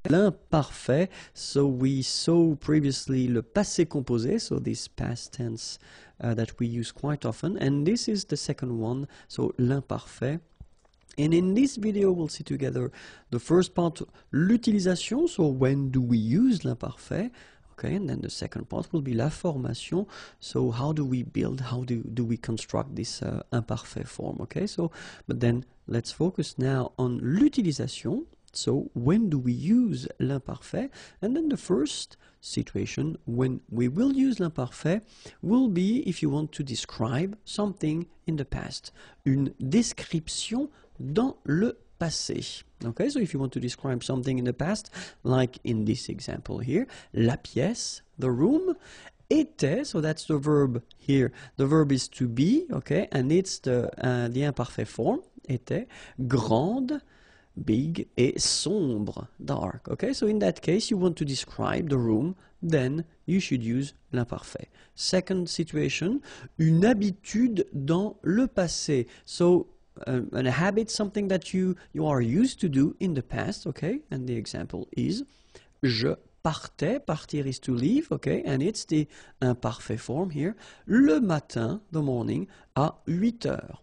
L'imparfait, so we saw previously le passé composé, so this past tense that we use quite often, and this is the second one, so l'imparfait. And in this video we'll see together the first part, l'utilisation, so when do we use l'imparfait, okay, and then the second part will be la formation, so how do we build, how do we construct this imparfait form, okay, so, but then let's focus now on l'utilisation. So when do we use l'imparfait? And then the first situation when we will use l'imparfait will be if you want to describe something in the past. Une description dans le passé. Okay, so if you want to describe something in the past, like in this example here, la pièce, the room, était, so that's the verb here. The verb is to be, okay, and it's the imparfait form, était, grande, big, et sombre, dark. Okay, so in that case, you want to describe the room, then you should use l'imparfait. Second situation, une habitude dans le passé. So a habit, something that you are used to do in the past, okay, and the example is je partais, partir is to leave, okay, and it's the imparfait form here, le matin, the morning, à 8 heures.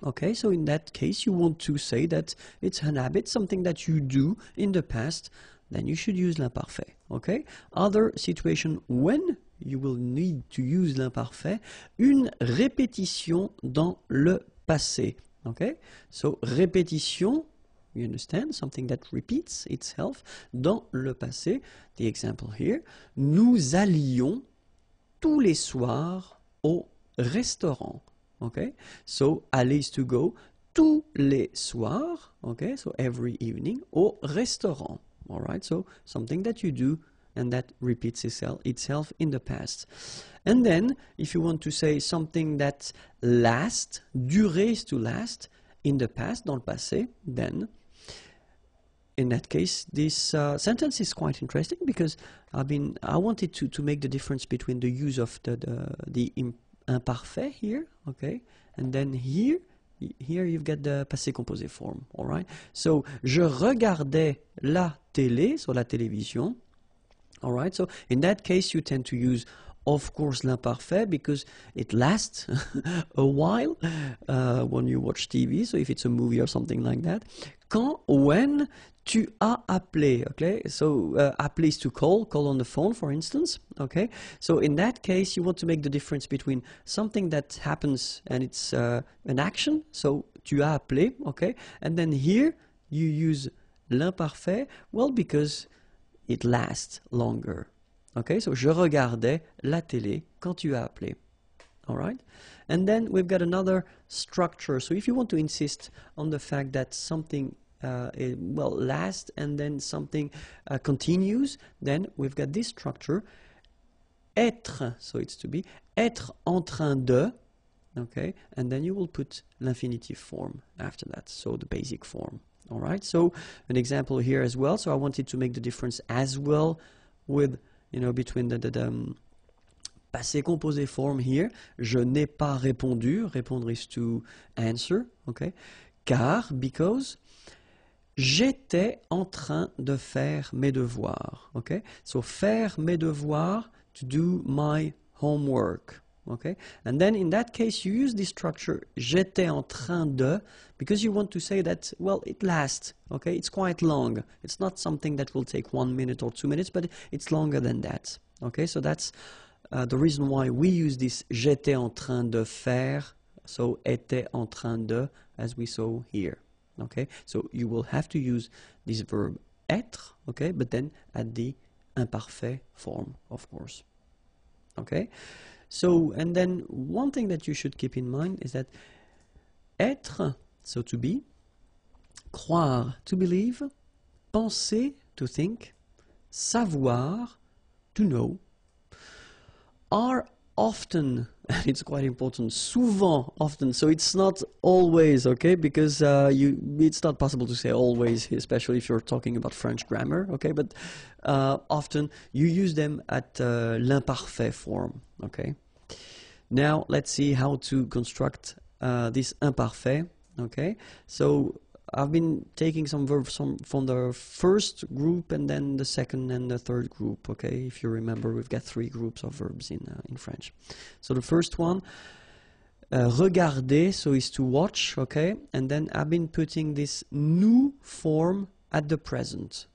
Okay, so in that case, you want to say that it's an habit, something that you do in the past, then you should use l'imparfait, okay? Other situation, when you will need to use l'imparfait, une répétition dans le passé, okay? So, répétition, you understand, something that repeats itself, dans le passé, the example here, nous allions tous les soirs au restaurant. Okay, so aller is to go, tous les soirs, okay, so every evening, au restaurant, all right, so something that you do and that repeats itself in the past. And then, if you want to say something that lasts, durer is to last, in the past, dans le passé, then, in that case, this sentence is quite interesting because I wanted to make the difference between the use of the imparfait here, okay, and then here you've got the passé composé form, all right. So, je regardais la télé, so la télévision, all right. So, in that case, you tend to use, of course, l'imparfait because it lasts a while when you watch TV, so if it's a movie or something like that. Quand, when, tu as appelé, okay, so appeler is to call on the phone, for instance, okay, so in that case you want to make the difference between something that happens and it's an action, so tu as appelé, okay, and then here you use l'imparfait, well, because it lasts longer, okay, so je regardais la télé quand tu as appelé, all right, and then we've got another structure, so if you want to insist on the fact that something well, last and then something continues, then we've got this structure, être, so it's to be, être en train de, okay, and then you will put l'infinitive form after that, so the basic form, all right, so an example here as well, so I wanted to make the difference as well with, you know, between the passé composé form here, je n'ai pas répondu, répondre is to answer, okay, car, because, j'étais en train de faire mes devoirs, okay? So, faire mes devoirs, to do my homework, okay? And then in that case, you use this structure, j'étais en train de, because you want to say that, well, it lasts, okay? It's quite long. It's not something that will take 1 minute or 2 minutes, but it's longer than that, okay? So, that's the reason why we use this j'étais en train de faire, so, était en train de, as we saw here. Okay, so you will have to use this verb être, okay, but then at the imparfait form, of course. Okay, so and then one thing that you should keep in mind is that être, so to be, croire, to believe, penser, to think, savoir, to know, are often, it's quite important, souvent, often, so it's not always, okay, because it's not possible to say always, especially if you're talking about French grammar, okay, but often you use them at l'imparfait form, okay. Now let's see how to construct this imparfait, okay. So I've been taking some verbs from the first group and then the second and the third group. Okay, if you remember, we've got 3 groups of verbs in French. So the first one, regarder, so is to watch. Okay, and then I've been putting this nous form at the present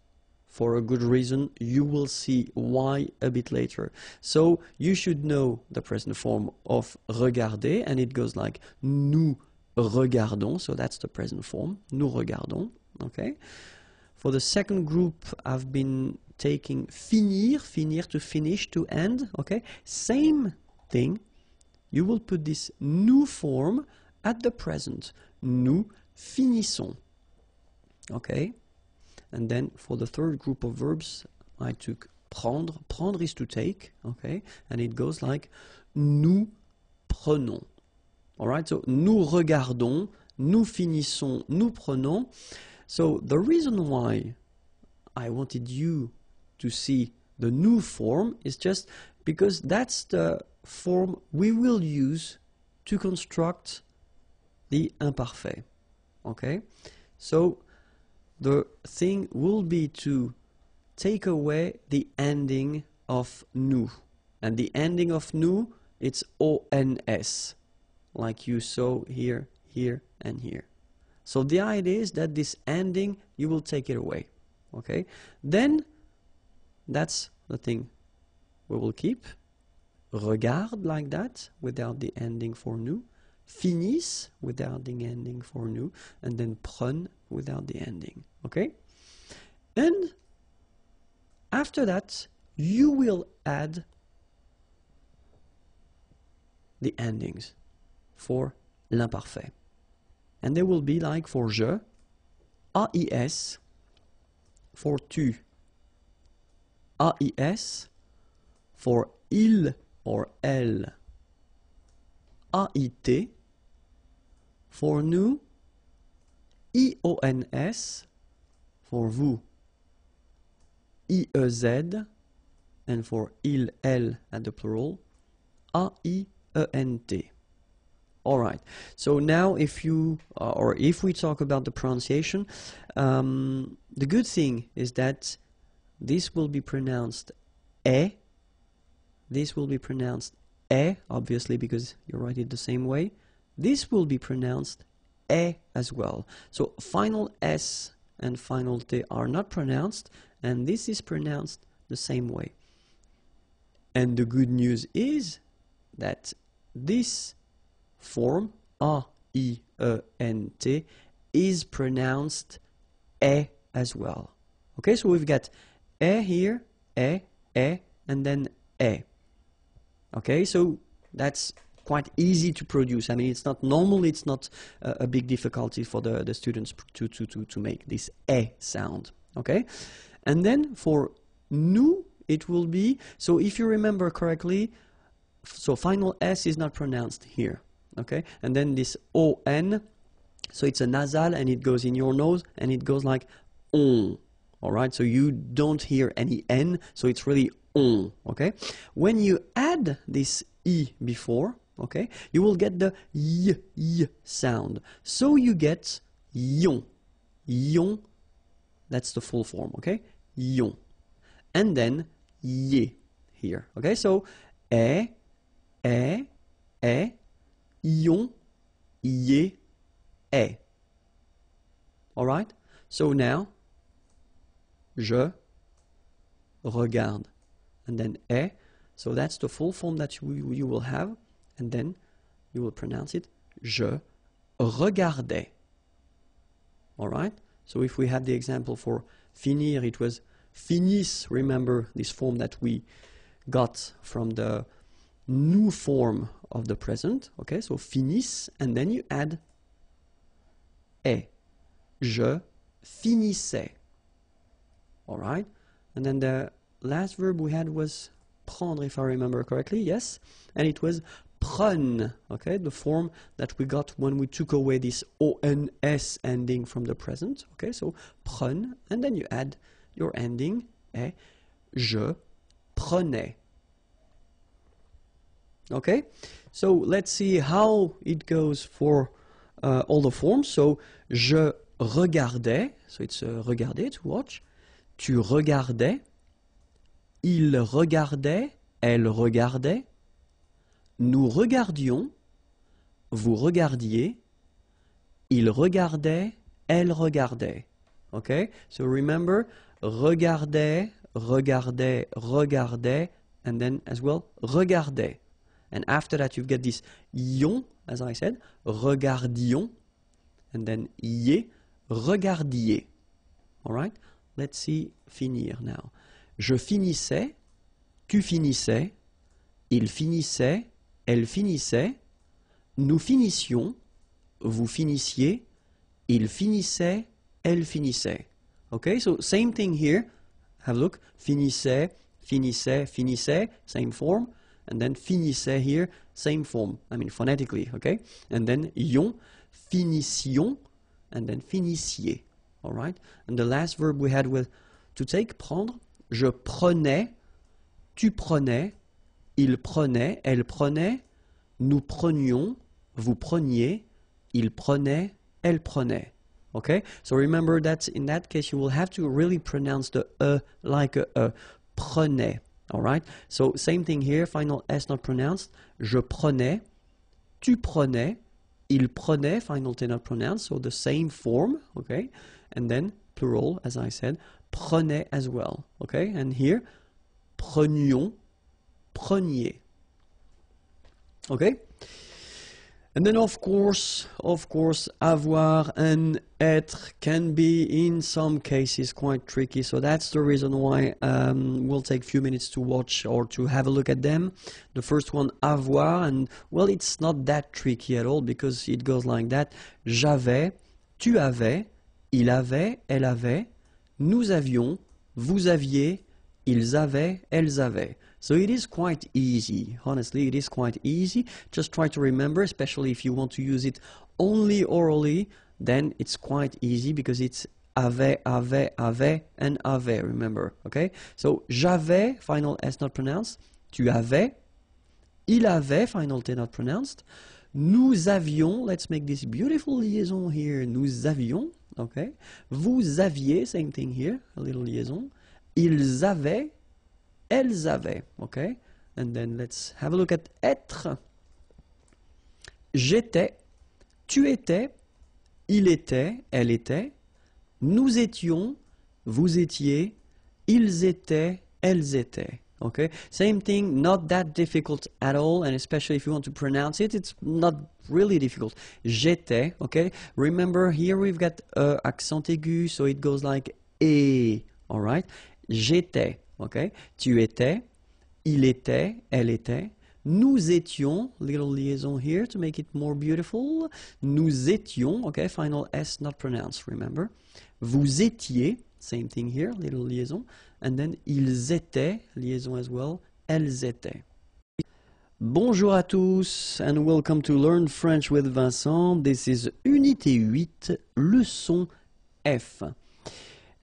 for a good reason. You will see why a bit later. So you should know the present form of regarder, and it goes like nous regardons, so that's the present form, nous regardons. Okay. For the second group, I've been taking finir, finir to finish, to end. Okay, same thing. You will put this nous form at the present. Nous finissons. Okay. And then for the third group of verbs, I took prendre. Prendre is to take. Okay, and it goes like nous prenons. Alright, so nous regardons, nous finissons, nous prenons. So the reason why I wanted you to see the nous form is just because that's the form we will use to construct the imparfait. Okay, so the thing will be to take away the ending of nous. And the ending of nous, it's ons. Like you saw here, here, and here. So the idea is that this ending, you will take it away. Okay? Then, that's the thing we will keep. Regarde, like that, without the ending for nous. Finisse, without the ending for nous. And then prenne, without the ending. Okay? And, after that, you will add the endings for l'imparfait. And they will be like for je, AIS, for tu, AIS, for il or elle, AIT, for nous, IONS, for vous, IEZ, and for il, elle at the plural, AIENT. Alright, so now if you, or if we talk about the pronunciation, the good thing is that this will be pronounced e, this will be pronounced e, obviously because you write it the same way, this will be pronounced e as well. So final S and final T are not pronounced, and this is pronounced the same way. And the good news is that this form, A-I-E-N-T, is pronounced E as well. Okay, so we've got E here, E, and then E. Okay, so that's quite easy to produce. I mean, it's not normally, it's not a big difficulty for the students to make this E sound. Okay, and then for nous, it will be, so if you remember correctly, so final S is not pronounced here. Okay, and then this O-N, so it's a nasal and it goes in your nose and it goes like on. Alright, so you don't hear any N, so it's really on. Okay, when you add this I before, okay, you will get the y sound. So you get yon. Yon, that's the full form, okay? Yon. And then ye here. Okay, so yon, ye, e. Alright? So now, je regarde. And then e. So that's the full form that you will have. And then you will pronounce it, je regardais. Alright? So if we had the example for finir, it was finisse. Remember this form that we got from the nous form of the present. Okay, so finisse, and then you add et. Je finissais. Alright? And then the last verb we had was prendre, if I remember correctly, yes? And it was prenne, okay? The form that we got when we took away this ONS ending from the present. Okay, so prenne, and then you add your ending, et. Je prenais. Okay, so let's see how it goes for all the forms. So, je regardait, so it's regarder, to watch. Tu regardais, il regardait, elle regardait. Nous regardions, vous regardiez, il regardait, elle regardait. Okay, so remember, regardait, regardait, regardait, and then as well, regardait. And after that, you get this ion, as I said, regardions, and then ier, regardiez. All right, let's see finir now. Je finissais, tu finissais, il finissait, elle finissait, nous finissions, vous finissiez, il finissait, elle finissait. Okay, so same thing here. Have a look. Finissait, finissait, finissait, same form. And then finissait here, same form. I mean phonetically, okay? And then ion, finissions, and then finissiez. All right? And the last verb we had with to take, prendre. Je prenais, tu prenais, il prenait, elle prenait, nous prenions, vous preniez, il prenait, elle prenait. Okay? So remember that in that case you will have to really pronounce the like a prenait. All right? So same thing here, final S not pronounced. Je prenais, tu prenais, il prenait, final T not pronounced, so the same form, okay? And then plural, as I said, prenait as well, okay? And here, prenions, preniez. Okay? And then of course, avoir and être can be in some cases quite tricky. So that's the reason why we'll take a few minutes to watch or to have a look at them. The first one, avoir, and well, it's not that tricky at all because it goes like that. J'avais, tu avais, il avait, elle avait, nous avions, vous aviez, ils avaient, elles avaient. So it is quite easy. Honestly, it is quite easy. Just try to remember, especially if you want to use it only orally, then it's quite easy because it's avait, and avait, remember, okay? So, j'avais, final S not pronounced. Tu avais. Il avait, final T not pronounced. Nous avions, let's make this beautiful liaison here. Nous avions, okay? Vous aviez, same thing here, a little liaison. Ils avaient. Elles avaient, okay? And then let's have a look at être. J'étais, tu étais, il était, elle était, nous étions, vous étiez, ils étaient, elles étaient. Okay? Same thing, not that difficult at all, and especially if you want to pronounce it, it's not really difficult. J'étais, okay? Remember here we've got accent aigu, so it goes like et, all right? J'étais. Okay? Tu étais, il était, elle était, nous étions, little liaison here to make it more beautiful, nous étions, okay, final S not pronounced, remember, vous étiez, same thing here, little liaison, and then ils étaient, liaison as well, elles étaient. Bonjour à tous and welcome to Learn French with Vincent. This is Unité 8, leçon F.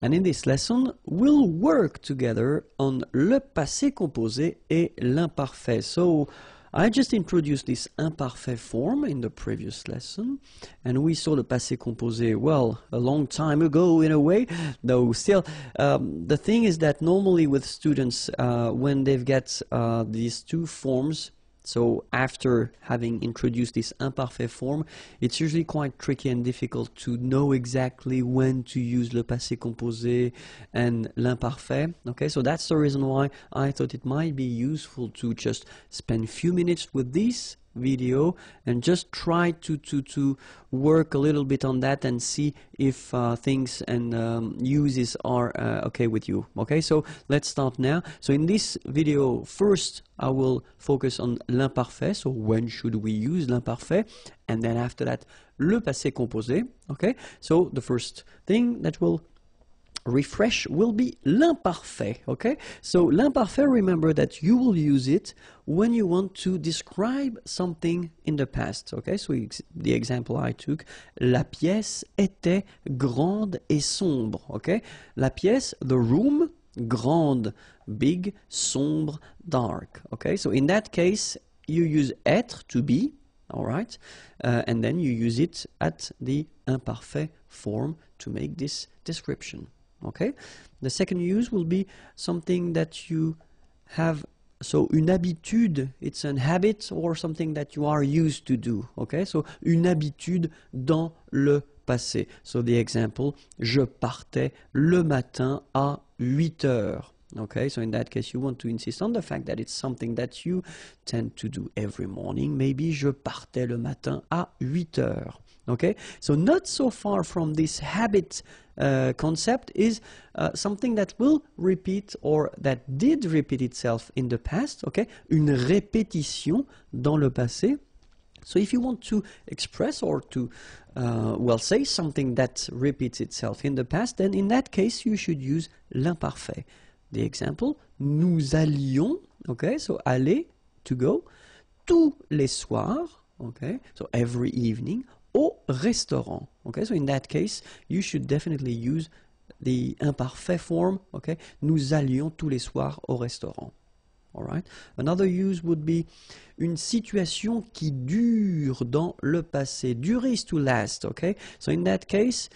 And in this lesson, we'll work together on le passé composé et l'imparfait. So, I just introduced this imparfait form in the previous lesson, and we saw the passé composé, well, a long time ago in a way, though still, the thing is that normally with students, when they've got these two forms, so after having introduced this imparfait form, it's usually quite tricky and difficult to know exactly when to use le passé composé and l'imparfait. Okay, so that's the reason why I thought it might be useful to just spend a few minutes with this video and just try to work a little bit on that and see if things and uses are okay with you. Okay, so let's start now. So in this video, first I will focus on l'imparfait, so when should we use l'imparfait, and then after that le passé composé. Okay, so the first thing that will refresh will be l'imparfait. Okay, so l'imparfait, remember that you will use it when you want to describe something in the past. Okay, so the example I took, la pièce était grande et sombre. Okay, la pièce, the room, grande, big, sombre, dark. Okay, so in that case you use être, to be, all right? And then you use it at the imparfait form to make this description, okay? The second use will be something that you have, so une habitude, it's an habit or something that you are used to do, okay? So une habitude dans le passé. So the example, je partais le matin à 8 heures. Okay, so in that case, you want to insist on the fact that it's something that you tend to do every morning. Maybe je partais le matin à 8 heures. Okay, so not so far from this habit concept is something that will repeat or that did repeat itself in the past. Okay, une répétition dans le passé. So if you want to express or to, say something that repeats itself in the past, then in that case, you should use l'imparfait. The example, nous allions, okay, so aller, to go, tous les soirs, okay, so every evening, au restaurant, okay, so in that case, you should definitely use the imparfait form, okay, nous allions tous les soirs au restaurant, all right. Another use would be une situation qui dure dans le passé, durer is to last, okay, so in that case,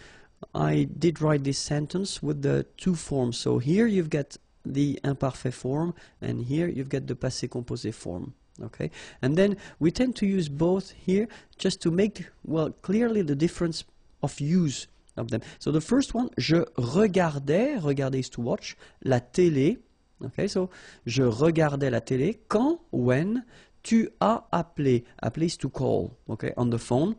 I did write this sentence with the two forms. So here you've got the imparfait form, and here you've got the passé composé form. Okay, and then we tend to use both here just to make, well, clearly the difference of use of them. So the first one, je regardais, regarder is to watch, la télé. Okay, so je regardais la télé quand, when, tu as appelé. Appeler is to call, okay, on the phone.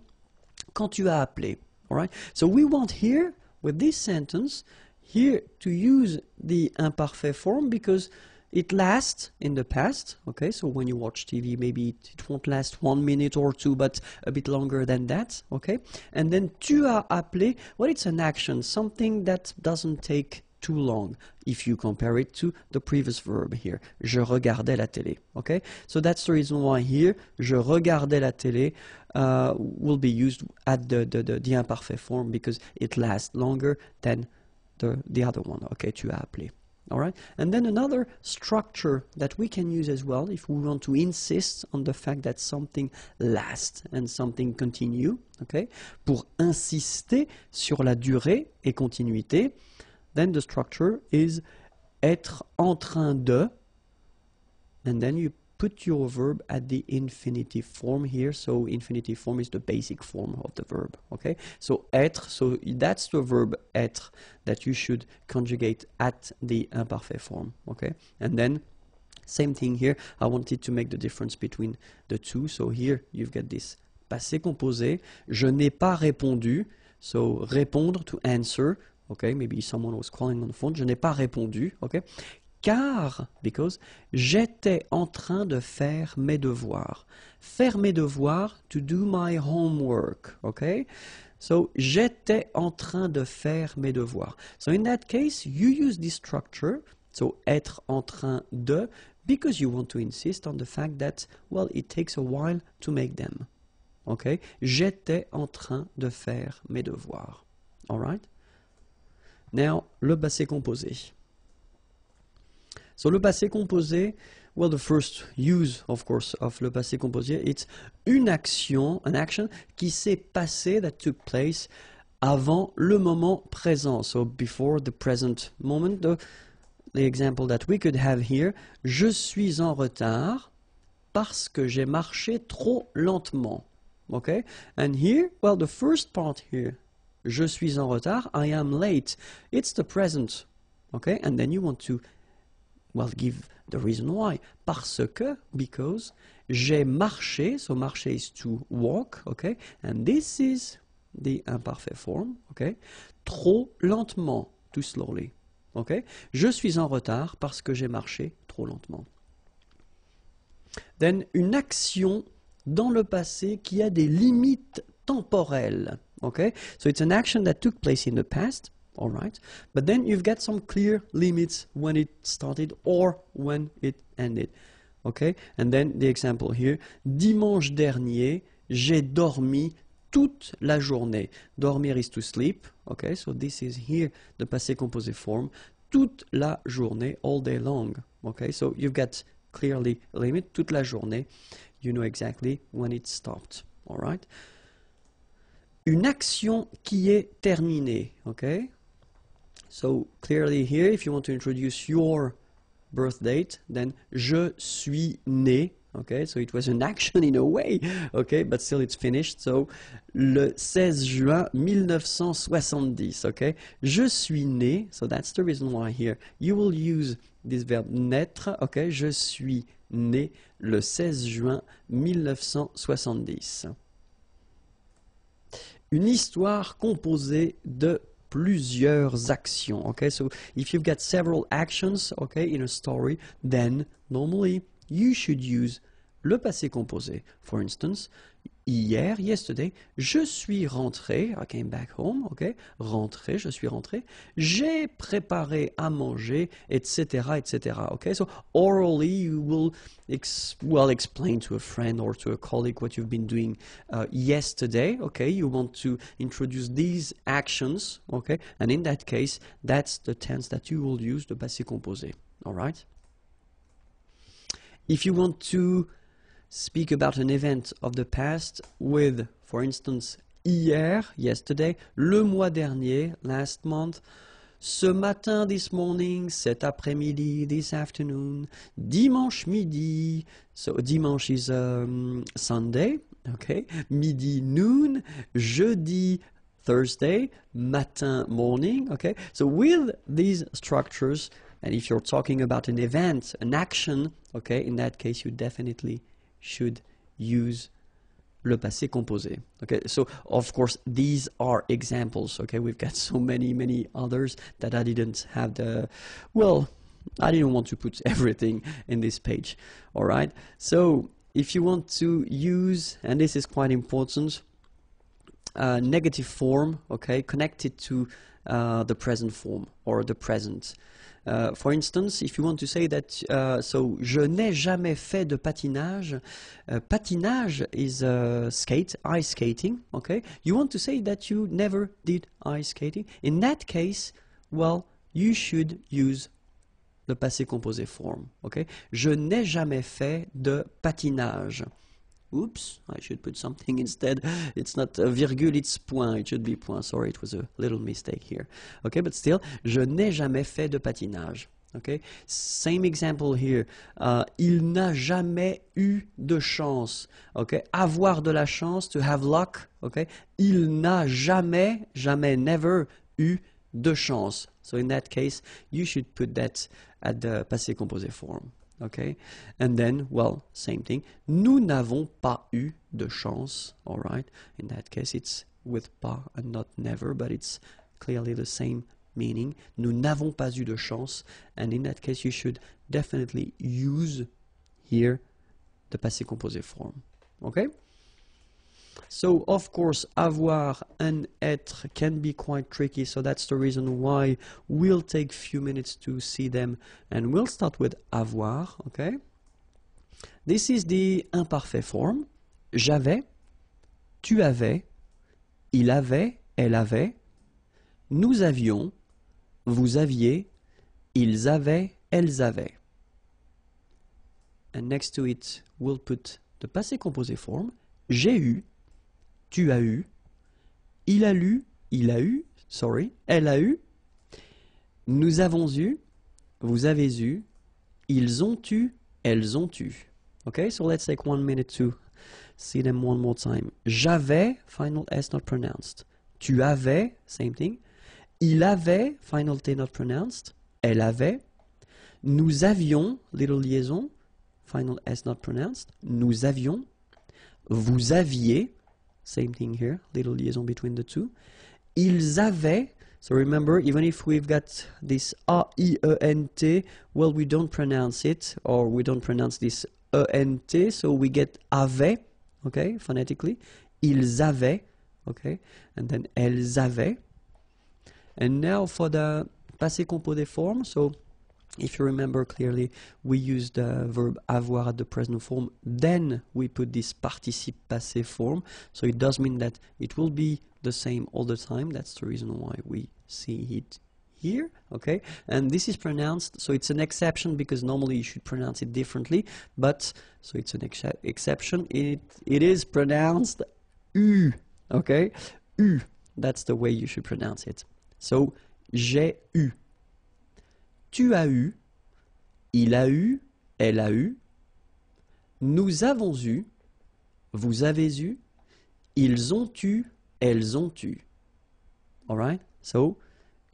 Quand tu as appelé. All right, so we want here, with this sentence, here to use the imparfait form because it lasts in the past, okay, so when you watch TV, maybe it won't last 1 minute or two, but a bit longer than that, okay, and then tu as appelé, well, it's an action, something that doesn't take too long if you compare it to the previous verb here. Je regardais la télé, okay, so that's the reason why here, je regardais la télé will be used at the imparfait form because it lasts longer than the other one, okay, tu as appelé. All right, and then another structure that we can use as well if we want to insist on the fact that something lasts and something continue, okay, pour insister sur la durée et continuité, then the structure is être en train de, and then you put your verb at the infinitive form here. So infinitive form is the basic form of the verb, okay? So être, so that's the verb être that you should conjugate at the imparfait form, okay? And then same thing here. I wanted to make the difference between the two. So here you've got this passé composé. Je n'ai pas répondu. So répondre, to answer, okay? Maybe someone was calling on the phone. Je n'ai pas répondu, okay? Car, because, j'étais en train de faire mes devoirs. Faire mes devoirs, to do my homework, okay? So, j'étais en train de faire mes devoirs. So, in that case, you use this structure, so être en train de, because you want to insist on the fact that, well, it takes a while to make them, okay? J'étais en train de faire mes devoirs, all right? Now, le passé composé. So le passé composé, well, the first use, of course, of le passé composé, it's une action, an action qui s'est passée, that took place avant le moment présent. So before the present moment, the example that we could have here, je suis en retard parce que j'ai marché trop lentement. Okay? And here, well, the first part here, je suis en retard, I am late. It's the present. Okay? And then you want to, well, give the reason why. Parce que, because, j'ai marché, so marcher is to walk, okay? And this is the imparfait form, okay? Trop lentement, too slowly, okay? Je suis en retard parce que j'ai marché trop lentement. Then, une action dans le passé qui a des limites temporelles, okay? So it's an action that took place in the past, all right, but then you've got some clear limits when it started or when it ended, okay? And then the example here, dimanche dernier, j'ai dormi toute la journée. Dormir is to sleep, okay? So this is here the passé composé form, toute la journée, all day long, okay? So you've got clearly a limit, toute la journée. you know exactly when it stopped. All right? Une action qui est terminée. Okay? So clearly here, if you want to introduce your birth date, then je suis né. Okay, so it was an action in a way, okay, but still it's finished. So, le 16 juin 1970, okay, je suis né, so that's the reason why here you will use this verb naître, okay, je suis né le 16 juin 1970. Une histoire composée de plusieurs actions, okay, so if you've got several actions, okay, in a story, then normally you should use le passé composé. For instance, hier, yesterday, je suis rentré, I came back home, okay, rentré, je suis rentré, j'ai préparé à manger, etc., etc., okay, so orally you will explain to a friend or to a colleague what you've been doing yesterday, okay, you want to introduce these actions, okay, and in that case, that's the tense that you will use, the passé composé, all right? If you want to speak about an event of the past with, for instance, hier, yesterday, le mois dernier, last month, ce matin, this morning, cet après-midi, this afternoon, dimanche midi, so dimanche is Sunday, okay, midi, noon, jeudi, Thursday, matin, morning, okay, so with these structures, and if you're talking about an event, an action, okay, in that case you definitely should use le passé composé. Okay, so of course these are examples. Okay, we've got so many others that I didn't have the, well, I didn't want to put everything in this page. All right, so if you want to use, and this is quite important, negative form, okay, connected to the present form or the present. For instance, if you want to say that, so je n'ai jamais fait de patinage. Patinage is skate, ice skating. Okay, you want to say that you never did ice skating. In that case, well, you should use the passé composé form. Okay, je n'ai jamais fait de patinage. Oops, I should put something instead. It's not a virgule, it's point. It should be point. Sorry, it was a little mistake here. Okay, but still, je n'ai jamais fait de patinage. Okay, same example here. Il n'a jamais eu de chance. Okay, avoir de la chance, to have luck. Okay, il n'a jamais, never eu de chance. So in that case, you should put that at the passé composé form. Okay, and then, well, same thing. Nous n'avons pas eu de chance. All right, in that case, it's with pas and not never, but it's clearly the same meaning. Nous n'avons pas eu de chance, and in that case, you should definitely use here the passé composé form. Okay. So, of course, avoir and être can be quite tricky, so that's the reason why we'll take a few minutes to see them, and we'll start with avoir, okay? This is the imparfait form. J'avais, tu avais, il avait, elle avait, nous avions, vous aviez, ils avaient, elles avaient. And next to it, we'll put the passé composé form. J'ai eu, tu as eu, il a lu, il a eu, sorry, elle a eu, nous avons eu, vous avez eu, ils ont eu, elles ont eu. Okay, so let's take 1 minute to see them one more time. J'avais, final S not pronounced. Tu avais, same thing. Il avait, final T not pronounced. Elle avait. Nous avions, little liaison, final S not pronounced. Nous avions. Vous aviez, same thing here, little liaison between the two. Ils avaient, so remember, even if we've got this A-I-E-N-T, well, we don't pronounce it, or we don't pronounce this E-N-T, so we get avait, okay, phonetically. Ils avaient, okay, and then elles avaient. And now for the passé composé form, so if you remember clearly, we use the verb avoir at the present form, then we put this participe passé form. So it does mean that it will be the same all the time. That's the reason why we see it here, okay? And this is pronounced, so it's an exception because normally you should pronounce it differently, but, so it's an exception, it is pronounced U, okay? U, that's the way you should pronounce it. So, j'ai eu. Tu as eu. Il a eu. Elle a eu. Nous avons eu. Vous avez eu. Ils ont eu. Elles ont eu. Alright? So,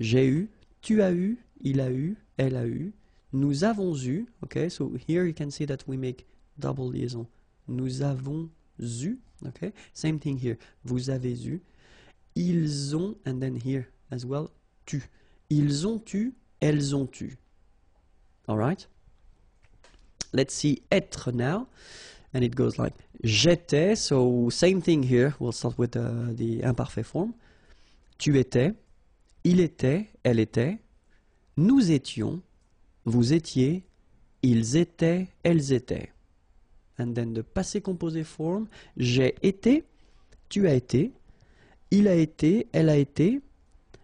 j'ai eu, tu as eu, il a eu, elle a eu, nous avons eu. Okay, so here you can see that we make double liaison. Nous avons eu. Okay, same thing here. Vous avez eu. Ils ont, and then here as well, tu. Ils ont eu, elles ont eu. Alright? Let's see être now. And it goes like j'étais. So same thing here. We'll start with the imparfait form. Tu étais, il était, elle était, nous étions, vous étiez, ils étaient, elles étaient. And then the passé composé form. J'ai été, tu as été, il a été, elle a été,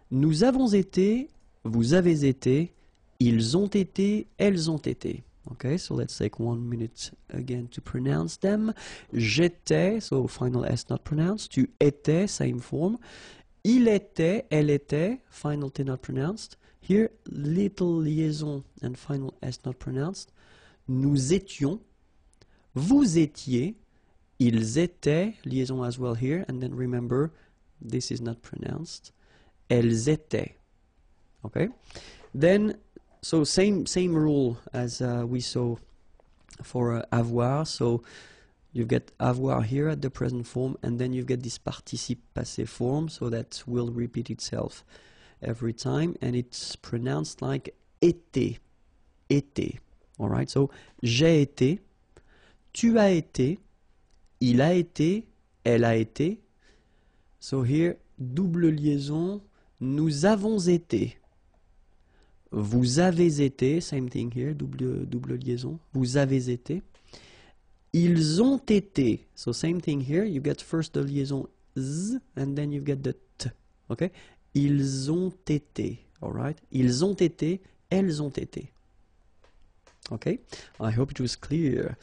nous avons été, vous avez été, ils ont été, elles ont été. Okay, so let's take 1 minute again to pronounce them. J'étais, so final S not pronounced. Tu étais, same form. Il était, elle était, final T not pronounced. Here, little liaison and final S not pronounced. Nous étions, vous étiez, ils étaient, liaison as well here. And then remember, this is not pronounced. Elles étaient. Okay, then. So same rule as we saw for avoir. So you get avoir here at the present form, and then you get this participe passé form, so that will repeat itself every time, and it's pronounced like été, été. All right. So j'ai été, tu as été, il a été, elle a été. So here double liaison, nous avons été. Vous avez été, same thing here, double liaison. Vous avez été. Ils ont été. So same thing here. You get first the liaison z, and then you get the t. Okay? Ils ont été. All right? Ils ont été. Elles ont été. Okay? I hope it was clear.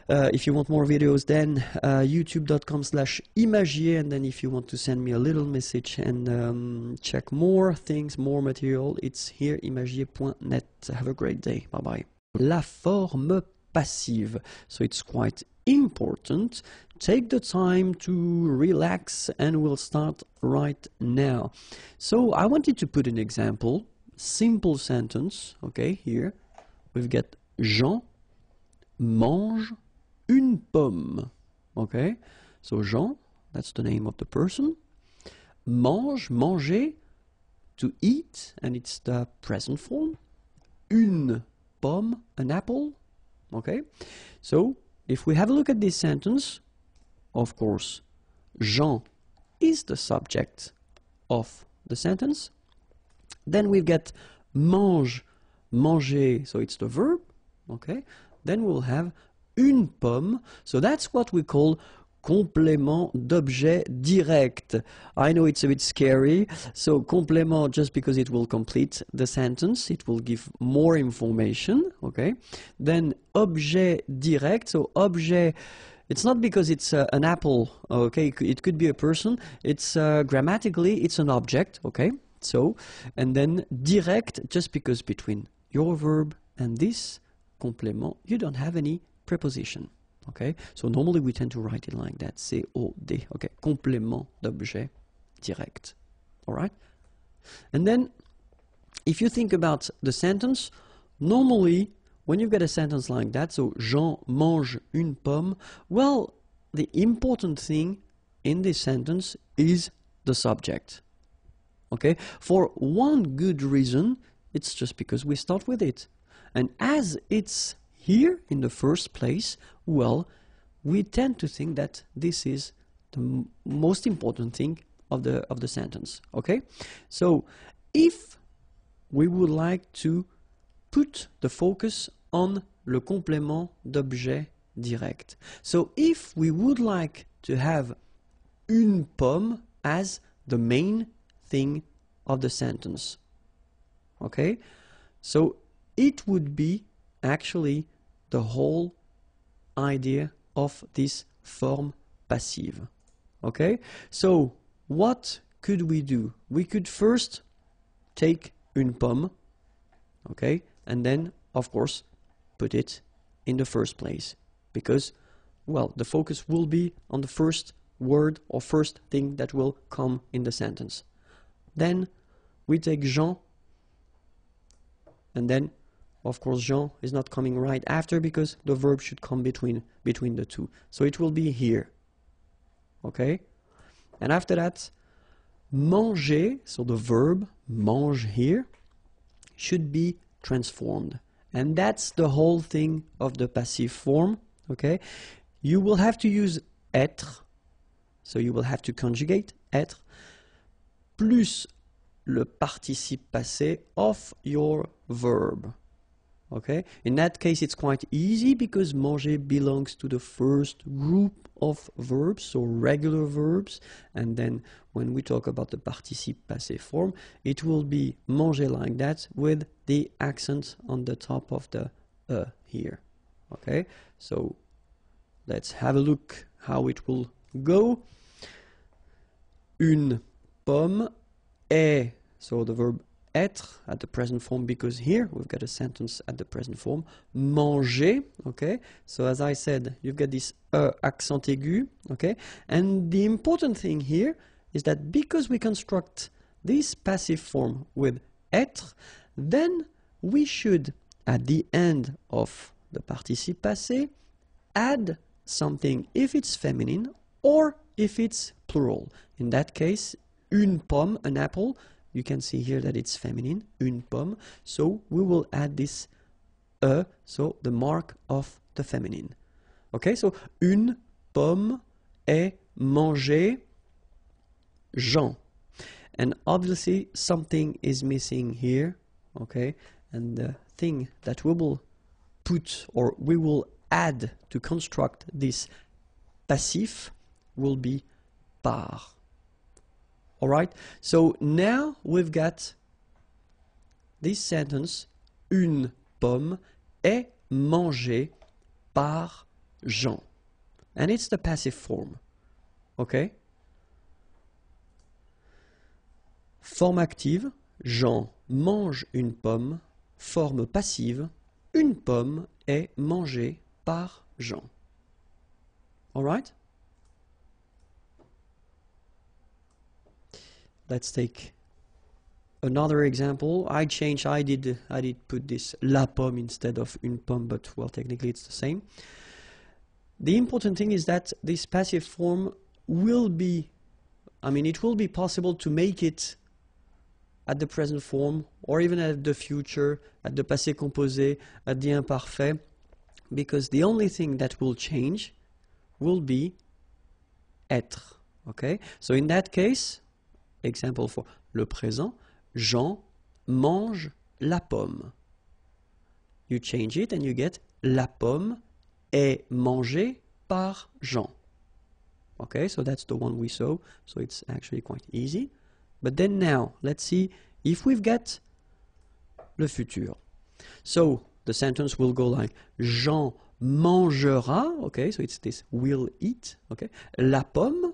If you want more videos, then youtube.com/imagier, and then if you want to send me a little message and check more things, more material, it's here, imagier.net. Have a great day. Bye bye. La forme passive. So it's quite important. Take the time to relax, and we'll start right now. So I wanted to put an example, simple sentence. Okay, here we've got Jean mange une pomme. Okay, so Jean, that's the name of the person. Mange, manger, to eat, and it's the present form. Une pomme, an apple. Okay, so if we have a look at this sentence, of course, Jean is the subject of the sentence. Then we've got mange, manger, so it's the verb. Okay, then we'll have une pomme, so that's what we call complément d'objet direct. I know it's a bit scary, so complément just because it will complete the sentence, it will give more information, okay? Then objet direct, so objet, it's not because it's an apple, okay? It could be a person, it's grammatically, it's an object, okay? So, and then direct, just because between your verb and this complément, you don't have any preposition. Okay, so normally we tend to write it like that, C-O-D, okay, complément d'objet direct, all right? And then, if you think about the sentence, normally, when you've got a sentence like that, so Jean mange une pomme, well, the important thing in this sentence is the subject, okay? For one good reason, it's just because we start with it. And as it's here in the first place, well, we tend to think that this is the most important thing of the sentence, okay? So if we would like to put the focus on le complément d'objet direct, so if we would like to have une pomme as the main thing of the sentence, Okay, so it would be actually the whole idea of this form passive. Okay, so what could we do? We could first take une pomme, okay, and then of course put it in the first place, because, well, the focus will be on the first word or first thing that will come in the sentence. Then we take Jean, and then of course Jean is not coming right after because the verb should come between the two, so it will be here. Okay, and after that, manger, so the verb mange here should be transformed, and that's the whole thing of the passive form. Okay, you will have to use être, so you will have to conjugate être plus le participe passé of your verb. Okay, in that case it's quite easy because manger belongs to the first group of verbs, so regular verbs, and then when we talk about the participe passé form, it will be manger like that with the accent on the top of the here. Okay, so let's have a look how it will go. Une pomme est, so the verb être at the present form, because here we've got a sentence at the present form. Manger, okay, so as I said, you've got this accent aigu, okay, and the important thing here is that because we construct this passive form with être, then we should, at the end of the participe passé, add something if it's feminine or if it's plural. In that case, une pomme, an apple, you can see here that it's feminine, une pomme, so we will add this so the mark of the feminine. Okay, so une pomme est mangée Jean. And obviously something is missing here, okay, and the thing that we will put or we will add to construct this passif will be par. Alright, so now we've got this sentence, une pomme est mangée par Jean. And it's the passive form. Okay? Forme active, Jean mange une pomme. Forme passive, une pomme est mangée par Jean. Alright? Let's take another example. I did put this la pomme instead of une pomme, but well, technically it's the same. The important thing is that this passive form will be, it will be possible to make it at the present form or even at the future, at the passé composé, at the imparfait, because the only thing that will change will be être. Okay? So in that case, example for le présent, Jean mange la pomme. You change it and you get la pomme est mangée par Jean. Okay, so that's the one we saw, so it's actually quite easy. But then now, let's see if we've got le futur. So the sentence will go like Jean mangera, okay, so it's this will eat, okay, la pomme.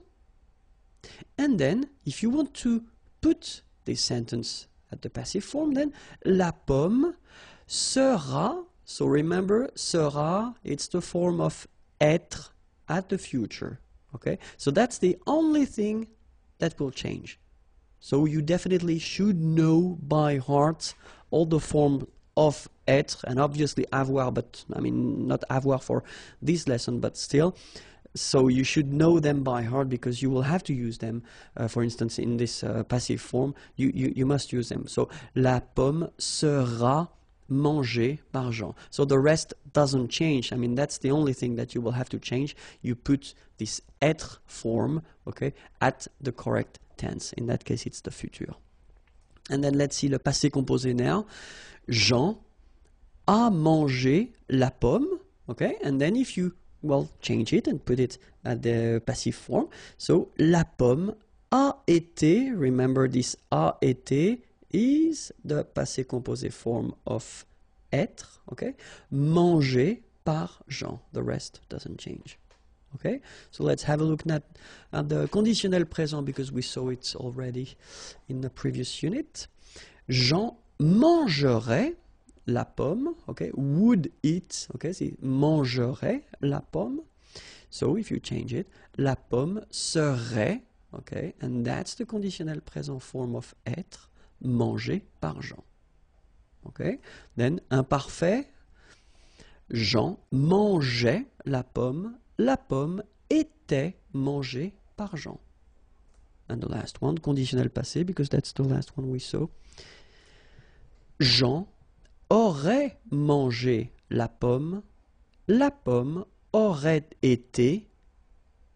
And then, if you want to put this sentence at the passive form, then la pomme sera, so remember, sera, it's the form of être at the future, okay? So that's the only thing that will change. So you definitely should know by heart all the form of être, and obviously avoir, but not avoir for this lesson, but still. So you should know them by heart because you will have to use them. For instance, in this passive form, you must use them. So, la pomme sera mangée par Jean. So the rest doesn't change. That's the only thing that you will have to change. You put this être form, okay, at the correct tense. In that case, it's the futur. And then let's see le passé composé now. Jean a mangé la pomme, okay, and then if you change it and put it at the passive form. So, la pomme a été, remember this a été, is the passé composé form of être, okay? Mangé par Jean. The rest doesn't change. Okay, so let's have a look at the conditionnel présent because we saw it already in the previous unit. Jean mangerait la pomme, okay, would eat, okay, c'est mangerait la pomme. So if you change it, la pomme serait, okay, and that's the conditionnel présent form of être, mangé par Jean. Okay, then imparfait, Jean mangeait la pomme était mangée par Jean. And the last one, conditionnel passé, because that's the last one we saw. Jean aurait mangé la pomme aurait été,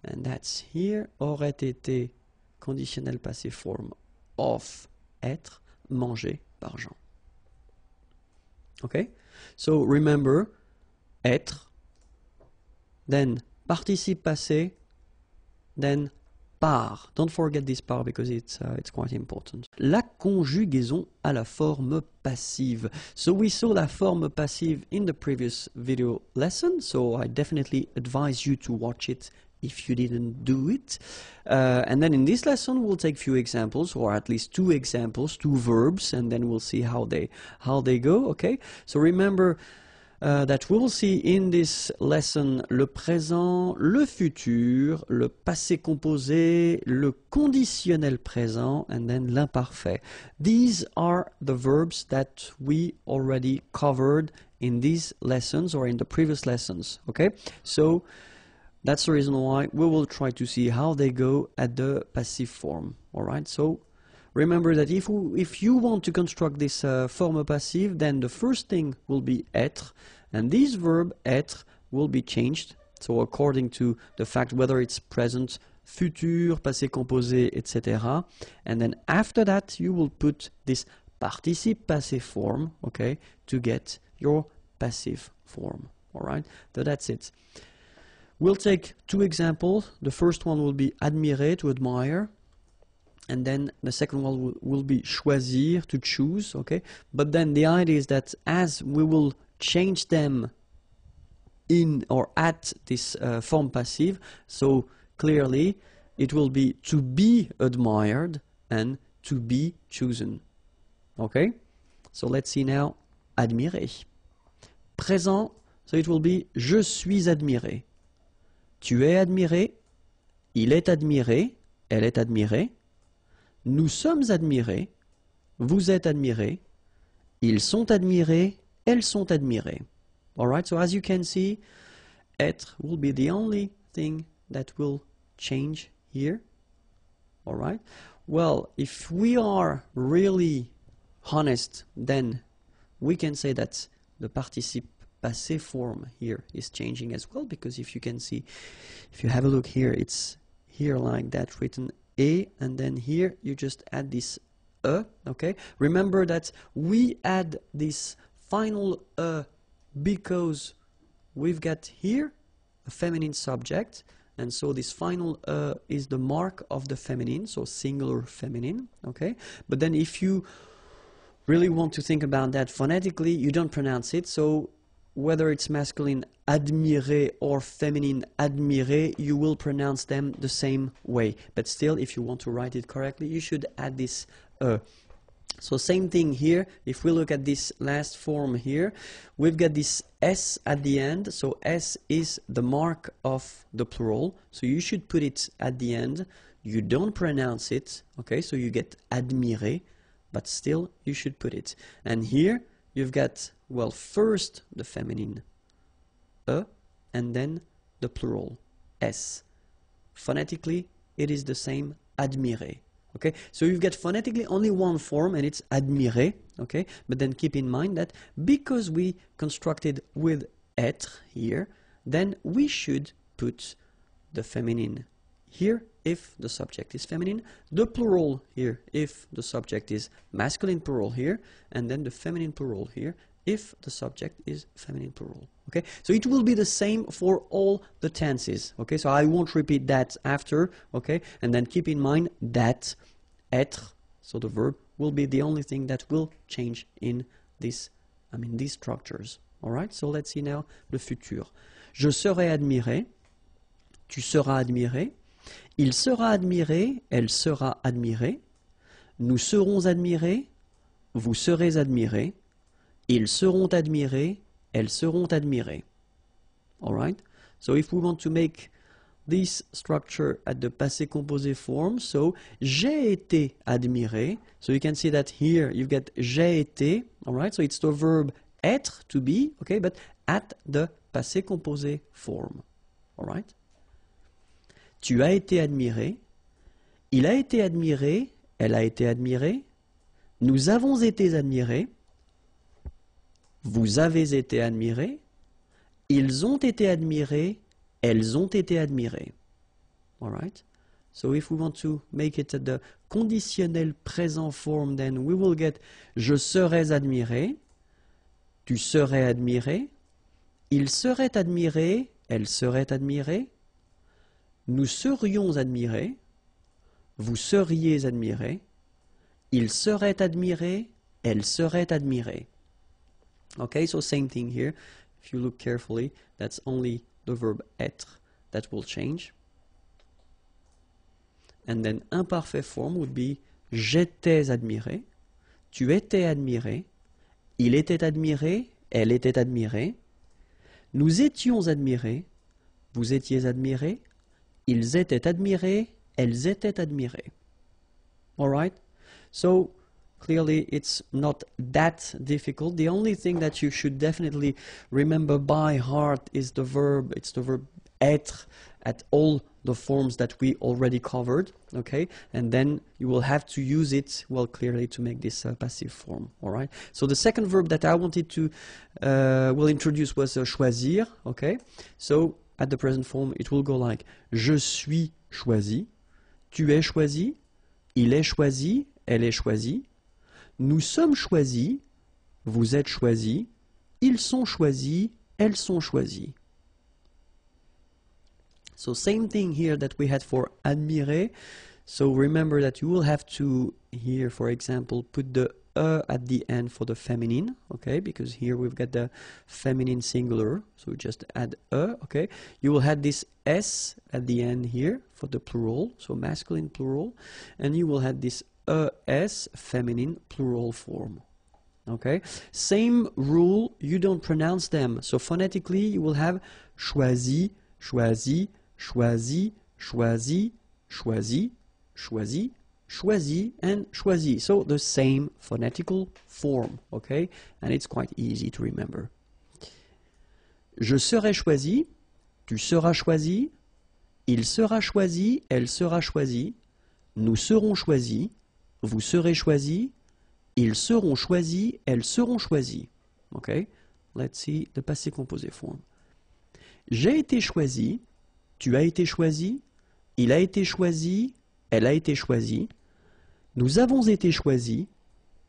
and that's here, aurait été, conditionnel passé form of être, mangé par Jean. Okay? So remember, être, then participe passé, then par. Don't forget this par because it's quite important. La conjugaison à la forme passive. So we saw la forme passive in the previous video lesson, so I definitely advise you to watch it if you didn't do it. And then in this lesson we'll take few examples, or at least two examples, two verbs, and then we'll see how they go, okay? So remember that we will see in this lesson le présent, le futur, le passé composé, le conditionnel présent, and then l'imparfait. These are the verbs that we already covered in these lessons or in the previous lessons, okay? So that's the reason why we will try to see how they go at the passive form, all right? So remember that if you want to construct this forme passive, then the first thing will be être, and this verb être will be changed, so according to the fact whether it's present, futur, passé composé, etc. And then after that you will put this participe passé form, okay, to get your passive form, all right? So that's it. We'll take two examples. The first one will be admirer, to admire. And then the second one will be choisir, to choose, okay? But then the idea is that as we will change them in or at this form passive, so clearly it will be to be admired and to be chosen, okay? So let's see now, admirer. Présent, so it will be je suis admiré. Tu es admiré, il est admiré, elle est admirée. Nous sommes admirés, vous êtes admirés, ils sont admirés, elles sont admirées. Alright, so as you can see, être will be the only thing that will change here. Alright, well, if we are really honest, then we can say that the participe passé form here is changing as well, because if you can see, if you have a look here, it's here like that written et, and then here you just add this okay? Remember that we add this final because we've got here a feminine subject, and so this final is the mark of the feminine, so singular feminine, okay? But then if you really want to think about that phonetically, you don't pronounce it, so whether it's masculine admirer or feminine admirer, you will pronounce them the same way. But still, if you want to write it correctly, you should add this So same thing here. If we look at this last form here, we've got this S at the end. So S is the mark of the plural. So you should put it at the end. You don't pronounce it, okay? So you get admirer, but still you should put it. And here you've got, well, first the feminine and then the plural S. Phonetically, it is the same, admirer. Okay, so you've got phonetically only one form, and it's admirer. Okay, but then keep in mind that because we constructed with être here, then we should put the feminine here if the subject is feminine, the plural here if the subject is masculine plural here, and then the feminine plural here if the subject is feminine plural. Okay, so it will be the same for all the tenses. Okay, so I won't repeat that after. Okay, and then keep in mind that être, So the verb will be the only thing that will change in these structures. Alright, so let's see now le futur. Je serai admiré, tu seras admiré, il sera admiré, elle sera admirée, nous serons admirés, vous serez admirés, ils seront admirés, elles seront admirées. Alright, so if we want to make this structure at the passé composé form, so j'ai été admiré, so you can see that here you've got j'ai été, alright, so it's the verb être, to be, okay, but at the passé composé form, alright. Tu as été admiré, il a été admiré, elle a été admirée, nous avons été admirés, vous avez été admirés, ils ont été admirés, elles ont été admirées. Alright? So if we want to make it the conditionnel présent form, then we will get je serais admiré, tu serais admiré, il serait admiré, elle serait admirée, nous serions admirés, vous seriez admirés, il serait admiré, elle serait admirée. Okay, so same thing here. If you look carefully, that's only the verb être that will change. And then imparfait form would be j'étais admiré, tu étais admiré, il était admiré, elle était admirée, nous étions admirés, vous étiez admirés, ils étaient admirés, elles étaient admirées. Alright? So clearly it's not that difficult. The only thing that you should definitely remember by heart is the verb. It's the verb être at all the forms that we already covered, okay? And then you will have to use it, well, clearly to make this passive form, all right? So the second verb that I wanted to will introduce was choisir, okay? So at the present form, it will go like je suis choisi, tu es choisi, il est choisi, elle est choisie, nous sommes choisis, vous êtes choisis, ils sont choisis, elles sont choisies. So same thing here that we had for admirer. So remember that you will have to here, for example, put the at the end for the feminine, okay? Because here we've got the feminine singular, so we just add okay? You will have this s at the end here for the plural, so masculine plural, and you will have this s feminine plural form. Okay, same rule, you don't pronounce them. So phonetically you will have choisi, choisi, choisi, choisi, choisi, choisi, choisi, and choisi. So the same phonetical form, okay? And it's quite easy to remember. Je serai choisi, tu seras choisi, il sera choisi, elle sera choisie, nous serons choisis, vous serez choisis, ils seront choisis, elles seront choisies. Okay? Let's see the passé composé form. J'ai été choisi, tu as été choisi, il a été choisi, elle a été choisie, nous avons été choisis,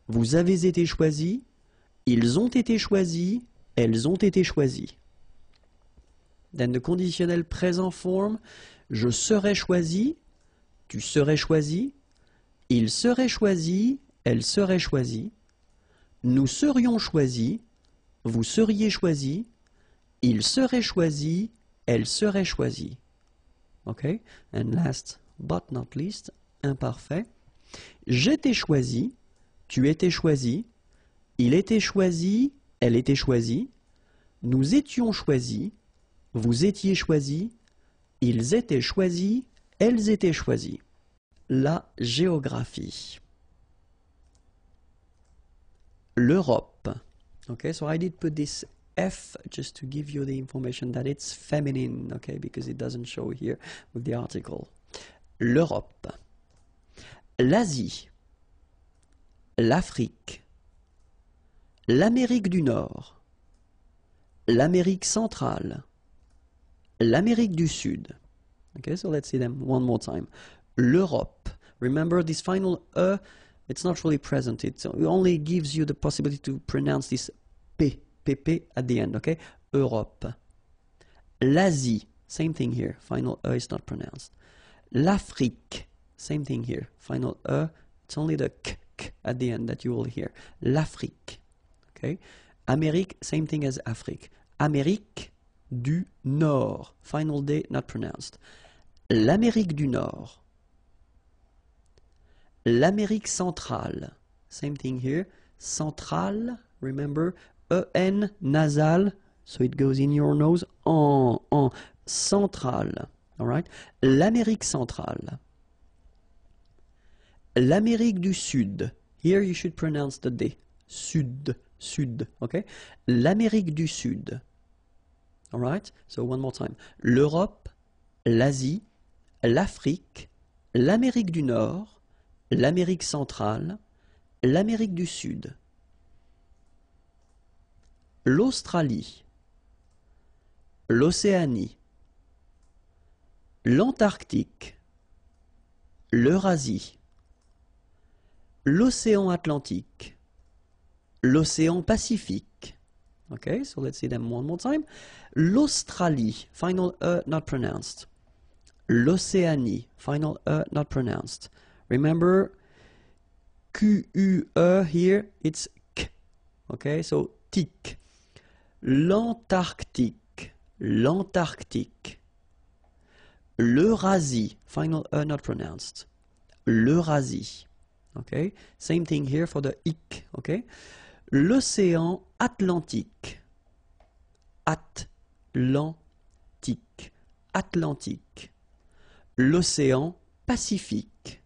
vous avez été choisis, ils ont été choisis, elles ont été choisies. Then the conditionnel présent form, je serai choisi, tu serais choisi, il serait choisi, elle serait choisie, nous serions choisis, vous seriez choisis, il serait choisi, elle serait choisie. Okay? And last but not least, imparfait. J'étais choisi, tu étais choisi, il était choisi, elle était choisie, nous étions choisis, vous étiez choisis, ils étaient choisis, elles étaient choisies. La géographie. L'Europe. Okay, so I did put this F just to give you the information that it's feminine, okay, because it doesn't show here with the article. L'Europe. L'Asie. L'Afrique. L'Amérique du Nord. L'Amérique centrale. L'Amérique du Sud. Okay, so let's see them one more time. L'Europe. Remember this final it's not really present. It only gives you the possibility to pronounce this P, PP at the end, okay? Europe. L'Asie. Same thing here. Final is not pronounced. L'Afrique. Same thing here. Final It's only the k at the end that you will hear. L'Afrique. Okay? Amérique, same thing as Afrique. Amérique du Nord. Final D, not pronounced. L'Amérique du Nord. L'Amérique centrale. Same thing here. Centrale, remember, E-N, nasal, so it goes in your nose. En. Centrale. All right? L'Amérique centrale. L'Amérique du Sud. Here you should pronounce the D. Sud. Okay? L'Amérique du Sud. All right? So one more time. L'Europe, l'Asie, l'Afrique, l'Amérique du Nord, l'Amérique centrale, l'Amérique du Sud. L'Australie, l'Océanie, l'Antarctique, l'Eurasie, l'océan Atlantique, l'océan Pacifique. Okay, so let's see them one more time. L'Australie, final E not pronounced. L'Océanie, final E not pronounced. Remember, Q-U-E here, it's K. Okay, so tic. L'Antarctique, l'Antarctique. L'Eurasie, final E not pronounced. L'Eurasie. Okay, same thing here for the ic. Okay, l'océan Atlantique. Atlantique. Atlantique. L'océan Pacifique.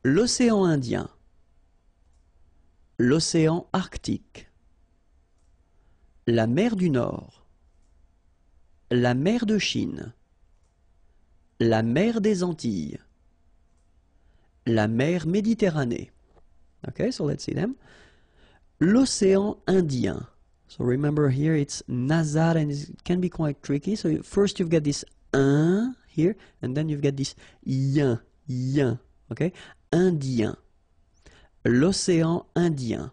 L'océan Indien. L'océan Arctique. La mer du Nord. La mer de Chine. La mer des Antilles. La mer Méditerranée. Okay, so let's see them. L'océan Indien. So remember here it's nasal and it can be quite tricky. So first you've got this un here and then you've got this yin. Okay, Indien. L'océan Indien.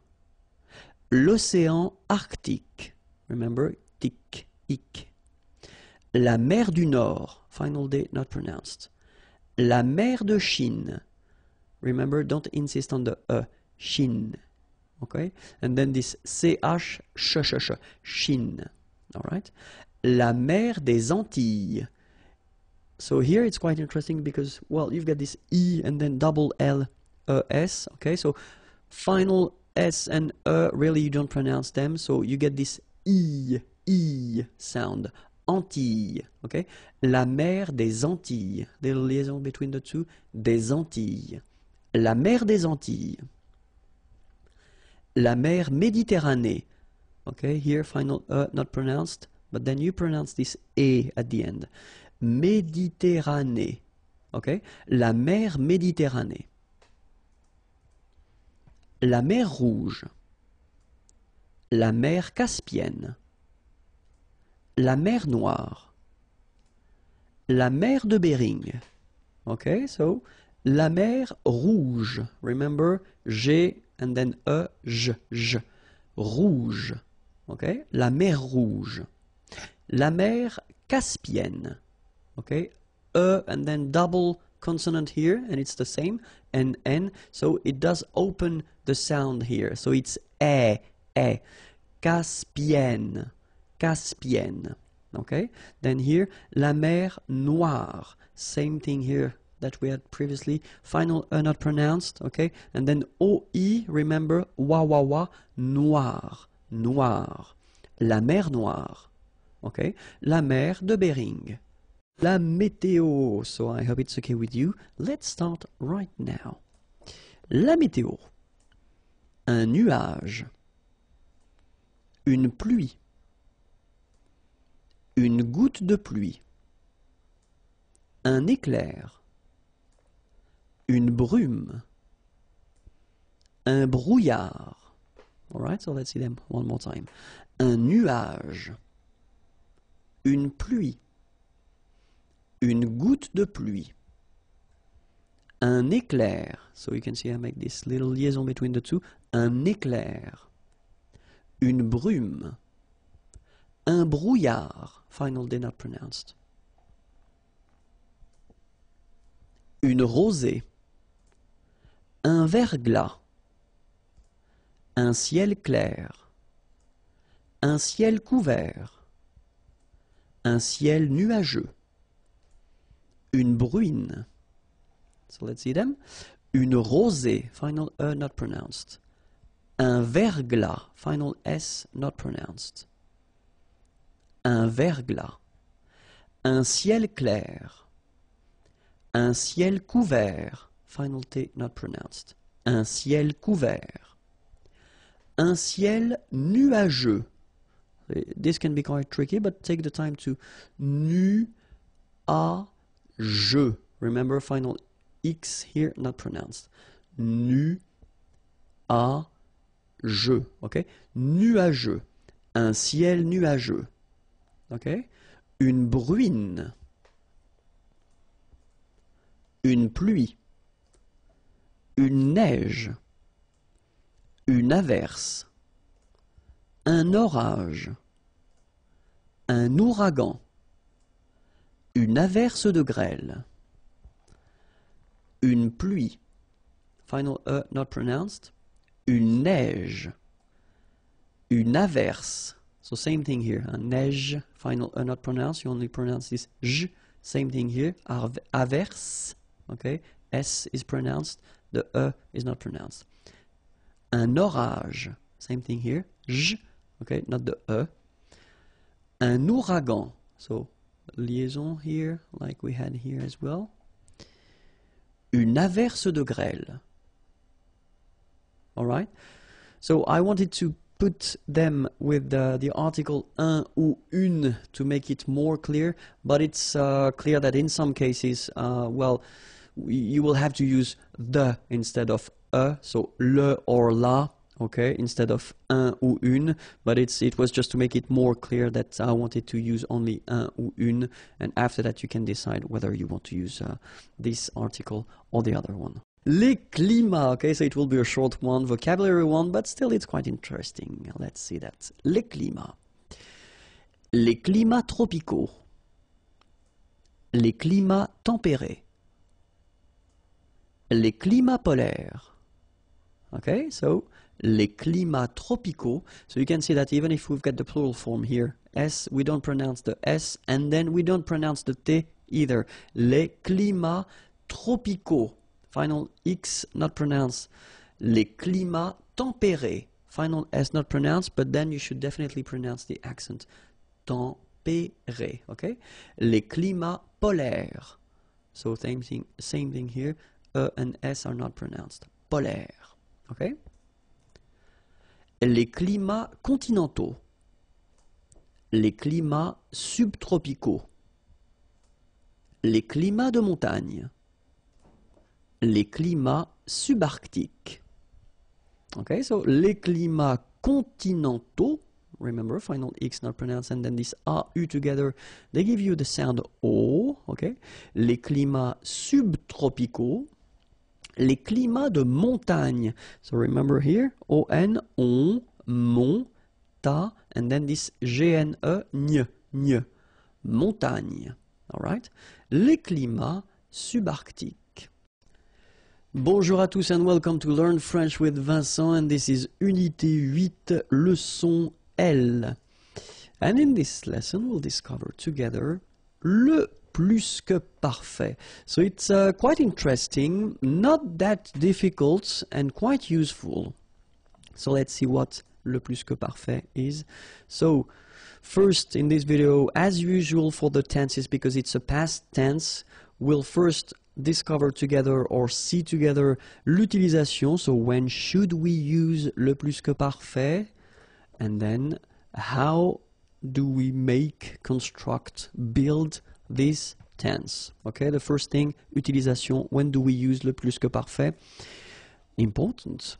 L'océan Arctique. Remember, tic, ic. La mer du Nord. Final D not pronounced. La mer de Chine. Remember, don't insist on the E. Chine. Okay? And then this CH, Chine. Alright? La mer des Antilles. So here it's quite interesting because, well, you've got this E and then double L, S. Okay? So final S and E, really you don't pronounce them. So you get this E sound. Antilles. Okay? La mer des Antilles. Little liaison between the two. Des Antilles. La mer des Antilles. La mer Méditerranée. Okay, here final not pronounced, but then you pronounce this E at the end. Méditerranée. Okay, la mer Méditerranée. La mer Rouge. La mer Caspienne. La mer Noire. La mer de Bering. Okay, so la mer Rouge. Remember, G and then J. Rouge. Okay? La mer Rouge. La mer Caspienne. Okay? E and then double consonant here, and it's the same, and N, so it does open the sound here. So it's E. Caspienne. Caspienne. Okay? Then here, la mer Noire. Same thing here that we had previously. Final not pronounced, okay? And then OI, remember, wa, noir, noir. La mer Noire, okay? La mer de Bering. La météo, so I hope it's okay with you. Let's start right now. La météo. Un nuage. Une pluie. Une goutte de pluie. Un éclair. Une brume, un brouillard. All right, so let's see them one more time. Un nuage, une pluie, une goutte de pluie, un éclair. So you can see I make this little liaison between the two. Un éclair, une brume, un brouillard. Final D not pronounced. une rosée, un verglas, un ciel clair, un ciel couvert, un ciel nuageux, une bruine. So let's see them. Une rosée, final E not pronounced. Un verglas, final S not pronounced. Un verglas. Un ciel clair. Un ciel couvert, final T not pronounced. Un ciel couvert. Un ciel nuageux. This can be quite tricky, but take the time to nuageux. Remember, final X here, not pronounced. Nuageux, okay? Nuageux. Un ciel nuageux. Okay? Une bruine. Une pluie. Une neige. Une averse. Un orage. Un ouragan. Une averse de grêle. Une pluie. Final E not pronounced. Une neige. Une averse. So same thing here. Neige, final E not pronounced. You only pronounce this j. Same thing here. Averse. Okay. S is pronounced. The E is not pronounced. Un orage. Same thing here. J. Okay. Not the E. Un ouragan. So liaison here, like we had here as well. Une averse de grêle. Alright? So I wanted to put them with the article un ou une to make it more clear, but it's clear that in some cases, well, you will have to use the instead of so le or la, okay, instead of un ou une, but it was just to make it more clear that I wanted to use only un ou une, and after that you can decide whether you want to use this article or the other one. Les climats, okay, so it will be a short one, vocabulary one, but still it's quite interesting. Let's see that. Les climats. Les climats tropicaux. Les climats tempérés. Les climats polaires. Okay, so les climats tropicaux. So you can see that even if we've got the plural form here, S, we don't pronounce the S, and then we don't pronounce the T either. Les climats tropicaux. Final X not pronounced. Les climats tempérés. Final S not pronounced, but then you should definitely pronounce the accent. Tempéré, okay? Les climats polaires. So same thing here. E and S are not pronounced. Polaire, okay? Les climats continentaux. Les climats subtropicaux. Les climats de montagne. Les climats subarctiques. Okay, so les climats continentaux, remember, final X not pronounced, and then this AU together, they give you the sound O, okay? Les climats subtropicaux, les climats de montagne. So remember here, O-N, on, mon, ta, and then this G-N-E, ny, montagne, all right? Les climats subarctiques. Bonjour à tous and welcome to Learn French with Vincent, and this is Unité 8, leçon L. And in this lesson we'll discover together le plus que parfait. So it's quite interesting, not that difficult and quite useful. So let's see what le plus que parfait is. So first in this video, as usual for the tenses, because it's a past tense, we'll first discover together or see together l'utilisation, so when should we use le plus que parfait, and then how do we make, construct, build this tense. Okay, the first thing, utilisation, when do we use le plus que parfait? Important.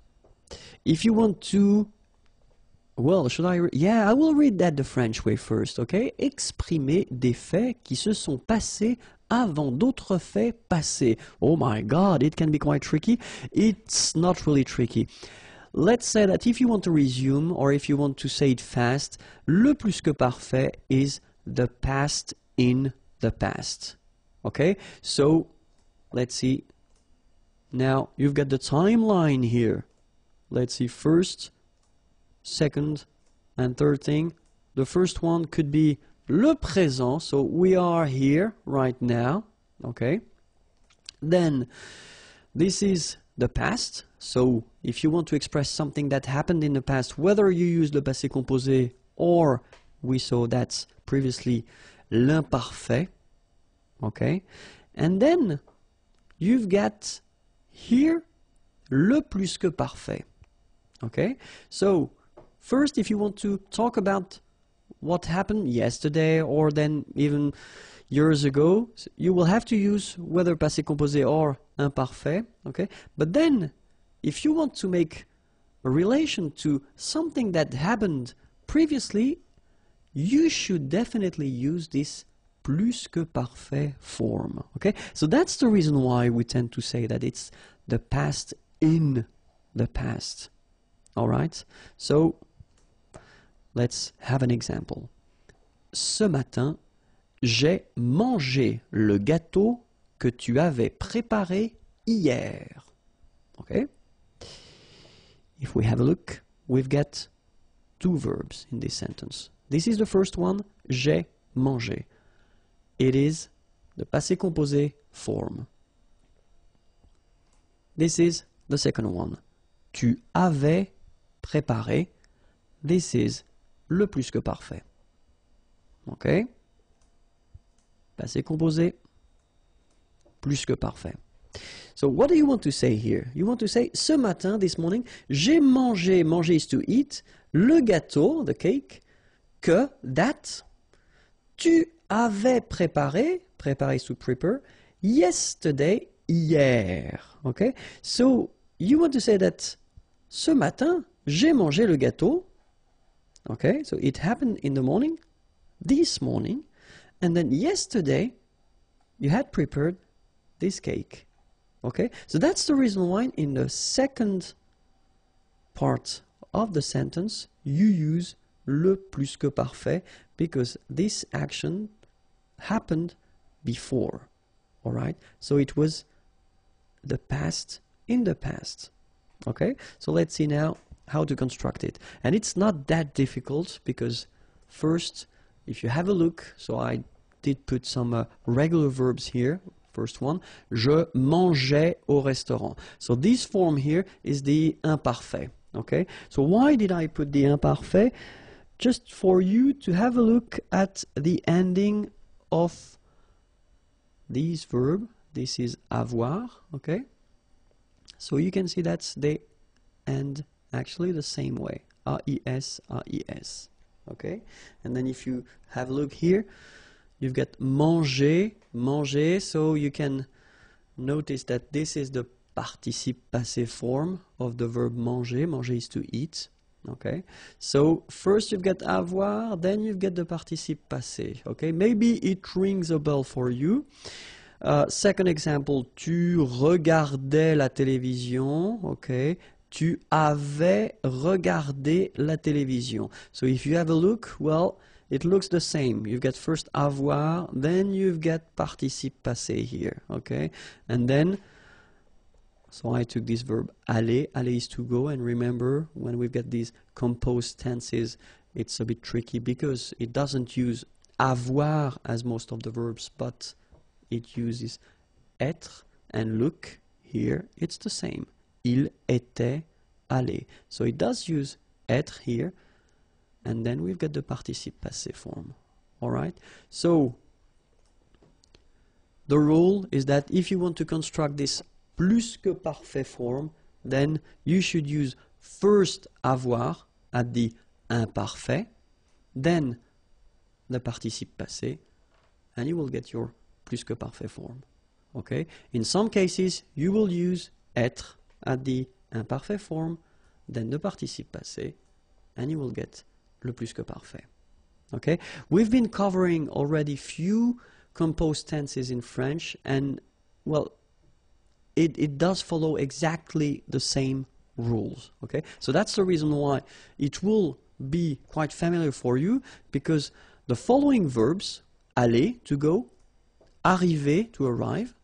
If you want to, well, should I I will read that the French way first, okay? Exprimer des faits qui se sont passés avant d'autres faits passés. Oh my God, it can be quite tricky. It's not really tricky. Let's say that if you want to resume, or if you want to say it fast, le plus que parfait is the past in the past. Okay? So, let's see. Now you've got the timeline here. Let's see, first, second, and third thing. The first one could be le présent, so we are here right now, okay? Then this is the past, so if you want to express something that happened in the past, whether you use le passé composé or we saw that's previously l'imparfait, okay? And then you've got here le plus que parfait, okay? So first, if you want to talk about what happened yesterday or then even years ago, you will have to use whether passé composé or imparfait, okay? But then, if you want to make a relation to something that happened previously, you should definitely use this plus que parfait form, okay? So that's the reason why we tend to say that it's the past in the past, all right? So, let's have an example. Ce matin, j'ai mangé le gâteau que tu avais préparé hier. Okay? If we have a look, we've got two verbs in this sentence. This is the first one, j'ai mangé. It is the passé composé form. This is the second one. Tu avais préparé. This is le plus que parfait. Okay? Passé composé, plus que parfait. So what do you want to say here? You want to say, ce matin, this morning, j'ai mangé, manger is to eat, le gâteau, the cake, que, that, tu avais préparé, préparé is to prepare, yesterday, hier. Okay? So you want to say that, ce matin, j'ai mangé le gâteau. Okay? So it happened in the morning, this morning, and then yesterday, you had prepared this cake. Okay? So that's the reason why in the second part of the sentence, you use le plus que parfait, because this action happened before. Alright? So it was the past in the past. Okay? So let's see now how to construct it. And it's not that difficult, because first, if you have a look, so I did put some regular verbs here. First one, je mangeais au restaurant. So this form here is the imparfait. Okay? So why did I put the imparfait? Just for you to have a look at the ending of this verb. This is avoir. Okay? So you can see that they end actually the same way. A-I-S, A-I-S. Okay? And then if you have a look here, you've got manger, manger, so you can notice that this is the participe passé form of the verb manger. Manger is to eat. Okay? So first you've got avoir, then you've got the participe passé. Okay? Maybe it rings a bell for you. Second example, tu regardais la télévision. Okay? Tu avais regardé la télévision. So if you have a look, well, it looks the same. You've got first avoir, then you've got participe passé here, okay? And then, so I took this verb aller. Aller is to go, and remember, when we've got these composed tenses, it's a bit tricky because it doesn't use avoir as most of the verbs, but it uses être, and look here, it's the same. Il était allé. So it does use être here, and then we've got the participe passé form. Alright? So the rule is that if you want to construct this plus que parfait form, then you should use first avoir at the imparfait, then the participe passé, and you will get your plus que parfait form. Okay? In some cases, you will use être at the imparfait form, then the participe passé, and you will get le plus que parfait. Okay? We've been covering already few composed tenses in French, and well, it does follow exactly the same rules. Okay? So that's the reason why it will be quite familiar for you, because the following verbs, aller, to go, arriver, to arrive,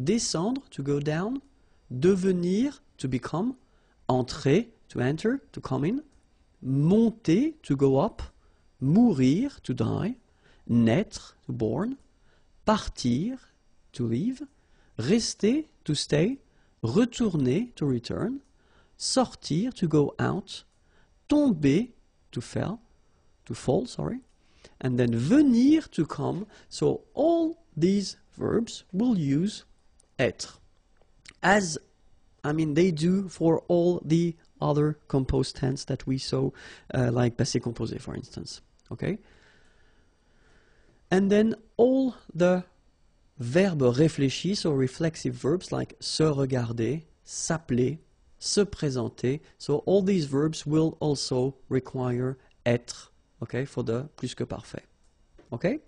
descendre, to go down, devenir, to become, entrer, to enter, to come in, monter, to go up, mourir, to die, naître, to born, partir, to leave, rester, to stay, retourner, to return, sortir, to go out, tomber, to fall, sorry, and then venir, to come. So all these verbs will use être, as they do for all the other composed tense that we saw, like passé composé, for instance. Okay? And then all the verbes réfléchis, so reflexive verbs like se regarder, s'appeler, se présenter. So all these verbs will also require être, okay, for the plus que parfait. Okay?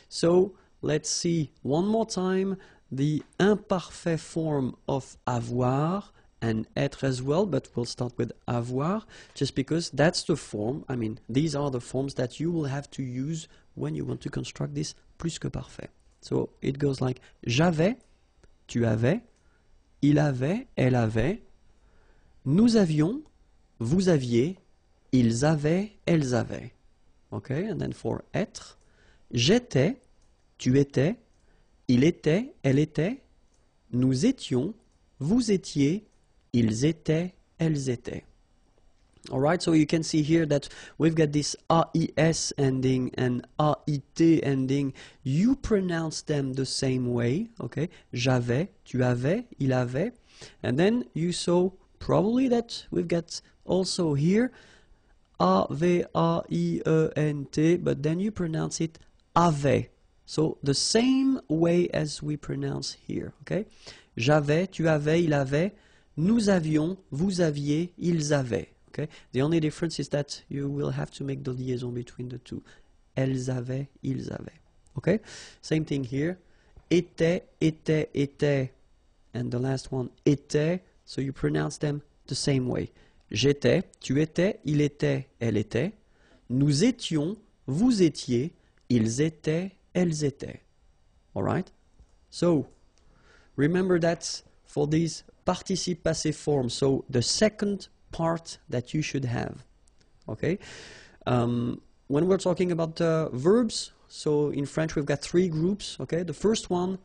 So let's see one more time the imparfait form of avoir and être as well, but we'll start with avoir just because that's the form, these are the forms that you will have to use when you want to construct this plus que parfait. So it goes like j'avais, tu avais, il avait, elle avait, nous avions, vous aviez, ils avaient, elles avaient. Okay, and then for être, j'étais, tu étais, il était, elle était, nous étions, vous étiez, ils étaient, elles étaient. Alright, so you can see here that we've got this AIS ending and AIT ending. You pronounce them the same way, okay? J'avais, tu avais, il avait. And then you saw probably that we've got also here A-V-A-I-E-N-T, but then you pronounce it avait. So the same way as we pronounce here, okay? J'avais, tu avais, il avait, nous avions, vous aviez, ils avaient. Okay? The only difference is that you will have to make the liaison between the two. Elles avaient, ils avaient. Okay? Same thing here. Était, était, était. And the last one, était. So you pronounce them the same way. J'étais, tu étais, il était, elle était. Nous étions, vous étiez, ils étaient, elles étaient. Alright? So, remember that for these participe passé forms, so the second part that you should have. Okay? When we're talking about verbs, so in French we've got three groups. Okay? The first one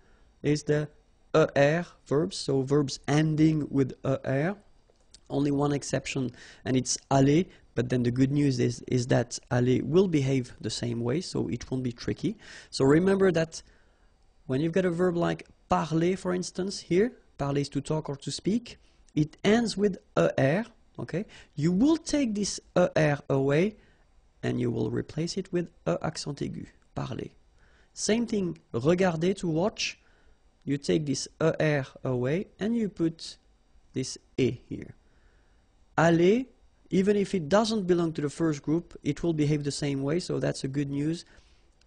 is the ER verbs, so verbs ending with ER. Only one exception, and it's aller, but then the good news is that aller will behave the same way, so it won't be tricky. So remember that when you've got a verb like parler, for instance, here, parler is to talk or to speak, it ends with ER. Okay, you will take this ER away and you will replace it with E accent aigu, parler. Same thing, regarder, to watch, you take this ER away and you put this E here. Aller, even if it doesn't belong to the first group, it will behave the same way, so that's a good news.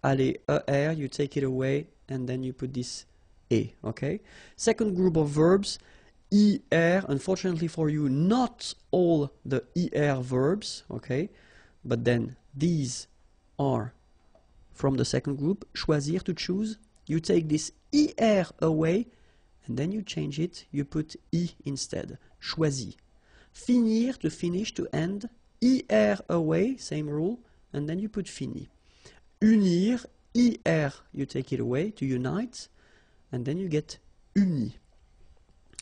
Aller, ER, you take it away and then you put this E, okay? Second group of verbs, ER, unfortunately for you, not all the ER verbs, okay? But then these are from the second group. Choisir, to choose. You take this ER away and then you change it. You put I instead. Choisi. Finir, to finish, to end. ER away, same rule, and then you put fini. Unir, ER, you take it away, to unite, and then you get uni.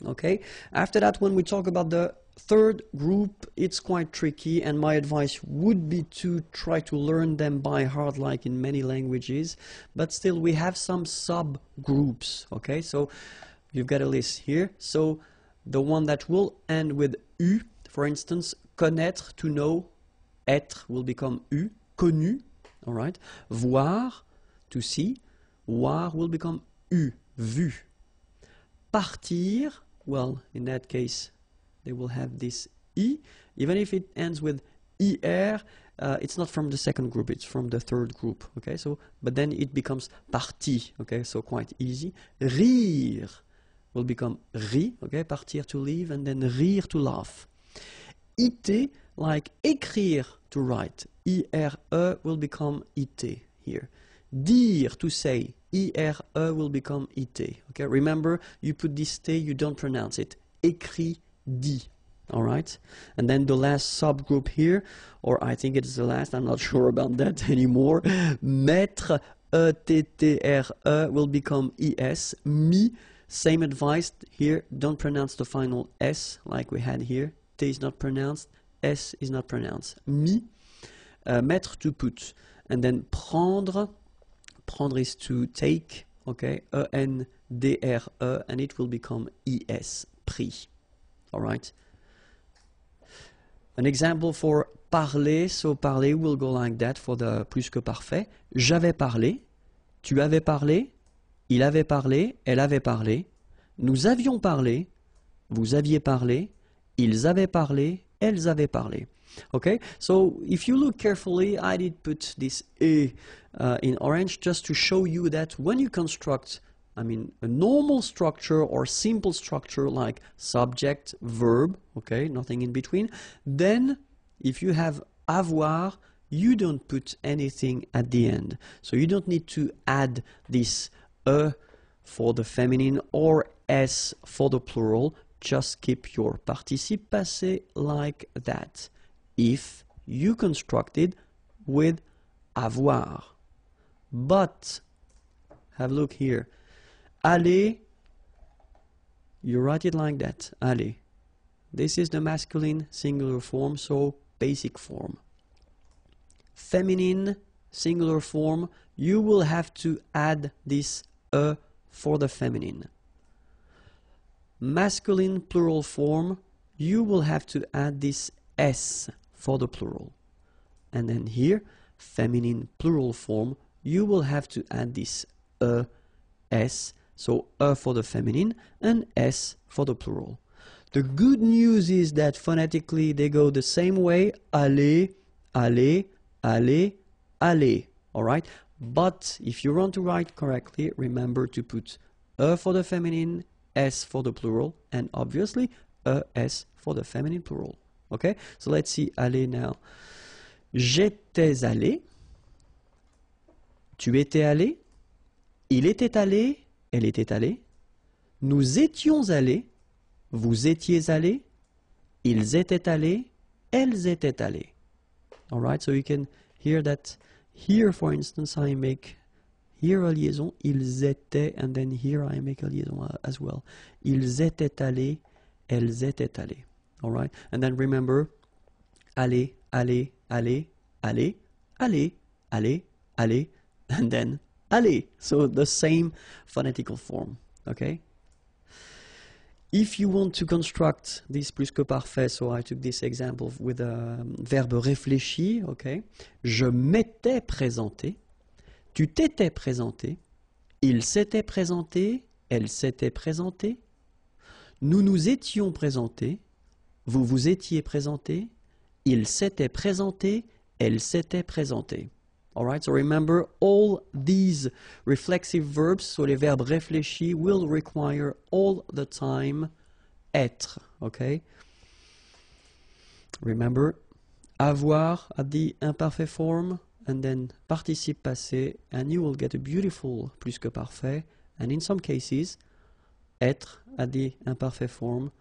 Okay, after that, when we talk about the third group, it's quite tricky, and my advice would be to try to learn them by heart like in many languages, but still we have some subgroups. Okay, so you've got a list here. So the one that will end with U, for instance, connaître, to know, être will become U, connu, all right? Voir, to see, voir will become U, vu. Partir, well, in that case, they will have this I. Even if it ends with ER, it's not from the second group, it's from the third group, okay? So, but then it becomes parti, okay? So quite easy. Rire will become ri, okay? Partir, to leave, and then rire, to laugh. Iter, like écrire, to write. IRE will become iter here. Dire, to say, I-R-E will become I-T. Okay, remember, you put this T, you don't pronounce it. Écrit, dit. All right, and then the last subgroup here, or I think it's the last, I'm not sure about that anymore. Mettre, E-T-T-R-E will become I-S. Mi, same advice here, don't pronounce the final S like we had here. T is not pronounced, S is not pronounced. Mi, mettre, to put. And then prendre, prendre is to take, okay, E-N-D-R-E, and it will become I-S, pris. All right. An example for parler, so parler will go like that for the plus que parfait. J'avais parlé, tu avais parlé, il avait parlé, elle avait parlé, nous avions parlé, vous aviez parlé, ils avaient parlé, elles avaient parlé. Okay, so if you look carefully, I did put this E in orange just to show you that when you construct, I mean, a normal structure or simple structure like subject, verb, okay, nothing in between, then if you have avoir, you don't put anything at the end. So you don't need to add this E for the feminine or S for the plural. Just keep your participe passé like that. If you constructed with avoir. But, have a look here. Aller, you write it like that, aller. This is the masculine singular form, so basic form. Feminine singular form, you will have to add this E for the feminine. Masculine plural form, you will have to add this S for the plural. And then here, feminine plural form, you will have to add this S, so for the feminine and S for the plural. The good news is that phonetically they go the same way, aller, aller, aller, aller, alright? But if you want to write correctly, remember to put for the feminine, S for the plural, and obviously S for the feminine plural. Okay, so let's see aller now. J'étais allé, tu étais allé, il était allé, elle était allée, nous étions allés, vous étiez allés, ils étaient allés, elles étaient allées. All right, so you can hear that here, for instance, I make here a liaison, ils étaient, and then here I make a liaison as well. Ils étaient allés, elles étaient allées. All right, and then remember, aller, aller, aller, aller, aller, aller, aller, and then aller. So the same phonetical form, okay? If you want to construct this plus que parfait, so I took this example with a verbe réfléchi, okay? Je m'étais présenté, tu t'étais présenté, il s'était présenté, elle s'était présentée, nous nous étions présentés, vous vous étiez présenté, il s'était présenté, elle s'était présentée. Alright, so remember all these reflexive verbs, so les verbes réfléchis will require all the time être, okay? Remember, avoir at the imperfect form, and then participe passé, and you will get a beautiful plus que parfait, and in some cases, être at the imperfect form,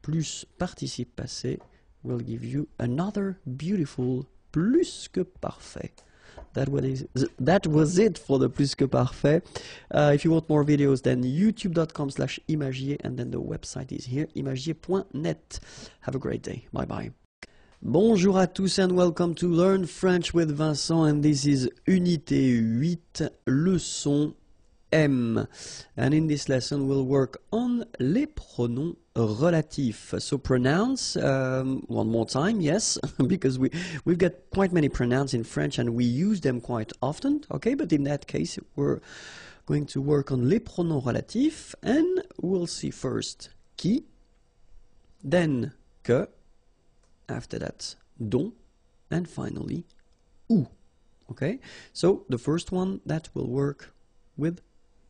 plus participe passé, will give you another beautiful plus que parfait. That was it for the plus que parfait. If you want more videos, then youtube.com/imagier, and then the website is here, imagier.net. Have a great day. Bye bye. Bonjour à tous and welcome to Learn French with Vincent, and this is Unité 8, leçon M. And in this lesson we'll work on les pronoms relatifs. So pronouns, one more time, yes, because we've got quite many pronouns in French and we use them quite often, okay, but in that case we're going to work on les pronoms relatifs, and we'll see first qui, then que, after that dont, and finally où, okay? So the first one that will work with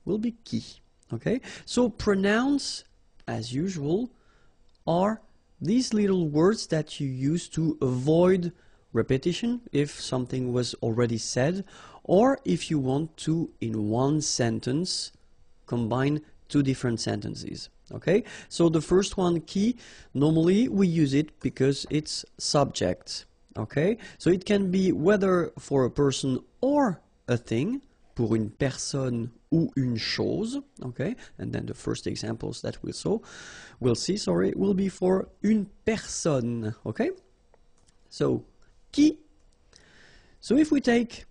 will be qui, okay? So pronouns, as usual, are these little words that you use to avoid repetition if something was already said, or if you want to, in one sentence, combine two different sentences. Okay, so the first one, qui, normally we use it because it's subject. Okay, so it can be whether for a person or a thing, pour une personne ou une chose. Okay, and then the first examples that we'll see, will be for une personne. Okay, so qui. So if we take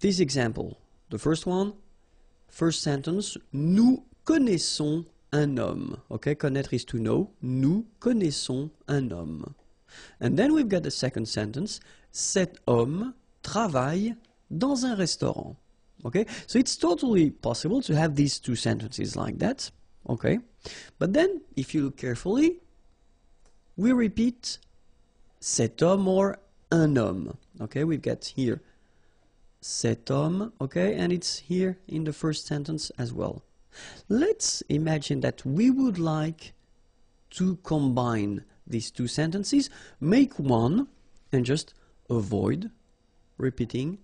this example, the first one, first sentence, nous connaissons un homme. Okay, connaître is to know. Nous connaissons un homme. And then we've got the second sentence, cet homme travaille dans un restaurant. Okay, so it's totally possible to have these two sentences like that. Okay, but then if you look carefully, we repeat cet homme or un homme. Okay, we've got here cet homme, okay, and it's here in the first sentence as well. Let's imagine that we would like to combine these two sentences, make one, and just avoid repeating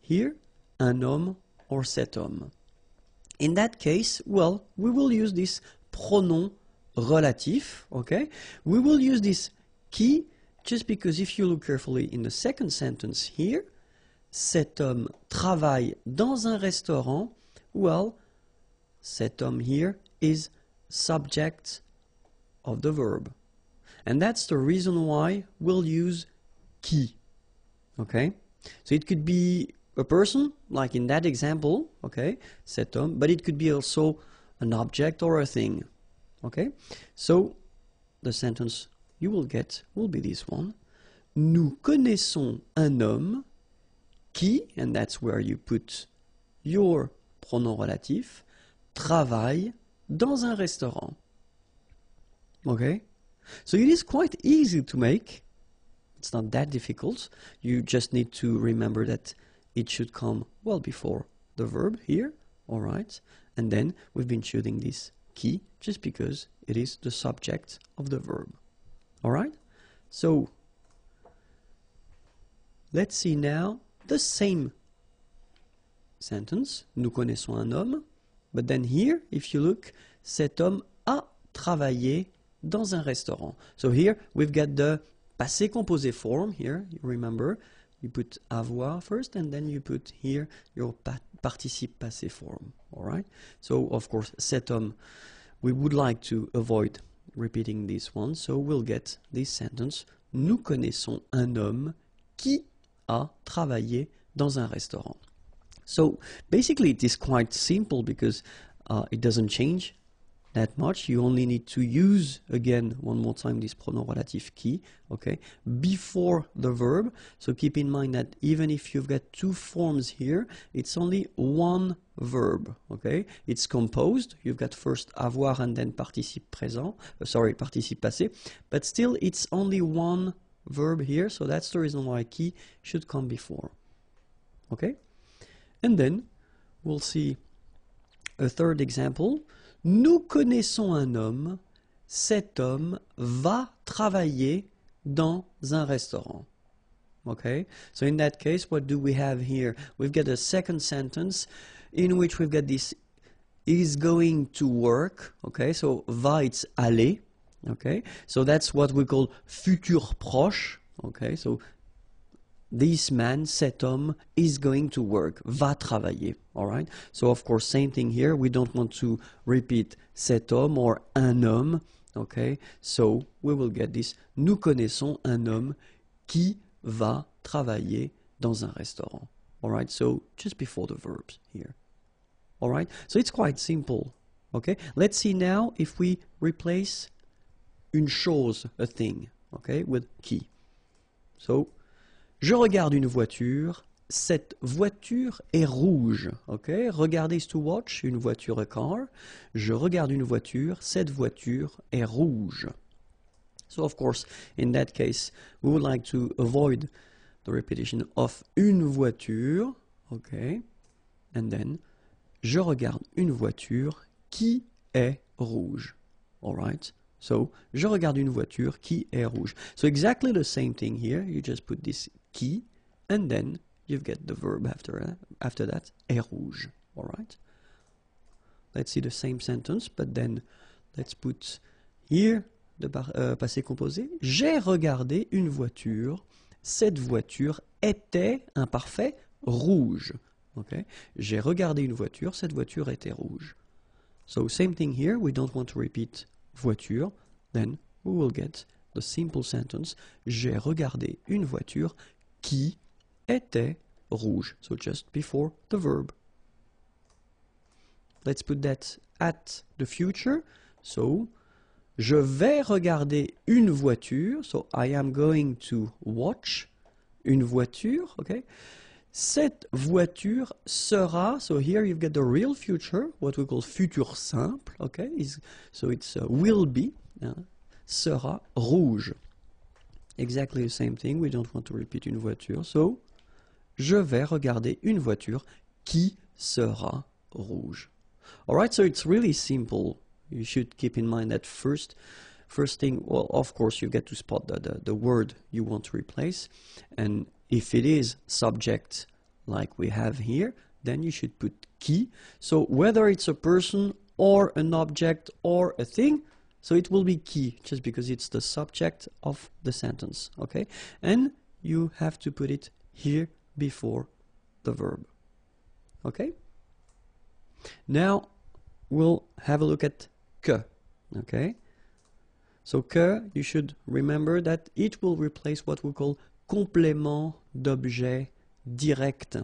here un homme or cet homme. In that case, well, we will use this pronom relatif, okay? We will use this qui, just because if you look carefully in the second sentence here, cet homme travaille dans un restaurant, well, cet homme here is subject of the verb. And that's the reason why we'll use qui. Okay? So it could be a person, like in that example, okay, cet homme, but it could be also an object or a thing. Okay? So the sentence you will get will be this one. Nous connaissons un homme qui, and that's where you put your pronom relatif, travaille dans un restaurant. Okay? So it is quite easy to make. It's not that difficult. You just need to remember that it should come well before the verb here, all right? And then we've been choosing this qui just because it is the subject of the verb. All right? So let's see now the same sentence. Nous connaissons un homme. But then here, if you look, cet homme a travaillé dans un restaurant. So here we've got the passé composé form here. You remember, you put avoir first and then you put here your participe passé form. All right? So of course, cet homme, we would like to avoid repeating this one. So we'll get this sentence. Nous connaissons un homme qui a travaillé dans un restaurant. So basically it is quite simple because it doesn't change that much. You only need to use again one more time this pronom relatif qui, okay, before the verb. So keep in mind that even if you've got two forms here, it's only one verb, okay? It's composed. You've got first avoir and then participe présent, participe passé, but still it's only one verb here, so that's the reason why qui should come before. Okay? And then we'll see a third example. Nous connaissons un homme. Cet homme va travailler dans un restaurant. Okay? So in that case, what do we have here? We've got a second sentence in which we've got this is going to work. Okay? So va, it's aller. Okay? So that's what we call futur proche. Okay? So this man, cet homme, is going to work, va travailler, all right? So, of course, same thing here. We don't want to repeat cet homme or un homme, okay? So, we will get this. Nous connaissons un homme qui va travailler dans un restaurant, all right? So, just before the verbs here, all right? So, it's quite simple, okay? Let's see now if we replace une chose, a thing, okay, with qui. So, je regarde une voiture, cette voiture est rouge. Okay? Regarder is to watch, une voiture, a car. Je regarde une voiture, cette voiture est rouge. So of course, in that case, we would like to avoid the repetition of une voiture. Okay? And then, je regarde une voiture qui est rouge. All right? So, je regarde une voiture qui est rouge. So exactly the same thing here. You just put this qui, and then you get the verb after that, est rouge. All right? Let's see the same sentence, but then let's put here the passé composé. J'ai regardé une voiture. Cette voiture était, imparfait, rouge. Okay? J'ai regardé une voiture. Cette voiture était rouge. So same thing here. We don't want to repeat voiture. Then we will get the simple sentence. J'ai regardé une voiture qui était rouge. So just before the verb. Let's put that at the future. So, je vais regarder une voiture. So, I am going to watch une voiture. Okay? Cette voiture sera, so here you've got the real future, what we call futur simple. Okay? So, it's will be, sera rouge. Exactly the same thing. We don't want to repeat une voiture. So, je vais regarder une voiture qui sera rouge. Alright, so it's really simple. You should keep in mind that first thing, well, of course, you get to spot the word you want to replace. And if it is subject, like we have here, then you should put qui. So whether it's a person or an object or a thing, so it will be qui, just because it's the subject of the sentence, okay? And you have to put it here before the verb, okay? Now, we'll have a look at que, okay? So que, you should remember that it will replace what we call complément d'objet direct.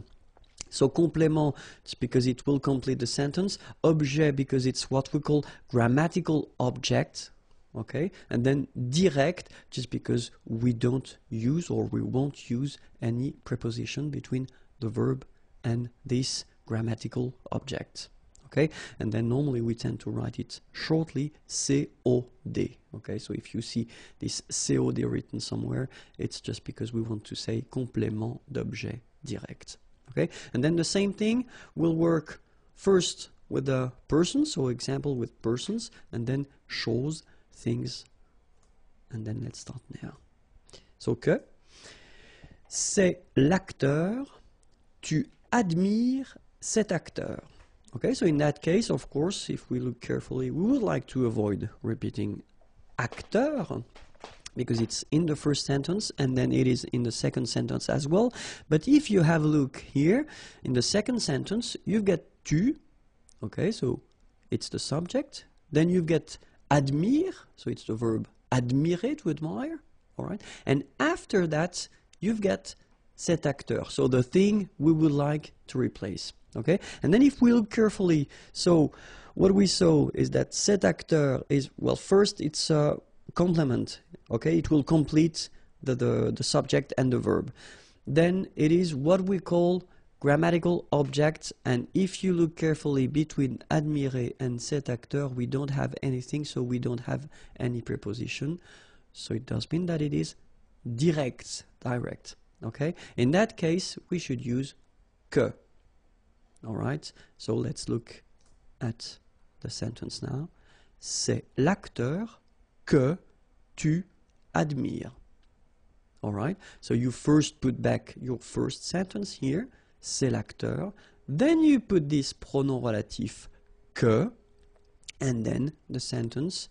So complément, it's because it will complete the sentence. Objet, because it's what we call grammatical object, okay? And then direct, just because we don't use or we won't use any preposition between the verb and this grammatical object. Okay, and then normally we tend to write it shortly, COD. Okay, so if you see this COD written somewhere, it's just because we want to say complément d'objet direct. Okay, and then the same thing will work first with the persons, so example with persons, and then choses, things, and then let's start now. So que, c'est l'acteur, tu admires cet acteur. Okay, so in that case, of course, if we look carefully, we would like to avoid repeating acteur, because it's in the first sentence and then it is in the second sentence as well. But if you have a look here, in the second sentence, you get tu, okay, so it's the subject. Then you get admire, so it's the verb admirer, to admire, all right? And after that, you've got cet acteur, so the thing we would like to replace. Okay, and then if we look carefully, so what we saw is that cet acteur is, well, first it's a complement, okay, it will complete the subject and the verb. Then it is what we call grammatical object, and if you look carefully between admirer and cet acteur, we don't have anything, so we don't have any preposition, so it does mean that it is direct, okay? In that case, we should use que. Alright, so let's look at the sentence now. C'est l'acteur que tu admires. Alright, so you first put back your first sentence here, c'est l'acteur, then you put this pronom relatif que, and then the sentence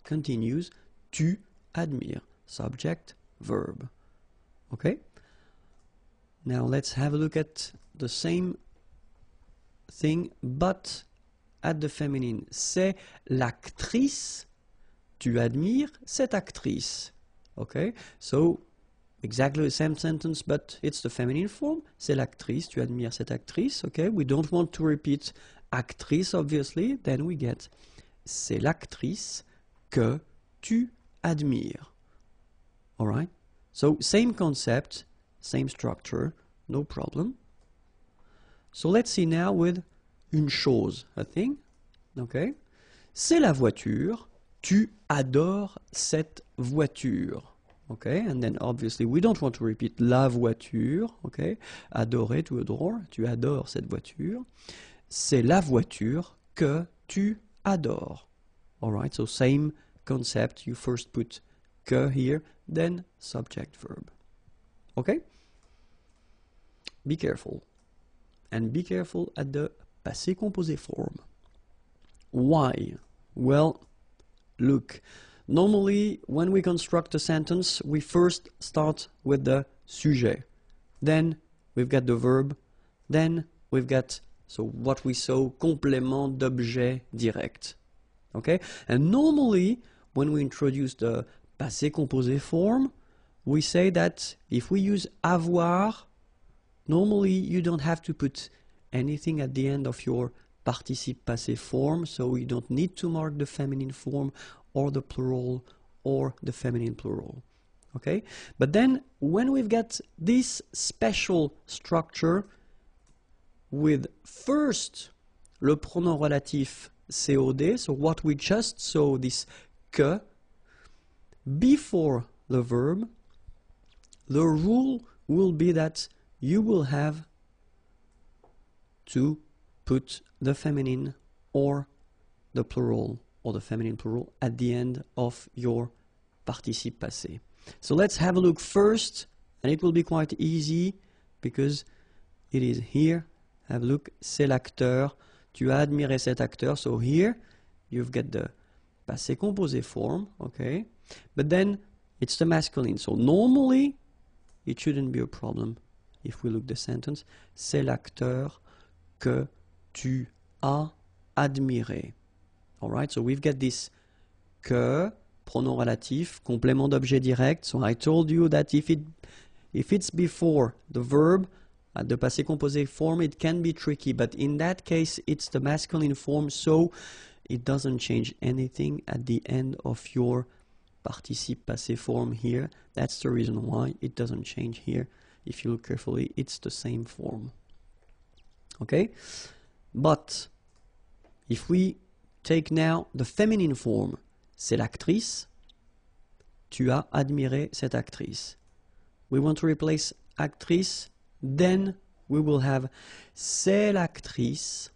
continues, tu admires, subject, verb. Okay? Now let's have a look at the same thing, but at the feminine. C'est l'actrice, tu admires cette actrice. Okay, so exactly the same sentence, but it's the feminine form. C'est l'actrice, tu admires cette actrice. Okay, we don't want to repeat actrice, obviously. Then we get c'est l'actrice que tu admires. Alright, so same concept, same structure, no problem. So let's see now with une chose, a thing, okay? C'est la voiture, tu adores cette voiture, okay? And then obviously we don't want to repeat la voiture, okay? Adorer, to adore, tu adores cette voiture. C'est la voiture que tu adores. Alright, so same concept, you first put que here, then subject verb. Okay? be careful. And be careful at the passé composé form. Why? Well, look, normally when we construct a sentence, we first start with the sujet. Then we've got the verb. Then we've got, so what we saw, complément d'objet direct. Okay? And normally, when we introduce the passé composé form, we say that if we use avoir, normally you don't have to put anything at the end of your participe passé form, so you don't need to mark the feminine form or the plural or the feminine plural. Okay? But then when we've got this special structure with first le pronom relatif COD, so what we just saw, this que, before the verb, the rule will be that you will have to put the feminine or the plural or the feminine plural at the end of your participe passé. So let's have a look first, and it will be quite easy because it is here. Have a look, c'est l'acteur. Tu as admiré cet acteur. So here you've got the passé composé form, okay? But then it's the masculine. So normally it shouldn't be a problem if we look the sentence. C'est l'acteur que tu as admiré. Alright, so we've got this que, pronom relatif, complément d'objet direct. So I told you that if it's before the verb, at the passé composé form, it can be tricky, but in that case it's the masculine form, so it doesn't change anything at the end of your participe passé form here. That's the reason why it doesn't change here. If you look carefully, it's the same form. Okay? But if we take now the feminine form, c'est l'actrice, tu as admiré cette actrice. We want to replace actrice, then we will have c'est l'actrice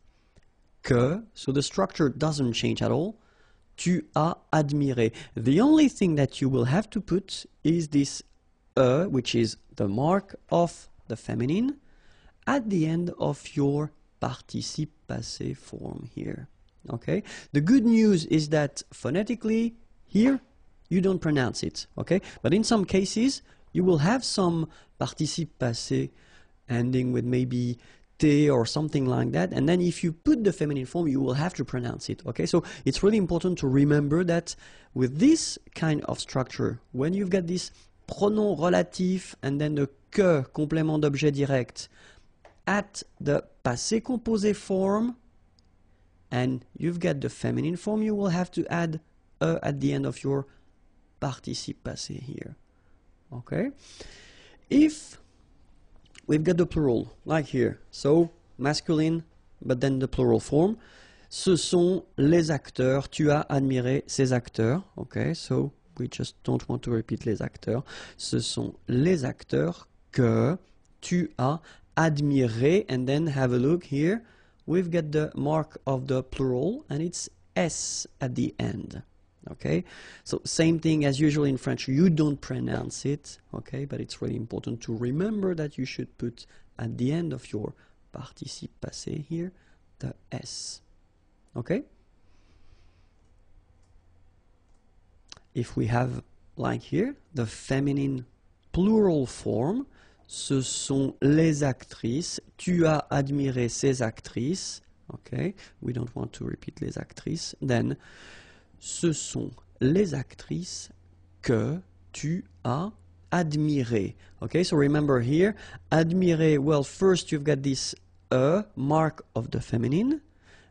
que, so the structure doesn't change at all, tu as admiré. The only thing that you will have to put is this which is the mark of the feminine, at the end of your participe passé form here. Okay? The good news is that phonetically here you don't pronounce it. Okay? But in some cases you will have some participe passé ending with maybe T or something like that, and then if you put the feminine form you will have to pronounce it. Okay? So it's really important to remember that with this kind of structure, when you've got this pronom relatif and then the que, complément d'objet direct, at the passé composé form, and you've got the feminine form, you will have to add at the end of your participe passé here. Okay? If we've got the plural, like here, so masculine, but then the plural form, ce sont les acteurs, tu as admiré ces acteurs. Okay, so we just don't want to repeat les acteurs. Ce sont les acteurs que tu as admiré, and then have a look here. We've got the mark of the plural, and it's S at the end. Okay, so same thing as usual in French, you don't pronounce it, okay, but it's really important to remember that you should put at the end of your participe passé here the S. Okay? If we have, like here, the feminine plural form, ce sont les actrices, tu as admiré ces actrices, okay, we don't want to repeat les actrices, then ce sont les actrices que tu as admiré. Okay, so remember here, admirer, well, first you've got this mark of the feminine,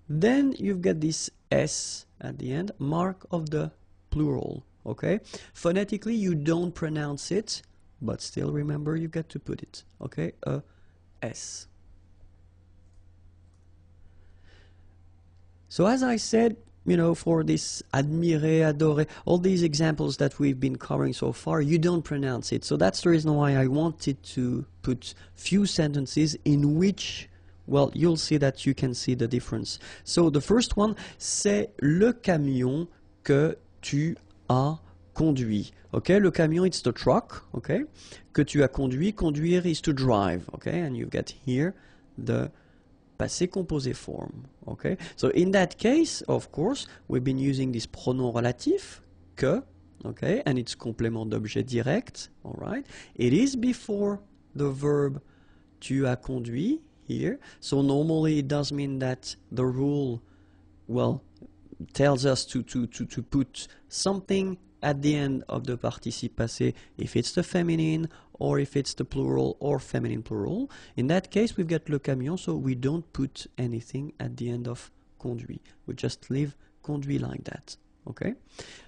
then you've got this S at the end, mark of the plural. Okay, phonetically you don't pronounce it, but still remember you've got to put it. Okay, S. So as I said, you know, for this admirer, adorer, all these examples that we've been covering so far, you don't pronounce it. So that's the reason why I wanted to put few sentences in which, well, you'll see that you can see the difference. So the first one, c'est le camion que tu as conduit. Okay, le camion, it's the truck. Okay, que tu as conduit. Conduire is to drive. Okay, and you get here the passé composé form. Okay, so in that case, of course, we've been using this pronom relatif que. Okay, and it's complément d'objet direct. All right, it is before the verb tu as conduit here. So normally it does mean that the rule, well, tells us to put something at the end of the participe passé if it's the feminine or if it's the plural or feminine plural. In that case, we've got le camion, so we don't put anything at the end of conduit. We just leave conduit like that. Okay?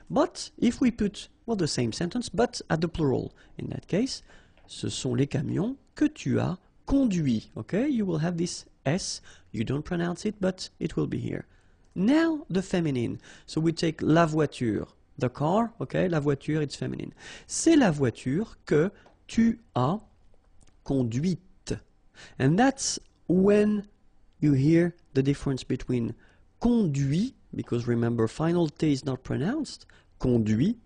But if we put, well, the same sentence, but at the plural, in that case, ce sont les camions que tu as conduits. Okay? You will have this S. You don't pronounce it, but it will be here. Now, the feminine. So we take la voiture, the car, okay? La voiture, it's feminine. C'est la voiture que tu as conduite. And that's when you hear the difference between conduit, because remember, final T is not pronounced, conduit,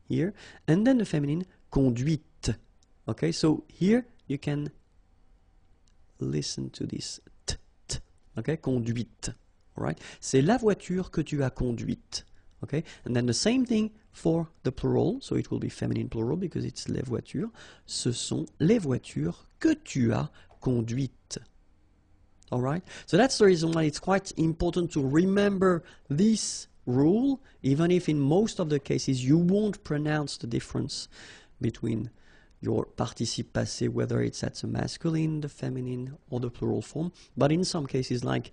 here, and then the feminine, conduite. Okay, so here you can listen to this t, t, okay, conduite. Right? C'est la voiture que tu as conduite. Okay? And then the same thing for the plural, so it will be feminine plural because it's les voitures. Ce sont les voitures que tu as conduites. All right? So that's the reason why it's quite important to remember this rule, even if in most of the cases you won't pronounce the difference between your participe passé, whether it's at the masculine, the feminine, or the plural form. But in some cases, like,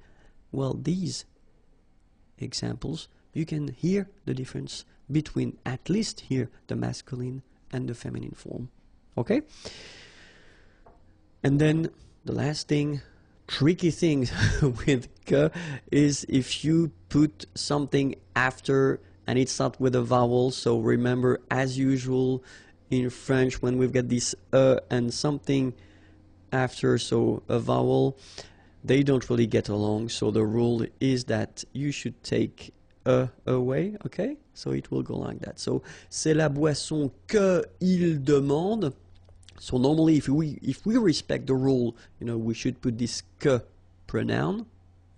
well, these examples, you can hear the difference between at least here the masculine and the feminine form. Okay? And then the last thing, tricky thing with que is if you put something after and it's not with a vowel. So remember, as usual in French, when we've got this and something after, so a vowel, they don't really get along, so the rule is that you should take away, okay? So it will go like that. So, c'est la boisson que il demande. So normally if we respect the rule, you know, we should put this que pronoun,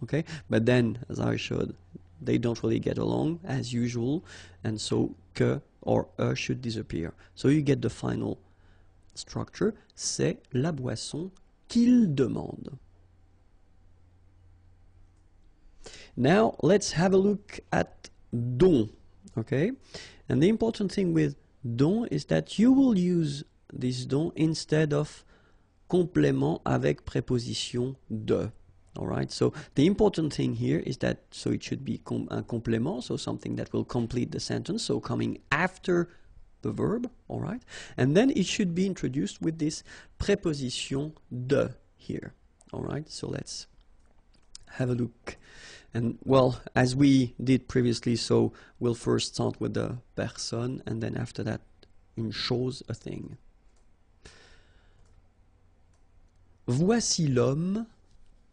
okay? But then, as I showed, they don't really get along, as usual, and so que or should disappear. So you get the final structure, c'est la boisson qu'il demande. Now let's have a look at dont, okay? And the important thing with dont is that you will use this dont instead of complément avec préposition de. All right, so the important thing here is that, so it should be un complément, so something that will complete the sentence, so coming after the verb, all right? And then it should be introduced with this préposition de here, all right? So let's have a look. And well, as we did previously, so we'll first start with the personne, and then after that, une chose, a thing. Voici l'homme,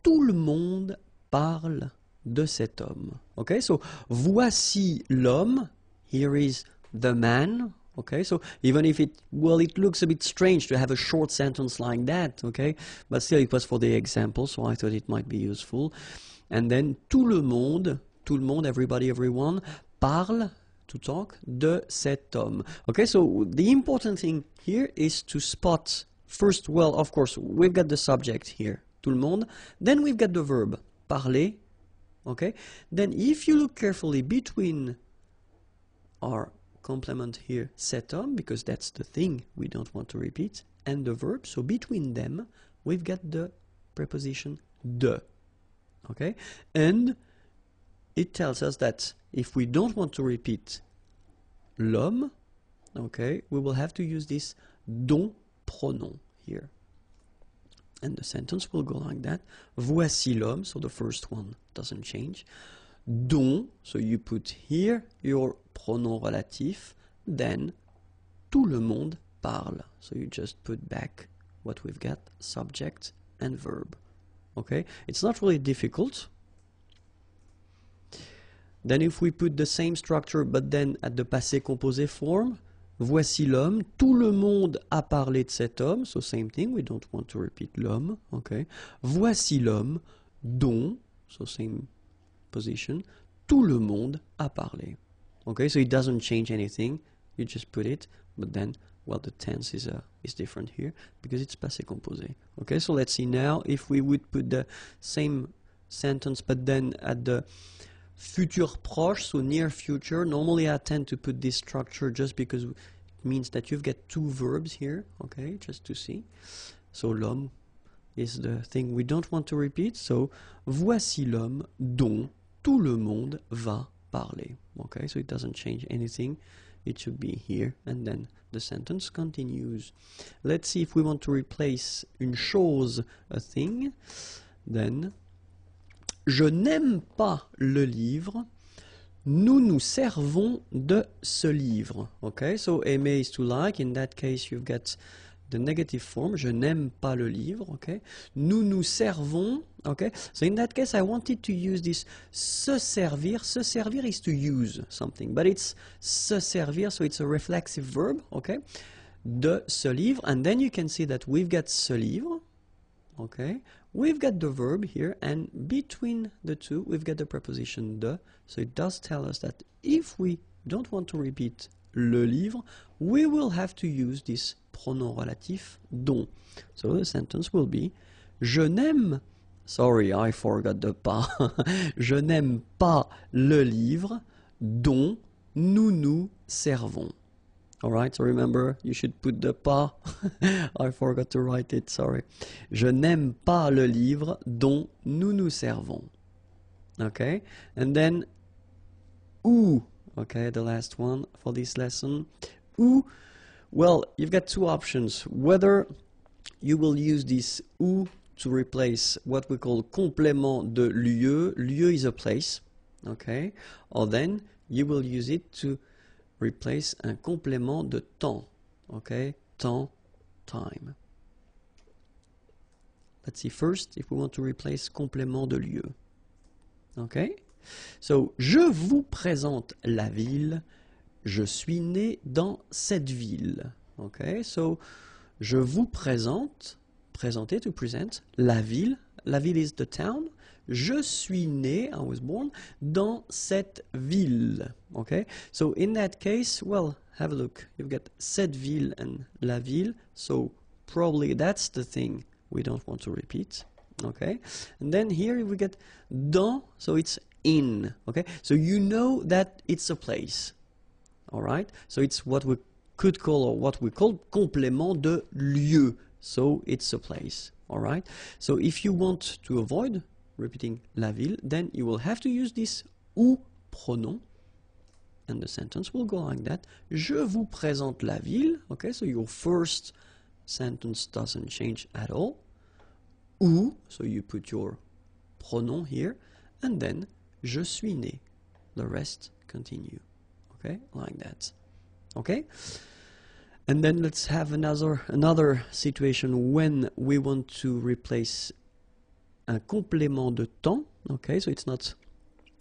tout le monde parle de cet homme. Okay, so voici l'homme, here is the man. Okay, so even if it looks a bit strange to have a short sentence like that, okay, but still it was for the example, so I thought it might be useful. And then tout le monde, everybody, everyone, parle, to talk, de cet homme. Okay, so the important thing here is to spot first, well, of course, we've got the subject here, tout le monde, then we've got the verb, parler, okay? Then if you look carefully between our complement here, cet homme, because that's the thing we don't want to repeat, and the verb, so between them, we've got the preposition de. Okay, and it tells us that if we don't want to repeat l'homme, okay, we will have to use this dont pronom here. And the sentence will go like that. Voici l'homme, so the first one doesn't change. Dont, so you put here your pronom relatif, then tout le monde parle. So you just put back what we've got, subject and verb. Okay, it's not really difficult. Then if we put the same structure but then at the passé composé form, voici l'homme, tout le monde a parlé de cet homme, so same thing, we don't want to repeat l'homme, okay. Voici l'homme dont, so same position, tout le monde a parlé. Okay, so it doesn't change anything, you just put it, but then, well, the tense is different here, because it's passé composé. Okay, so let's see now, if we would put the same sentence, but then at the futur proche, so near future, normally I tend to put this structure just because it means that you've got two verbs here, okay, just to see. So l'homme is the thing we don't want to repeat, so voici l'homme dont tout le monde va parler. Okay, so it doesn't change anything, it should be here, and then the sentence continues. Let's see if we want to replace une chose, a thing, then je n'aime pas le livre, nous nous servons de ce livre. Okay, so aimer is to like, in that case you've got the negative form, je n'aime pas le livre, okay. Nous nous servons, okay. So in that case I wanted to use this se servir is to use something, but it's se servir, so it's a reflexive verb, okay, de ce livre, and then you can see that we've got ce livre, okay, we've got the verb here, and between the two we've got the preposition de, so it does tell us that if we don't want to repeat le livre, we will have to use this pronom relatif dont. So the sentence will be je n'aime, sorry I forgot the pas, je n'aime pas le livre dont nous nous servons. Alright, so remember, you should put the pas. I forgot to write it, sorry. Je n'aime pas le livre dont nous nous servons. Okay, and then où, okay, the last one for this lesson. Où, well, you've got two options. Whether you will use this où to replace what we call complément de lieu. Lieu is a place, okay, or then you will use it to replace un complément de temps, okay, temps, time. Let's see first if we want to replace complément de lieu. Okay, so je vous présente la ville, je suis né dans cette ville. Okay, so je vous présente, présenter, to present, la ville is the town, je suis né, I was born, dans cette ville. Okay, so in that case, well, have a look, you've got cette ville and la ville, so probably that's the thing we don't want to repeat. Okay, and then here we get dans, so it's in. Okay, so you know that it's a place. All right, so it's what we could call, or what we call complément de lieu, so it's a place. All right, so if you want to avoid repeating la ville, then you will have to use this où pronom, and the sentence will go like that. Je vous présente la ville. Okay, so your first sentence doesn't change at all. Où, so you put your pronom here, and then je suis né. The rest continue. Okay, like that. Okay, and then let's have another situation when we want to replace un complément de temps. Okay, so it's not,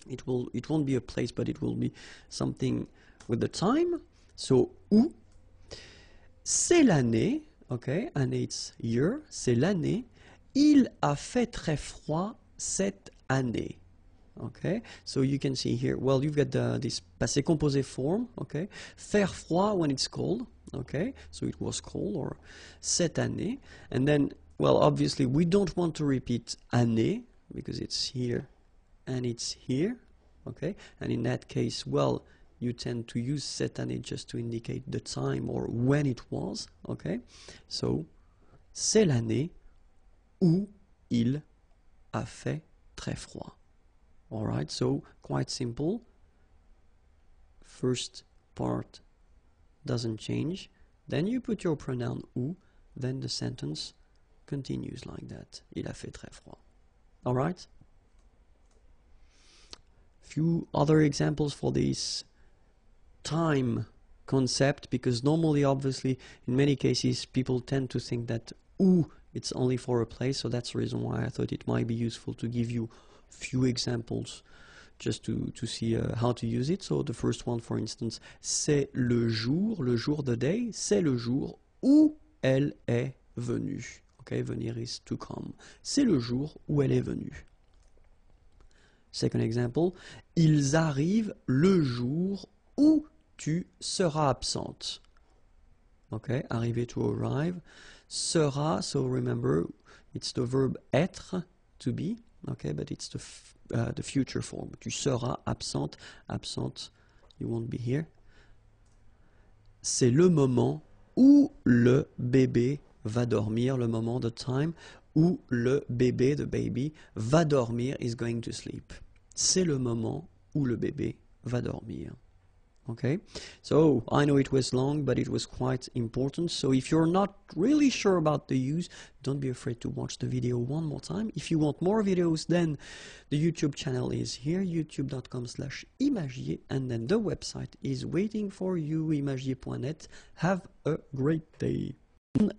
it won't be a place, but it will be something with the time. So où, c'est l'année. Okay, année it's year. C'est l'année. Il a fait très froid cette année. Okay, so you can see here, well, you've got this passé composé form, okay, faire froid when it's cold, okay, so it was cold, or cette année, and then, well, obviously we don't want to repeat année, because it's here and it's here, okay, and in that case, well, you tend to use cette année just to indicate the time or when it was, okay, so c'est l'année où il a fait très froid. Alright, so quite simple. First part doesn't change. Then you put your pronoun où, then the sentence continues like that. Il a fait très froid. Alright? Few other examples for this time concept, because normally, obviously, in many cases, people tend to think that où it's only for a place, so that's the reason why I thought it might be useful to give you few examples just to see how to use it. So the first one, for instance, c'est le jour the day, c'est le jour où elle est venue. Okay, venir is to come. C'est le jour où elle est venue. Second example, ils arrivent le jour où tu seras absente. Okay, arriver to arrive. Sera, so remember, it's the verb être, to be. Okay, but it's the future form. Tu seras absente, absente, you won't be here. C'est le moment où le bébé va dormir, le moment, the time, où le bébé, the baby, va dormir, is going to sleep. C'est le moment où le bébé va dormir. Okay, so I know it was long, but it was quite important. So if you're not really sure about the use, don't be afraid to watch the video one more time. If you want more videos, then the YouTube channel is here, youtube.com/imagier, and then the website is waiting for you, imagier.net. Have a great day.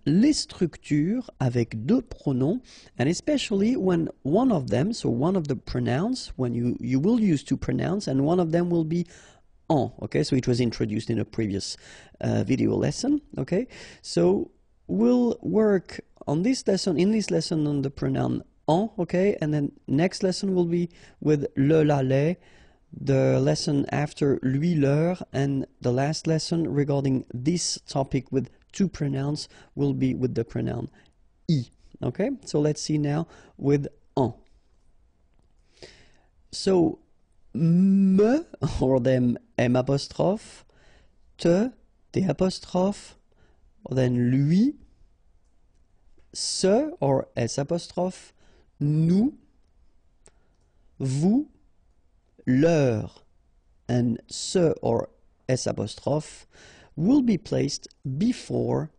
Les structures avec deux pronoms, and especially when one of them, so one of the pronouns, when you will use two pronouns, and one of them will be en. Okay, so it was introduced in a previous video lesson. Okay, so we'll work on this lesson, on the pronoun en. Okay, and then next lesson will be with le, la, les, the lesson after lui, leur, and the last lesson regarding this topic with two pronouns will be with the pronoun I. Okay, so let's see now with en. So me, or then M apostrophe, te, T apostrophe, or then lui, ce, or S apostrophe, nous, vous, leur, and ce, or S apostrophe, will be placed before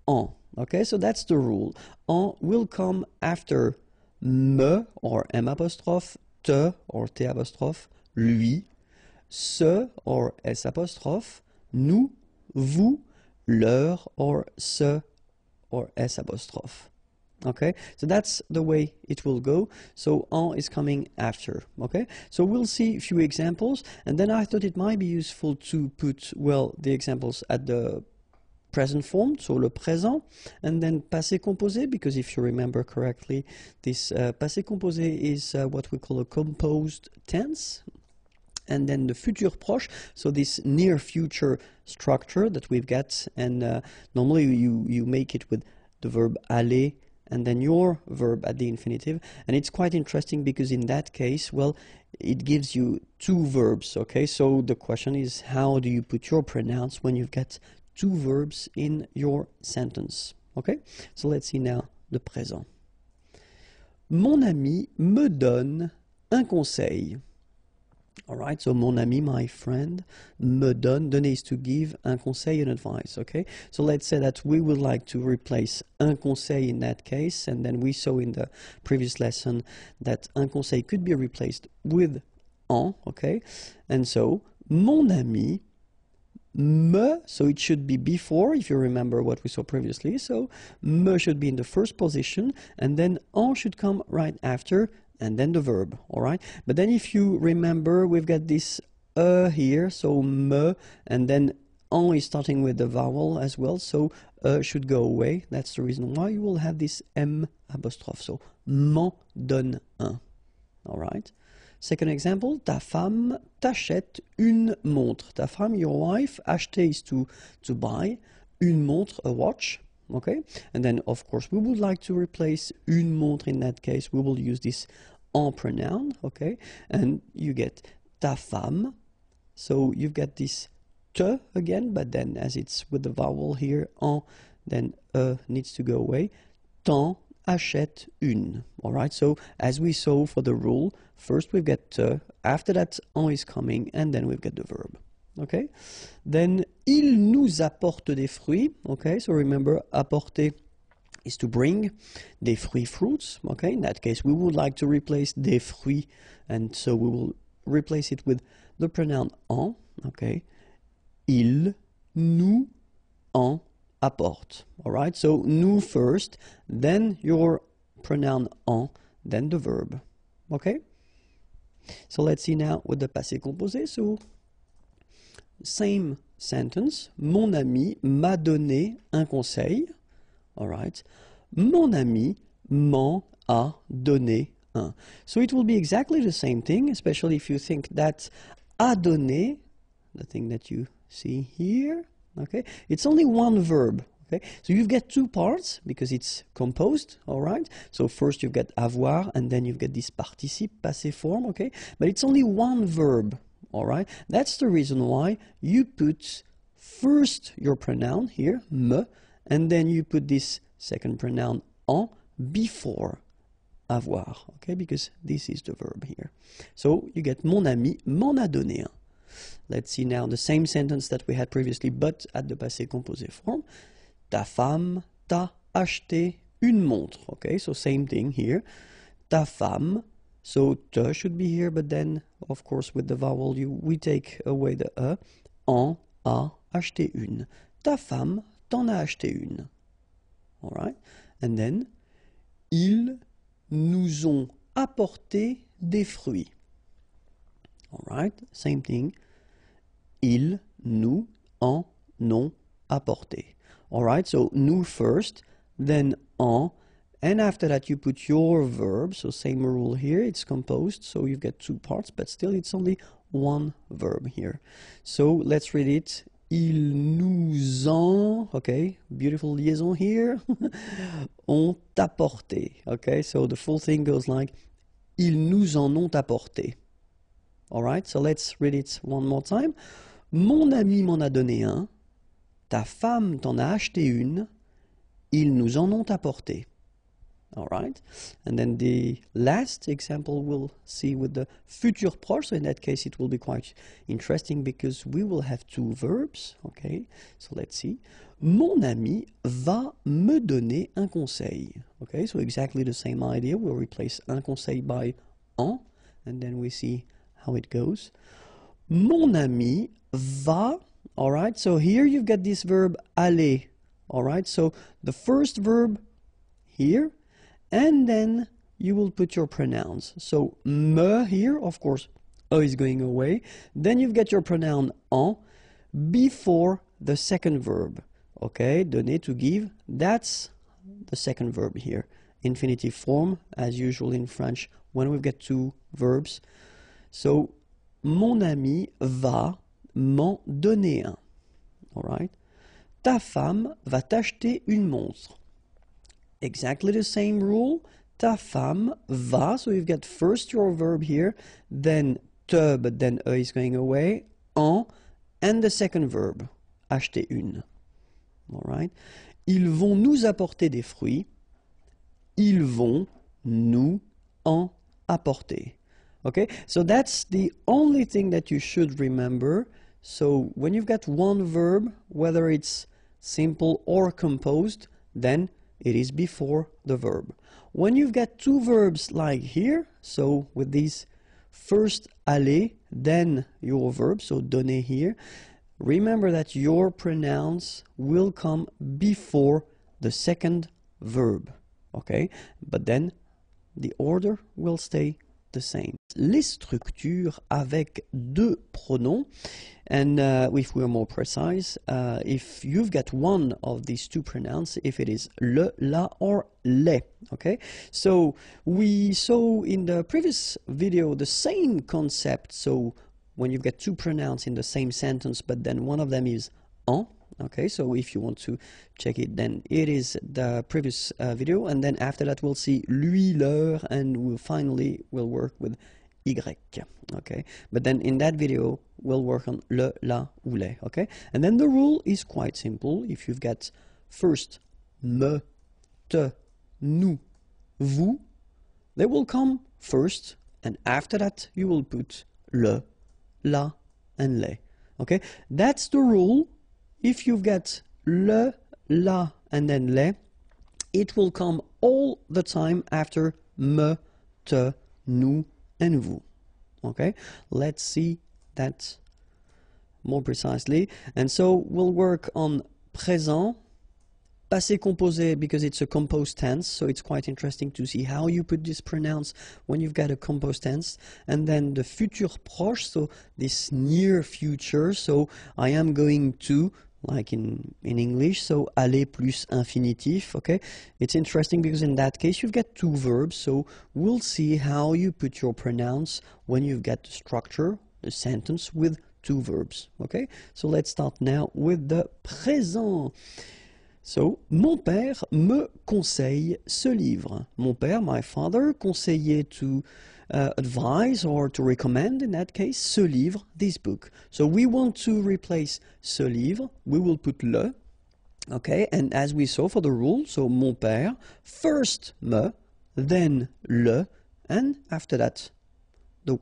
en. Okay, so that's the rule. En will come after me, or M apostrophe, te, or T apostrophe, lui, ce, or S apostrophe, nous, vous, leur, or ce, or S apostrophe. Okay, so that's the way it will go. So en is coming after. Okay, so we'll see a few examples, and then I thought it might be useful to put, well, the examples at the present form, so le présent, and then passé composé, because if you remember correctly, this passé composé is what we call a composed tense. And then the futur proche, so this near future structure that we've got, and normally you make it with the verb aller, and then your verb at the infinitive. And it's quite interesting because in that case, well, it gives you two verbs. Okay, so the question is, how do you put your pronouns when you've got two verbs in your sentence? Okay, so let's see now the présent. Mon ami me donne un conseil. All right, so mon ami, my friend, me donne, donner is to give, un conseil, an advice, okay? So let's say that we would like to replace un conseil in that case, and then we saw in the previous lesson that un conseil could be replaced with en, okay? And so, mon ami, me, so it should be before, if you remember what we saw previously, so me should be in the first position, and then en should come right after, and then the verb, all right? But then if you remember, we've got this here, so me, and then en is starting with the vowel as well, so should go away. That's the reason why you will have this M apostrophe, so m'en donne un, all right? Second example, ta femme t'achète une montre. Ta femme, your wife, acheter is to buy, une montre, a watch. Okay, and then of course we would like to replace une montre. In that case we will use this en pronoun, okay, and you get ta femme, so you've got this te again, but then as it's with the vowel here en, then needs to go away. T'en achète une. All right, so as we saw for the rule, first we've got te, after that en is coming, and then we've got the verb. Okay, then il nous apporte des fruits. Okay, so remember, apporter is to bring, des fruits, fruits. Okay, in that case we would like to replace des fruits, and so we will replace it with the pronoun en. Okay, il nous en apporte. All right, so nous first, then your pronoun en, then the verb. Okay. So let's see now with the passé composé. So same sentence. Mon ami m'a donné un conseil. All right. Mon ami m'en a donné un. So it will be exactly the same thing, especially if you think that a donné, the thing that you see here, okay, it's only one verb. Okay, so you've got two parts because it's composed, all right? So first you've got avoir and then you've got this participe passé form, okay? But it's only one verb, all right? That's the reason why you put first your pronoun here, me, and then you put this second pronoun en before avoir, okay? Because this is the verb here. So you get mon ami m'en a donné un. Let's see now the same sentence that we had previously, but at the passé composé form. Ta femme t'a acheté une montre. Okay, so same thing here. Ta femme, so te should be here, but then, of course, with the vowel, we take away the e. En a acheté une. Ta femme t'en a acheté une. All right, and then, ils nous ont apporté des fruits. All right, same thing. Ils nous en ont apporté. All right, so nous first, then en, and after that you put your verb, so same rule here, it's composed, so you've got two parts, but still it's only one verb here. So let's read it. Ils nous ont, okay, beautiful liaison here, ont apporté, okay, so the full thing goes like, ils nous en ont apporté. All right, so let's read it one more time. Mon ami m'en a donné un. Ta femme t'en a acheté une, ils nous en ont apporté. All right, and then the last example we'll see with the futur proche, so in that case it will be quite interesting because we will have two verbs, okay, so let's see. Mon ami va me donner un conseil. Okay, so exactly the same idea, we'll replace un conseil by en, and then we see how it goes. Mon ami va. All right, so here you've got this verb aller. All right, so the first verb here, and then you will put your pronouns. So me here, of course, e is going away. Then you've got your pronoun en before the second verb. Okay, donner, to give, that's the second verb here. Infinitive form, as usual in French, when we've got two verbs. So, mon ami va m'en donner un. All right. Ta femme va t'acheter une montre. Exactly the same rule. Ta femme va, so you've got first your verb here, then te, but then e is going away, en, and the second verb, acheter une. All right. Ils vont nous apporter des fruits. Ils vont nous en apporter. Okay, so that's the only thing that you should remember. So when you've got one verb, whether it's simple or composed, then it is before the verb. When you've got two verbs like here, so with these first aller, then your verb, so donner here, remember that your pronouns will come before the second verb. Okay, but then the order will stay the same. Les structures avec deux pronoms, and if we're more precise, if you've got one of these two pronouns, if it is le, la, or les, okay? So we saw in the previous video the same concept, so when you've got two pronouns in the same sentence, but then one of them is en, okay? So if you want to check it, then it is the previous video, and then after that we'll see lui, leur, and we'll work with y, okay? But then in that video, we'll work on le, la, ou les, okay? And then the rule is quite simple. If you've got first me, te, nous, vous, they will come first, and after that you will put le, la, and les, okay? That's the rule. If you've got le, la, and then les, it will come all the time after me, te, nous, and vous. Okay, let's see that more precisely. And so we'll work on présent, Passé composé, because it's a composed tense, so it's quite interesting to see how you put this pronounce when you've got a composed tense. And then the futur proche, so this near future, so I am going to, like in English, so aller plus infinitif, okay? It's interesting because in that case you've got two verbs, so we'll see how you put your pronounce when you've got the structure, a sentence with two verbs, okay? So let's start now with the présent. So, mon père me conseille ce livre. Mon père, my father, conseillait to advise or to recommend, in that case, ce livre, this book. So we want to replace ce livre, we will put le, okay, and as we saw for the rule, so mon père, first me, then le, and after that, the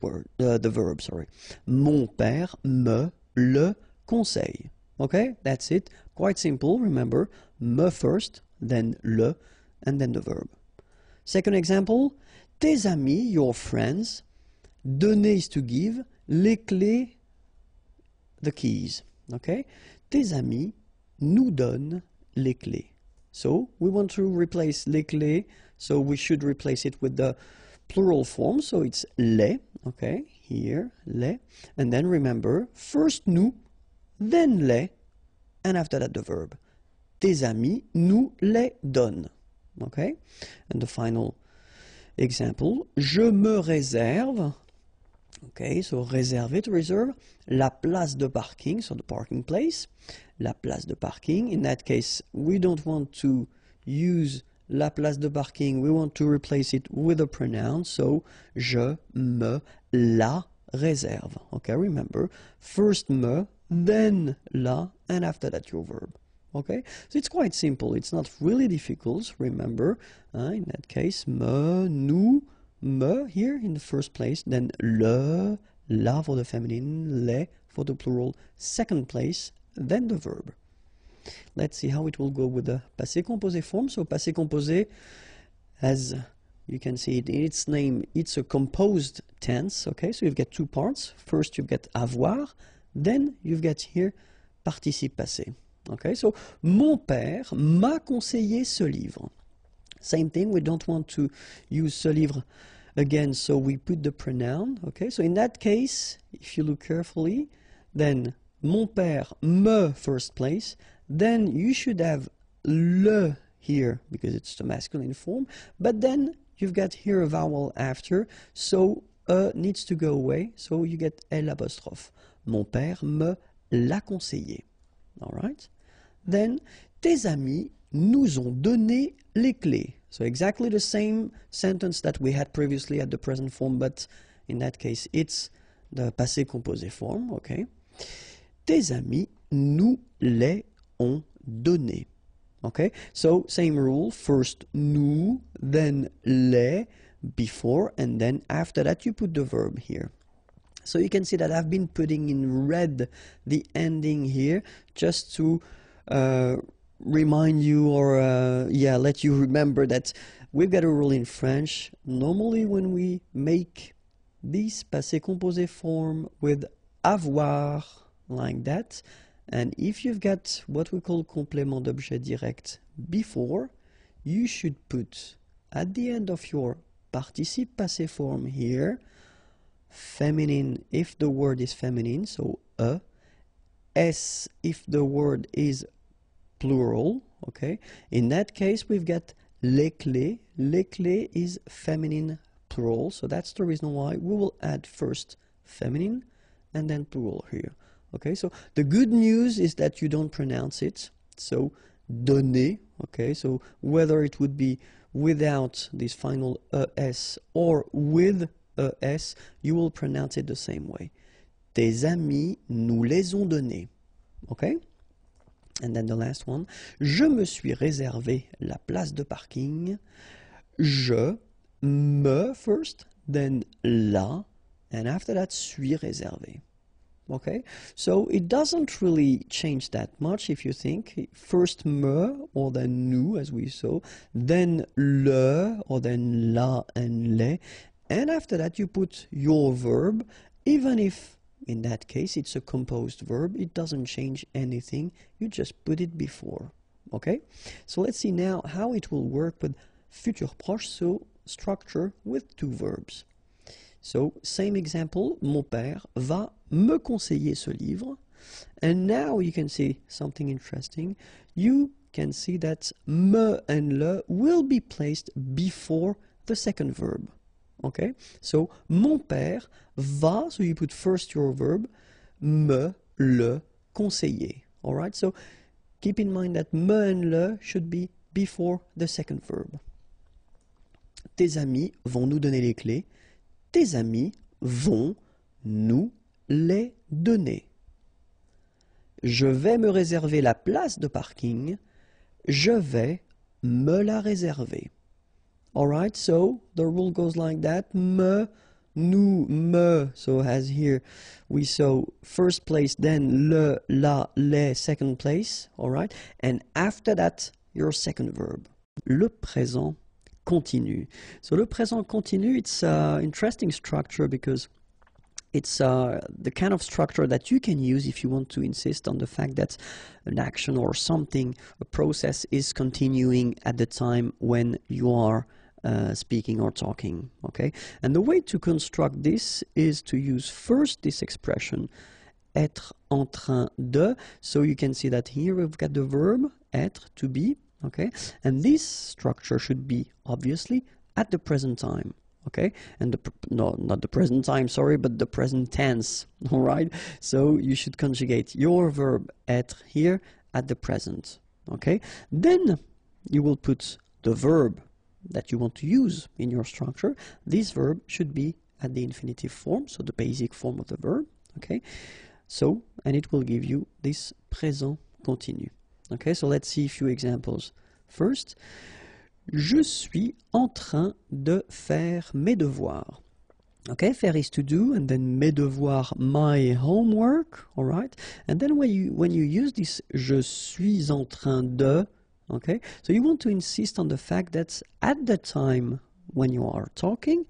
verb, sorry. Mon père me le conseille. Okay, that's it. Quite simple, remember, me first, then le, and then the verb. Second example, tes amis, your friends, donner is to give, les clés, the keys. Okay, tes amis nous donnent les clés. So we want to replace les clés, so we should replace it with the plural form, so it's les, okay, here, les, and then remember, first nous, then les, and after that the verb. Tes amis nous les donnent. Okay? And the final example, je me réserve, okay, so réserver, to reserve, la place de parking, so the parking place, la place de parking. In that case, we don't want to use la place de parking, we want to replace it with a pronoun, so je me la réserve. Okay, remember, first me, then la, and after that your verb. Okay, so it's quite simple, it's not really difficult, remember, in that case, me, nous, me here in the first place, then le, la for the feminine, les for the plural, second place, then the verb. Let's see how it will go with the passé composé form. So passé composé, as you can see it in its name, it's a composed tense, okay, so you've got two parts. First you've got avoir, then you've got here participe passé. Okay, so mon père m'a conseillé ce livre. Same thing, we don't want to use ce livre again, so we put the pronoun. Okay, so in that case, if you look carefully, then mon père me first place, then you should have le here because it's the masculine form, but then you've got here a vowel after, so needs to go away, so you get L apostrophe. Mon père me l'a conseillé. All right. Then, tes amis nous ont donné les clés. So exactly the same sentence that we had previously at the present form, but in that case it's the passé composé form, okay. Tes amis nous les ont donné. Okay, so same rule, first nous, then les, before, and then after that you put the verb here. So you can see that I've been putting in red the ending here just to remind you or let you remember that we've got a rule in French. Normally when we make this passé composé form with avoir like that, and if you've got what we call complément d'objet direct before, you should put at the end of your participe passé form here feminine if the word is feminine, so a, s if the word is plural, okay. In that case we've got les clés. Les clés is feminine plural, so that's the reason why we will add first feminine and then plural here. Okay, so the good news is that you don't pronounce it, so donner, okay, so whether it would be without this final es or with es, you will pronounce it the same way. Tes amis nous les ont donnés. Okay? And then the last one. Je me suis réservé la place de parking. Je, me first, then la, and after that, suis réservé. Okay? So it doesn't really change that much if you think. First me, or then nous, as we saw, then le, or then la and les, and after that you put your verb, even if in that case it's a composed verb, it doesn't change anything, you just put it before. Okay, so let's see now how it will work with futur proche, so structure with two verbs. So, same example, mon père va me conseiller ce livre. And now you can see something interesting. You can see that me and le will be placed before the second verb. Okay, so mon père va, so you put first your verb, me, le, conseiller. Alright, so keep in mind that me and le should be before the second verb. Tes amis vont nous donner les clés. Tes amis vont nous les donner. Je vais me réserver la place de parking. Je vais me la réserver. Alright, so the rule goes like that. Me, nous, me. So as here we saw first place, then le, la, les, second place. Alright, and after that, your second verb. Le présent continu. So le présent continu, it's an interesting structure because it's the kind of structure that you can use if you want to insist on the fact that an action or something, a process is continuing at the time when you are speaking or talking, okay? And the way to construct this is to use first this expression, être en train de. So you can see that here we've got the verb, être, to be, okay? And this structure should be, obviously, at the present time. Okay, and no, not the present time, sorry, but the present tense, all right? So you should conjugate your verb être here at the present, okay? Then you will put the verb that you want to use in your structure. This verb should be at the infinitive form, so the basic form of the verb, okay? So, and it will give you this présent continu. Okay, so let's see a few examples. First, je suis en train de faire mes devoirs. Okay, faire is to do, and then mes devoirs, my homework, all right? And then when you use this je suis en train de, okay, so you want to insist on the fact that at the time when you are talking,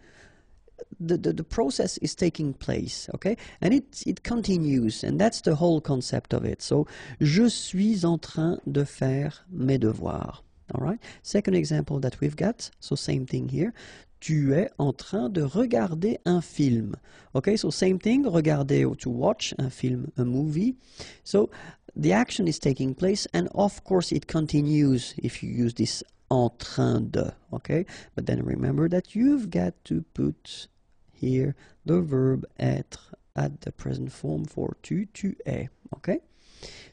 the process is taking place, okay? And it continues, and that's the whole concept of it. So, je suis en train de faire mes devoirs. All right. Second example that we've got, so same thing here. Tu es en train de regarder un film. Okay, so same thing, regarder or to watch un film, a movie. So the action is taking place, and of course it continues if you use this en train de. Okay, but then remember that you've got to put here the verb être at the present form for tu es. Okay,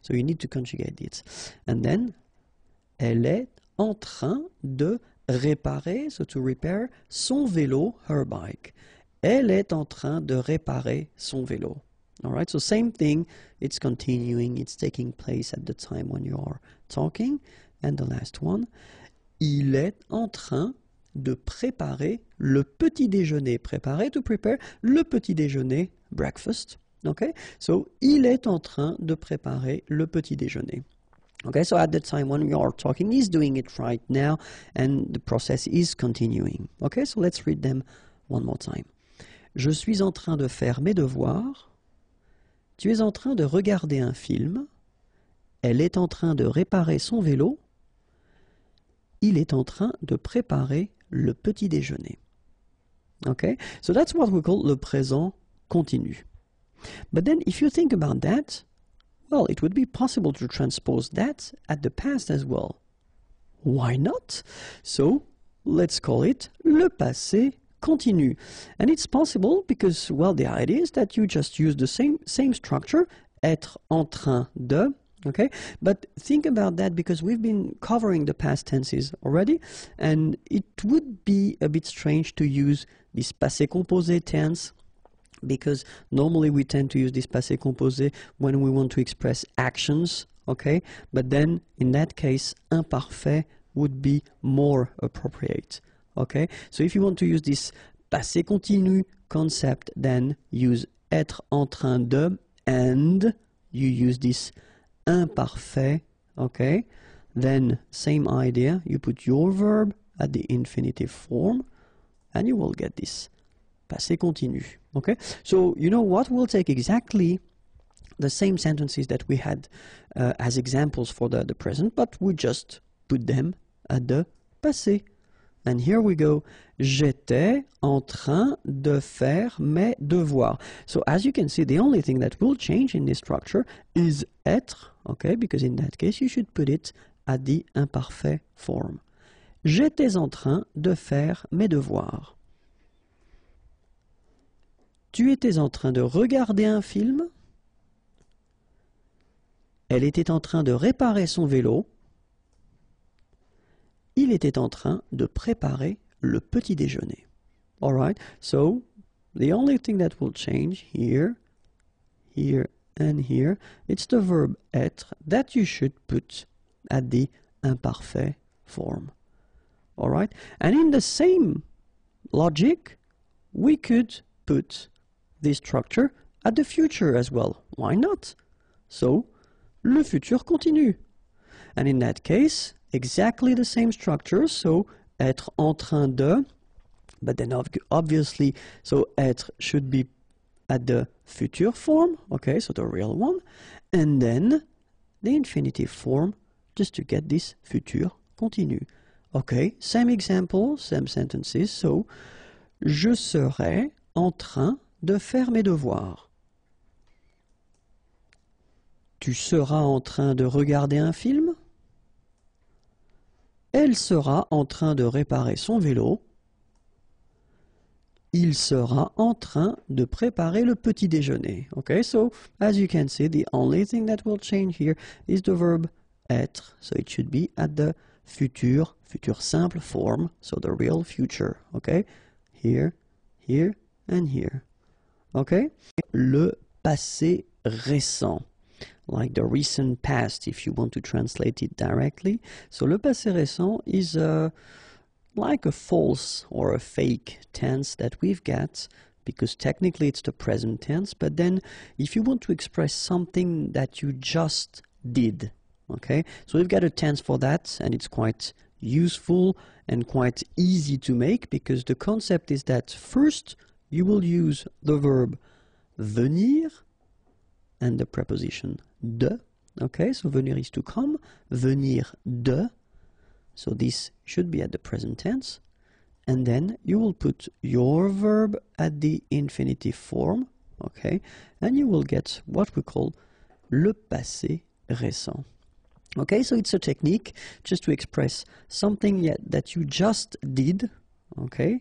so you need to conjugate it, and then elle est en train de réparer, so to repair, son vélo, her bike. Elle est en train de réparer son vélo. All right, so same thing, it's continuing, it's taking place at the time when you are talking. And the last one, il est en train de préparer le petit déjeuner. Préparer, to prepare, le petit déjeuner, breakfast. Okay, so il est en train de préparer le petit déjeuner. Okay, so at the time when we are talking, he's doing it right now, and the process is continuing. Okay, so let's read them one more time. Je suis en train de faire mes devoirs. Tu es en train de regarder un film. Elle est en train de réparer son vélo. Il est en train de préparer le petit déjeuner. Okay, so that's what we call le présent continu. But then if you think about that, well, it would be possible to transpose that at the past as well. Why not? So, let's call it le passé continu. And it's possible because, well, the idea is that you just use the same structure, être en train de, okay? But think about that because we've been covering the past tenses already, and it would be a bit strange to use this passé composé tense, because normally we tend to use this passé composé when we want to express actions, okay? But then, in that case, imparfait would be more appropriate, okay? So if you want to use this passé continu concept, then use être en train de, and you use this imparfait, okay? Then, same idea, you put your verb at the infinitive form, and you will get this passé continu. Okay, so you know what? We'll take exactly the same sentences that we had as examples for the present, but we just put them at the passé. And here we go. J'étais en train de faire mes devoirs. So as you can see, the only thing that will change in this structure is être, okay? Because in that case, you should put it at the imparfait form. J'étais en train de faire mes devoirs. Tu étais en train de regarder un film. Elle était en train de réparer son vélo. Il était en train de préparer le petit déjeuner. All right, so the only thing that will change here, here, and here, it's the verb être that you should put at the imparfait form. All right, and in the same logic, we could put this structure at the future as well. Why not? So, le futur continue. And in that case, exactly the same structure, so être en train de, but then obviously, so être should be at the future form, okay, so the real one, and then the infinitive form, just to get this futur continu. Okay, same example, same sentences, so je serai en train de faire mes devoirs. Tu seras en train de regarder un film? Elle sera en train de réparer son vélo. Il sera en train de préparer le petit déjeuner. Okay, so as you can see, the only thing that will change here is the verb être. So it should be at the futur simple form, so the real future. Okay, here, here, and here. Okay, le passé récent. Like the recent past, if you want to translate it directly. So le passé récent is like a false or a fake tense that we've got, because technically it's the present tense, but then if you want to express something that you just did, okay? So we've got a tense for that, and it's quite useful and quite easy to make, because the concept is that first you will use the verb venir and the preposition de. Okay, so venir is to come, venir de. So this should be at the present tense. And then you will put your verb at the infinitive form. Okay, and you will get what we call le passé récent. Okay, so it's a technique just to express something that you just did. Okay,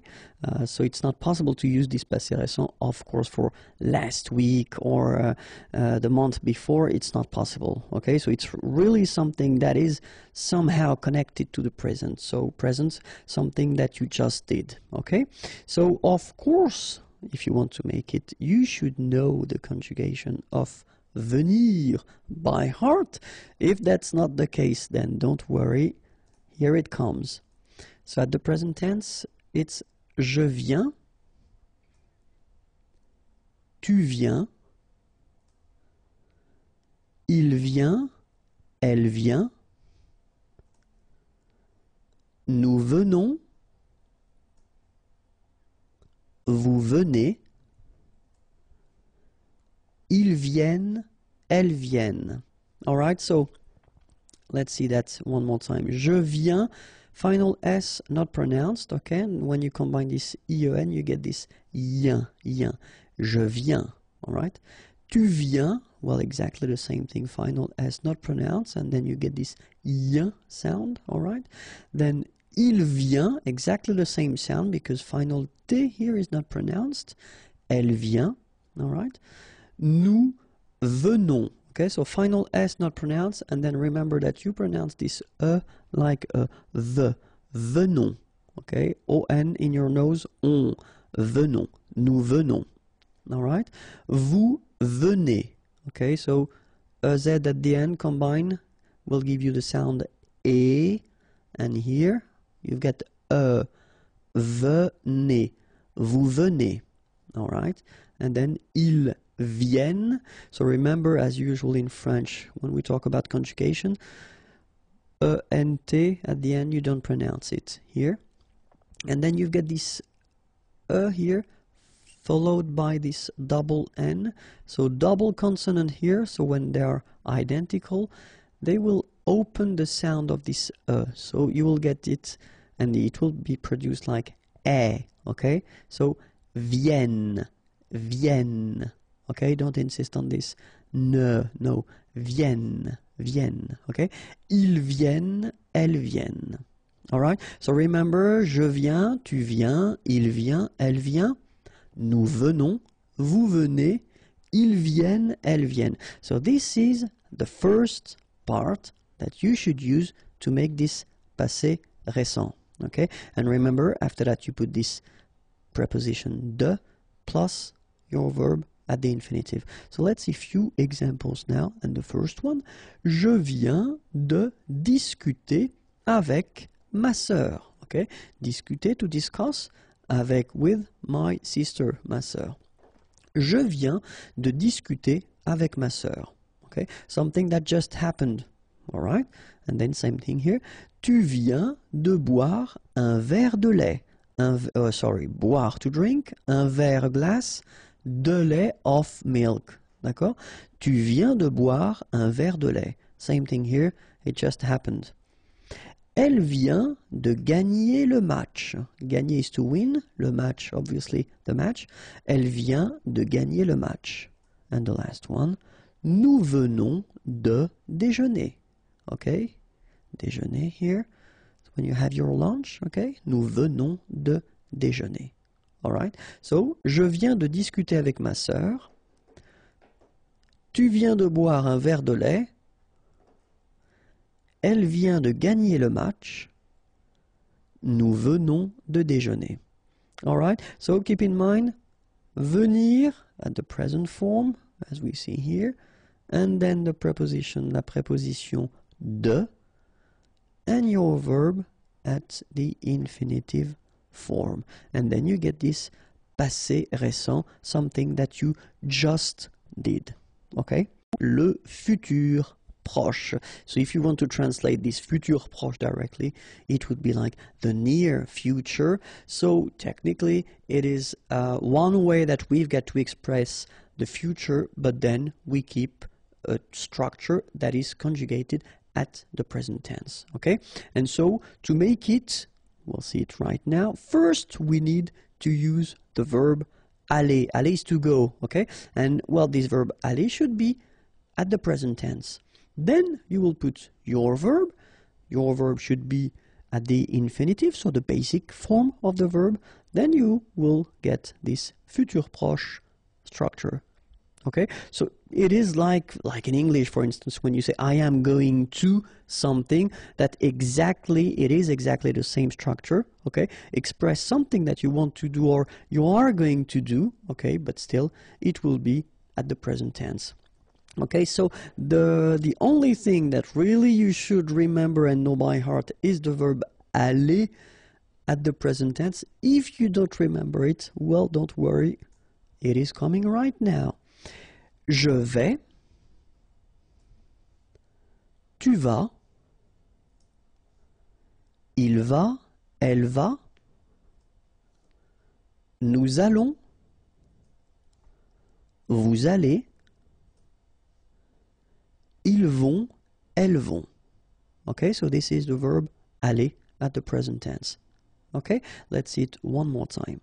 so it's not possible to use this passé récent, of course, for last week or the month before. It's not possible. Okay, so it's really something that is somehow connected to the present. So present, something that you just did. Okay, so of course, if you want to make it, you should know the conjugation of venir by heart. If that's not the case, then don't worry. Here it comes. So at the present tense, it's je viens, tu viens, il vient, elle vient, nous venons, vous venez, ils viennent, elles viennent. All right, so let's see that one more time. Je viens. Final S not pronounced, okay? And when you combine this IEN, you get this yin, yin. Je viens, all right? Tu viens, well, exactly the same thing. Final S not pronounced, and then you get this yin sound, all right? Then il vient, exactly the same sound, because final T here is not pronounced. Elle vient, all right? Nous venons. Okay, so final S not pronounced, and then remember that you pronounce this like a the, venons. Okay, O-N in your nose, on, venons, nous venons. All right, vous venez. Okay, so a Z at the end combine will give you the sound E, and here you've got venez, vous venez. All right, and then ils viennent. So remember, as usual in French, when we talk about conjugation, E-N-T at the end, you don't pronounce it here. And then you've got this here, followed by this double N. So double consonant here, so when they are identical, they will open the sound of this so you will get it, and it will be produced like E, okay? So viennent, viennent, okay? Don't insist on this. No, viennent, viennent, okay? Ils viennent, elles viennent. All right? So remember, je viens, tu viens, il vient, elle vient. Nous venons, vous venez, ils viennent, elles viennent. So this is the first part that you should use to make this passé récent. Okay? And remember, after that you put this preposition de plus your verb at the infinitive. So let's see a few examples now. And the first one, je viens de discuter avec ma sœur. Okay? Discuter, to discuss, avec, with my sister, ma sœur. Je viens de discuter avec ma sœur. Okay? Something that just happened. All right? And then same thing here. Tu viens de boire un verre de lait. Boire, to drink, un verre glace de lait of milk. D'accord? Tu viens de boire un verre de lait. Same thing here. It just happened. Elle vient de gagner le match. Gagner is to win. Le match, obviously, the match. Elle vient de gagner le match. And the last one. Nous venons de déjeuner. Okay? Déjeuner here. When you have your lunch, okay? Nous venons de déjeuner. Alright? So, je viens de discuter avec ma sœur. Tu viens de boire un verre de lait. Elle vient de gagner le match. Nous venons de déjeuner. Alright? So, keep in mind, venir at the present form, as we see here, and then the preposition, la préposition de, and your verb at the infinitive form. And then you get this passé récent, something that you just did. Okay? Le futur proche. So if you want to translate this futur proche directly, it would be like the near future. So technically, it is one way that we've got to express the future, but then we keep a structure that is conjugated at the present tense. Okay? And so to make it, we'll see it right now. First, we need to use the verb aller. Aller is to go. Okay? And well, this verb aller should be at the present tense. Then you will put your verb. Your verb should be at the infinitive, so the basic form of the verb. Then you will get this futur proche structure. Okay, so it is like in English, for instance, when you say I am going to something, it is exactly the same structure. Okay, express something that you want to do or you are going to do. Okay, but still it will be at the present tense. Okay, so the only thing that really you should remember and know by heart is the verb aller at the present tense. If you don't remember it, well, don't worry, it is coming right now. Je vais, tu vas, il va, elle va, nous allons, vous allez, ils vont, elles vont. Okay, so this is the verb aller at the present tense. Okay, let's see it one more time.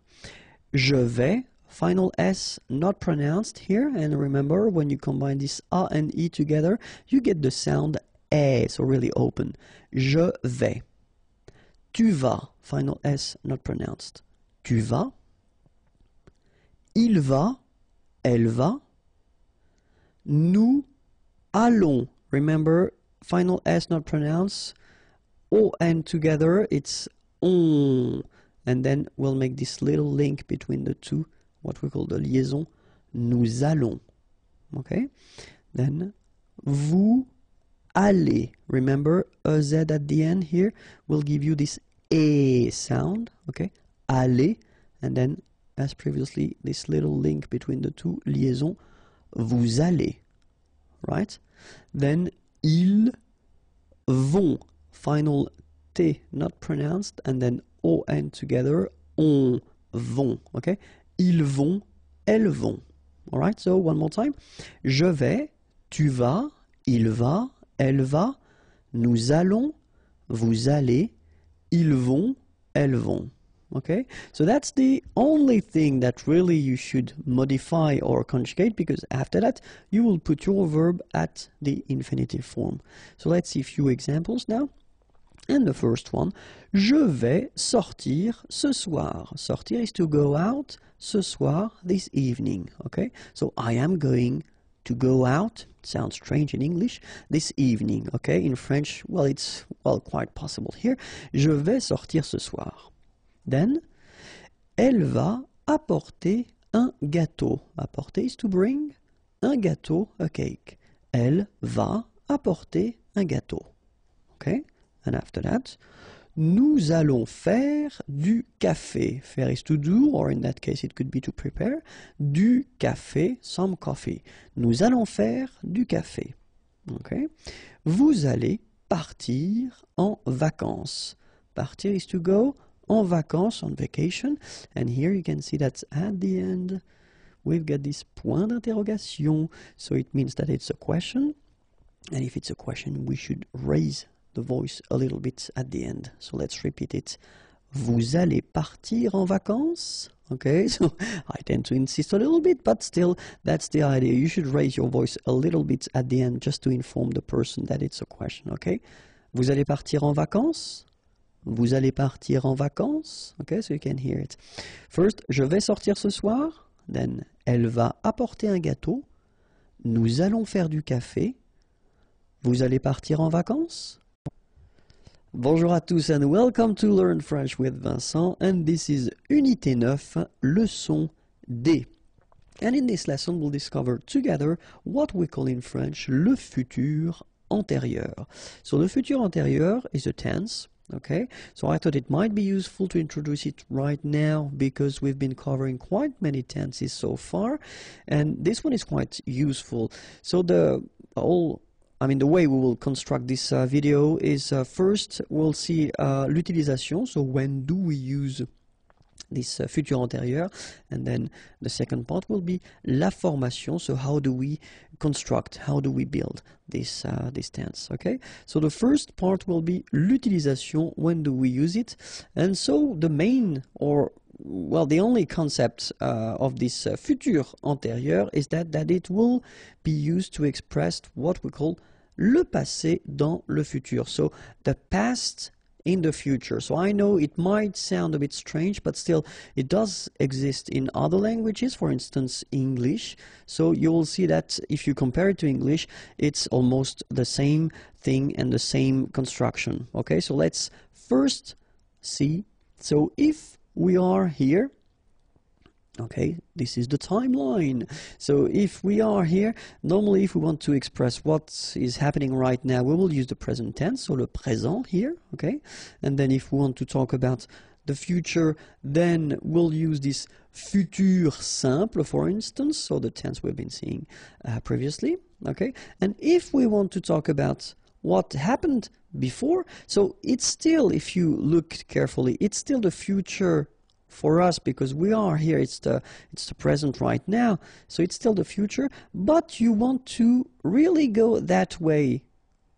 Je vais, final S not pronounced here, and remember when you combine this A and E together, you get the sound E, so really open. Je vais. Tu vas, final S not pronounced. Tu vas. Il va, elle va. Nous allons. Remember, final S not pronounced. O and together, it's on. And then we'll make this little link between the two, what we call the liaison. Nous allons. Okay? Then, vous allez. Remember, a Z at the end here will give you this E sound. Okay? Aller. And then, as previously, this little link between the two, liaison. Vous allez. Right? Then, ils vont. Final T not pronounced. And then O and together. On vont. Okay? Ils vont elles vont. All right, so one more time. Je vais, tu vas, il va, elle va, nous allons, vous allez, ils vont, elles vont. Okay, so that's the only thing that really you should modify or conjugate, because after that you will put your verb at the infinitive form. So let's see a few examples now. And the first one, je vais sortir ce soir. Sortir is to go out, ce soir, this evening. Okay, so I am going to go out. Sounds strange in English. This evening. Okay, in French, well, it's quite possible here. Je vais sortir ce soir. Then, elle va apporter un gâteau. Apporter is to bring. Un gâteau, a cake. Elle va apporter un gâteau. Okay? And after that, nous allons faire du café. Faire is to do, or in that case it could be to prepare. Du café, some coffee. Nous allons faire du café. Okay? Vous allez partir en vacances. Partir is to go. En vacances, on vacation, and here you can see that at the end we've got this point d'interrogation, so it means that it's a question, and if it's a question we should raise the voice a little bit at the end. So let's repeat it. Vous allez partir en vacances? Okay, so I tend to insist a little bit, but still that's the idea. You should raise your voice a little bit at the end just to inform the person that it's a question. Okay, vous allez partir en vacances? Vous allez partir en vacances? Okay, so you can hear it. First, je vais sortir ce soir. Then, elle va apporter un gâteau. Nous allons faire du café. Vous allez partir en vacances? Bonjour à tous and welcome to Learn French with Vincent. And this is Unité 9, leçon D. And in this lesson, we'll discover together what we call in French le futur antérieur. So the futur antérieur is a tense. Okay, so I thought it might be useful to introduce it right now because we've been covering quite many tenses so far, and this one is quite useful. So the way we will construct this video is first we'll see l'utilisation, so when do we use this futur antérieur, and then the second part will be la formation, so how do we construct, how do we build this tense. Okay, so the first part will be l'utilisation, when do we use it, and so the main, or well, the only concept of this futur antérieur is that it will be used to express what we call le passé dans le futur, so the past in the future. So I know it might sound a bit strange, but still it does exist in other languages, for instance English. So you will see that if you compare it to English, it's almost the same thing and the same construction. Okay, so let's first see. So if we are here, okay, this is the timeline. So if we are here, normally if we want to express what is happening right now, we will use the present tense, so le présent here, okay? And then if we want to talk about the future, then we'll use this futur simple, for instance, so the tense we've been seeing previously, okay? And if we want to talk about what happened before, so it's still, if you look carefully, it's still the future for us, because we are here, it's the present right now, so it's still the future, but you want to really go that way.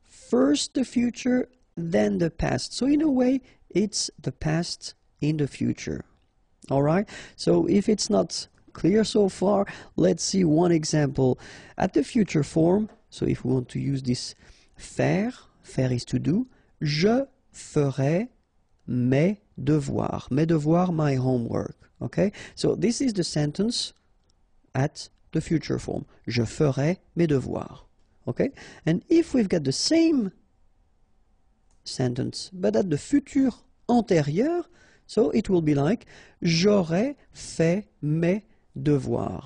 First the future, then the past. So in a way, it's the past in the future. All right? So if it's not clear so far, let's see one example. At the future form, so if we want to use this faire is to do, je ferai mes devoirs. Mes devoirs, my homework. Okay? So this is the sentence at the future form. Je ferai mes devoirs. Okay? And if we've got the same sentence, but at the futur antérieur, so it will be like j'aurais fait mes devoirs.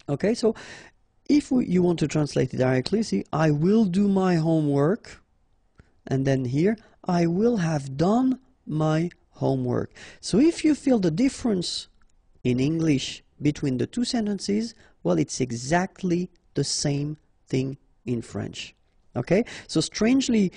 Okay? So if you want to translate it directly, see, I will do my homework, and then here, I will have done my homework. So if you feel the difference in English between the two sentences, well, it's exactly the same thing in French. Okay? So strangely,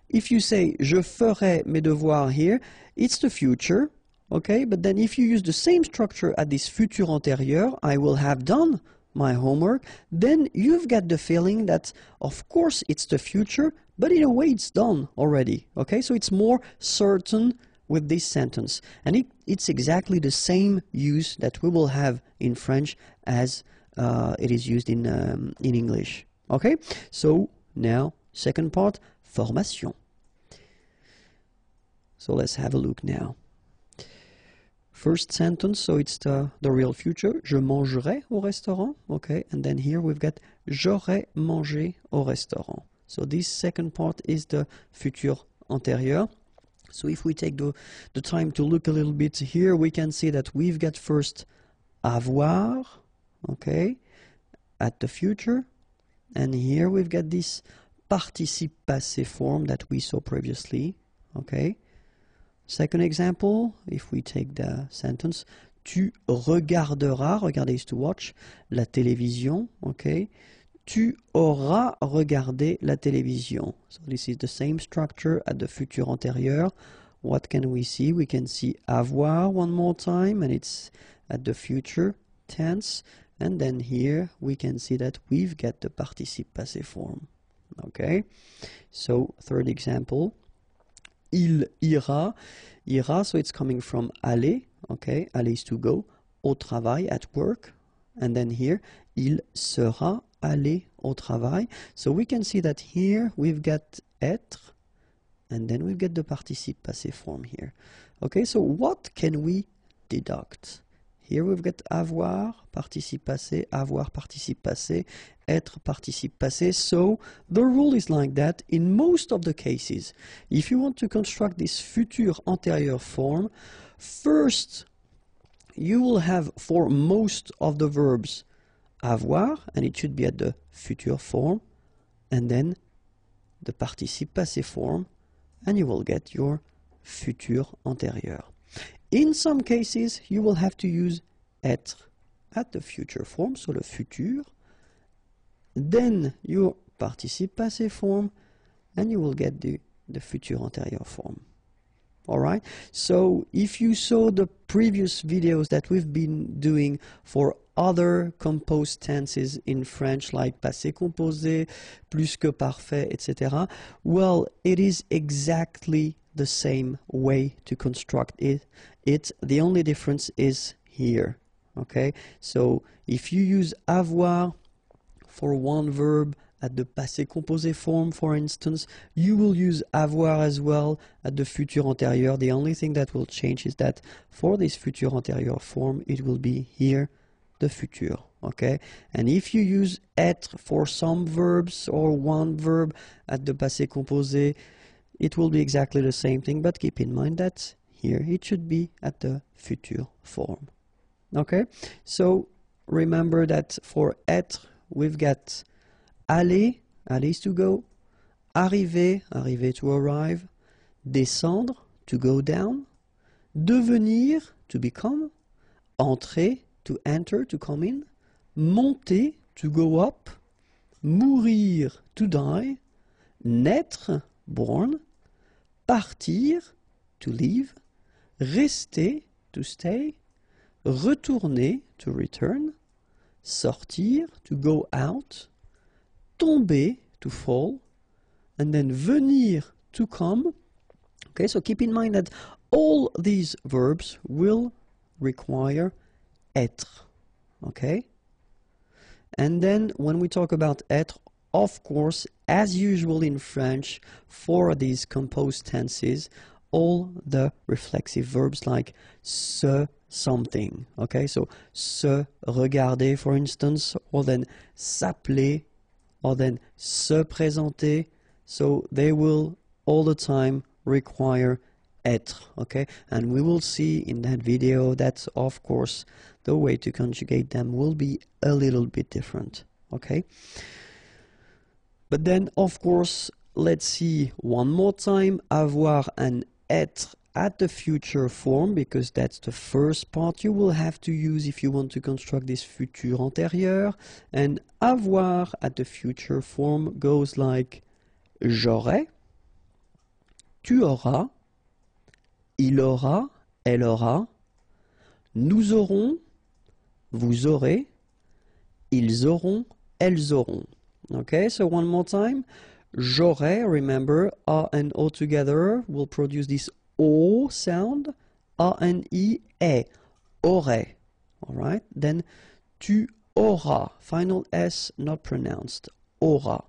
if you say je ferai mes devoirs here, it's the future, Okay, but then if you use the same structure at this futur antérieur, I will have done my homework, then you've got the feeling that, of course, it's the future, but in a way it's done already. Okay, so it's more certain with this sentence. And it's exactly the same use that we will have in French as it is used in English. Okay, so now, second part, formation. So let's have a look now. First sentence, so it's the real future. Je mangerai au restaurant. Okay, and then here we've got j'aurais mangé au restaurant. So this second part is the futur antérieur. So if we take the time to look a little bit here, we can see that we've got first avoir, okay, at the future. And here we've got this participe passé form that we saw previously, okay. Second example, if we take the sentence, tu regarderas, regarder is to watch, la télévision, okay. Tu auras regardé la télévision. So this is the same structure at the futur antérieur. What can we see? We can see avoir one more time, and it's at the future tense. And then here we can see that we've got the participe passé form. Okay, so third example. Il ira, ira, so it's coming from aller, okay, aller is to go, au travail, at work, and then here, il sera aller au travail. So we can see that here we've got être, and then we've got the participe passé form here. Okay, so what can we deduct? Here we've got avoir, participe passé, avoir, participe passé, être, participe passé. So the rule is like that in most of the cases. If you want to construct this futur antérieur form, first you will have for most of the verbs avoir, and it should be at the futur form, and then the participe passé form, and you will get your futur antérieur. In some cases, you will have to use être at the future form, so le futur, then your participe passé form, and you will get the futur antérieur form. Alright, so if you saw the previous videos that we've been doing for other composed tenses in French, like passé composé, plus que parfait, etc., well, it is exactly the same way to construct it. The only difference is here. Okay, so if you use avoir for one verb at the passé composé form, for instance, you will use avoir as well at the futur antérieur. The only thing that will change is that for this futur antérieur form, it will be here the futur. Okay, and if you use être for some verbs or one verb at the passé composé, it will be exactly the same thing, but keep in mind that here it should be at the futur form. Okay, so remember that for être, we've got aller, aller is to go, arriver, arriver to arrive, descendre, to go down, devenir, to become, entrer, to enter, to come in, monter, to go up, mourir, to die, naître, born, partir, to leave, rester, to stay, retourner, to return, sortir, to go out, tomber, to fall, and then venir, to come. Okay, so keep in mind that all these verbs will require être. Okay? And then when we talk about être, of course, as usual in French, for these composed tenses, all the reflexive verbs like se, something. Okay, so se regarder, for instance, or then s'appeler, or then se présenter. So they will all the time require être. Okay, and we will see in that video that, of course, the way to conjugate them will be a little bit different. Okay, but then, of course, let's see one more time avoir and être at the future form, because that's the first part you will have to use if you want to construct this futur antérieur. And avoir at the future form goes like j'aurai, tu auras, il aura, elle aura, nous aurons, vous aurez, ils auront, elles auront. Okay, so one more time. J'aurai, remember, A and O together will produce this O sound. A and E, aurait. Alright, then tu auras, final S not pronounced, aura.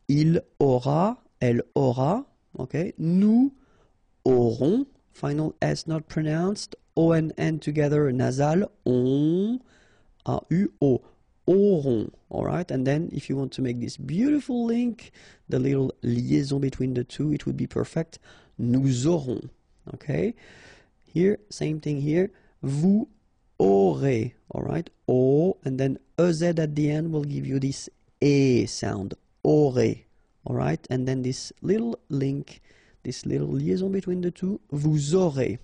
Il aura, elle aura, okay. Nous aurons, final S not pronounced, O and N together, nasal, on, A-U-O, auront. Alright, and then if you want to make this beautiful link, the little liaison between the two, it would be perfect. Nous aurons, okay. Here, same thing here. Vous aurez, all right? O, and then EZ at the end will give you this E sound. Aurez, all right? And then this little link, this little liaison between the two. Vous aurez,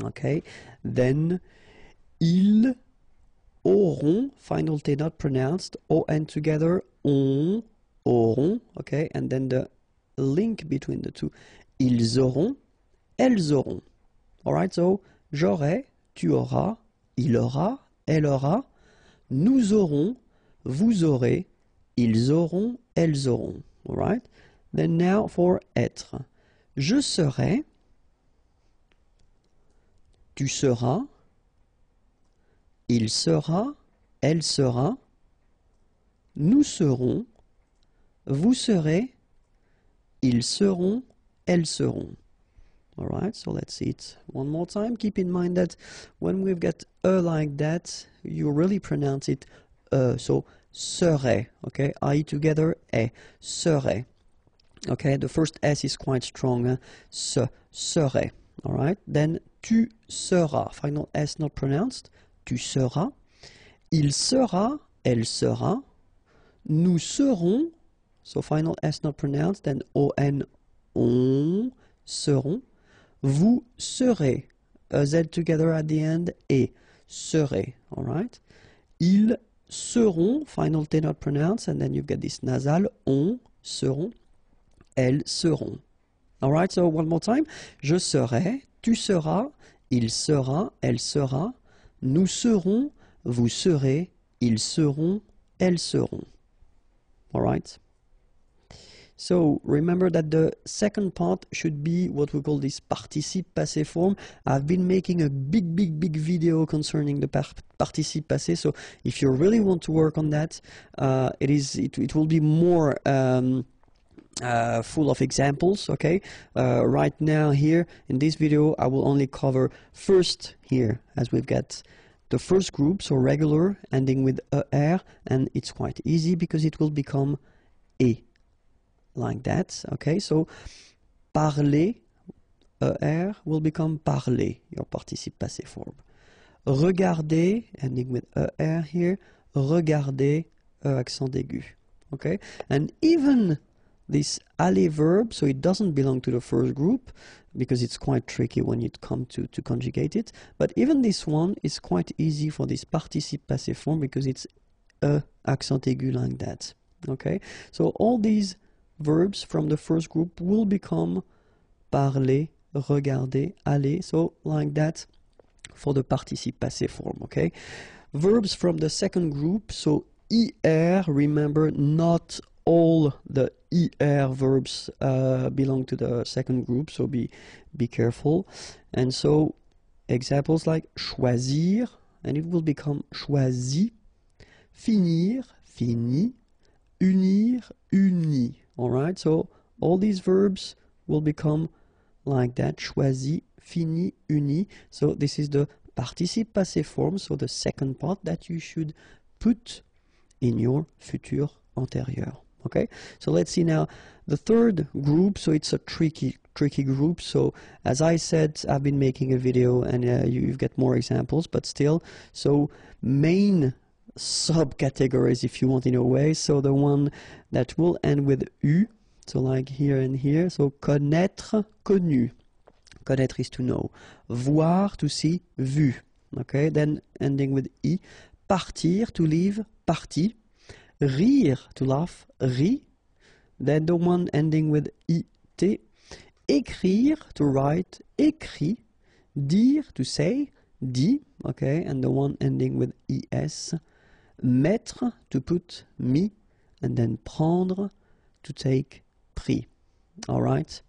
okay? Then, ils auront, final T not pronounced. O-N together, on, auront, okay? And then the link between the two. Ils auront, elles auront. Alright, so j'aurai, tu auras, il aura, elle aura, nous aurons, vous aurez, ils auront, elles auront. Alright, then now for être. Je serai, tu seras, il sera, elle sera, nous serons, vous serez, ils seront, elles seront. Alright, so let's see it one more time. Keep in mind that when we've got like that, you really pronounce it so serait, okay? I together, serait. Okay, the first S is quite strong, serait. Alright, then tu seras, final S not pronounced, tu seras. Il sera, elle sera. Nous serons, so final S not pronounced, then O-N, on, seront. Vous serez, Z together at the end, et serez, all right? Ils seront, final T not pronounced, and then you've got this nasal, on, seront, elles seront. All right, so one more time. Je serai, tu seras, il sera, elle sera, nous serons, vous serez, ils seront, elles seront. All right? So remember that the second part should be what we call this participe passé form. I've been making a big video concerning the participe passé. So if you really want to work on that, it will be more full of examples. Okay. Right now here in this video, I will only cover first here, as we've got the first group, so regular ending with er, and it's quite easy because it will become e. Like that, okay, so parler, ER, will become parler, your participe passé form. Regarder, ending with ER here, regarder, accent aigu, okay, and even this aller verb, so it doesn't belong to the first group, because it's quite tricky when you come to conjugate it, but even this one is quite easy for this participe passé form, because it's accent aigu like that, okay, so all these verbs from the first group will become parler, regarder, aller, so like that for the participe passé form, okay? Verbs from the second group, so ER, remember not all the ER verbs belong to the second group, so be careful. And so examples like choisir, and it will become choisi, finir, fini, unir, uni. Alright, so all these verbs will become like that, choisi, fini, uni. So this is the participe passé form, so the second part that you should put in your futur antérieur. Okay, so let's see now the third group. So it's a tricky group. So as I said, I've been making a video and you've got more examples, but still, so main subcategories, if you want, in a way. So the one that will end with U, so like here and here. So connaître, connu. Connaître is to know. Voir, to see, vu. Okay, then ending with I. Partir, to leave, parti. Rire, to laugh, ri. Then the one ending with it. Écrire, to write, écrit. dire, to say, dit, okay, and the one ending with es. Mettre, to put mis, and then prendre, to take pris. All right?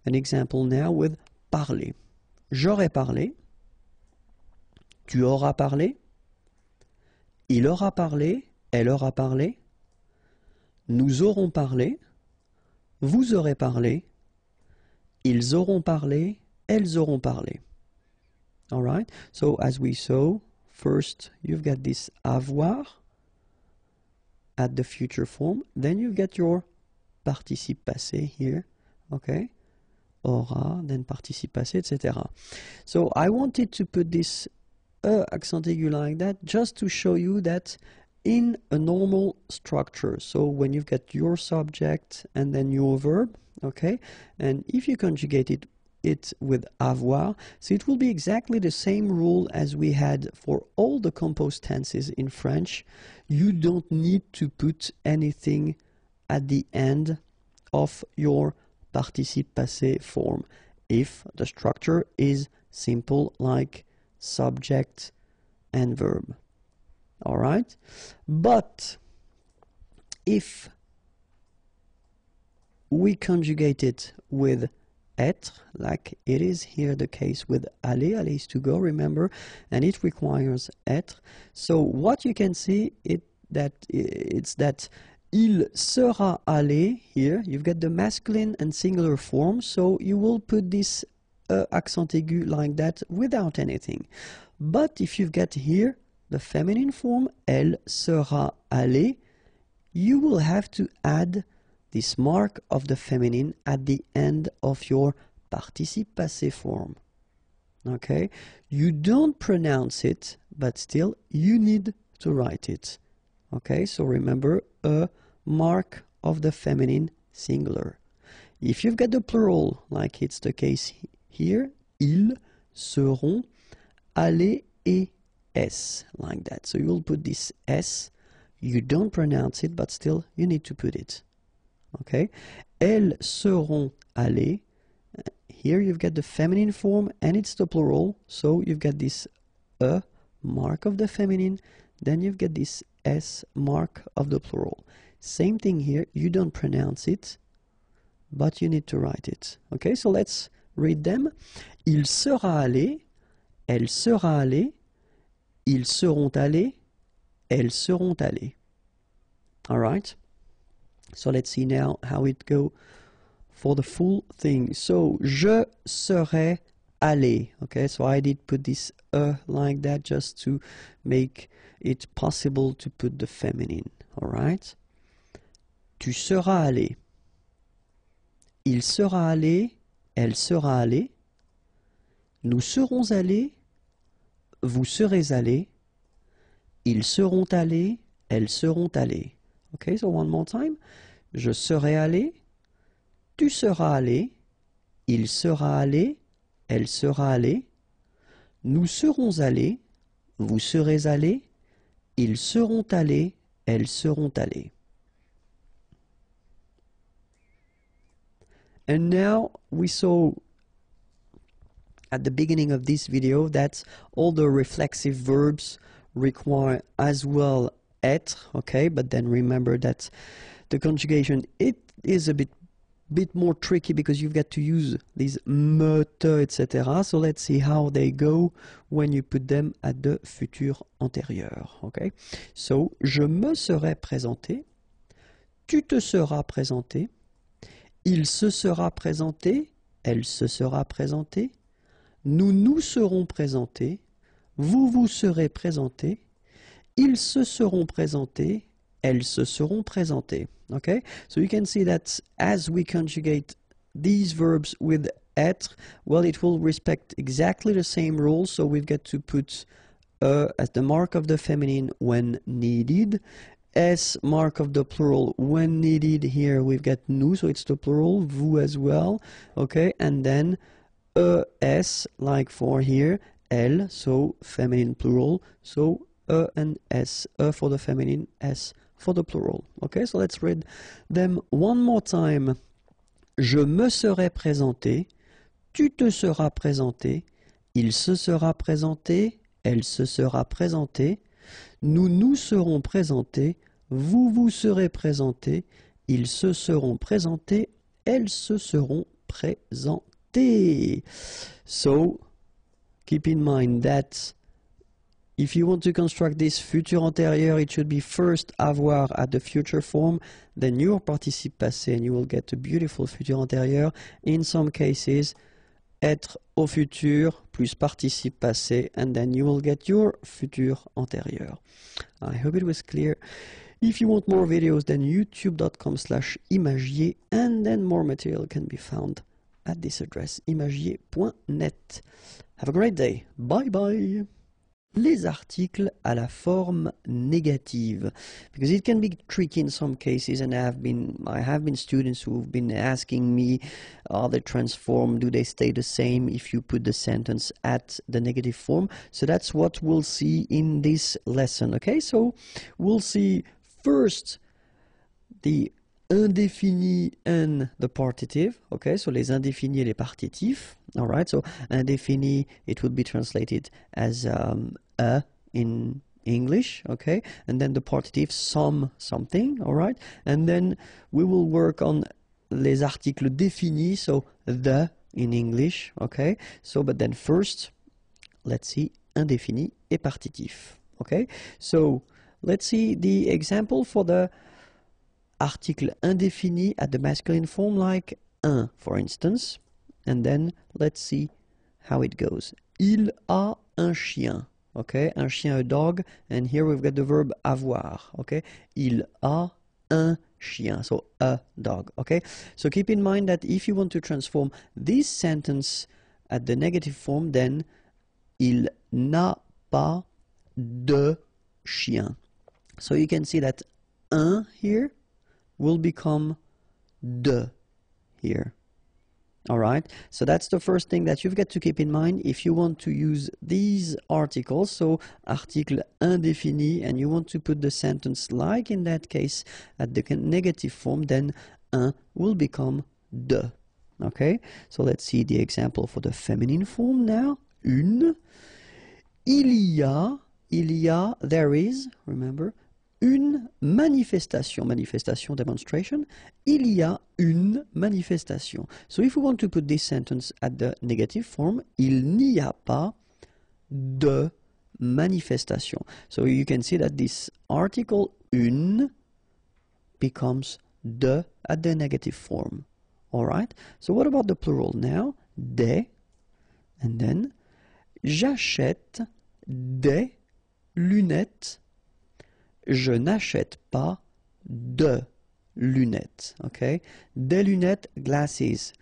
An example now with parler. J'aurais parlé. Tu auras parlé. Il aura parlé. Elle aura parlé. Nous aurons parlé. Vous aurez parlé. Ils auront parlé. Elles auront parlé. All right? So as we saw, first you've got this avoir at the future form. Then you've got your participe passé here. Okay? Aura, then participe passé, etc. So I wanted to put this accent aigu like that just to show you that in a normal structure, so when you've got your subject and then your verb, okay, and if you conjugate it with avoir, so it will be exactly the same rule as we had for all the composed tenses in French. You don't need to put anything at the end of your participe passé form if the structure is simple like subject and verb. All right? But if we conjugate it with être, like it is here the case with aller, aller is to go, remember, and it requires être. So what you can see it's that il sera allé here. You've got the masculine and singular form, so you will put this accent aigu like that without anything. But if you've got here the feminine form, elle sera allée, you will have to add this mark of the feminine at the end of your participe passé form. Okay? You don't pronounce it, but still you need to write it. Okay? So remember, a mark of the feminine singular. If you've got the plural, like it's the case here, ils seront allés et s, like that. So you will put this s, you don't pronounce it, but still you need to put it. Okay? Elles seront allées. Here you've got the feminine form and it's the plural, so you've got this a mark of the feminine, then you've got this s mark of the plural. Same thing here, you don't pronounce it, but you need to write it. Okay, so let's read them. Il sera allé, elle sera allée, ils seront allés, elles seront allées. All right? So let's see now how it go for the full thing. So, je serai allé. Okay, so I did put this like that just to make it possible to put the feminine. All right? Tu seras allé. Il sera allé, elle sera allée. Nous serons allés, vous serez allés. Ils seront allés, elles seront allées. Okay, so one more time. Je serai allé, tu seras allé, il sera allé, elle sera allée. Nous serons allés, vous serez allés, ils seront allés, elles seront allées. And now we saw at the beginning of this video that all the reflexive verbs require as well être, okay, but then remember that the conjugation, it is a bit more tricky because you've got to use these méthode, etc. So let's see how they go when you put them at the futur antérieur, okay? So, je me serai présenté, tu te seras présenté, il se sera présenté, elle se sera présentée, nous nous serons présentés, vous vous serez présentés, ils se seront présentés, elles se seront présentées. Okay? So you can see that as we conjugate these verbs with être, well, it will respect exactly the same rules. So we've got to put as the mark of the feminine when needed, s mark of the plural when needed. Here we've got nous, so it's the plural, vous as well. Okay? And then s, like for here, elle, so feminine plural, so and s, for the feminine, s for the plural. Okay, so let's read them one more time. Je me serai présenté, tu te seras présenté, il se sera présenté, elle se sera présentée, nous nous serons présentés, vous vous serez présentés, ils se seront présentés, elles se seront présentées. So, keep in mind that if you want to construct this futur antérieur, it should be first avoir at the future form, then your participe passé, and you will get a beautiful futur antérieur. In some cases, être au futur plus participe passé, and then you will get your futur antérieur. I hope it was clear. If you want more videos, then youtube.com/imagier, and then more material can be found at this address, imagier.net. Have a great day. Bye bye. Les articles à la forme négative, because it can be tricky in some cases, and I have been students who've been asking me, are they transformed, do they stay the same if you put the sentence at the negative form? So that's what we'll see in this lesson. Okay, so we'll see first the indéfini and the partitive. Okay, so les indéfinis et les partitifs. All right, so indéfini, it would be translated as a in English, okay, and then the partitive something, all right, and then we will work on les articles définis, so the in English, okay, so but then first let's see indéfini et partitif. Okay, so let's see the example for the article indéfini at the masculine form, like un, for instance, and then let's see how it goes. Il a un chien. Okay, un chien, a dog, and here we've got the verb avoir. Okay, il a un chien, so a dog. Okay, so keep in mind that if you want to transform this sentence at the negative form, then il n'a pas de chien. So you can see that un here will become de here. All right, so that's the first thing that you've got to keep in mind if you want to use these articles. So article indéfini, and you want to put the sentence like in that case at the negative form, then un will become de. Okay, so let's see the example for the feminine form now. Une. Il y a, there is, remember, une manifestation, demonstration, il y a une manifestation. So if we want to put this sentence at the negative form, il n'y a pas de manifestation. So you can see that this article une becomes de at the negative form. All right? So what about the plural now? Des, and then j'achète des lunettes. Je n'achète pas de lunettes. Okay? Des lunettes, glasses.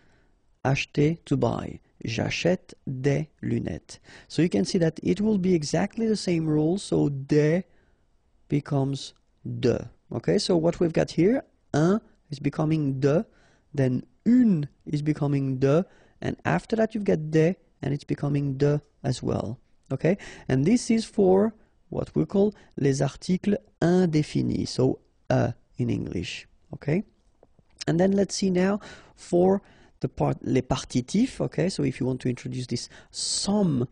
Acheter, to buy. J'achète des lunettes. So you can see that it will be exactly the same rule. So des becomes de. Okay? So what we've got here, un is becoming de, then une is becoming de, and after that you've got des, and it's becoming de as well. Okay? And this is for what we call les articles indéfinis, so in English, okay? And then let's see now for the les partitifs, okay? So if you want to introduce this something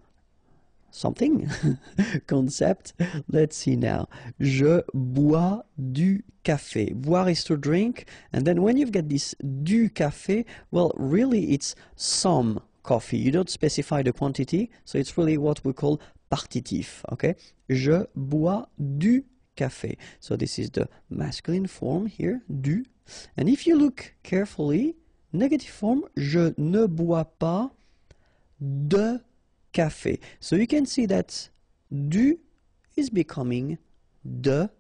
concept, let's see now. Je bois du café. Boire is to drink, and then when you've got this du café, well, really it's some coffee. You don't specify the quantity, so it's really what we call partitif, okay? Je bois du café. So this is the masculine form here, du. And if you look carefully, negative form, je ne bois pas de café. So you can see that du is becoming de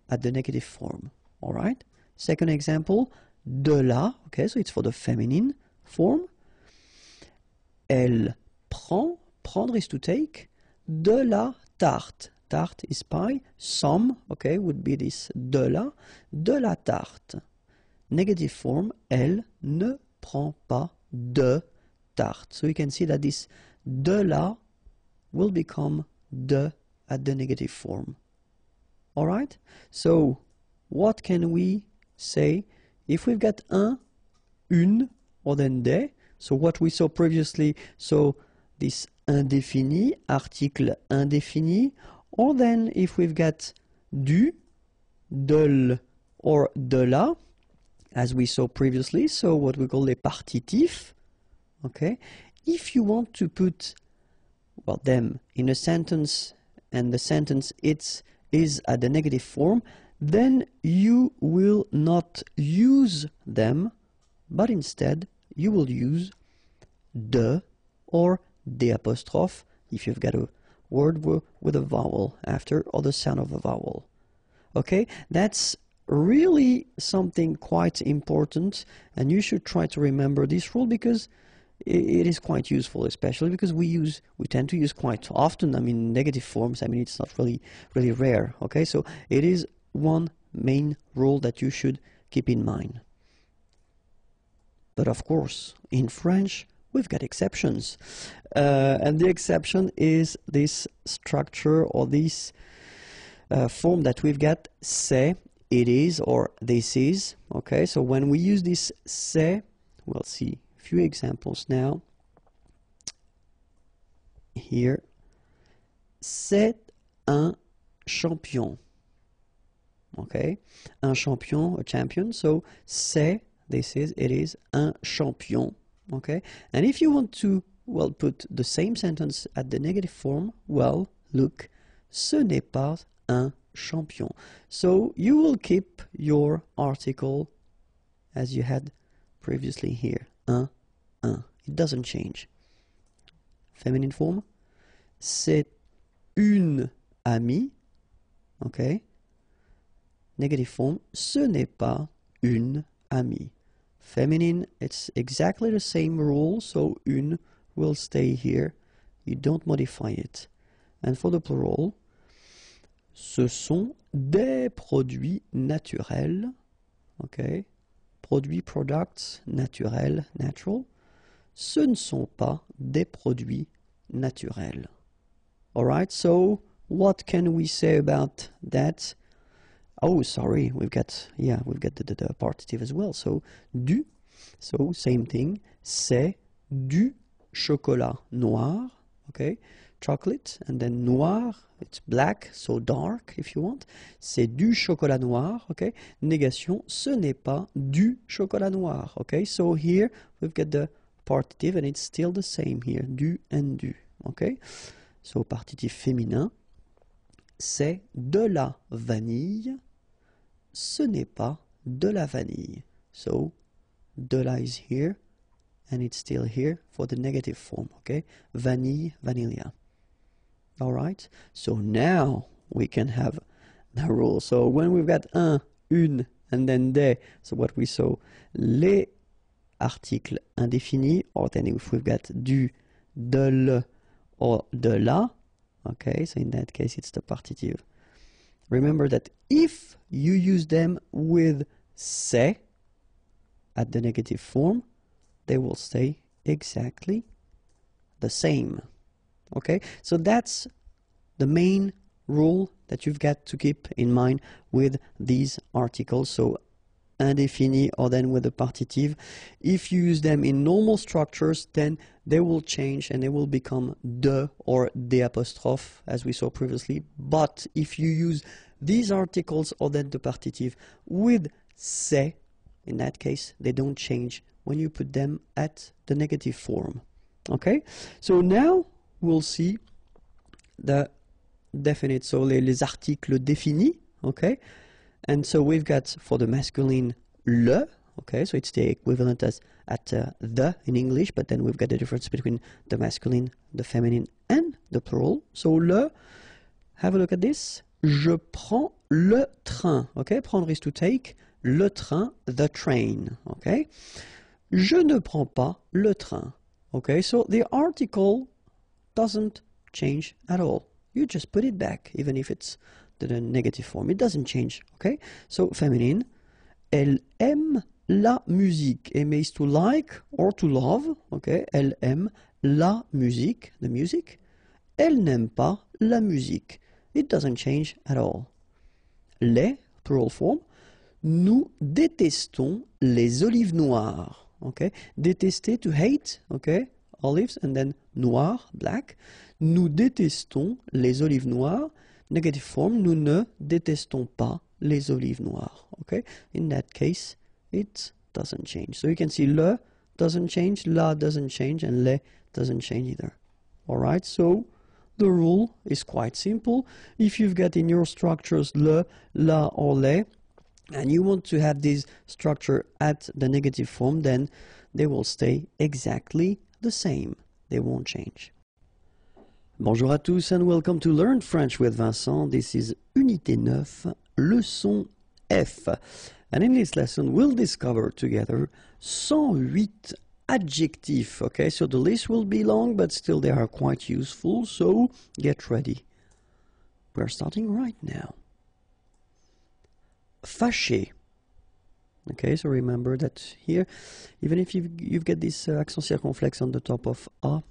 at the negative form, all right? Second example, de la, okay, so it's for the feminine form. Elle prend, prendre is to take, de la tarte. Tarte is pie. Some, okay, would be this de la tarte. Negative form, elle ne prend pas de tarte. So you can see that this de la will become de at the negative form. All right? So what can we say if we've got un, une, or then des? So what we saw previously, so this indéfini, article indéfini, or then if we've got du, de or de la, as we saw previously, so what we call les partitifs, okay? If you want to put, well, them in a sentence and the sentence is at the negative form, then you will not use them, but instead you will use de or the apostrophe if you've got a word with a vowel after or the sound of a vowel. Okay, that's really something quite important, and you should try to remember this rule because it is quite useful, especially because we tend to use quite often. I mean, negative forms. I mean, it's not really rare. Okay, so it is one main rule that you should keep in mind. But of course, in French, we've got exceptions, and the exception is this structure or this form that we've got, c'est, it is, or this is. Okay, so when we use this c'est, we'll see a few examples now. Here, c'est un champion. Okay, un champion, a champion. So c'est, this is, it is, un champion. Okay, and if you want to, well, put the same sentence at the negative form, well, look, ce n'est pas un champion. So you will keep your article as you had previously here, un. It doesn't change. Feminine form, c'est une amie. Okay, negative form, ce n'est pas une amie. Feminine, it's exactly the same rule, so une will stay here. You don't modify it. And for the plural, ce sont des produits naturels. Okay, produits, products, naturels, natural. Ce ne sont pas des produits naturels. Alright, so what can we say about that? Oh, sorry, we've got the partitive as well. So, du, so same thing, c'est du chocolat noir, okay? Chocolate, and then noir, it's black, so dark if you want. C'est du chocolat noir, okay? Négation, ce n'est pas du chocolat noir, okay? So here we've got the partitive and it's still the same here, du and du, okay? So partitif féminin, c'est de la vanille. Ce n'est pas de la vanille. So, de la is here, and it's still here for the negative form, okay? Vanille, vanilla. Alright? So now we can have the rule. So when we've got un, une, and then des, so what we saw, les articles indéfinis, or then if we've got du, de le, or de la, okay? So in that case, it's the partitive. Remember that if you use them with c'est at the negative form, they will stay exactly the same. Okay, so that's the main rule that you've got to keep in mind with these articles. So indéfini or then with the partitive. If you use them in normal structures, then they will change and they will become de or the apostrophe as we saw previously. But if you use these articles or then the partitive with c'est, in that case, they don't change when you put them at the negative form. Okay, so now we'll see the definite, so les articles définis, okay? And so we've got for the masculine le, okay, so it's the equivalent as at the in English, but then we've got the difference between the masculine, the feminine, and the plural. So le, have a look at this. Je prends le train, okay? Prendre is to take, le train, the train, okay? Je ne prends pas le train, okay? So the article doesn't change at all. You just put it back, even if it's the negative form. It doesn't change, okay? So, feminine, elle aime la musique. Aimer is to like or to love, okay? Elle aime la musique, the music. Elle n'aime pas la musique. It doesn't change at all. Les, plural form, nous détestons les olives noires. okay? Détester, to hate, okay? Olives, and then noir, black. Nous détestons les olives noires. Negative form, nous ne détestons pas les olives noires, okay? In that case, it doesn't change. So you can see le doesn't change, la doesn't change, and le doesn't change either. Alright, so the rule is quite simple. If you've got in your structures le, la, or le, and you want to have this structure at the negative form, then they will stay exactly the same. They won't change. Bonjour à tous and welcome to Learn French with Vincent. This is Unité 9, leçon F. And in this lesson, we'll discover together 108 adjectives. Okay, so the list will be long, but still they are quite useful, so get ready. We're starting right now. Fâché. Okay, so remember that here, even if you've got this accent circonflexe on the top of A,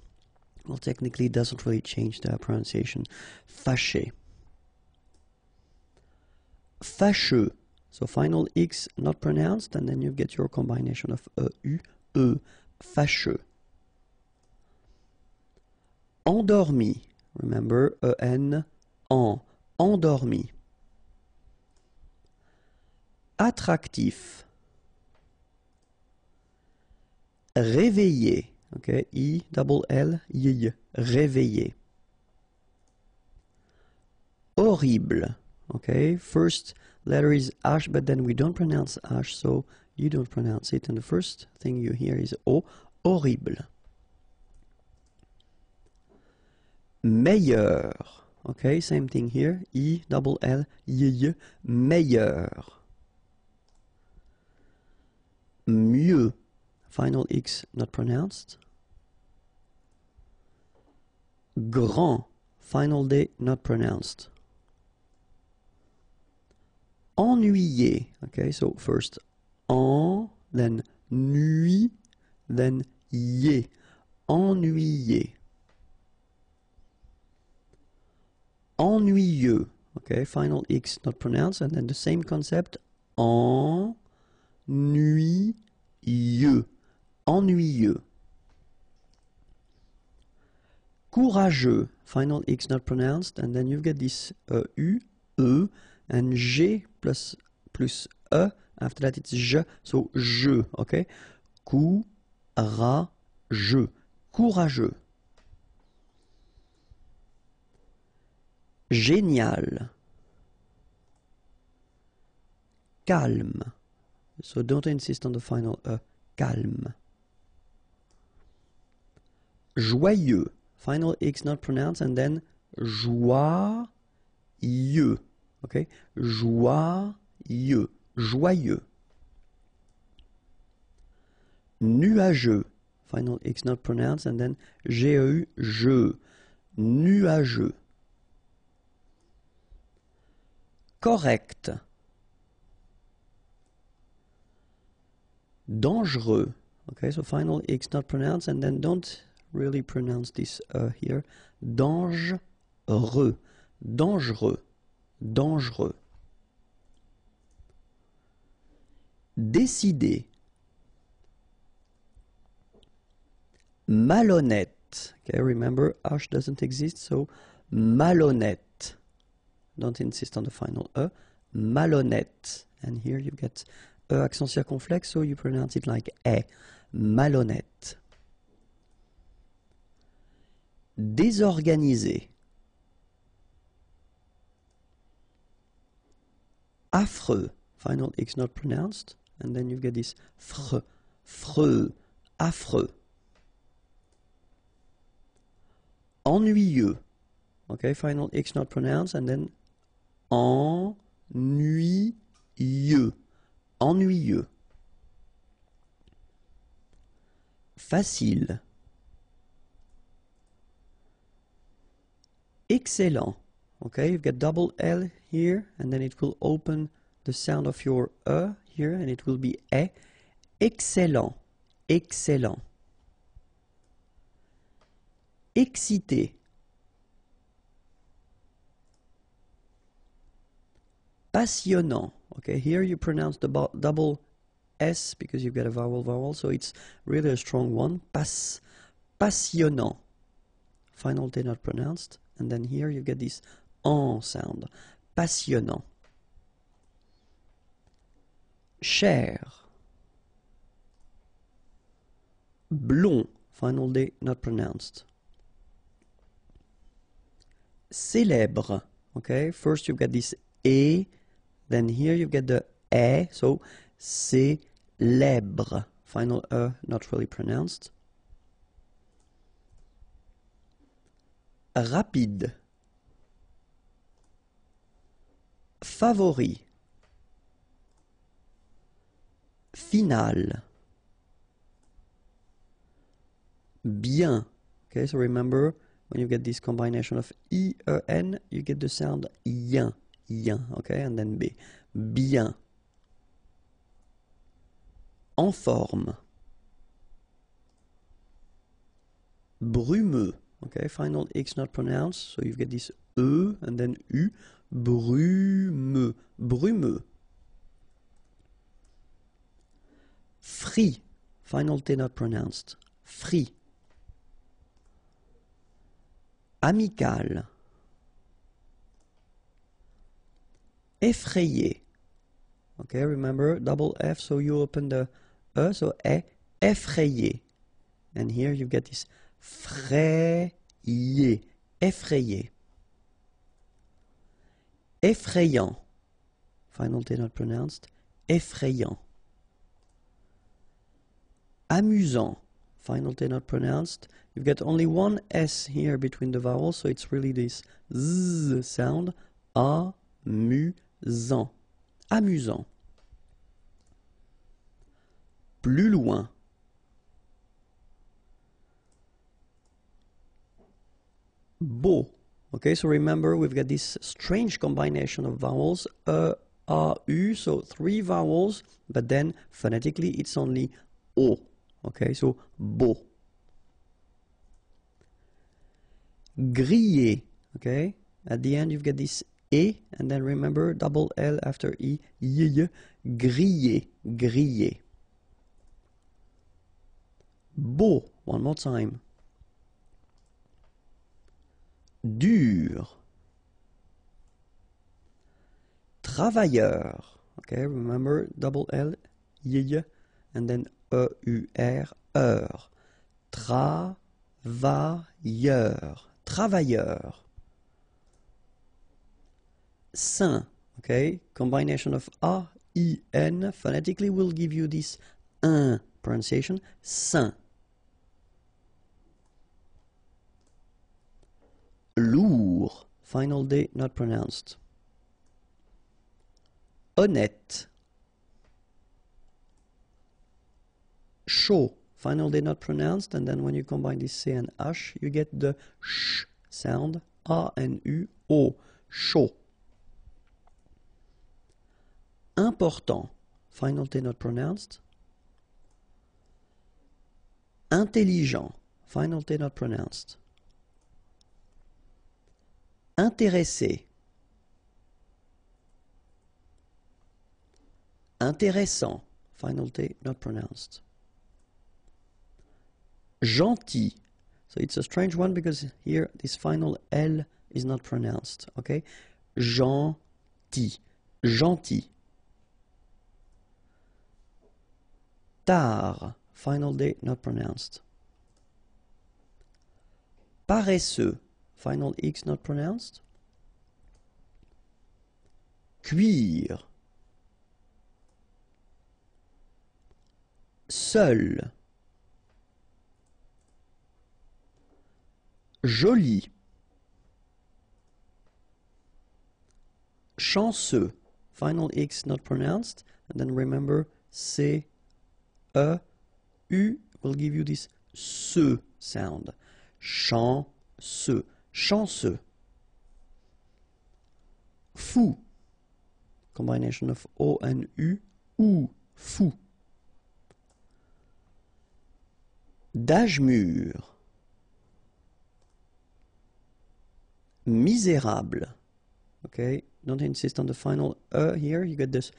well, technically it doesn't really change the pronunciation. Fâché. Fâcheux. So final X not pronounced, and then you get your combination of U, E. Fâcheux. Endormi. Remember, E-N, en. Endormi. Attractif. Réveillé. Okay, I-double-L-Y. Réveillé. Horrible. Okay, first letter is H, but then we don't pronounce H, so you don't pronounce it. And the first thing you hear is O. Horrible. Meilleur. Okay, same thing here. I-double-L-Y. Meilleur. Mieux. Final X not pronounced. Grand. Final D not pronounced. Ennuyé. Okay, so first en, then nuit, then yé. Ennuyé. Ennuyeux. Okay, final X not pronounced, and then the same concept. Ennuyeux. Ennuyeux. Courageux. Final X not pronounced, and then you get this U, E, and G plus E. After that it's je, so je, okay? Courageux. Courageux. Génial. Calme. So don't insist on the final E. Calme. Joyeux. Final X not pronounced, and then joyeux. Okay? Joyeux. Joyeux. Nuageux. Final X not pronounced, and then G-E-U, je. Nuageux. Correct. Dangereux. Okay, so final X not pronounced, and then don't really pronounce this here. Dangereux. Dangereux. Dangereux. Décider. Malhonnête. Okay, remember, H doesn't exist, so malhonnête. Don't insist on the final E. Malhonnête. And here you get accent circonflexe, so you pronounce it like E. Malhonnête. Désorganisé. Affreux. Final X not pronounced. And then you get this freux. Freux. Affreux. Ennuyeux. Okay, final X not pronounced. And then ennuyeux. Ennuyeux. Facile. Excellent. Okay, you've got double L here, and then it will open the sound of your E here, and it will be E. Excellent. Excellent. Excité. Passionnant. Okay, here you pronounce the double S because you've got a vowel, so it's really a strong one. Passionnant. Final T not pronounced. And then here you get this en sound. Passionnant. Cher. Blond. Final D not pronounced. Célèbre. Okay, first you get this E, then here you get the E, so célèbre. Final E not really pronounced. Rapide. Favori. Final. Bien. Okay, so remember, when you get this combination of I-E-N, you get the sound yen, okay, and then B. Bien. En forme. Brumeux. Okay, final X not pronounced, so you get this E and then U. Brumeux. Brumeux. Free. Final T not pronounced. Free. Amical. Effrayé. Okay, remember, double F, so you open the E, so effrayé. And here you get this frayé. Effrayé. Effrayant. Final T not pronounced. Effrayant. Amusant. Final T not pronounced. You've got only one S here between the vowels, so it's really this Z sound. Amusant. Amusant. Plus loin. Beau. Okay, so remember we've got this strange combination of vowels. A, U, so 3 vowels, but then phonetically it's only O. Okay, so beau. Griller. Okay, at the end you've got this E, and then remember double L after E. Griller. Griller. Beau. One more time. Dur. Travailleur. Okay, remember double L, and then E-U-R, heure. Travailleur. Travailleur. Saint. Okay, combination of A, I, N, phonetically will give you this un pronunciation. Saint. Lourd. Final D not pronounced. Honnête. Chaud. Final D not pronounced, and then when you combine this C and H, you get the sh sound. A and U, O. Chaud. Important. Final T not pronounced. Intelligent. Final T not pronounced. Intéressé. Intéressant. Final T not pronounced. Gentil. So it's a strange one because here this final L is not pronounced. Okay? Gentil. Gentil. Tard. Final D not pronounced. Paresseux. Final X not pronounced. Cuire. Seul. Joli. Chanceux. Final X not pronounced. And then remember C, E, U will give you this se sound. Chanceux. Chanceux. Fou. Combination of O and U. Ou. Fou. D'âge mûr. Misérable. okay? Don't insist on the final here. You get this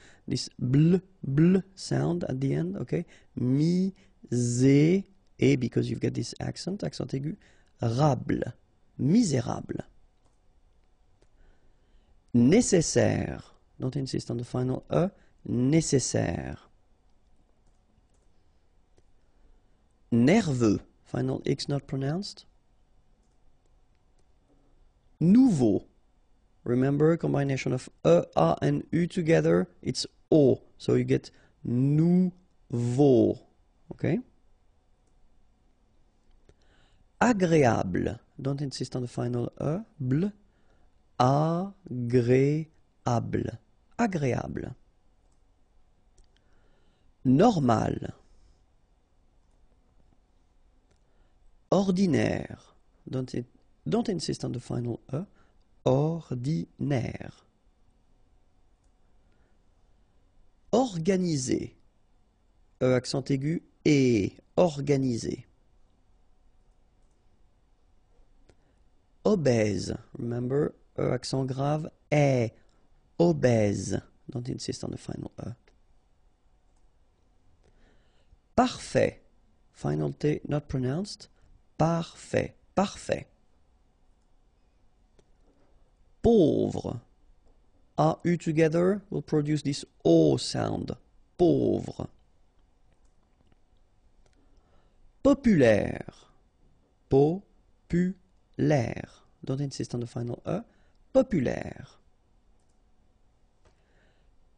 bl sound at the end, okay? Et because you've got this accent aigu, rable, misérable. Nécessaire. Don't insist on the final nécessaire. Nerveux. Final X not pronounced. Nouveau. Remember, combination of a, and u together, it's o. So you get nouveau. Okay? Agréable. Don't insist on the final bl. Agréable. Agréable. Normal. Ordinaire. Don't insist on the final ordinaire. Organisé. Accent aigu et organisé. Obèse. Remember, accent grave est obèse. Don't insist on the final Parfait. Final T not pronounced. Parfait. Parfait. Pauvre. AU together will produce this O sound. Pauvre. Populaire. Populaire. Don't insist on the final Populaire.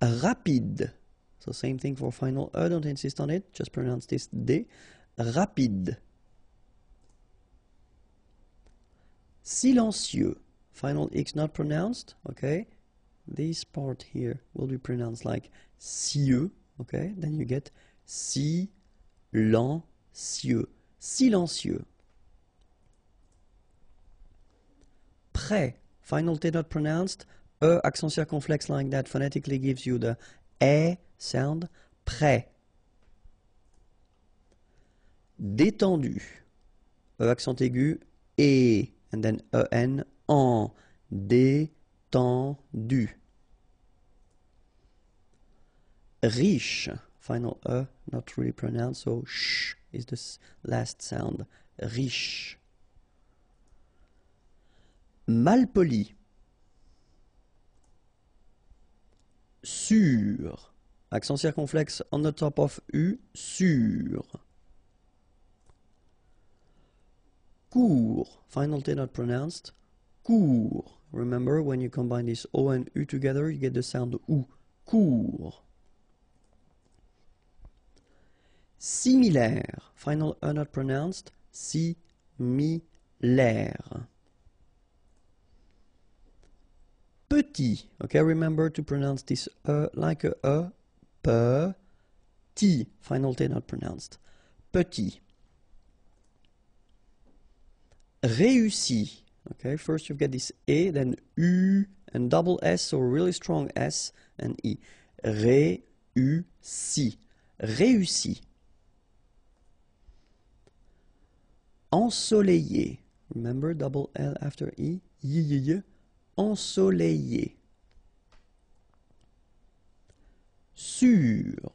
Rapide. So same thing for final don't insist on it. Just pronounce this D. Rapide. Silencieux. Final X not pronounced, okay? This part here will be pronounced like cieux, okay? Then you get silencieux. Silencieux. Prêt. Final T not pronounced. Accent circonflexe like that phonetically gives you the E sound. Prêt. Détendu. Accent aigu et. And then en. En. Détendu. Riche. Final not really pronounced, so sh is the last sound. Riche. Malpoli. Sûr. Accent circonflexe on the top of U. Sûr. Court. Final T not pronounced. Court. Remember, when you combine this O and U together, you get the sound OU. Court. Similaire. Final E not pronounced. Similaire. Petit. Okay, remember to pronounce this like a petit. Final T not pronounced. Petit. Réussi. Okay, first you get this E, then U and double S, so really strong S and E. Réussi. Réussi. Ensoleillé. Remember, double L after E. Ensoleillé. Sûr.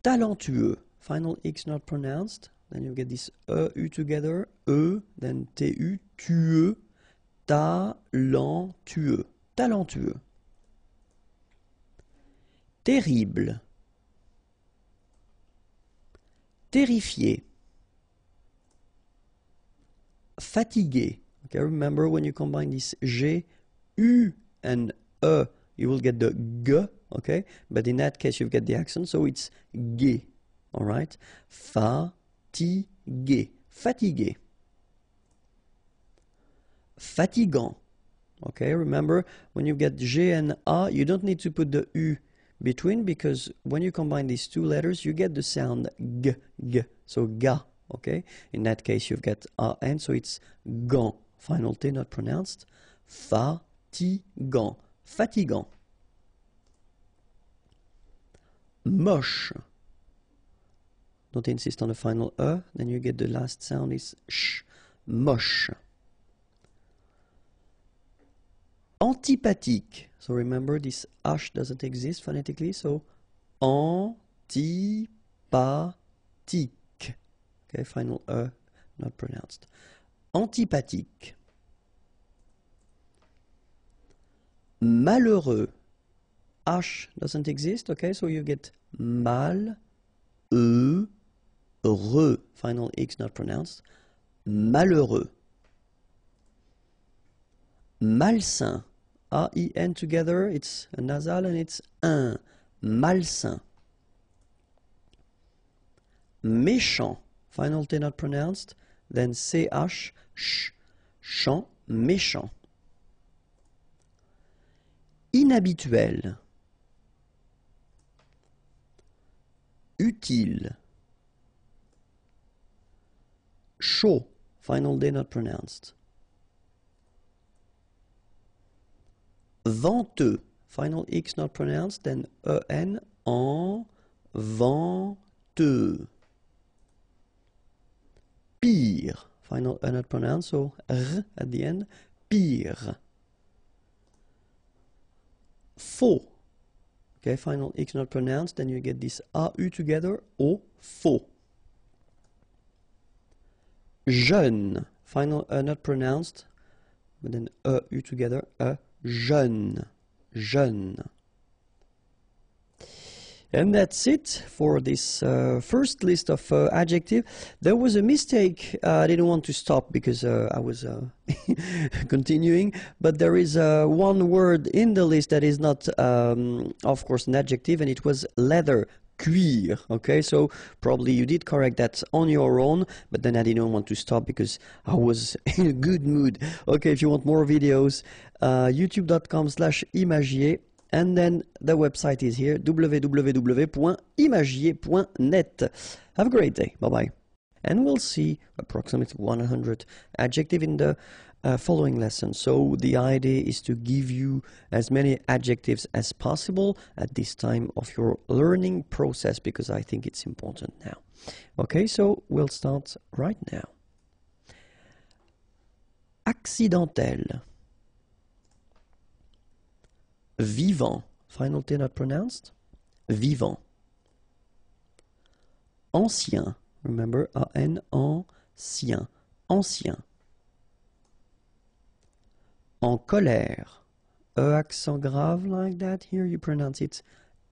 Talentueux. Final X not pronounced. Then you get this U together. Then TU. Tueux. Talentueux. Talentueux. Terrible. Terrifié. Fatigué. Okay, remember when you combine this G, U and E, you will get the G, okay? But in that case, you get the accent, so it's G, all right? Fatigué. Fatigué. Fatigant. Okay, remember, when you get G and A, you don't need to put the U between, because when you combine these two letters, you get the sound G, G. So ga, okay? In that case, you've got A N, so it's gant. Final T not pronounced. Fatigant. Fatigant. Moche. Don't insist on the final E, then you get the last sound is sh. Moche. Antipathique. So remember this H doesn't exist phonetically, so antipathique. Okay, final E not pronounced. Antipathique. Malheureux. H doesn't exist, okay, so you get mal, re, final X not pronounced. Malheureux. Malsain. A-I-N together, it's a nasal and it's un. Malsain. Méchant. Final T not pronounced. Then C-H, ch, chant, méchant. Inhabituel. Utile. Chaud. Final D not pronounced. Venteux. Final X not pronounced. Then E-N, en, venteux. Pire. Final E not pronounced, so R at the end. Pire. Faux. Okay, final X not pronounced, then you get this AU together, O, faux. Jeune. Final E not pronounced, but then EU together, jeune. Jeune. And that's it for this first list of adjectives. There was a mistake. I didn't want to stop because I was continuing. But there is one word in the list that is not, of course, an adjective, and it was leather. Cuir. Okay, so probably you did correct that on your own, but then I didn't want to stop because I was in a good mood. Okay, if you want more videos, youtube.com/imagier. And then the website is here, www.imagier.net. Have a great day. Bye-bye. And we'll see approximately 100 adjectives in the following lesson. So the idea is to give you as many adjectives as possible at this time of your learning process, because I think it's important now. Okay, so we'll start right now. Accidentel. Vivant. Final T not pronounced. Vivant. Ancien. Remember, A-N, ancien. Ancien. En colère. E accent grave like that. Here you pronounce it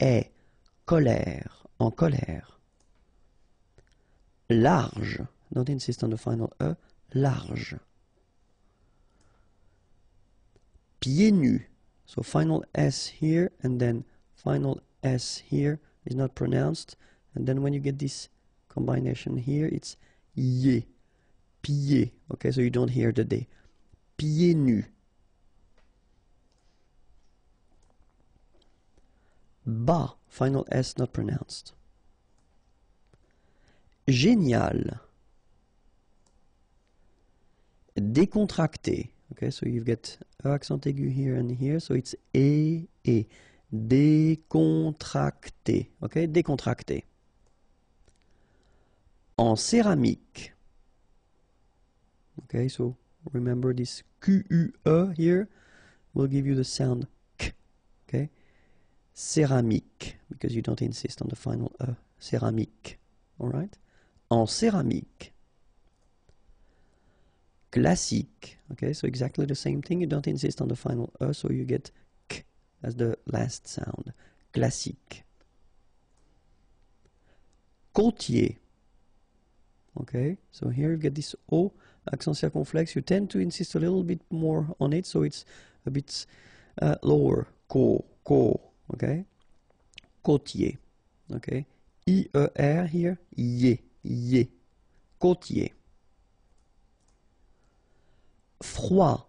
E. Colère. En colère. Large. Don't insist on the final E. Large. Pieds nus. So final S here and then final S here is not pronounced. And then when you get this combination here, it's ye. Pieds. Okay, so you don't hear the D. Pieds nus. Bas. Final S not pronounced. Génial. Décontracté. Okay, so you've got accent aigu here and here, so it's E. Décontracté. Okay, décontracté. En céramique. Okay, so remember this Q-U-E here will give you the sound K. Okay, céramique, because you don't insist on the final E. Céramique. All right? En céramique. Classique. Okay, so exactly the same thing. You don't insist on the final E, so you get K as the last sound. Classique. Côtier. Okay, so here you get this O, accent circumflex. You tend to insist a little bit more on it, so it's a bit lower. Co. Okay, côtier. Okay, I-E-R here. Ye. Côtier. Froid.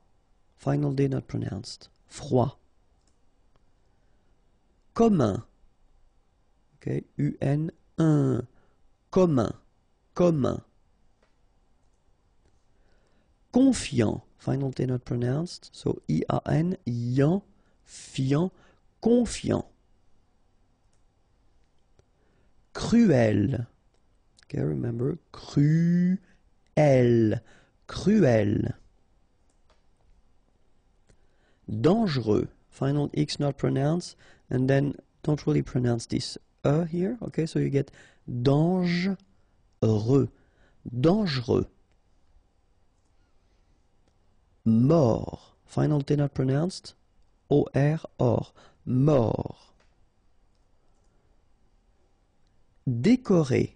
Final D not pronounced. Froid. Commun. Okay, U-N-1. Commun. Confiant. Final T not pronounced. So I-A-N, yan, fiant, confiant. Cruel. Okay, remember, cruel. Dangereux. Final X not pronounced, and then don't really pronounce this here. Okay, so you get dangereux. Dangereux. Mort. Final T not pronounced. O-R, or. Mort. Décoré.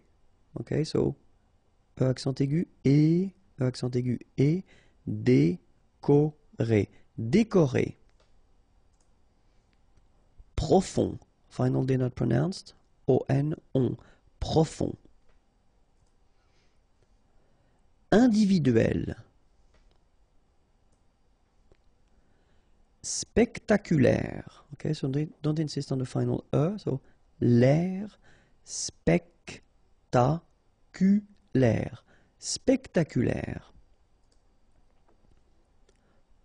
Okay, so E accent aigu, E accent aigu, E. Décoré. Décoré. Profond. Final D not pronounced. O-N, on. Profond. Individuel. Spectaculaire. Okay, so don't insist on the final E. So l'air spectaculaire. Spectaculaire.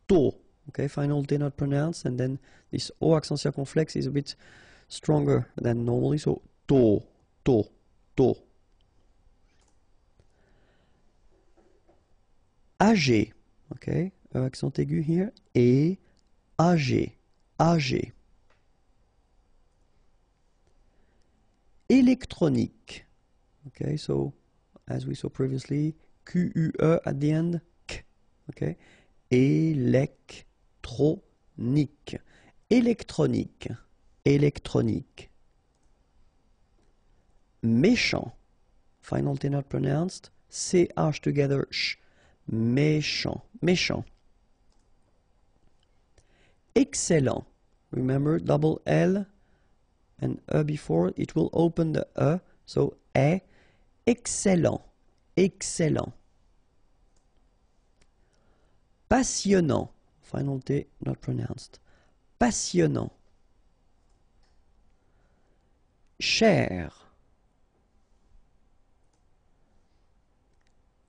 Tôt. Okay, final D not pronounced, and then this O accent circumflex is a bit stronger than normally. So tôt, tôt, tôt. Âgé. Okay, E accent aigu here. Et âgé, âgé. Électronique. Okay, so as we saw previously, Q-U-E at the end, K. Okay, électronique. Électronique. Électronique. Méchant. Final T not pronounced. C-H together, sh. Méchant. Méchant. Excellent. Remember, double L and E before, it will open the E. So, excellent. Excellent. Passionnant. Final T not pronounced. Passionnant. Cher.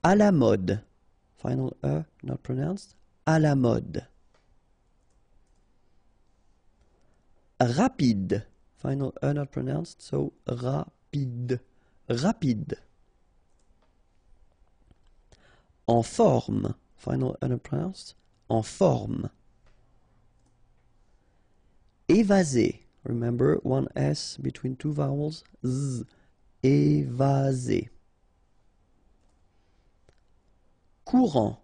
À la mode. Final E not pronounced. À la mode. Rapide. Final E not pronounced, so rapide. Rapide. En forme. Final E not pronounced. En forme. Évasé. Remember, one S between two vowels. Z. Évasé. Courant.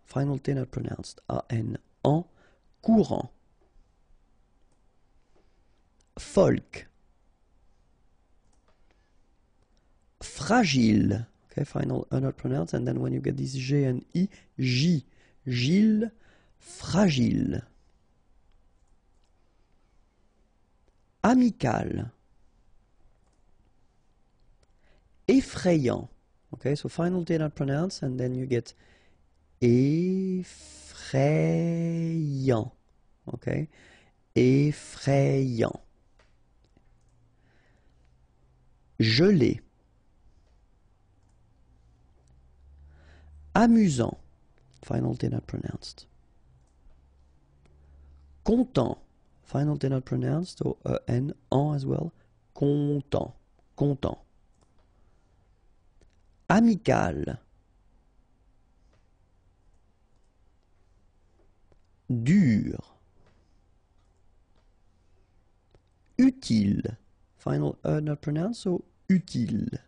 Final T not pronounced. A-N. En. Courant. Folk. Fragile. Okay, final E not pronounced, and then when you get this G and I, J. Gilles. Fragile. Amical. Effrayant. Okay, so final T not pronounced, and then you get effrayant. Okay, effrayant. Gelé. Amusant. Final T not pronounced. Content. Final T not pronounced, so N, en as well. Content. Content. Amical. Dur. Utile. Final E not pronounced, so utile.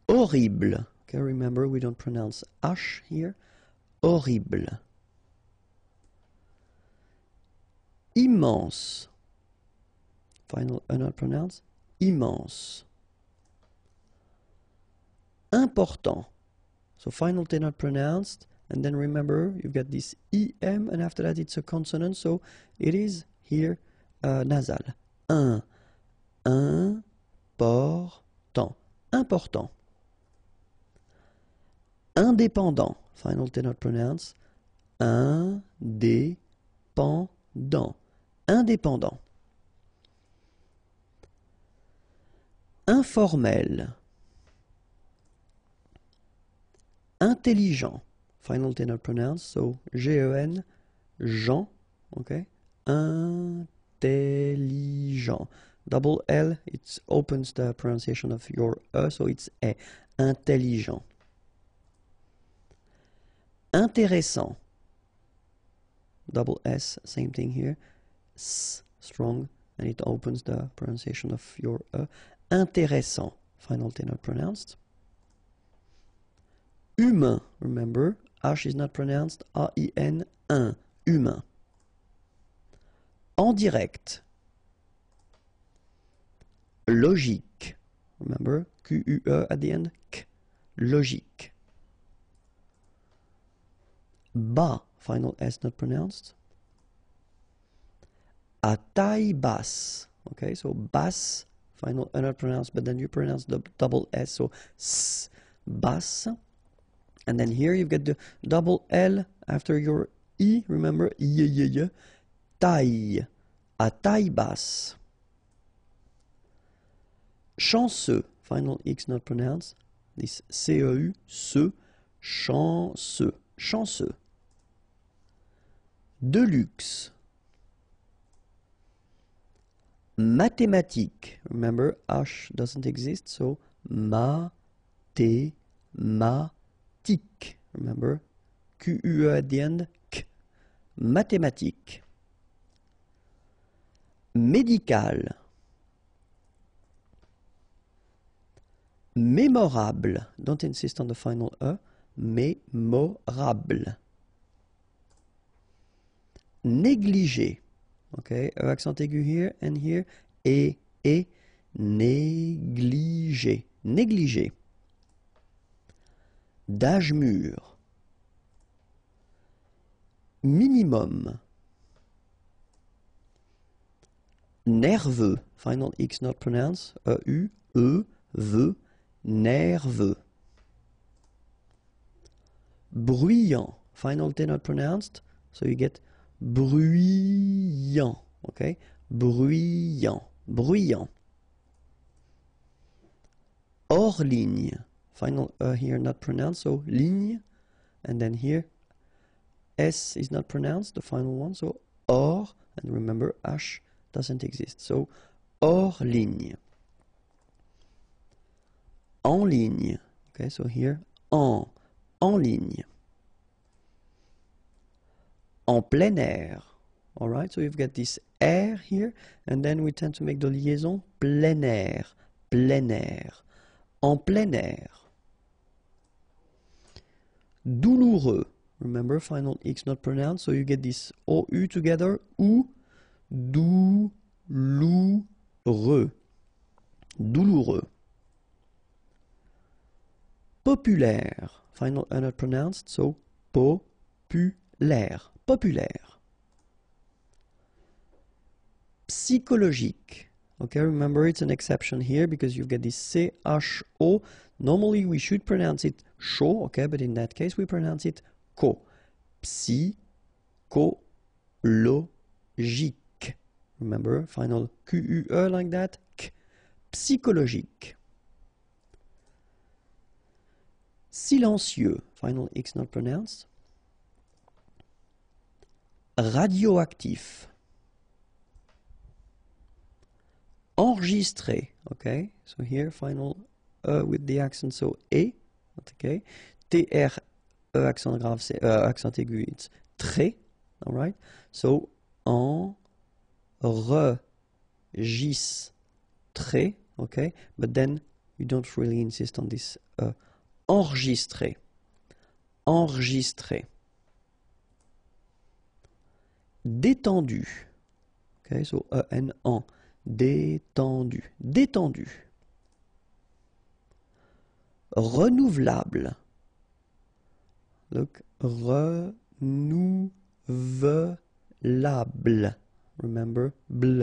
Horrible. Okay, remember we don't pronounce H here. Horrible. Immense. Final E not pronounced. Immense. Important. So final T not pronounced. And then remember, you've got this EM, and after that it's a consonant, so it is here nasal. Important. Important. Indépendant. Final T not pronounced. Indépendant. Indépendant. Informel. Intelligent. Final T not pronounced, so G-E-N, Jean, okay? Intelligent. Double L, it opens the pronunciation of your E, so it's E. Intelligent. Intéressant. double S, same thing here. S, strong, and it opens the pronunciation of your intéressant, final T not pronounced. Humain, remember, H is not pronounced, A-I-N, un, humain. En direct. Logique, remember, Q-U-E at the end, K, logique. Bas, final S not pronounced. À taille basse, okay, so basse, final not pronounced, but then you pronounce the double S, so S, basse. And then here you've got the double L after your I, remember, I, taille, à taille basse. Chanceux, final X not pronounced, this C-E-U, ce, chanceux, chanceux. De luxe. Mathématique, remember, H doesn't exist, so ma-té-ma-tique, remember, Q-U-E at the end, K, mathématique. Médical. Mémorable, don't insist on the final E, mémorable. Négligé, okay, E accent aigu here and here, et, négligé, négligé. D'âge mûr. Minimum. Nerveux, final X not pronounced, E-U, E, V, nerveux. Bruyant, final T not pronounced, so you get bruyant, okay, bruyant, bruyant. Hors ligne, final here not pronounced, so ligne, and then here S is not pronounced, the final one, so hors, and remember H doesn't exist, so hors ligne. En ligne, okay, so here en ligne. En plein air, all right, so you've got this air here, and then we tend to make the liaison plein air, plein air. En plein air. Douloureux, remember, final X not pronounced, so you get this OU together, ou, douloureux, douloureux. Populaire, final E not pronounced, so populaire, populaire. Psychologique, okay, remember it's an exception here because you've got this C-H-O. Normally we should pronounce it sho, okay, but in that case we pronounce it ko. Psychologique, remember, final Q-U-E like that, K, psychologique. Silencieux, final X not pronounced. Radioactif. Enregistré, okay, so here final with the accent, so E, okay, T-R, E accent grave, c'est accent aigu, it's très, all right, so enregistré, okay, but then you don't really insist on this enregistré, enregistré. Détendu, okay, so E-N-en, détendu, détendu. Renouvelable, look, renouvelable, remember, bl,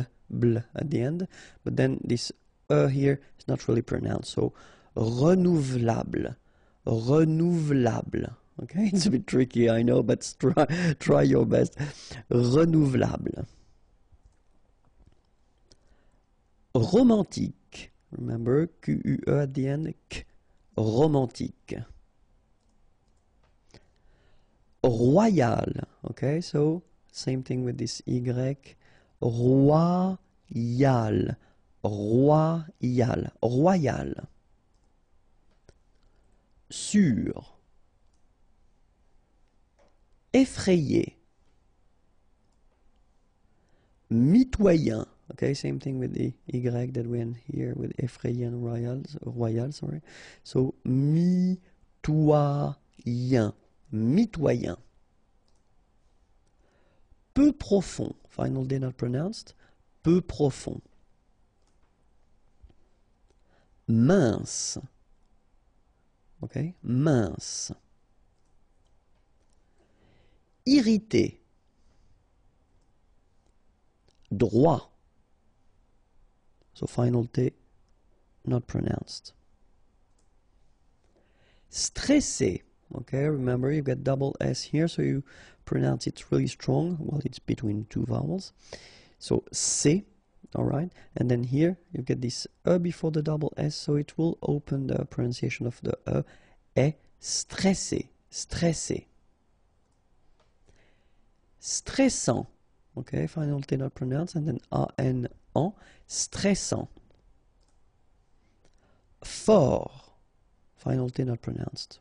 at the end, but then this here is not really pronounced, so renouvelable, renouvelable, okay, it's a bit tricky, I know, but try your best. Renouvelable. Romantique, remember, Q-U-E at the end, K, romantique. Royal, okay, so same thing with this Y, royal, royal, royal. Sûr. Effrayé. mitoyen. Okay, same thing with the Y that we have here with effrayant royal, sorry. So, mitoyen, mitoyen. Peu profond, final D not pronounced, peu profond. Mince, okay, mince. Irrité, droit. So final T not pronounced. Stressé, okay, remember you get double S here, so you pronounce it really strong while it's between two vowels. So C, alright, and then here you get this E before the double S, so it will open the pronunciation of the E, stressé, stressé. Stressant, okay, final T not pronounced, and then A-N-An, stressant. Fort, final T not pronounced.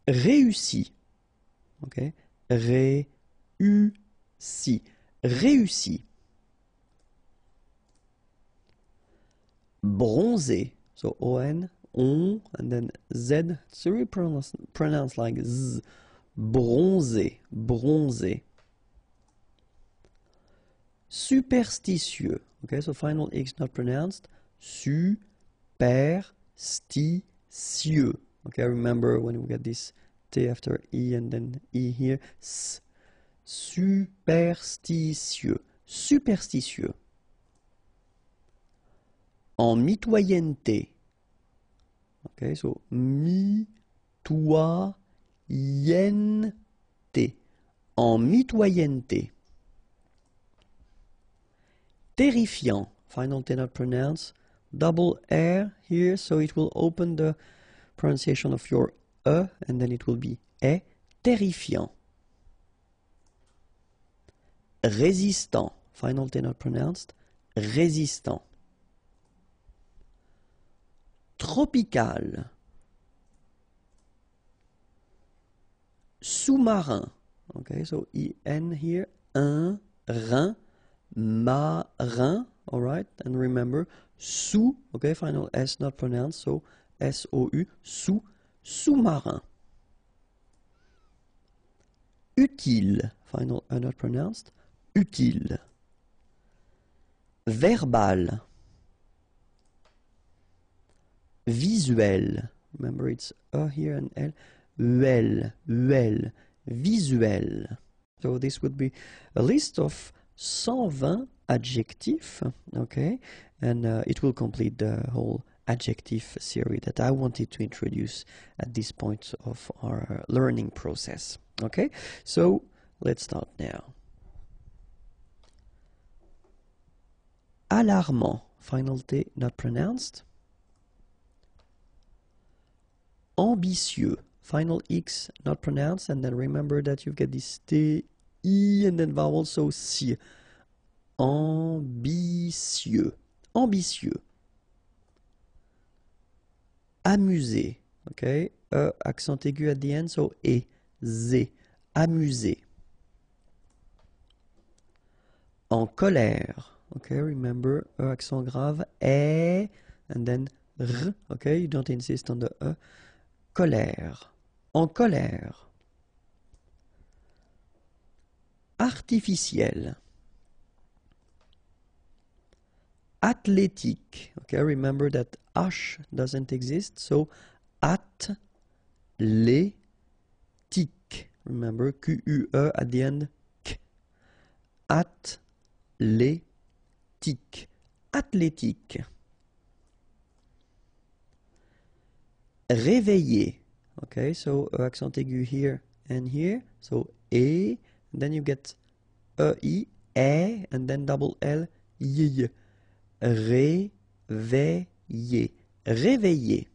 Réussi, okay, réussi, réussi. Bronzé, so O-N, on, and then Z, it's really pronounced like Z. Bronzé, bronzé. Superstitieux, okay, so final X not pronounced. Superstitieux. Okay, remember when we get this T after E and then E here. S. Superstitieux, superstitieux. En mitoyenneté. Okay, so mitoyenneté. En mitoyenneté. Terrifiant, final T not pronounced. Double R here, so it will open the pronunciation of your E, and then it will be E, terrifiant. Résistant, final T not pronounced, résistant. Tropical. Sous-marin, okay, so E-N here, un, rein, marin, alright, and remember, sous, okay, final S not pronounced, so S-O-U, sous, sous-marin. Utile, final E not pronounced, utile. Verbal. Visuel, remember it's E here and L, uel, visuel. So this would be a list of 120 adjectifs, okay, and it will complete the whole adjective series that I wanted to introduce at this point of our learning process. Okay, so let's start now. Alarmant, final T not pronounced. Ambitieux, final X not pronounced, and then remember that you get this T, I, and then vowel, so si. Ambitieux, ambitieux. Amusé, okay, accent aigu at the end, so E, Z, amusé. En colère, okay, remember, accent grave, E, and then R, okay, you don't insist on the E. Colère, en colère. Artificiel. Athlétique, okay, remember that H doesn't exist, so athlétique, remember Q-U-E at the end, K. Athlétique, athlétique. Réveillé, okay, so accent aigu here and here, so E, and then you get E, and then double L, Y. Réveillé, réveillé.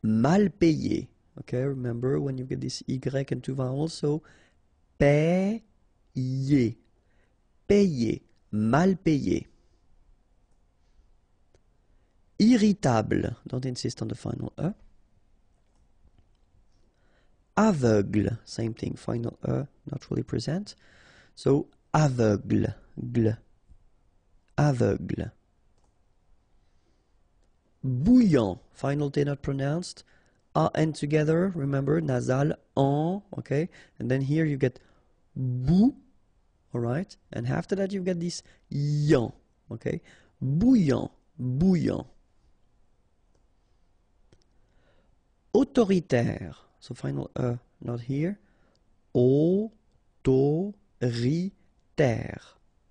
Mal payé, okay, remember when you get this Y and two vowels, so payé, payé, mal payé. Irritable, don't insist on the final E. aveugle, same thing, final not really present. So aveugle, gl, aveugle. Bouillant, final T not pronounced. A and together, remember, nasal, en, okay? And then here you get bou, alright? And after that you get this yan, okay? Bouillant, bouillant. Autoritaire, so final not here. Autoritaire,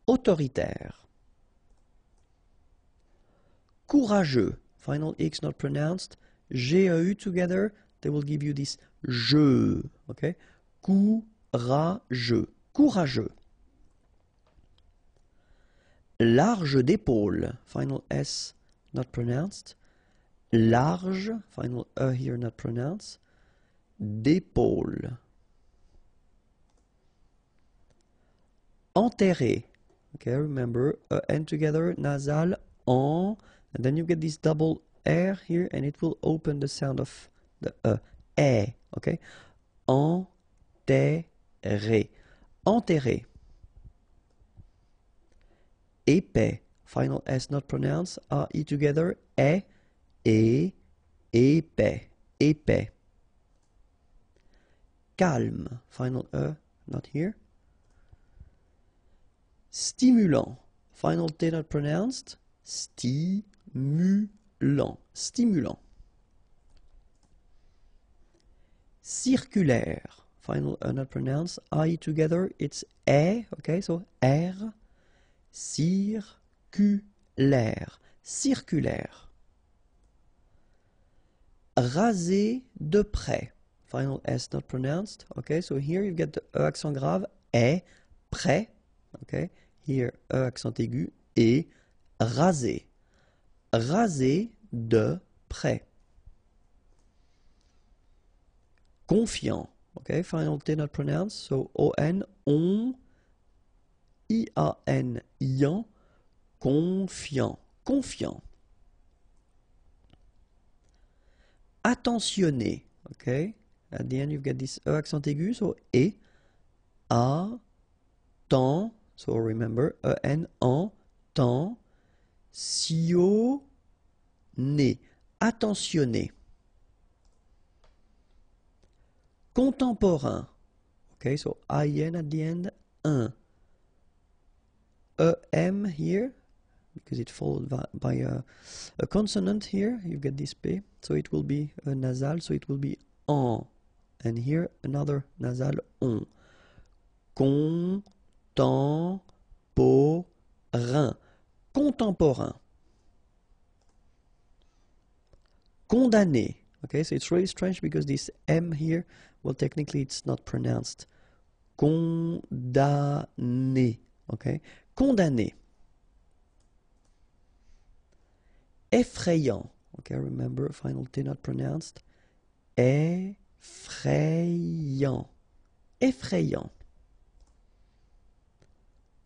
autoritaire. Courageux, final X not pronounced. G-E-U together, they will give you this je, okay? Courageux, courageux. Large d'épaule, final S not pronounced. Large, final E here not pronounced. D'épaule. Enterré, okay, remember, N together, nasal, en, and then you get this double R here, and it will open the sound of the E, okay? Enterré, enterré. Épais, final S not pronounced, A-E together, épais, épais. Calme, final E not here. Stimulant, final T not pronounced, stimulant, stimulant. Circulaire, final not pronounced, I together, it's E, okay, so R, circulaire, circulaire. Raser de près, final S not pronounced, okay, so here you get the E accent grave, E, près, okay, here E accent aigu, et raser, raser de près. Confiant, okay, final T not pronounced, so O-N, on, I-A-N, ian, confiant, confiant. Attentionné, okay, at the end you get this E accent aigu, so et, a, temps, so remember, E-N, en, temps, sionné, attentionné. Contemporain, okay, so I-N at the end, un. E-M here, because it's followed by a consonant here, you get this P, so it will be a nasal, so it will be en. And here another nasal, on. Contemporain, contemporain. Condamné, okay, so it's really strange because this M here, well, technically it's not pronounced. Condamné, okay, condamné. Effrayant, okay, remember, final T not pronounced. Effrayant, effrayant.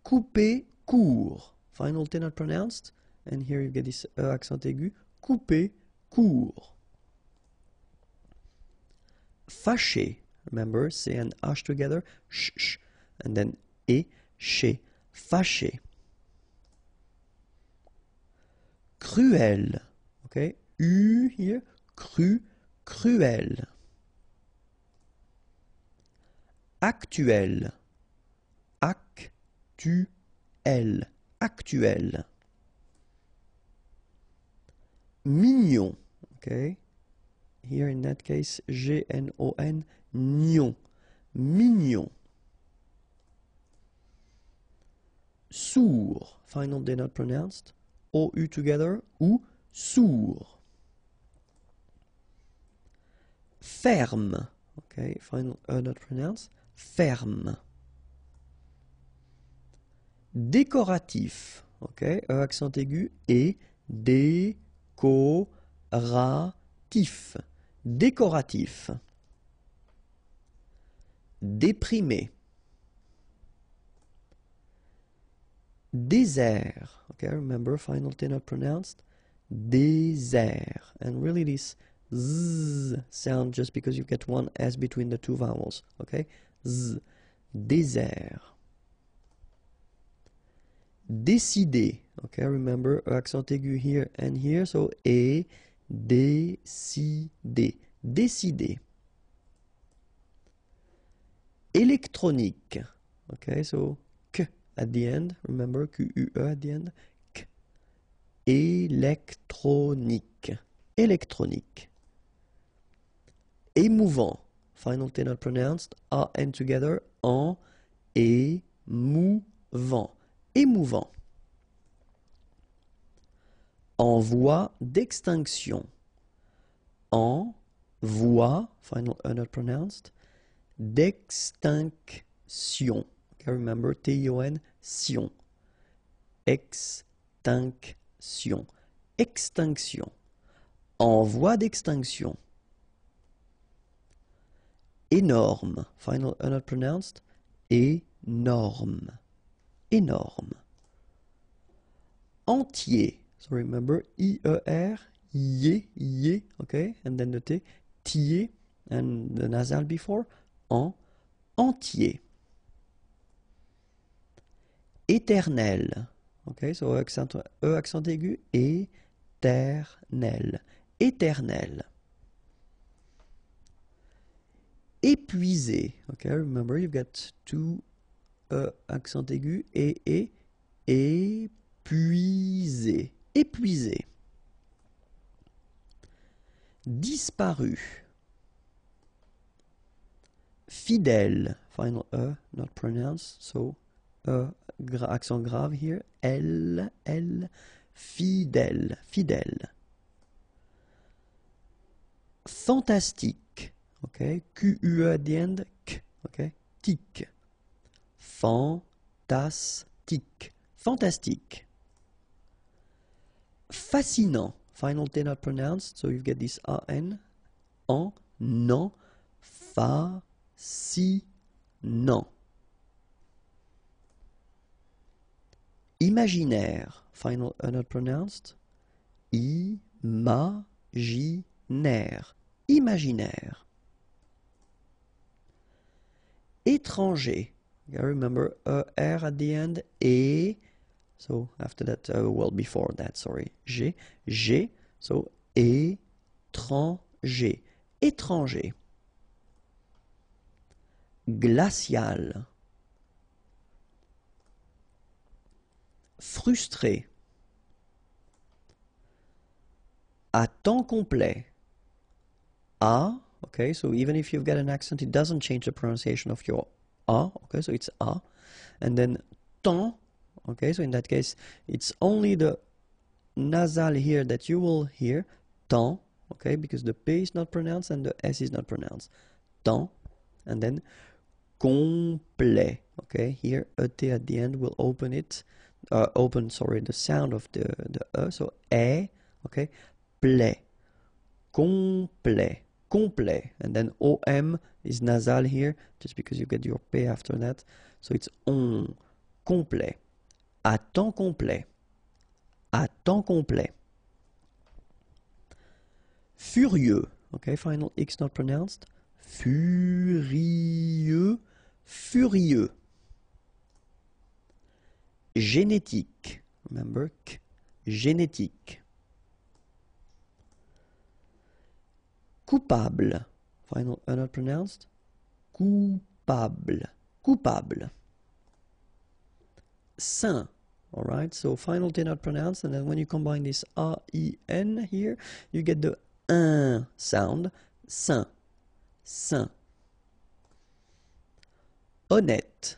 Couper court, final T not pronounced, and here you get this accent aigu, couper court. Fâché, remember, C and H together, sh, and then E, ché, fâché. Cruel, okay, U here, cruel. Actuel, actuel. Mignon, okay, here in that case, G-N-O-N, gnon, mignon. Sourd, final D not pronounced, O-U together, ou, sourd. Ferme, okay, final E not pronounced, ferme. Décoratif, okay, E accent aigu, et, décoratif, décoratif. Déprimé. Désert, okay, remember, final T not pronounced, désert. And really this z sound just because you get one S between the two vowels. Okay? Z. Désert. Décider. Okay, remember accent aigu here and here. So, décider. Décider. Électronique. Okay, so k at the end. Remember, Q-U-E at the end. K. Électronique. Électronique. Émouvant. Final T not pronounced. A-N together. En. Émouvant. Émouvant. En voie d'extinction. En voie, final E not pronounced, d'extinction. Okay, remember T-I-O-N, sion. Extinction. Extinction. En voie d'extinction. Énorme. Final E not pronounced, énorme. Énorme. Entier. So remember I-E-R, yé, okay, and then the T, tier, and the nasal before, en, entier. Éternel. Okay, so accent aigu, éternel. Éternel. Épuisé. Okay, remember you've got two accent aigu, épuisé. Épuisé. Disparu. Fidèle. Final E, not pronounced, so accent grave here. L, fidèle. Fidèle. Fantastique. Okay, Q-U-E at the end, K. Okay, tic. Fantastique. Fantastique. Fascinant. Final T not pronounced, so you get this A-N. En, non, fascinant. Imaginaire. Final E not pronounced. Imaginaire. Imaginaire. Étranger. You remember R at the end, et. So after that, well, before that, sorry, G, so étranger, étranger. Glacial. Frustré. À temps complet. A, okay, so even if you've got an accent, it doesn't change the pronunciation of your A, okay, so it's A. And then temps. Okay, so in that case, it's only the nasal here that you will hear, temps, okay, because the P is not pronounced and the S is not pronounced. Temps, and then complet, okay, here a T at the end will open it, the sound of the E, so E, okay, ple, complet, complet, and then OM is nasal here, just because you get your P after that, so it's on, complet. À temps complet. À temps complet. Furieux. Okay, final X not pronounced. Furieux. Furieux. Génétique. Remember, K. Génétique. Coupable. Final E not pronounced. Coupable. Coupable. Saint. All right, so final T not pronounced, and then when you combine this A-I-N here, you get the un sound. Saint. Saint. Honnête.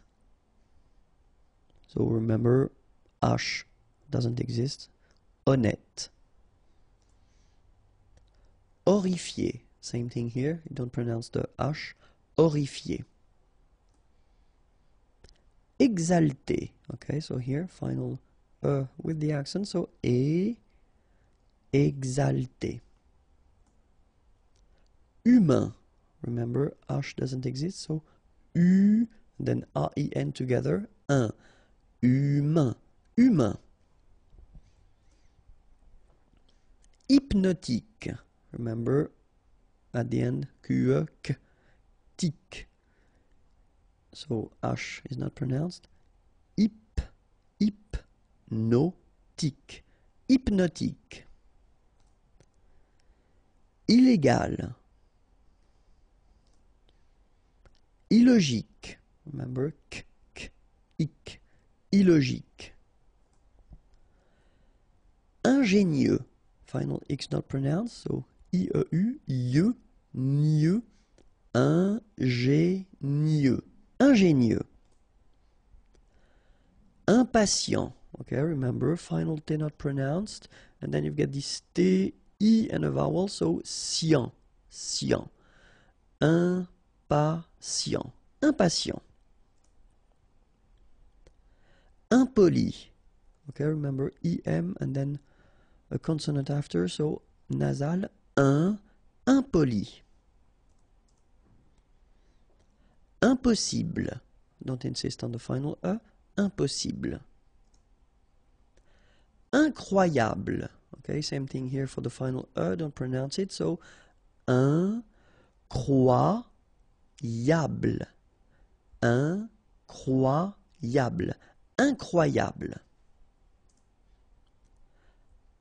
So remember, H doesn't exist. Honnête. Horrifié. Same thing here, you don't pronounce the H. Horrifié. Exalté. Okay, so here, final with the accent, so exalté. Humain. Remember, H doesn't exist, so U, then A-I-N together, un. Humain. Humain. Hypnotique. Remember, at the end, QE, K, tic. So H is not pronounced. Hypnotique. Hypnotique. Illégal. Illogique. Remember, k, ik. Illogique. Ingénieux. Final X not pronounced, so IEU, IE, NIE. Ingénieux. Ingénieux. Impatient. Okay, remember, final T not pronounced. And then you've got this T, I and a vowel, so sien. Sien. Impatient. Impatient. Impoli. Okay, remember, IM and then a consonant after, so nasal. Impoli. Impossible. Don't insist on the final E. Impossible. Incroyable. Okay, same thing here for the final E. Don't pronounce it. So, incroyable. Incroyable. Incroyable.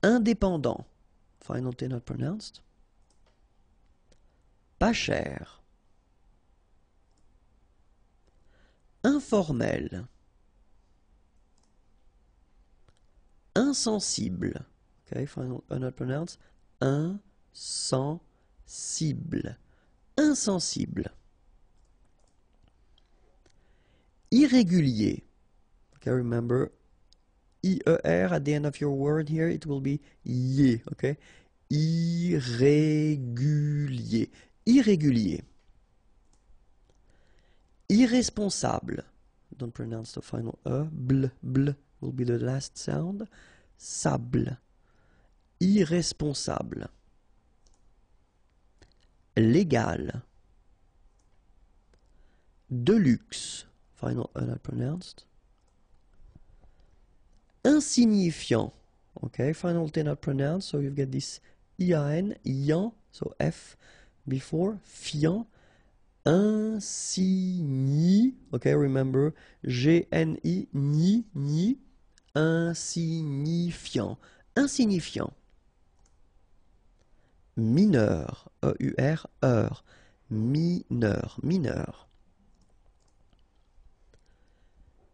Indépendant. Final T not pronounced. Pas cher. Informel. Insensible. Okay, final not pronounced. Insensible. Insensible. Irrégulier. Okay, remember, IER at the end of your word here, it will be IE, okay? Irrégulier. Irrégulier. Irresponsable. Don't pronounce the final E. Bl, bl will be the last sound. Sable. Irresponsable. Légal. De luxe. Final E not pronounced. Insignifiant. Okay, final T not pronounced, so you've got this IAN, ian, so F before, fiant. Insigni, okay, remember, GNI, ni, insignifiant. Insignifiant. Mineur, EUR, heure. Mineur, mineur.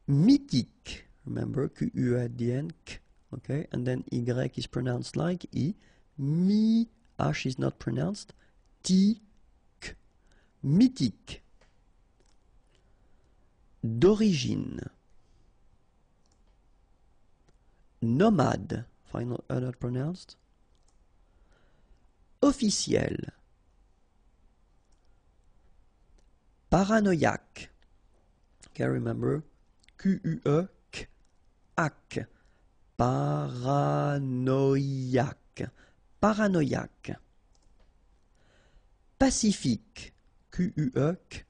Mythique. Remember, QU at the end, K, okay, and then Y is pronounced like I. Mi, H is not pronounced. T, K. Mythique. D'origine. Nomade. Final E not pronounced. Officiel. Paranoïaque. Okay, remember, QUE, K, ac. Paranoïaque. Paranoïaque. Pacifique. QUE, K,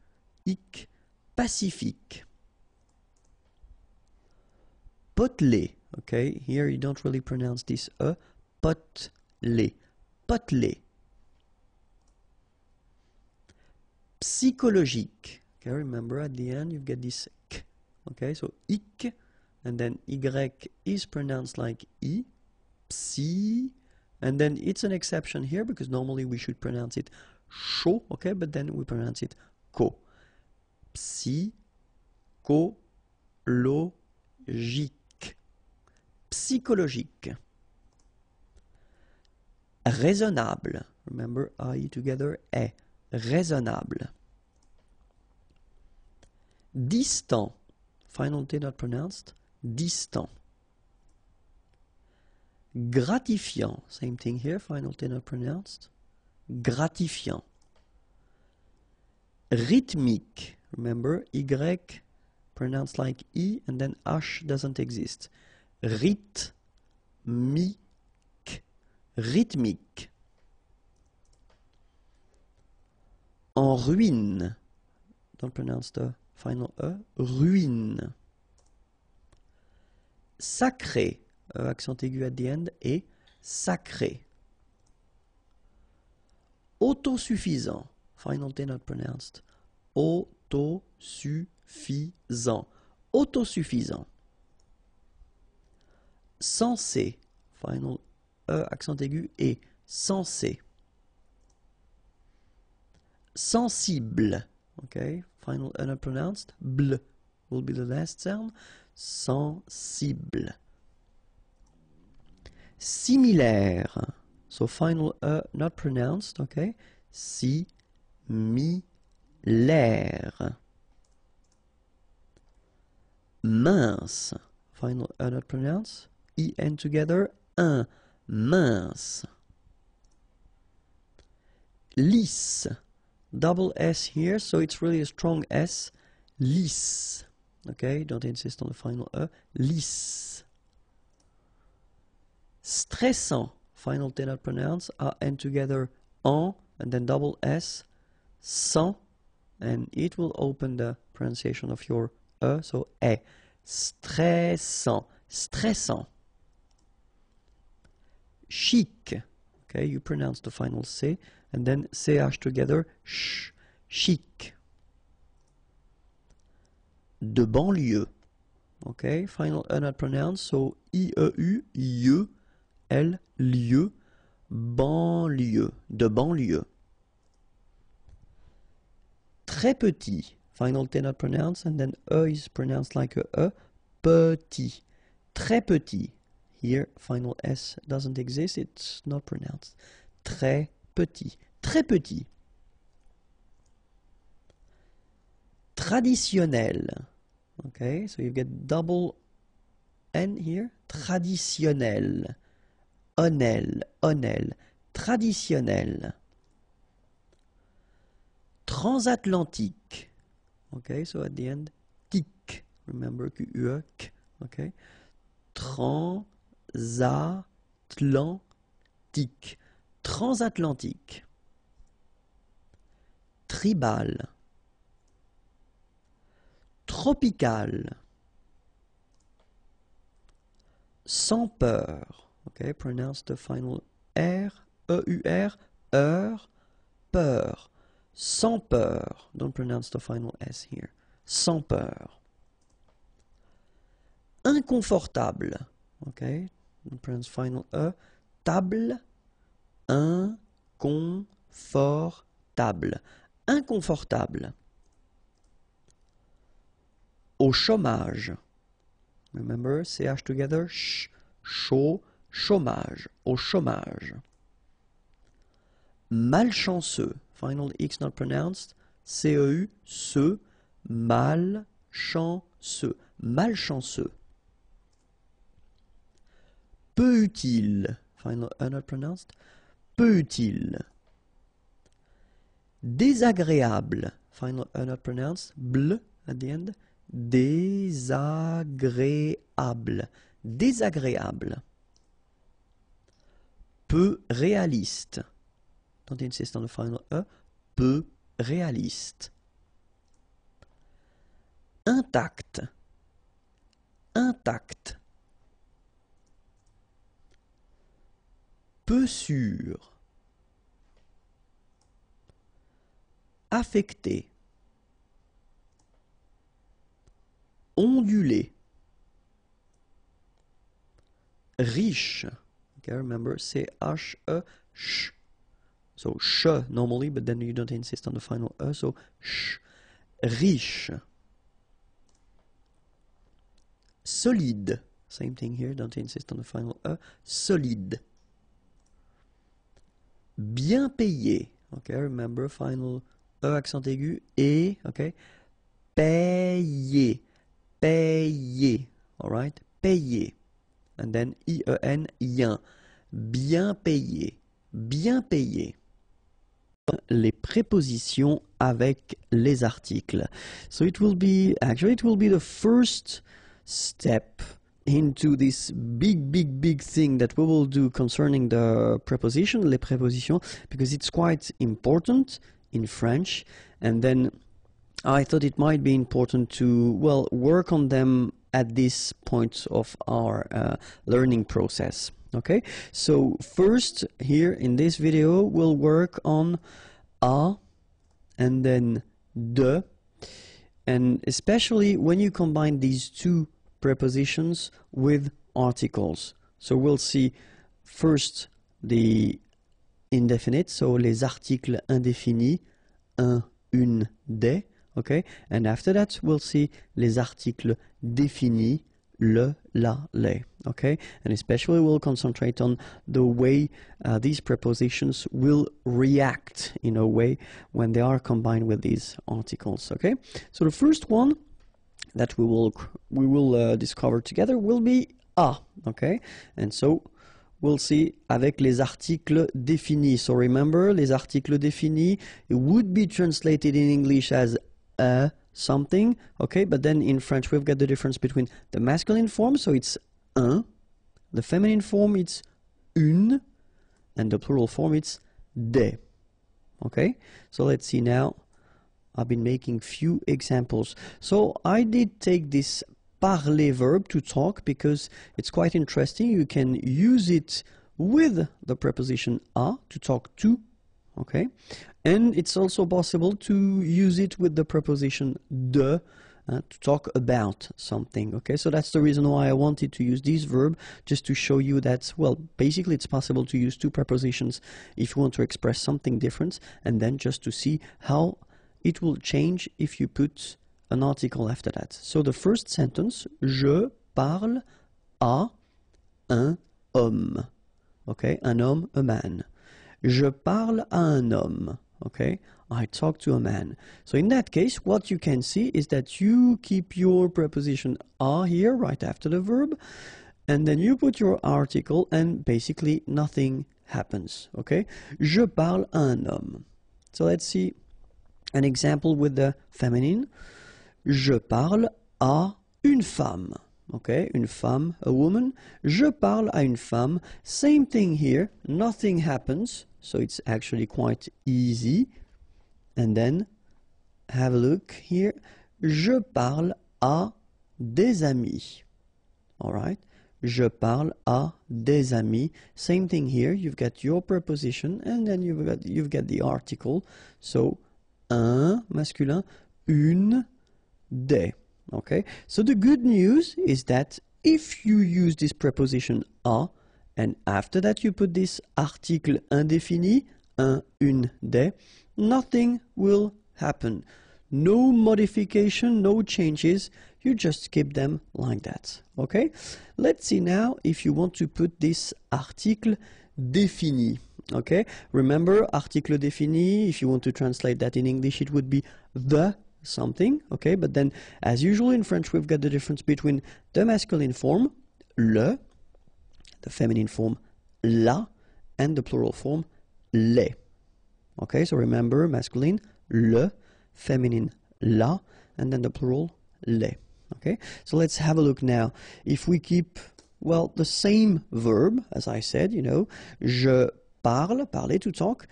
ic. Pacifique. Potelé. Okay, here you don't really pronounce this E. Potelé. Potelé. Psychologique. Okay, remember at the end you've got this K. Okay, so ic, and then Y is pronounced like I. Psy, and then it's an exception here because normally we should pronounce it chaud, okay, but then we pronounce it co. Psychologique. Psychologique. Raisonnable. Remember, I together, est. Raisonnable. Distant. Final T not pronounced. Distant. Gratifiant. Same thing here. Final T not pronounced. Gratifiant. Rythmique. Remember, Y pronounced like I and then H doesn't exist. Rythmique. Rythmique. En ruine. Don't pronounce the final E. Ruine. Sacré. Accent aigu at the end. Et sacré. Autosuffisant. Final T not pronounced. Autosuffisant. Autosuffisant. Censé. Final E, accent aigu, et. Censé. Sensible. Okay, final E not pronounced. Bl will be the last sound. Sensible. Similaire. So final E not pronounced. Okay, similaire. Mince. Final E not pronounced. EN together. Un. Mince. Lisse. Double S here, so it's really a strong S. Lisse. Okay, don't insist on the final E. Lisse. Stressant. Final T not pronounced. A-N together. En, and then double S. Sans. And it will open the pronunciation of your E, so E. Stressant. Stressant. Chic. Okay, you pronounce the final C, and then CH together. Sh. Chic. De banlieue. Okay, final E not pronounced, so I-E-U, I-E, L, lieu, banlieue, de banlieue. Très petit, final T not pronounced, and then E is pronounced like a E, petit, très petit. Here, final S doesn't exist, it's not pronounced. Très petit, très petit. Traditionnel. Okay, so you get double N here. Traditionnel. Onel, onel. Traditionnel. Transatlantique. Okay, so at the end, tic. Remember, Q-U-E, K. Okay. Transatlantique. Transatlantique. Tribal. Tropical. Sans peur. Okay, pronounce the final R, E-U-R, heure, peur. Sans peur. Don't pronounce the final S here. Sans peur. Inconfortable. Okay, don't pronounce final E. Table. Inconfortable. Inconfortable. Au chômage. Remember, CH together. Ch, chaud, chômage. Au chômage. Malchanceux. Final X not pronounced. C-E-U, ce. Malchanceux. Malchanceux. Peu utile. Final E not pronounced. Peu utile. Désagréable. Final E not pronounced. Bl at the end. Désagréable. Désagréable. Peu réaliste. Don't insist on the final E. Peu réaliste. Intact. Intact. Peu sûr. Affecté. Ondulé. Riche. Okay, remember, C-H-E, sh. So, sh normally, but then you don't insist on the final E, so sh. Riche. Solide. Same thing here, don't insist on the final E. Solide. Bien payé. Okay, remember, final E accent aigu, et, okay. Payé. Payé. Alright? Payé. And then I-E-N, yen. Bien payé. Bien payé. Les prépositions avec les articles. So it will be the first step into this big thing that we will do concerning the preposition, les prépositions, because it's quite important in French. And then I thought it might be important to, well, work on them at this point of our learning process. Okay, so first here in this video we'll work on a and then de, and especially when you combine these two prepositions with articles. So we'll see first the indefinite, so les articles indéfinis, un, une, des, okay, and after that we'll see les articles définis, le, la, les, okay, and especially we'll concentrate on the way these prepositions will react in a way when they are combined with these articles, okay. So the first one that we will discover together will be a, okay, and so we'll see avec les articles définis. So remember, les articles définis, it would be translated in English as a something, okay, but then in French we've got the difference between the masculine form, so it's un, the feminine form it's une, and the plural form it's des, okay. So let's see now. I've been making few examples. So I did take this parler verb, to talk, because it's quite interesting. You can use it with the preposition a, to talk to, okay, and it's also possible to use it with the preposition de, to talk about something, okay. So that's the reason why I wanted to use this verb, just to show you that, well, basically it's possible to use two prepositions if you want to express something different, and then just to see how it will change if you put an article after that. So the first sentence, je parle à un homme, okay, un homme, a man. Je parle à un homme, okay, I talk to a man. So in that case, what you can see is that you keep your preposition à here right after the verb, and then you put your article, and basically nothing happens, okay. Je parle à un homme. So let's see an example with the feminine. Je parle à une femme. Okay, une femme, a woman. Je parle à une femme. Same thing here. Nothing happens. So it's actually quite easy. And then have a look here. Je parle à des amis. All right. Je parle à des amis. Same thing here. You've got your preposition, and then you've got the article. So un masculin, une, des. Okay, so the good news is that if you use this preposition à, and after that you put this article indéfini, un, une, des, nothing will happen. No modification, no changes, you just keep them like that. Okay, let's see now if you want to put this article défini. Okay, remember article défini, if you want to translate that in English, it would be the something, okay, but then as usual in French we've got the difference between the masculine form, le, the feminine form, la, and the plural form, les. Okay, so remember masculine, le, feminine, la, and then the plural, les. Okay, so let's have a look now. If we keep, well, the same verb, as I said, you know, je parle, parler, to talk,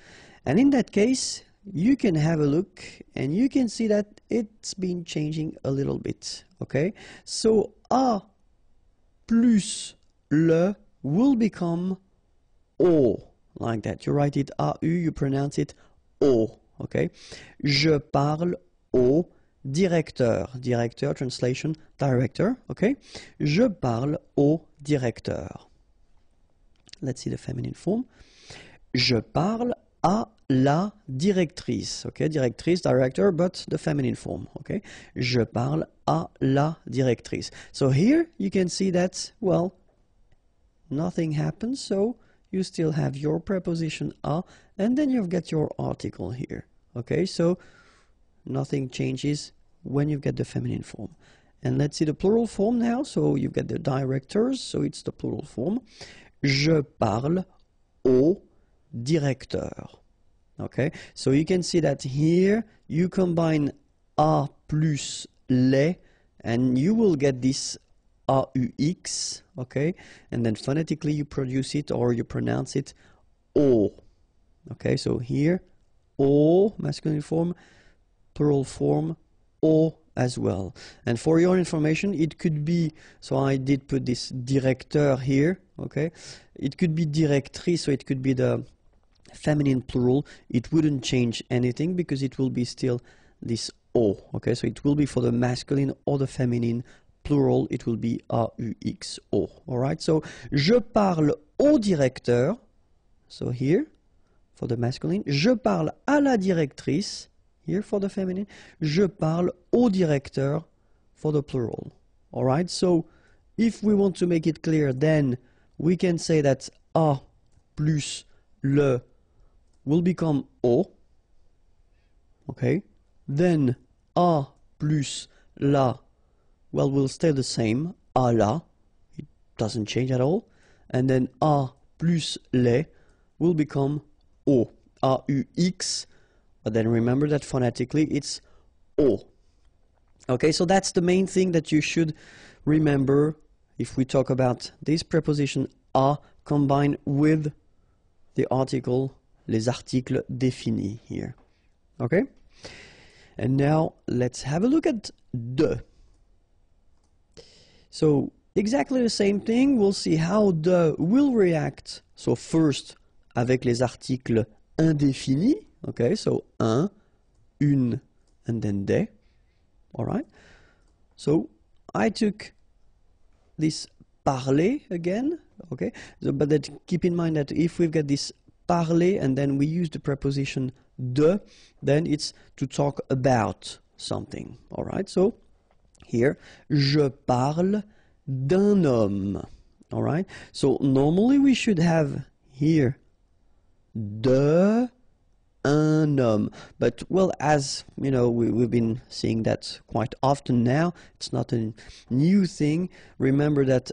and in that case you can have a look and you can see that it's been changing a little bit, okay? So a plus le will become o, like that. You write it AU, you pronounce it o, okay? Je parle au directeur. Directeur, translation, director, okay? Je parle au directeur. Let's see the feminine form. Je parle à la directrice, okay, directrice, director, but the feminine form, okay. Je parle à la directrice. So here you can see that, well, nothing happens, so you still have your preposition à, and then you've got your article here, okay. So nothing changes when you've got the feminine form. And let's see the plural form now. So you've got the directors, so it's the plural form. Je parle au directeur. Okay, so you can see that here you combine a plus les, and you will get this aux, okay, and then phonetically you produce it or you pronounce it o. Okay, so here o, masculine form, plural form, o as well. And for your information, it could be, so I did put this directeur here, okay? It could be directrice, so it could be the feminine plural. It wouldn't change anything because it will be still this O, okay? So it will be for the masculine or the feminine plural, it will be A-U-X-O, all right? So, je parle au directeur, so here, for the masculine. Je parle à la directrice, here for the feminine. Je parle au directeur, for the plural, all right? So, if we want to make it clear, then we can say that A plus le will become O, okay? Then A plus la, well, will stay the same, à la, it doesn't change at all. And then A plus les will become O, A-U-X, but then remember that phonetically it's O. Okay, so that's the main thing that you should remember if we talk about this preposition a combined with the article, les articles définis here. Okay? And now let's have a look at de. So exactly the same thing, we'll see how de will react. So first avec les articles indéfinis, okay, so un, une, and then des, all right? So I took this parler again, okay, so, but that, keep in mind that if we've got this parler and then we use the preposition de, then it's to talk about something, all right? So here, je parle d'un homme, all right? So normally we should have here de un homme, but well, as you know, we've been seeing that quite often now. It's not a new thing. Remember that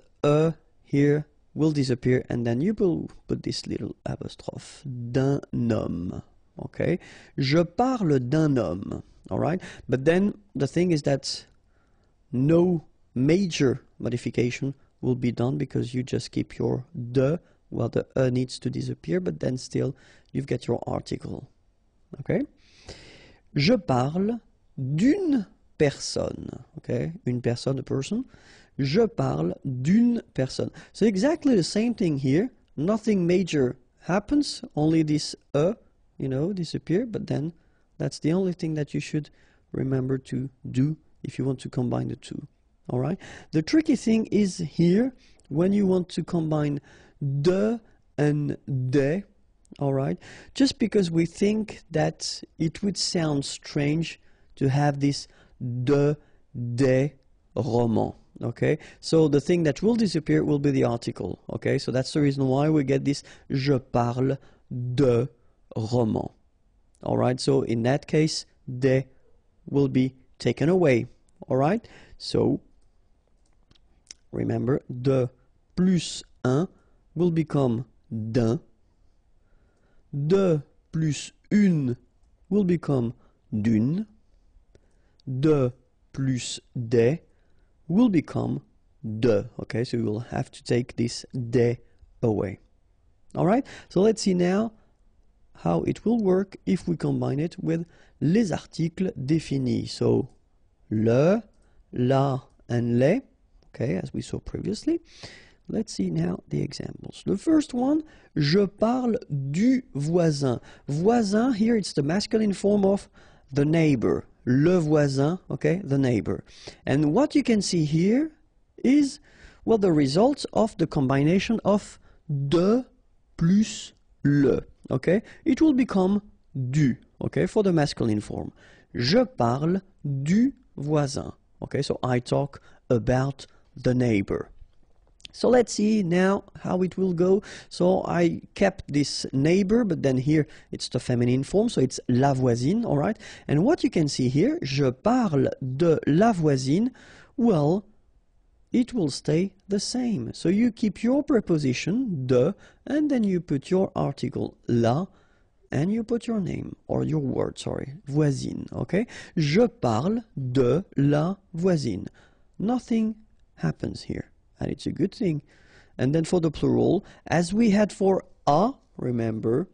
here will disappear, and then you will put this little apostrophe, d'un homme. Okay, je parle d'un homme. All right, but then the thing is that no major modification will be done because you just keep your de. Well, the needs to disappear, but then still you've got your article. Okay? Je parle d'une personne. Okay? Une personne, a person. Je parle d'une personne. So exactly the same thing here. Nothing major happens, only this you know, disappear, but then that's the only thing that you should remember to do if you want to combine the two. All right? The tricky thing is here when you want to combine de and des, all right? Just because we think that it would sound strange to have this de, des, roman, okay? So the thing that will disappear will be the article, okay? So that's the reason why we get this je parle de roman, all right? So in that case, des will be taken away, all right? So remember, de plus un will become d'un. De plus une will become d'une. De plus des will become de. Okay, so you will have to take this des away. All right, so let's see now how it will work if we combine it with les articles définis. So le, la, and les, okay, as we saw previously. Let's see now the examples. The first one, je parle du voisin. Voisin, here it's the masculine form of the neighbor. Le voisin, okay, the neighbor. And what you can see here is, well, the results of the combination of de plus le, okay? It will become du, okay, for the masculine form. Je parle du voisin, okay? So I talk about the neighbor. So let's see now how it will go. So I kept this neighbor, but then here it's the feminine form, so it's la voisine, all right? And what you can see here, je parle de la voisine, well, it will stay the same. So you keep your preposition, de, and then you put your article, la, and you put your name, or your word, sorry, voisine, okay? Je parle de la voisine. Nothing happens here. And it's a good thing. And then for the plural, as we had for a, remember,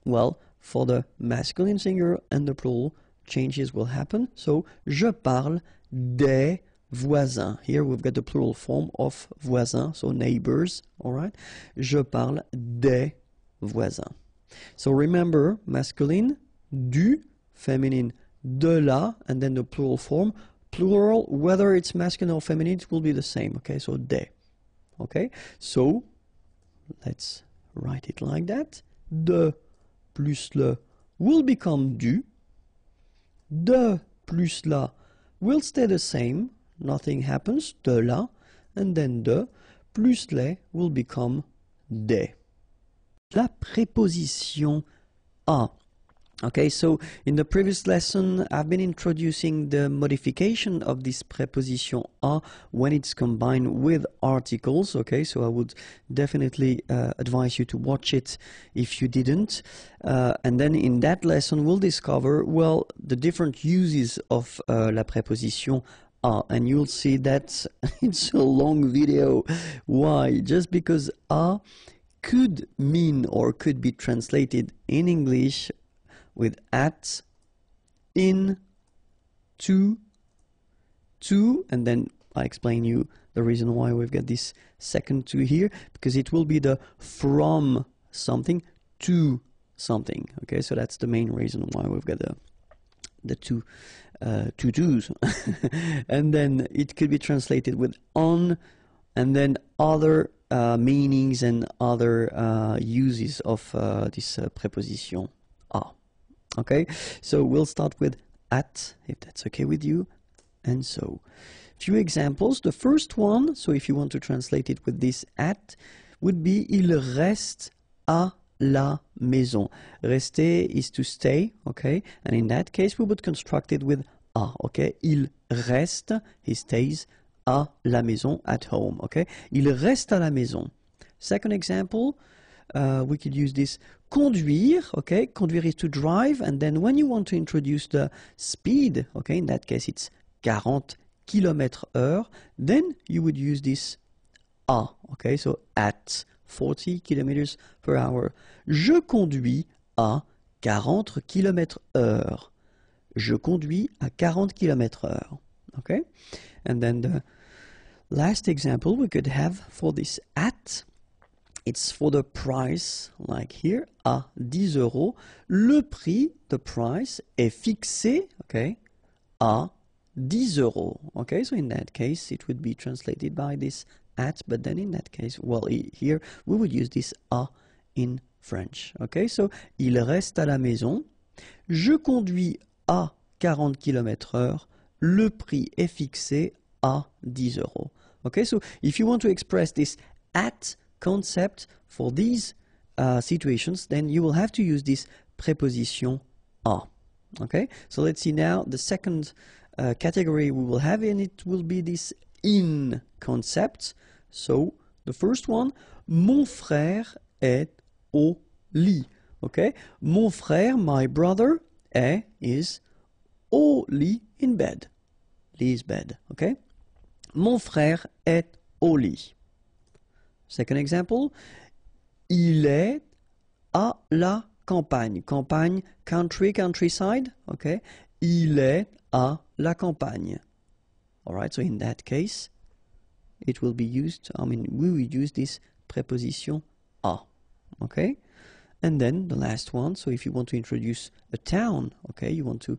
well, for the masculine singular and the plural, changes will happen. So, je parle des voisins. Here we've got the plural form of voisins, so neighbors, all right? Je parle des voisins. So remember, masculine, du, feminine, de la, and then the plural form. Plural, whether it's masculine or feminine, it will be the same, okay? So des, okay? So, let's write it like that. De plus le will become du. De plus la will stay the same. Nothing happens. De la. And then de plus les will become des. La préposition a. Okay, so in the previous lesson, I've been introducing the modification of this preposition a when it's combined with articles. Okay, so I would definitely advise you to watch it if you didn't. And then in that lesson, we'll discover, well, the different uses of la préposition a. And you'll see that it's a long video. Why? Just because a could mean or could be translated in English with at, in, to, and then I explain you the reason why we've got this second to here, because it will be the from something to something. Okay, so that's the main reason why we've got the two twos. And then it could be translated with on, and then other meanings and other uses of this preposition a. Okay, so we'll start with at, if that's okay with you. And so, few examples. The first one, so if you want to translate it with this at, would be il reste à la maison. Rester is to stay, okay? And in that case, we would construct it with à, okay? Il reste, he stays, à la maison, at home, okay? Il reste à la maison. Second example, we could use this conduire, okay? Conduire is to drive, and then when you want to introduce the speed, okay, in that case it's 40 km/h, then you would use this à, okay? So at 40 km/h. Je conduis à 40 km/h. Je conduis à 40 km/h, okay? And then the last example we could have for this at, it's for the price, like here, à 10 euros. Le prix, the price, est fixé, okay, à 10 euros. Okay, so in that case, it would be translated by this at, but then in that case, well, here, we would use this à in French. Okay, so, il reste à la maison. Je conduis à 40 km/h. Le prix est fixé à 10 euros. Okay, so, if you want to express this at concept for these situations, then you will have to use this preposition à. Okay, so let's see now the second category we will have, and it will be this in concept. So the first one, mon frère est au lit. Okay, mon frère, my brother, is au lit, in bed. Lit is bed. Okay, mon frère est au lit. Second example, il est à la campagne. Campagne, country, countryside, okay? Il est à la campagne. All right, so in that case, it will be used, we will use this preposition à, okay? And then the last one, so if you want to introduce a town, okay, you want to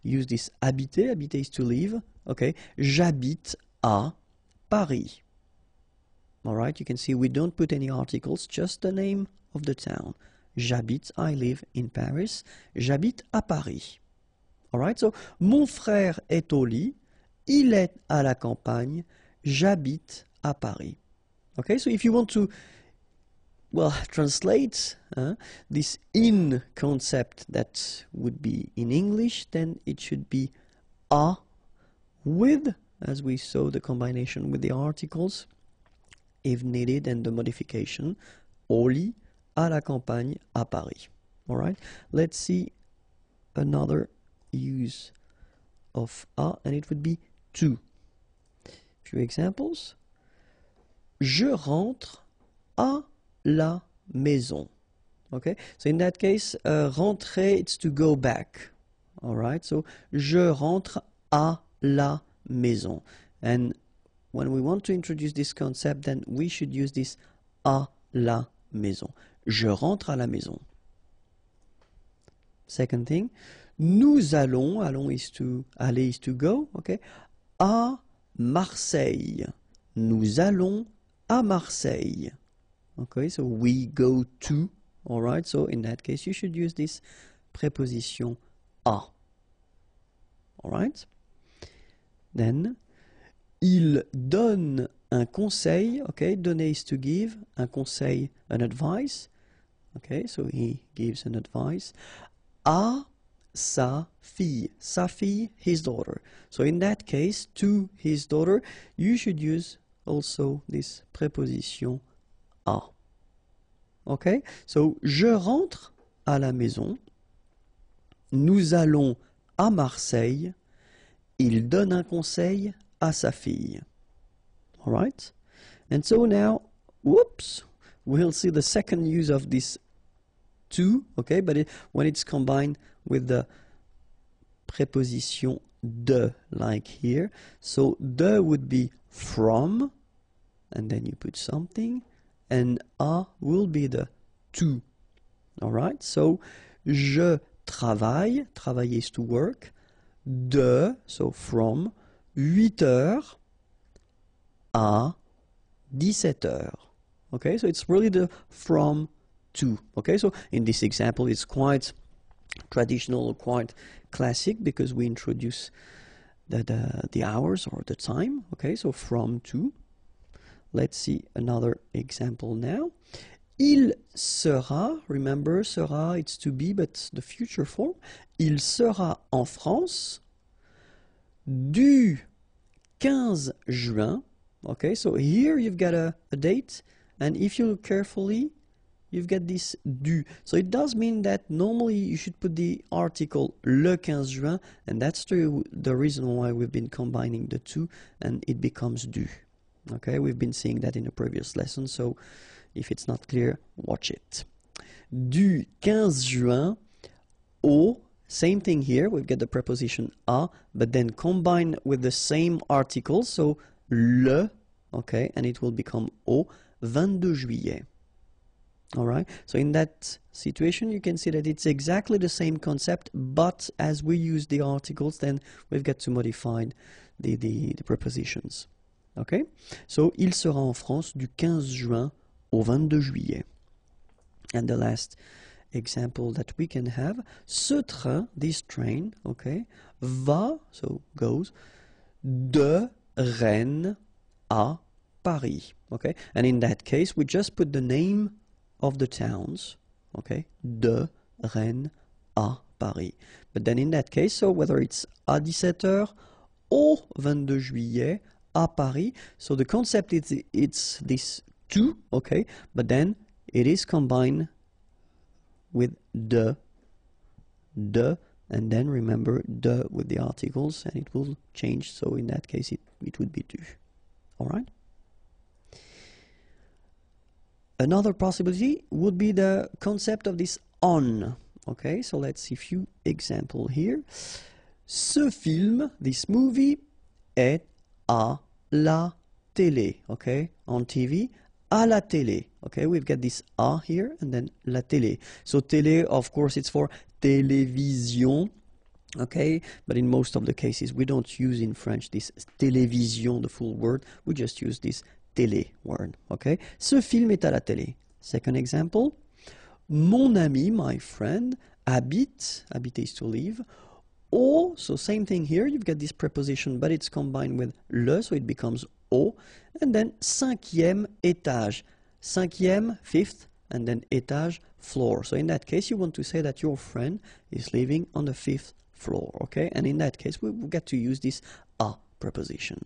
use this habiter, habiter is to live, okay? J'habite à Paris. All right, you can see we don't put any articles, just the name of the town. J'habite, I live in Paris. J'habite à Paris. All right, so mon frère est au lit. Il est à la campagne. J'habite à Paris. Okay, so if you want to, well, translate this in concept that would be in English, then it should be à with, as we saw the combination with the articles, if needed, and the modification, au lit, à la campagne, à Paris. All right, let's see another use of à, and it would be to. Few examples. Je rentre à la maison. Okay, so in that case, rentrer, it's to go back. All right, so je rentre à la maison. And when we want to introduce this concept, then we should use this à la maison. Je rentre à la maison. Second thing, nous allons, aller is to go, okay, à Marseille. Nous allons à Marseille. Okay, so we go to, all right, so in that case you should use this preposition à. All right? Then, il donne un conseil, okay, donner is to give, un conseil, an advice, okay, so he gives an advice, à sa fille, his daughter. So in that case, to his daughter, you should use also this preposition à. Okay, so je rentre à la maison, nous allons à Marseille, il donne un conseil à sa fille. All right? And so now, whoops, we'll see the second use of this to, okay, but when it's combined with the preposition de, like here. So de would be from, and then you put something, and a will be the to. All right? So, je travaille, travailler is to work, de, so from, 8 heures à 17 heures. Okay, so it's really the from to. Okay, so in this example, it's quite traditional, quite classic, because we introduce the hours or the time. Okay, so from to. Let's see another example now. Il sera, remember, sera, it's to be, but the future form. Il sera en France du 15 juin. Okay, so here you've got a date, and if you look carefully, you've got this du. So it does mean that normally you should put the article le 15 juin, and that's the reason why we've been combining the two, and it becomes du. Okay, we've been seeing that in a previous lesson, so if it's not clear, watch it. Du 15 juin au, same thing here, we've got the preposition à, but then combined with the same article, so le, okay, and it will become au 22 juillet. All right, so in that situation, you can see that it's exactly the same concept, but as we use the articles, then we've got to modify the prepositions. Okay, so il sera en France du 15 juin au 22 juillet. And the last example that we can have, ce train, this train, okay, va, so goes, de Rennes à Paris. Okay, and in that case, we just put the name of the towns, okay, de Rennes à Paris. But then in that case, so whether it's à 17 heures au 22 juillet à Paris, so the concept is it's this to, okay, but then it is combined with de, and then remember de with the articles, and it will change, so in that case it would be du. All right? Another possibility would be the concept of this on. Okay, so let's see a few examples here. Ce film, this movie, est à la télé. Okay, on TV, à la télé. Okay, we've got this à here and then la télé. So télé, of course, it's for télévision. Okay, but in most of the cases, we don't use in French this télévision, the full word. We just use this télé word. Okay, ce film est à la télé. Second example, mon ami, my friend, habite, habiter is to live, au, so same thing here, you've got this preposition, but it's combined with le, so it becomes au, and then cinquième étage, cinquième, fifth, and then étage, floor. So in that case, you want to say that your friend is living on the 5th floor, okay? And in that case, we get to use this a preposition.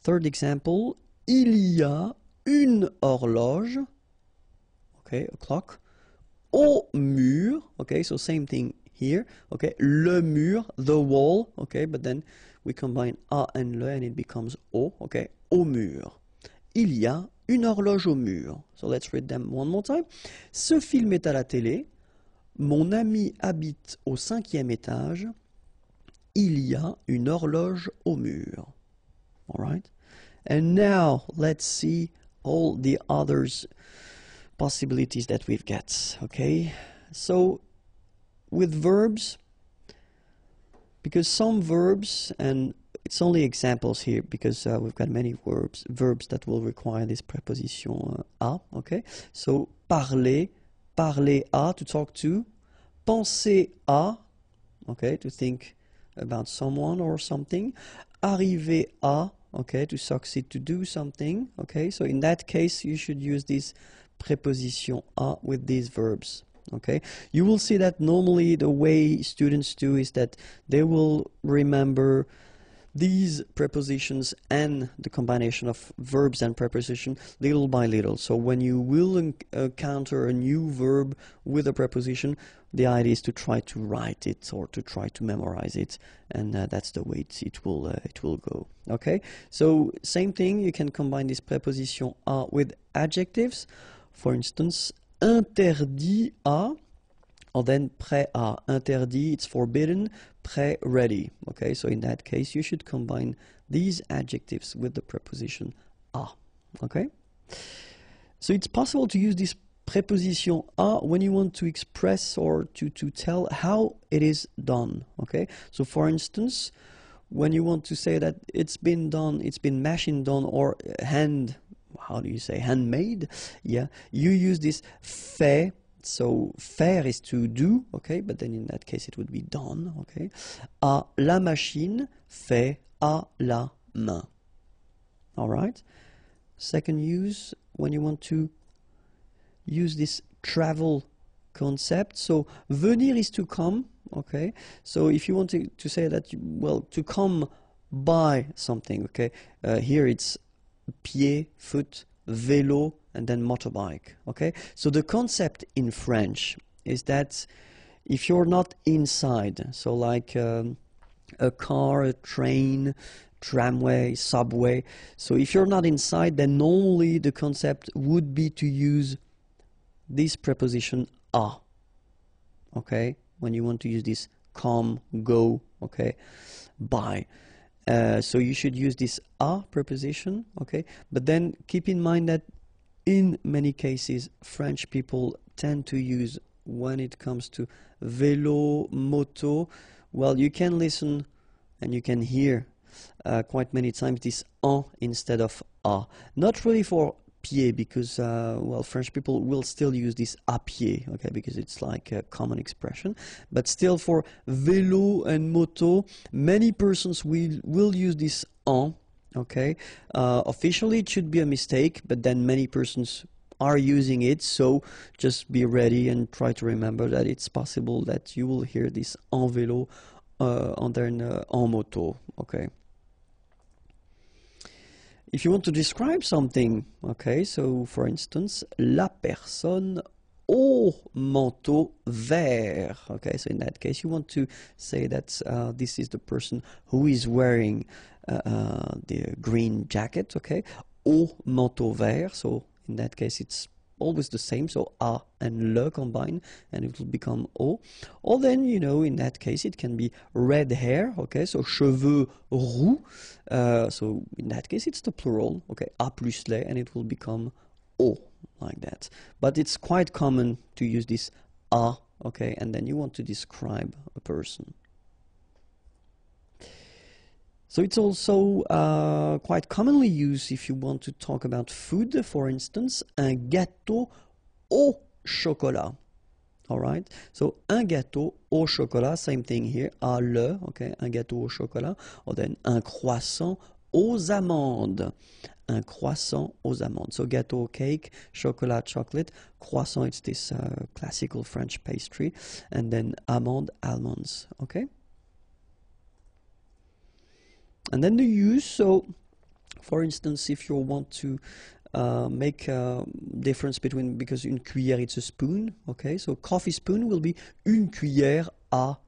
Third example, il y a une horloge, okay, a clock, au mur, okay, so same thing here, okay, le mur, the wall, okay, but then we combine a and le and it becomes au, okay, au mur. Il y a une horloge au mur. So let's read them one more time. Ce film est à la télé. Mon ami habite au 5e étage. Il y a une horloge au mur. All right? And now let's see all the others possibilities that we've got. Okay? So with verbs, because some verbs, and it's only examples here because we've got many verbs that will require this preposition a. Okay? So parler, parler à, to talk to. Penser à, okay, to think about someone or something. Arriver à, okay, to succeed, to do something. Okay, so in that case you should use this preposition à with these verbs. Okay, you will see that normally the way students do is that they will remember these prepositions and the combination of verbs and preposition little by little. So when you will encounter a new verb with a preposition, the idea is to try to write it or to try to memorize it, and that's the way it will go. Okay, so same thing, you can combine this preposition à with adjectives. For instance, interdit à, or then prêt à. Interdit, it's forbidden. Prêt, ready. Okay, so in that case you should combine these adjectives with the preposition à. Okay, so it's possible to use this preposition à when you want to express or to tell how it is done. Okay, so for instance, when you want to say that it's been done, it's been machine done, or handmade, yeah, you use this fait. So faire is to do, okay, but then in that case it would be done, okay. À la machine, fait à la main. All right. Second use, when you want to use this travel concept. So venir is to come, okay. So if you want to say that, to come by something, okay. Here it's pied, foot, vélo, and then motorbike. Okay, so the concept in French is that if you're not inside, so like a car, a train, tramway, subway, so if you're not inside, then normally the concept would be to use this preposition à. Okay, when you want to use this come, go, okay, by. So you should use this à preposition, okay, but then keep in mind that in many cases French people tend to use, when it comes to vélo, moto, well, you can listen and you can hear quite many times this en instead of à. Not really for pied, because French people will still use this à pied, okay, because it's like a common expression, but still for vélo and moto many persons will use this en. Okay, officially it should be a mistake, but then many persons are using it, so just be ready and try to remember that it's possible that you will hear this en vélo en moto. Okay, if you want to describe something, okay, so for instance, la personne au manteau vert. Okay, so in that case you want to say that this is the person who is wearing the green jacket, okay, au manteau vert, so in that case it's always the same, so a and le combine and it will become au. Or then, you know, in that case it can be red hair, okay, so cheveux roux, so in that case it's the plural, okay, a plus les, and it will become au, like that. But it's quite common to use this a, okay, and then you want to describe a person. So it's also quite commonly used if you want to talk about food. For instance, un gâteau au chocolat. All right. So un gâteau au chocolat, same thing here. À le, okay, un gâteau au chocolat. Or then un croissant aux amandes. Un croissant aux amandes. So gâteau, cake, chocolat, chocolate. Croissant, it's this classical French pastry. And then amande, almonds. Okay. And then the use, so for instance, if you want to make a difference between, because une cuillère it's a spoon, okay, so coffee spoon will be une cuillère à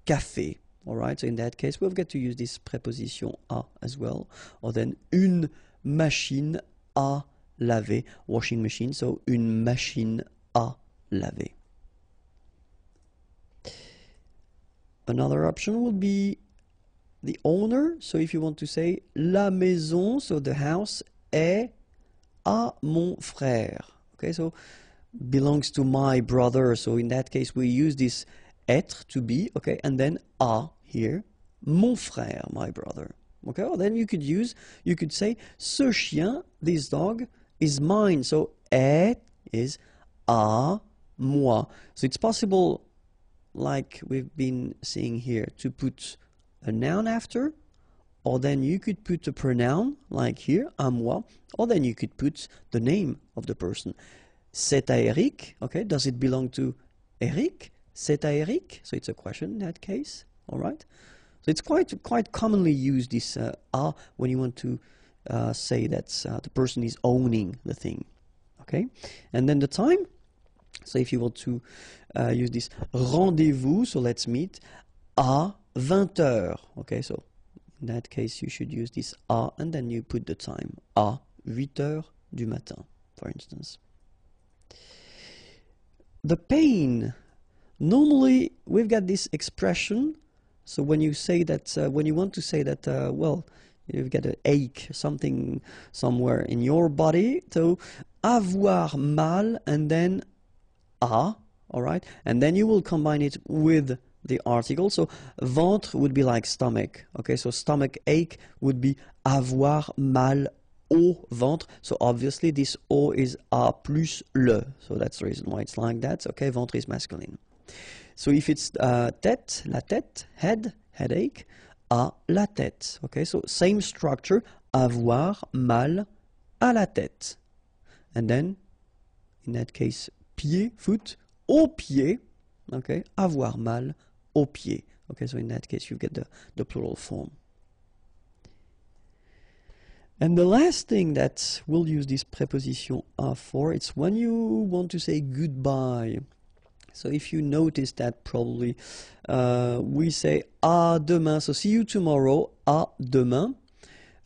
café, all right, so in that case we've got to use this preposition à as well, or then une machine à laver, washing machine, so une machine à laver. Another option will be the owner. So if you want to say la maison, so the house, est à mon frère. Okay, so belongs to my brother. So in that case, we use this être to be, okay, and then à here, mon frère, my brother. Okay, or then you could say ce chien, this dog, is mine. So est is à moi. So it's possible, like we've been seeing here, to put a noun after, or then you could put a pronoun, like here, à moi, or then you could put the name of the person. C'est à Eric, okay, does it belong to Eric? C'est à Eric, so it's a question in that case, all right? So it's quite commonly used, this à, when you want to say that the person is owning the thing, okay? And then the time, so if you want to use this rendezvous, so let's meet à 20h, okay? So in that case, you should use this à, and then you put the time, à 8h du matin, for instance. The pain. Normally, we've got this expression. So when you say that, when you want to say that, well, you've got an ache, something somewhere in your body, so avoir mal and then à, all right? And then you will combine it with the article. So ventre would be like stomach, okay? So stomach ache would be avoir mal au ventre. So obviously this au is à plus le. So that's the reason why it's like that. Okay, ventre is masculine. So if it's tête, la tête, head, headache, à la tête. Okay, so same structure, avoir mal à la tête. And then, in that case, pied, foot, au pied. Okay, avoir mal au pied. Okay, so in that case, you get the plural form. And the last thing that we'll use this preposition à for, it's when you want to say goodbye. So if you notice that probably we say à demain, so see you tomorrow, à demain,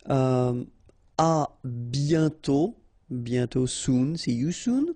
à bientôt, bientôt soon, see you soon,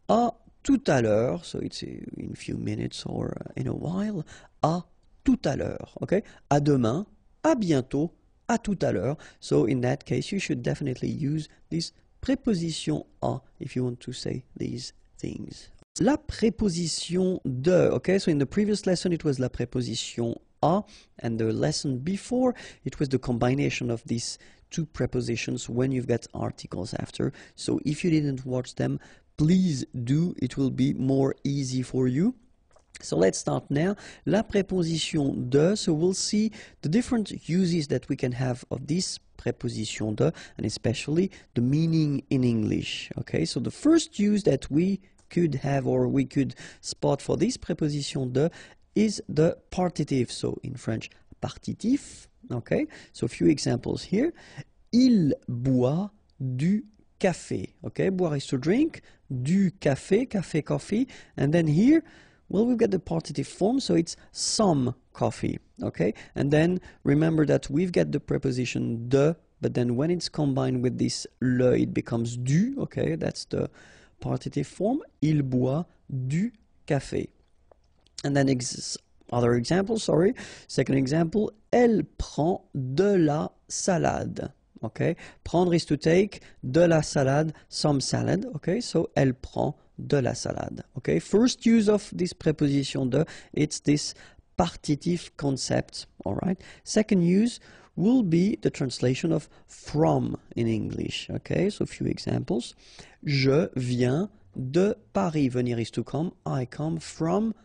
à tout à l'heure, so it's in a few minutes or in a while, à tout à l'heure, okay? À demain, à bientôt, à tout à l'heure. So in that case, you should definitely use this preposition à if you want to say these things. La préposition de, okay, so in the previous lesson it was la préposition à, and the lesson before it was the combination of these two prepositions when you've got articles after. So if you didn't watch them, please do, it will be more easy for you. So let's start now. La préposition de, so we'll see the different uses that we can have of this préposition de, and especially the meaning in English. Okay, so the first use that we could have or we could spot for this préposition de is the partitive. So in French, partitif. Okay, so a few examples here. Il boit du café. Okay, boire is to drink, du café, café, coffee, and then here, well, we've got the partitive form, so it's some coffee. Okay, and then remember that we've got the preposition de, but then when it's combined with this le, it becomes du. Okay, that's the partitive form. Il boit du café. And then other example, sorry. Second example, elle prend de la salade. Okay, prendre is to take, de la salade, some salad. Okay, so elle prend de la salade. Okay, first use of this preposition de, it's this partitive concept. All right. Second use will be the translation of from in English. Okay, so a few examples. Je viens de Paris. Venir is to come. I come from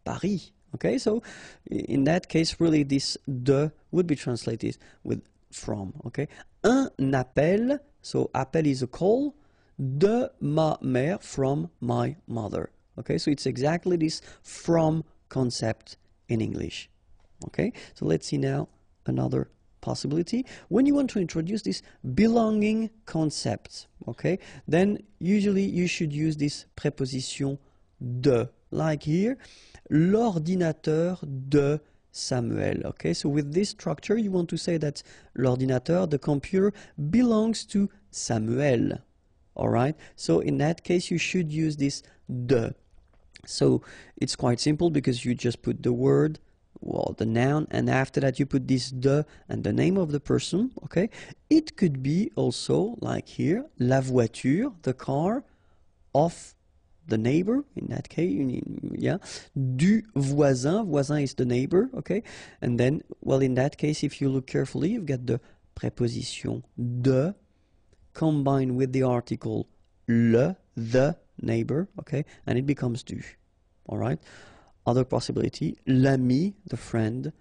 Paris. Okay, so in that case, really this de would be translated with from. Okay, un appel, so appel is a call, de ma mère, from my mother. Okay, so it's exactly this from concept in English. Okay, so let's see now another possibility. When you want to introduce this belonging concept, okay, then usually you should use this preposition de, like here, l'ordinateur de Samuel. Okay, so with this structure, you want to say that l'ordinateur, the computer, belongs to Samuel. All right, so in that case, you should use this de. So it's quite simple because you just put the word well, the noun, and after that you put this de and the name of the person, okay? It could be also, like here, la voiture, the car, of the neighbor, in that case, yeah, du voisin, voisin is the neighbor, okay? And then, well, in that case, if you look carefully, you've got the preposition de combined with the article le, the neighbor, okay? And it becomes du, all right? Other possibility, l'ami, the friend,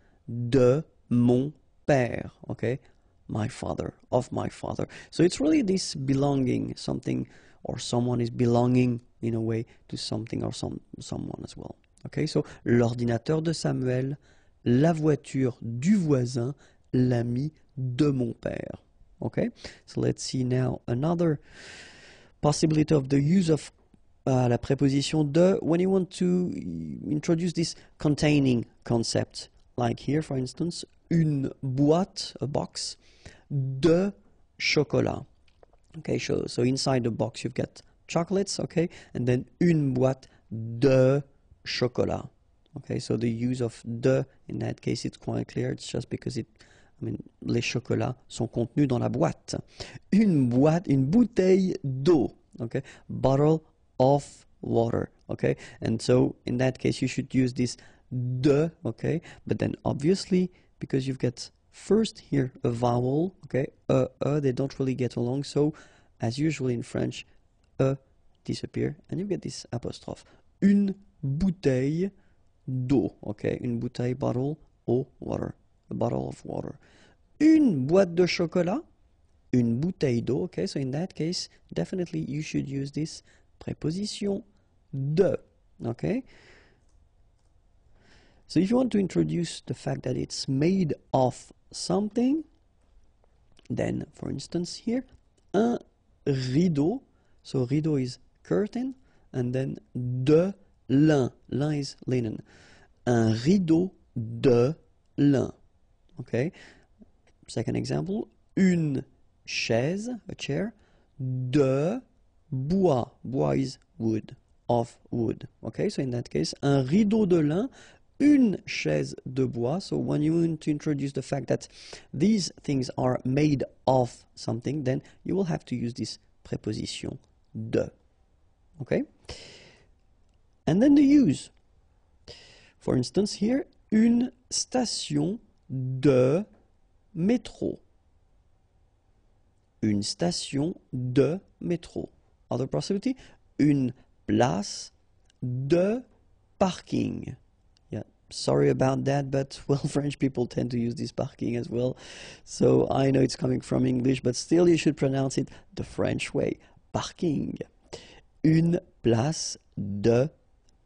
de mon père, okay? My father, of my father. So it's really this belonging, something or someone is belonging in a way to something or someone as well. Okay, so l'ordinateur de Samuel, la voiture du voisin, l'ami de mon père. Okay, so let's see now another possibility of the use of la préposition de when you want to introduce this containing concept. Like here, for instance, une boîte, a box, de chocolat. Okay, so inside the box you've got chocolates, okay, and then une boîte de chocolat. Okay, so the use of de in that case it's quite clear. It's just because les chocolats sont contenus dans la boîte. Une bouteille d'eau. Okay, bottle of water. Okay, and so in that case you should use this de. Okay, but then obviously because you've got first here a vowel, okay, they don't really get along, so as usual in French, disappear, and you get this apostrophe. Une bouteille d'eau, okay, une bouteille, bottle, eau, water, a bottle of water. Une boîte de chocolat, une bouteille d'eau, okay, so in that case, definitely you should use this preposition de, okay. So if you want to introduce the fact that it's made of something, then for instance here, un rideau, so rideau is curtain, and then de lin, lin is linen, un rideau de lin, okay. Second example, une chaise, a chair, de bois, bois is wood, of wood, okay. So in that case, un rideau de lin, une chaise de bois. So when you want to introduce the fact that these things are made of something, then you will have to use this preposition de. Okay? And then the use. For instance here, une station de métro. Une station de métro. Other possibility, une place de parking. Sorry about that, but well, French people tend to use this parking as well. So I know it's coming from English, but still you should pronounce it the French way. Parking. Une place de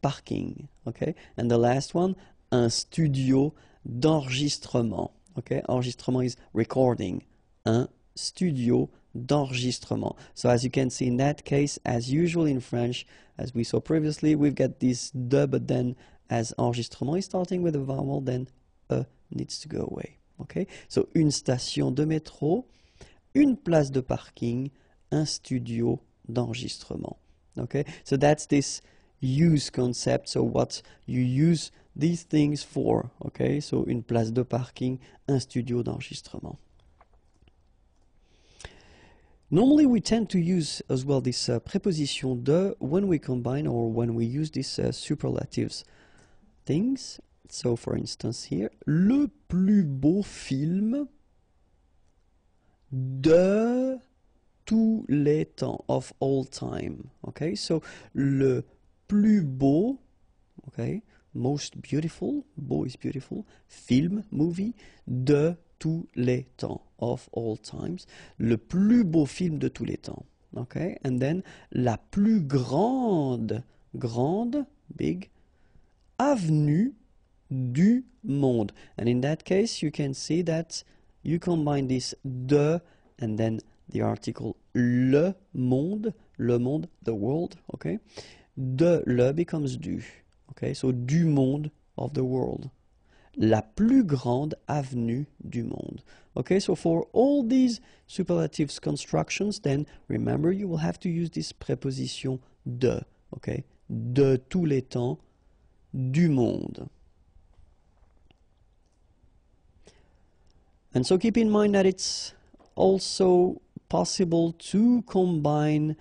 parking. Okay? And the last one, un studio d'enregistrement. Okay? Enregistrement is recording. Un studio d'enregistrement. So as you can see in that case, as usual in French, as we saw previously, we've got this de, but then as enregistrement is starting with a vowel, then needs to go away. Okay? So une station de métro, une place de parking, un studio d'enregistrement. Okay? So that's this use concept. So what you use these things for. Okay? So une place de parking, un studio d'enregistrement. Normally we tend to use as well this preposition de when we combine or when we use these superlatives things. So for instance here, le plus beau film de tous les temps, of all time. Okay, so le plus beau, okay, most beautiful, beau is beautiful, film, movie, de tous les temps, of all times, le plus beau film de tous les temps. Okay, and then la plus grande, big, avenue du monde. And in that case, you can see that you combine this de and then the article le monde, the world, okay? De le becomes du, okay? So du monde, of the world. La plus grande avenue du monde. Okay, so for all these superlatives constructions, then remember you will have to use this preposition de, okay? De tous les temps, du monde. And so keep in mind that it's also possible to combine,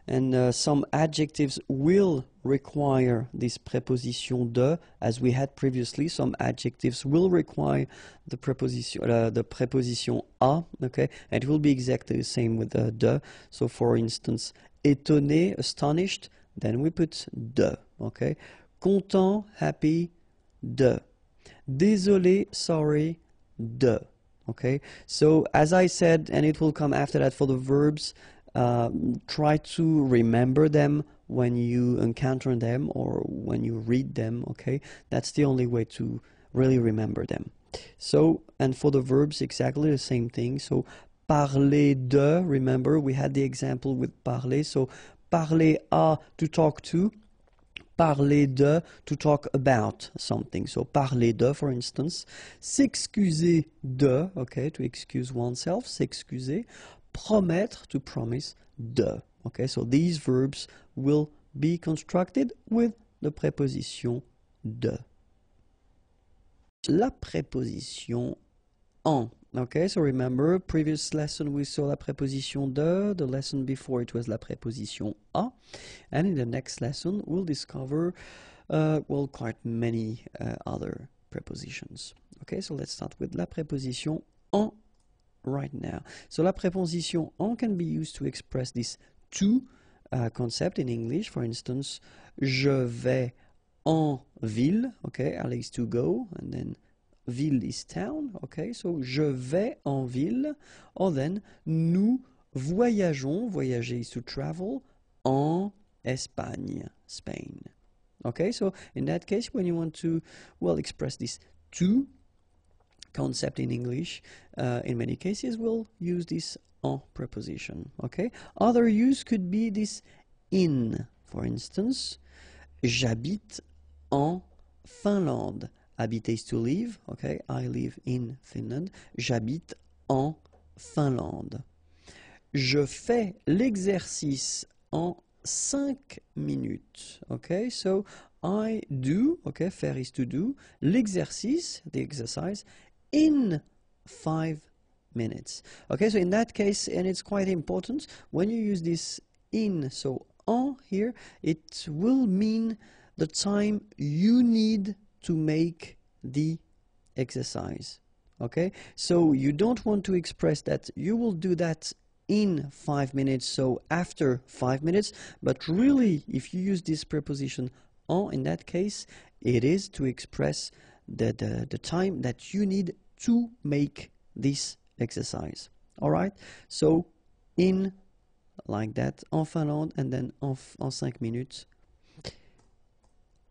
and some adjectives will require this preposition de, as we had previously. Some adjectives will require the preposition a, okay, and it will be exactly the same with the de. So for instance, étonné, astonished, then we put de, okay. Content, happy, de. Désolé, sorry, de. Okay, so as I said, and it will come after that for the verbs, try to remember them when you encounter them or when you read them, okay? That's the only way to really remember them. So, and for the verbs, exactly the same thing. So, parler de, remember, we had the example with parler. So, parler à, to talk to. Parler de, to talk about something. So, parler de, for instance. S'excuser de, okay, to excuse oneself, s'excuser. Promettre, to promise, de. Okay, so these verbs will be constructed with the preposition de. La préposition en. Okay, so remember, previous lesson we saw la préposition de, the lesson before it was la préposition a, and in the next lesson we'll discover, well, quite many other prepositions. Okay, so let's start with la préposition en right now. So la préposition en can be used to express this to concept in English. For instance, je vais en ville, okay, Alex is to go, and then ville is town, okay, so je vais en ville, or then nous voyageons, voyager is to travel, en Espagne, Spain. Okay, so in that case, when you want to, well, express this to concept in English, in many cases we'll use this en preposition, okay? Other use could be this in, for instance, j'habite en Finlande. Habiter is to live, okay? I live in Finland. J'habite en Finlande. Je fais l'exercice en 5 minutes, okay? So I do, okay, faire is to do, l'exercice, the exercise, in 5 minutes. Okay, so in that case, and it's quite important, when you use this in, so en here, it will mean the time you need to make the exercise. Okay, so you don't want to express that you will do that in 5 minutes, so after 5 minutes, but really, if you use this preposition en, in that case, it is to express the time that you need to make this exercise. All right, so in, like that, en Finlande, and then en 5 minutes.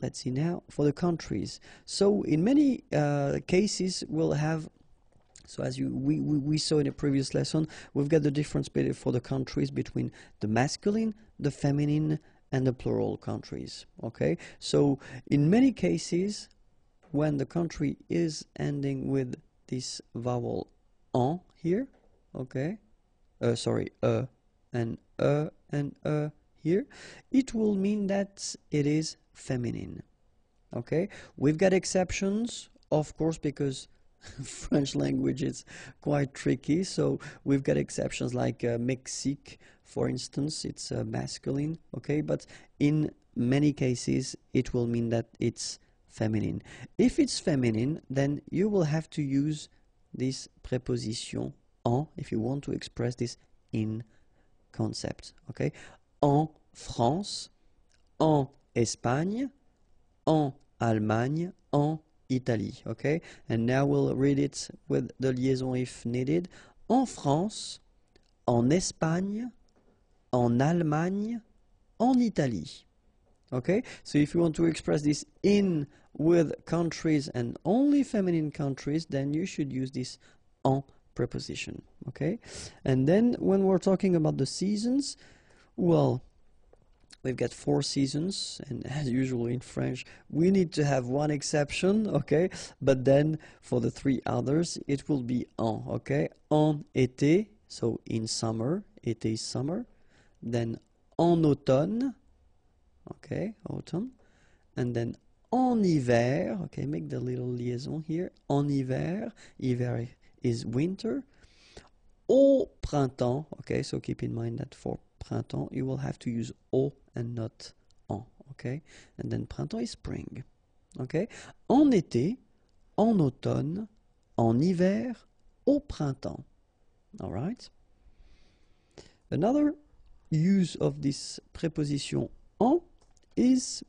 Let's see now for the countries. So in many cases we'll have, so as we saw in a previous lesson, we've got the difference for the countries between the masculine, the feminine, and the plural countries. Okay, so in many cases when the country is ending with this vowel en here, okay, sorry, and here, it will mean that it is feminine. Okay, we've got exceptions, of course, because French language is quite tricky, so we've got exceptions like Mexique, for instance, it's masculine, okay, but in many cases it will mean that it's feminine. If it's feminine, then you will have to use this preposition en if you want to express this in concept, okay? En France, en Espagne, en Allemagne, en Italie, okay? And now we'll read it with the liaison if needed. En France, en Espagne, en Allemagne, en Italie. Okay? So if you want to express this in with countries and only feminine countries, then you should use this en preposition. Okay? And then when we're talking about the seasons, well, we've got 4 seasons, and as usual in French, we need to have one exception, okay? But then for the 3 others, it will be en, okay? En été, so in summer, été is summer. Then en automne, okay, autumn. And then en hiver, okay, make the little liaison here. En hiver, hiver is winter. Au printemps, okay, so keep in mind that for printemps, you will have to use au and not en, okay? And then printemps is spring, okay? En été, en automne, en hiver, au printemps, all right? Another use of this preposition en is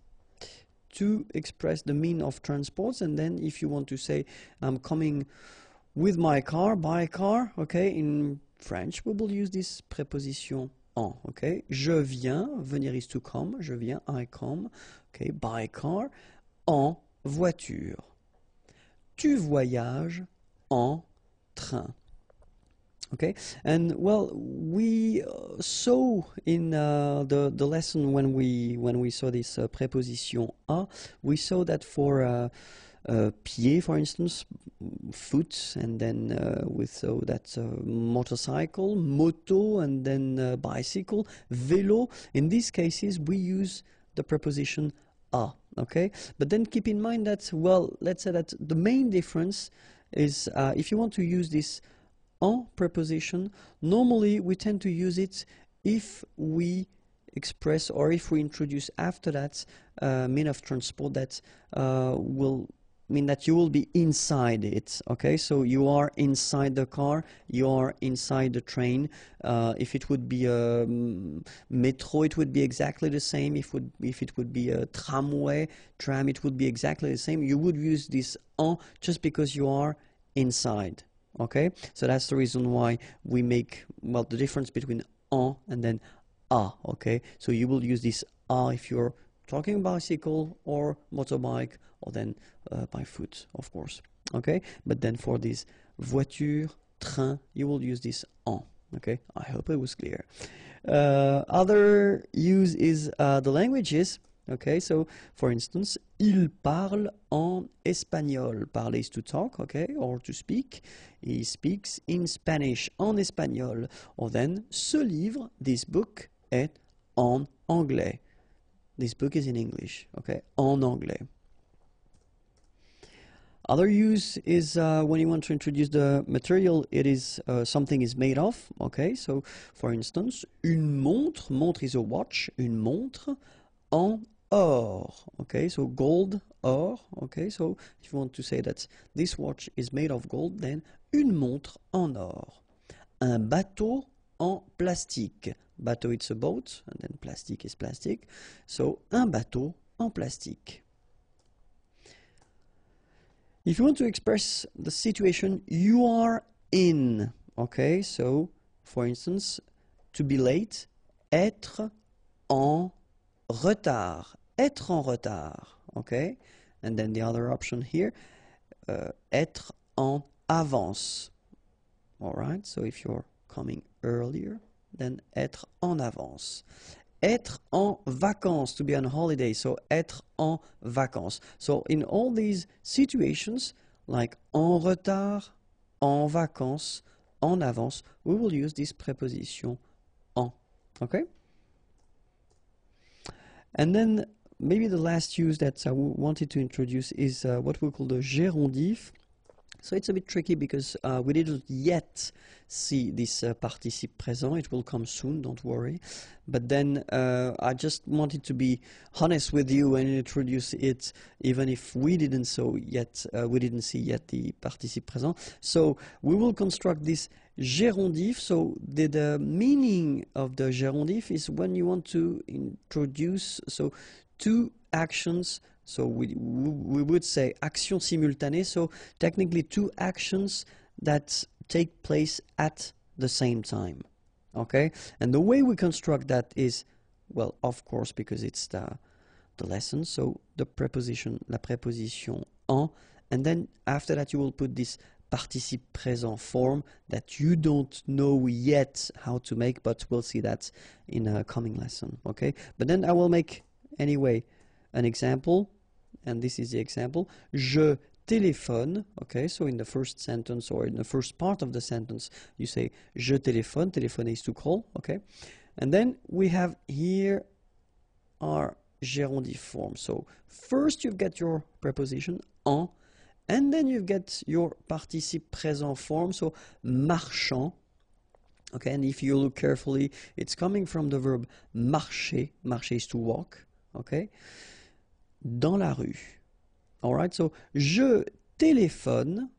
to express the mean of transports, and then if you want to say I'm coming with my car, by car, okay, in French we will use this preposition en, okay. Je viens, venir is to come, je viens, I come, okay, by car, en voiture. Tu voyages en train. Okay, and well, we saw in the lesson when we saw this preposition a, we saw that for pied, for instance, foot, and then we saw that motorcycle, moto, and then bicycle, vélo. In these cases, we use the preposition a. Okay, but then keep in mind that, well, let's say that the main difference is if you want to use this en preposition, normally we tend to use it if we express or if we introduce after that mean of transport that will mean that you will be inside it, okay? So you are inside the car, you are inside the train. If it would be a metro, it would be exactly the same. If it would be a tramway, tram, it would be exactly the same. You would use this en just because you are inside. Okay, so that's the reason why we make, well, the difference between en and then a, okay? So you will use this a if you're talking bicycle or motorbike, or then by foot, of course, okay? But then for this voiture, train, you will use this en, okay? I hope it was clear. Other use is the languages. Okay, so for instance, il parle en espagnol. Parler is to talk, okay, or to speak. He speaks in Spanish, en espagnol. Or then, ce livre, this book, est en anglais. This book is in English, okay, en anglais. Other use is when you want to introduce the material it is something is made of, okay, so for instance, une montre, montre is a watch, une montre en or, okay, so gold, or, okay, so if you want to say that this watch is made of gold, then une montre en or. Un bateau en plastique. Bateau, it's a boat, and then plastique is plastic, so un bateau en plastique. If you want to express the situation you are in, okay, so for instance, to be late, être en retard. Être en retard, okay? And then the other option here, être en avance. All right, so if you're coming earlier, then être en avance. Être en vacances, to be on holiday, so être en vacances. So in all these situations, like en retard, en vacances, en avance, we will use this preposition en, okay? And then maybe the last use that I wanted to introduce is what we call the gérondif. So it's a bit tricky because we didn't yet see this participe présent. It will come soon, don't worry. But then I just wanted to be honest with you and introduce it, even if we didn't see yet the participe présent. So we will construct this gérondif. So the meaning of the gérondif is when you want to introduce two actions. So we would say action simultanée, so technically two actions that take place at the same time, okay? And the way we construct that is, well, of course, because it's the lesson, so the preposition, la préposition en, and then after that you will put this participe présent form that you don't know yet how to make, but we'll see that in a coming lesson, okay? But then I will make, anyway, an example, and this is the example. Je téléphone, okay, so in the first sentence or in the first part of the sentence, you say je téléphone, téléphoner is to call, okay? And then we have here our gérondif form. So first you get your preposition en, And then you get your participe présent form, so marchant. Okay, and if you look carefully, it's coming from the verb marcher. Marcher is to walk. Okay, dans la rue. All right, so je téléphone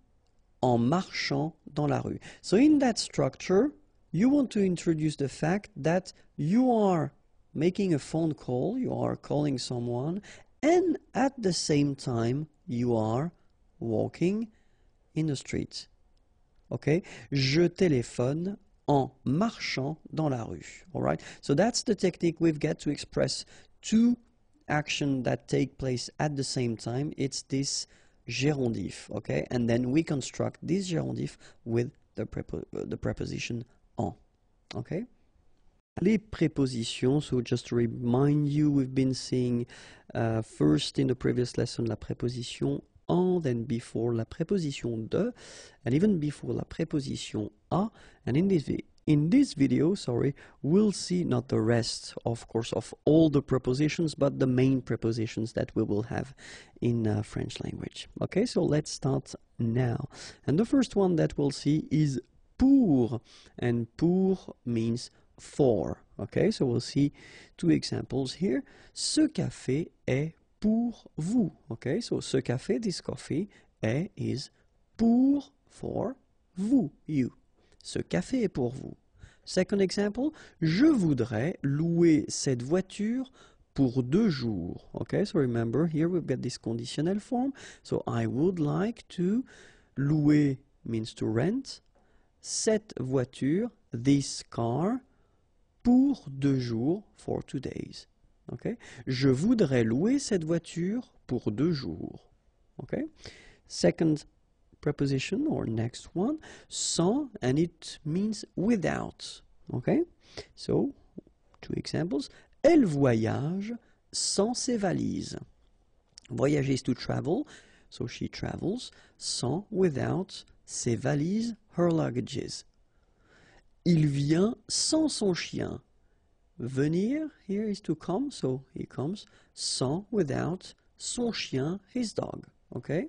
en marchant dans la rue. So in that structure, you want to introduce the fact that you are making a phone call, you are calling someone, and at the same time, you are walking in the street. Okay, je téléphone en marchant dans la rue. All right, so that's the technique we've got to express two actions that take place at the same time. It's this gérondif, okay, and then we construct this gérondif with the preposition en. Okay. Les prépositions, so just to remind you, we've been seeing first in the previous lesson la préposition en, then before la préposition de, and even before la préposition a, and in this video, we'll see not the rest, of course, of all the prepositions, but the main prepositions that we will have in French language. Okay, so let's start now. And the first one that we'll see is pour, and pour means for. Okay, so we'll see two examples here. Ce café est pour vous. Okay, so ce café, this coffee, is pour, for, vous, you. Ce café est pour vous. Second example, je voudrais louer cette voiture pour 2 jours. Okay, so remember here we've got this conditional form. So I would like to, louer means to rent, cette voiture, this car, pour 2 jours, for 2 days. Okay, je voudrais louer cette voiture pour 2 jours. Okay, second preposition or next one, sans, and it means without. Okay, so 2 examples. Elle voyage sans ses valises. Voyager is to travel, so she travels, sans, without, ses valises, her luggages. Il vient sans son chien. Venir, here is to come, so he comes, sans, without, son chien, his dog. Okay?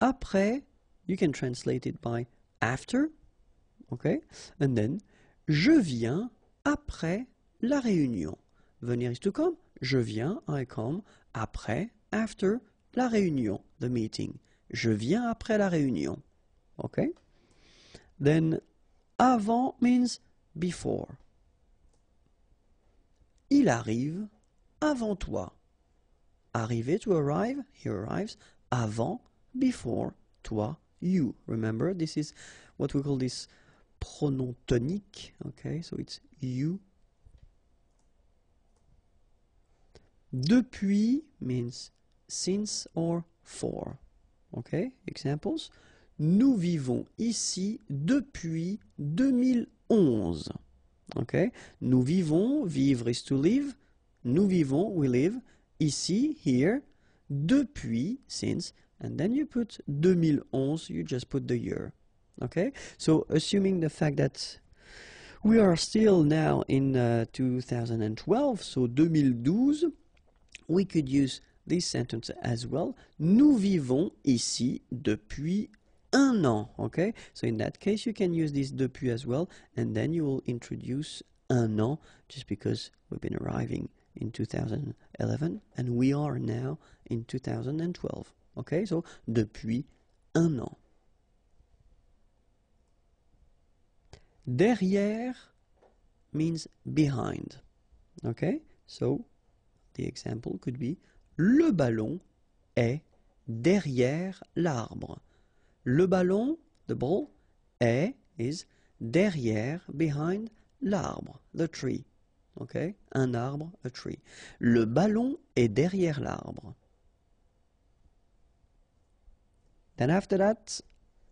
Après, you can translate it by after, okay? And then, je viens après la réunion. Venir is to come, je viens, I come, après, after, la réunion, the meeting. Je viens après la réunion, okay? Then, avant means before. Il arrive avant toi. Arriver, to arrive, he arrives, avant, before, toi, you. Remember, this is what we call this pronom tonique, okay, so it's you. Depuis means since or for, okay, examples. Nous vivons ici depuis 2011, okay. Nous vivons, vivre is to live, nous vivons, we live, ici, here, depuis, since, and then you put 2011, you just put the year. Okay? So assuming the fact that we are still now in 2012, so 2012, we could use this sentence as well. Nous vivons ici depuis 1 an. Okay? So in that case, you can use this depuis as well, and then you will introduce 1 an, just because we've been arriving in 2011, and we are now in 2012. Okay, so depuis 1 an. Derrière means behind. Okay, so the example could be le ballon est derrière l'arbre. Le ballon, the ball, est is derrière, behind l'arbre, the tree. Okay, un arbre, a tree. Le ballon est derrière l'arbre. Then after that,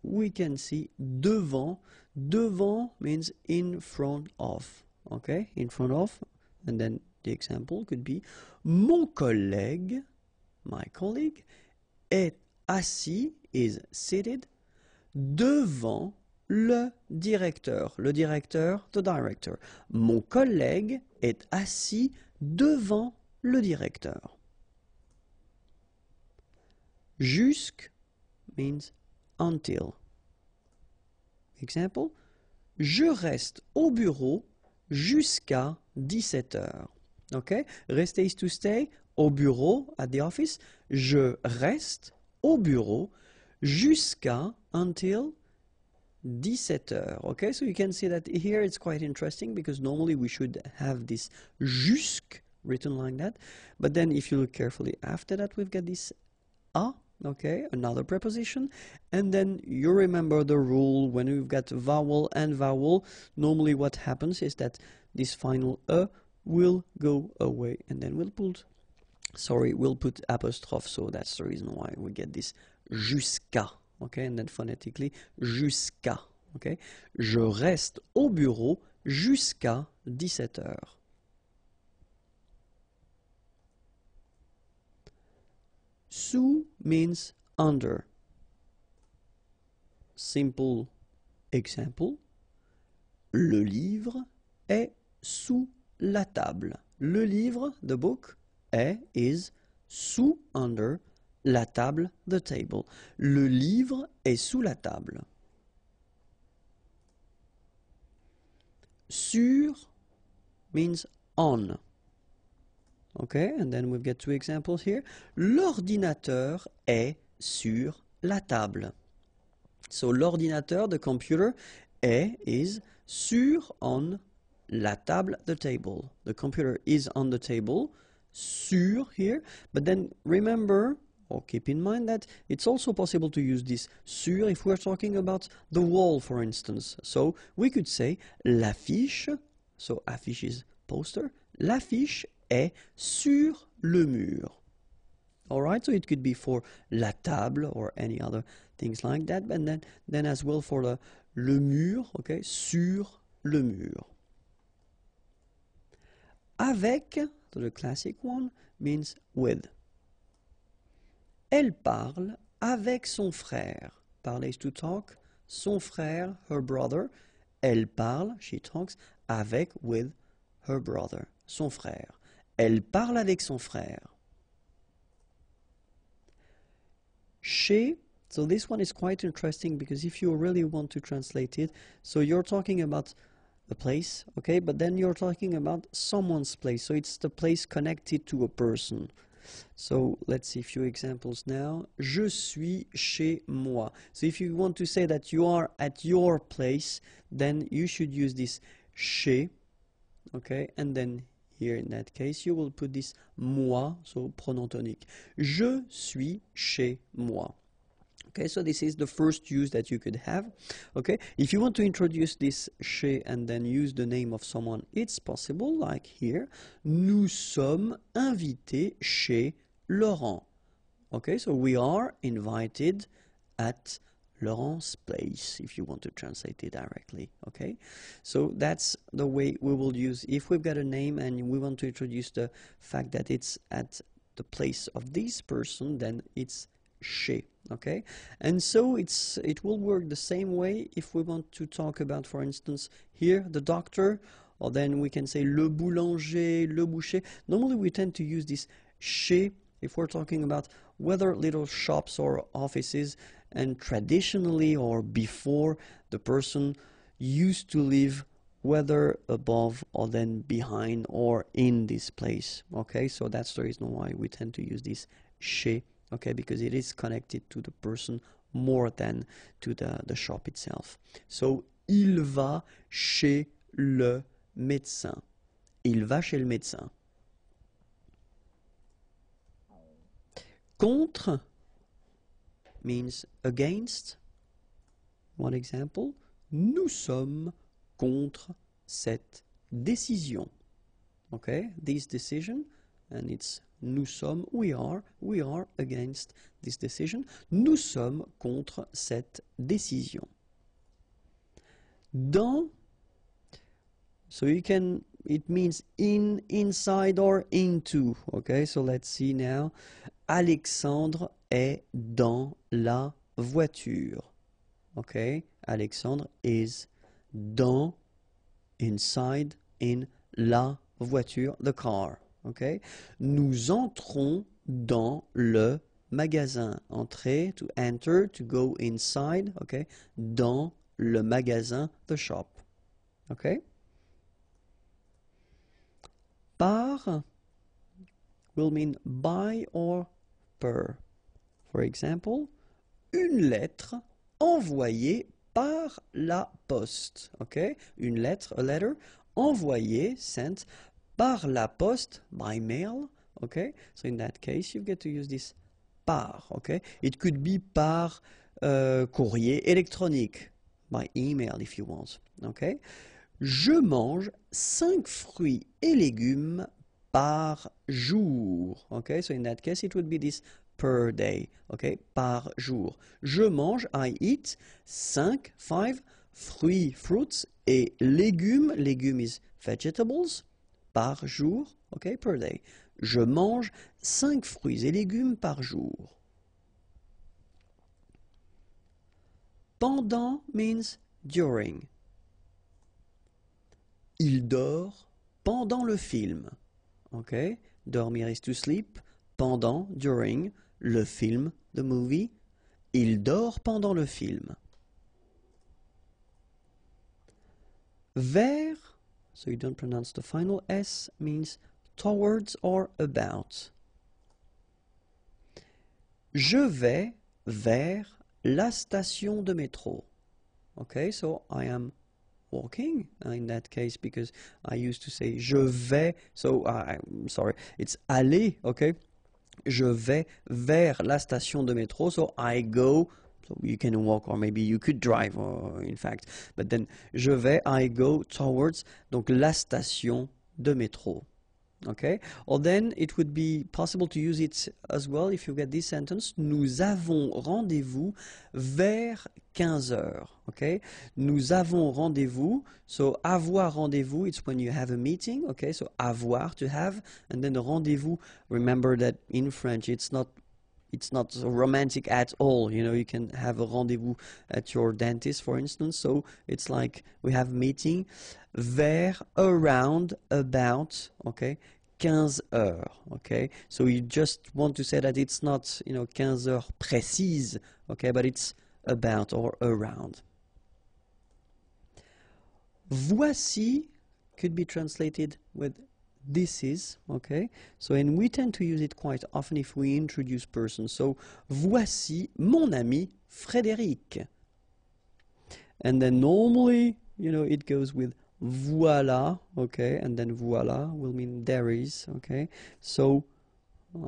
we can see devant. Devant means in front of. Okay, in front of. And then the example could be mon collègue, my colleague, est assis, is seated, devant le directeur. Le directeur, the director. Mon collègue est assis devant le directeur. Jusque means until. Example, je reste au bureau jusqu'à 17 heures. Okay? Rester is to stay, au bureau, at the office. Je reste au bureau jusqu'à, until 17 heures. Okay, so you can see that here it's quite interesting because normally we should have this jusque written like that. But then if you look carefully after that, we've got this a, okay, another preposition. And then you remember the rule when we've got vowel and vowel. Normally what happens is that this final a will go away and then we'll put apostrophe. So that's the reason why we get this jusqu'à. Okay, and then phonetically, jusqu'à. Okay, je reste au bureau jusqu'à 17 heures. Sous means under. Simple example. Le livre est sous la table. Le livre, the book, is sous, under, la table, the table. Le livre est sous la table. Sur means on. Okay, and then we've got two examples here. L'ordinateur est sur la table. So l'ordinateur, the computer, is sur, on, la table, the table. The computer is on the table, sur here, but then remember, or keep in mind that it's also possible to use this sur if we're talking about the wall, for instance. So we could say l'affiche, so affiche is poster, l'affiche est sur le mur. Alright, so it could be for la table or any other things like that, but then as well for le mur, okay, sur le mur. Avec, so the classic one, means with. Elle parle avec son frère. Parler is to talk. Son frère, her brother. Elle parle, she talks, avec, with her brother, son frère. Elle parle avec son frère. Chez, so this one is quite interesting because if you really want to translate it, so you're talking about a place, okay, but then you're talking about someone's place, so it's the place connected to a person. So let's see a few examples now. Je suis chez moi. So if you want to say that you are at your place, then you should use this chez, okay, and then here in that case you will put this moi, so pronom tonique. Je suis chez moi. Okay, so this is the first use that you could have. Okay, if you want to introduce this chez and then use the name of someone, it's possible, like here. Nous sommes invités chez Laurent. Okay, so we are invited at Laurent's place, if you want to translate it directly. Okay, so that's the way we will use if we've got a name and we want to introduce the fact that it's at the place of this person, then it's chez. Okay, and so it will work the same way if we want to talk about, for instance, here the doctor, or then we can say le boulanger, le boucher. Normally we tend to use this chez if we're talking about whether little shops or offices, and traditionally or before, the person used to live whether above or then behind or in this place. Okay, so that's the reason why we tend to use this chez. Okay, because it is connected to the person more than to the shop itself. So, il va chez le médecin. Il va chez le médecin. Contre means against. One example. Nous sommes contre cette décision. Okay, this decision, and it's nous sommes, we are against this decision. Nous sommes contre cette décision. Dans, so you can, it means in, inside or into. Okay, so let's see now. Alexandre est dans la voiture. Okay, Alexandre is dans, inside, in la voiture, the car. Okay, nous entrons dans le magasin, entrer, to enter, to go inside, okay, dans le magasin, the shop, okay. Par will mean by or per. For example, une lettre envoyée par la poste, okay, une lettre, a letter, envoyée, sent, par la poste, by mail, okay, so in that case you get to use this par, okay, it could be par courrier électronique, by email if you want, okay. Je mange 5 fruits et légumes par jour, okay, so in that case it would be this per day, okay, par jour. Je mange, I eat, 5 fruits, fruits, et légumes, légumes is vegetables, par jour, okay, per day. Je mange 5 fruits et légumes par jour. Pendant means during. Il dort pendant le film. Okay? Dormir is to sleep. Pendant, during, le film, the movie. Il dort pendant le film. Vers, so you don't pronounce the final S, means towards or about. Je vais vers la station de métro. Okay, so I am walking in that case because I used to say je vais, so I'm sorry, it's aller, okay? Je vais vers la station de métro, so I go, so you can walk or maybe you could drive in fact, but then je vais, I go towards, donc la station de métro. Okay, or then it would be possible to use it as well if you get this sentence. Nous avons rendez-vous vers 15 heures. Okay, nous avons rendez-vous. So avoir rendez-vous, it's when you have a meeting. Okay, so avoir, to have, and then the rendezvous. Remember that in French it's not romantic at all. You know, you can have a rendezvous at your dentist, for instance. So it's like we have meeting vers, around, about, okay, 15 heures, okay. So you just want to say that it's not, you know, 15 heures précises, okay, but it's about or around. Voici could be translated with this is, okay, so and we tend to use it quite often if we introduce persons. So voici mon ami Frédéric, and then normally, you know, it goes with voilà, okay, and then voilà will mean there is, okay. So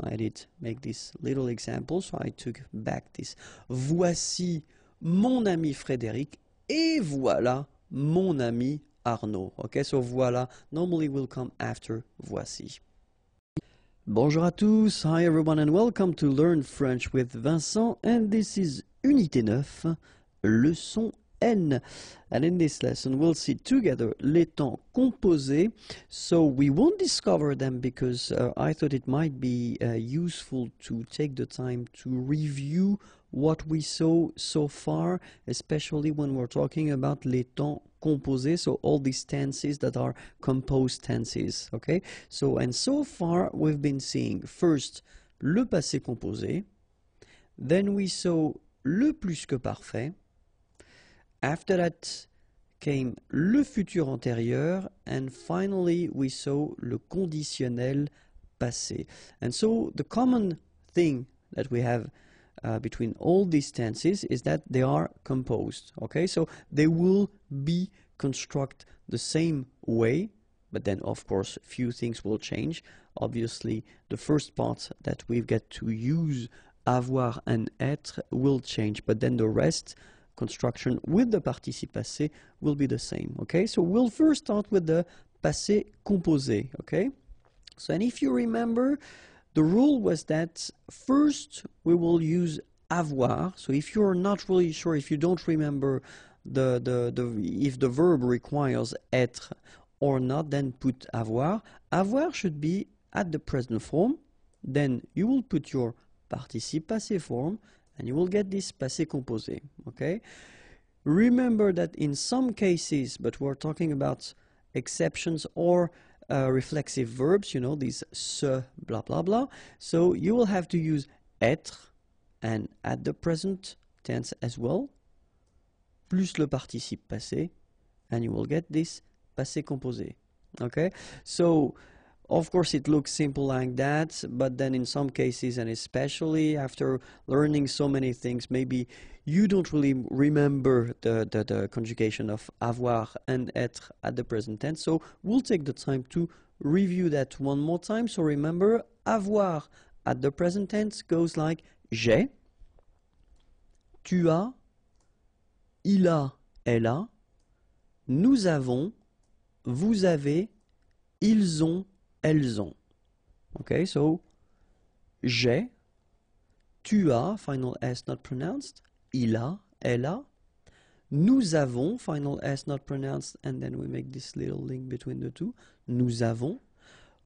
I did make this little example, so I took back this. Voici mon ami Frédéric et voilà mon ami Arnaud. Okay, so voilà normally will come after voici. Bonjour à tous, hi everyone and welcome to Learn French with Vincent, and this is Unité 9, leçon N. And in this lesson we'll see together les temps composés. So we won't discover them because I thought it might be useful to take the time to review what we saw so far, especially when we're talking about les temps composés, so all these tenses that are composed tenses, okay? So, and so far we've been seeing first le passé composé, then we saw le plus que parfait, after that came le futur antérieur, and finally we saw le conditionnel passé. And so the common thing that we have between all these tenses is that they are composed, okay? So they will be constructed the same way, but then of course few things will change. Obviously the first part that we've got to use, avoir and être, will change, but then the rest, construction with the participe passé, will be the same, okay? So we'll first start with the passé composé, okay? So, and if you remember, the rule was that first we will use avoir. So if you're not really sure, if you don't remember if the verb requires être or not, then put avoir. Avoir should be at the present form. Then you will put your participe passé form, and you will get this passé composé, okay? Remember that in some cases, but we're talking about exceptions or reflexive verbs, you know, these se, blah, blah, blah. So you will have to use être, and at the present tense as well, plus le participe passé, and you will get this passé composé. Okay, so of course it looks simple like that, but then in some cases, and especially after learning so many things, maybe you don't really remember the conjugation of avoir and être at the present tense. So we'll take the time to review that one more time. So remember, avoir at the present tense goes like j'ai, tu as, il a, elle a, nous avons, vous avez, ils ont, elles ont. Okay, so j'ai, tu as, final S not pronounced, il a, elle a, nous avons, final S not pronounced, and then we make this little link between the two, nous avons,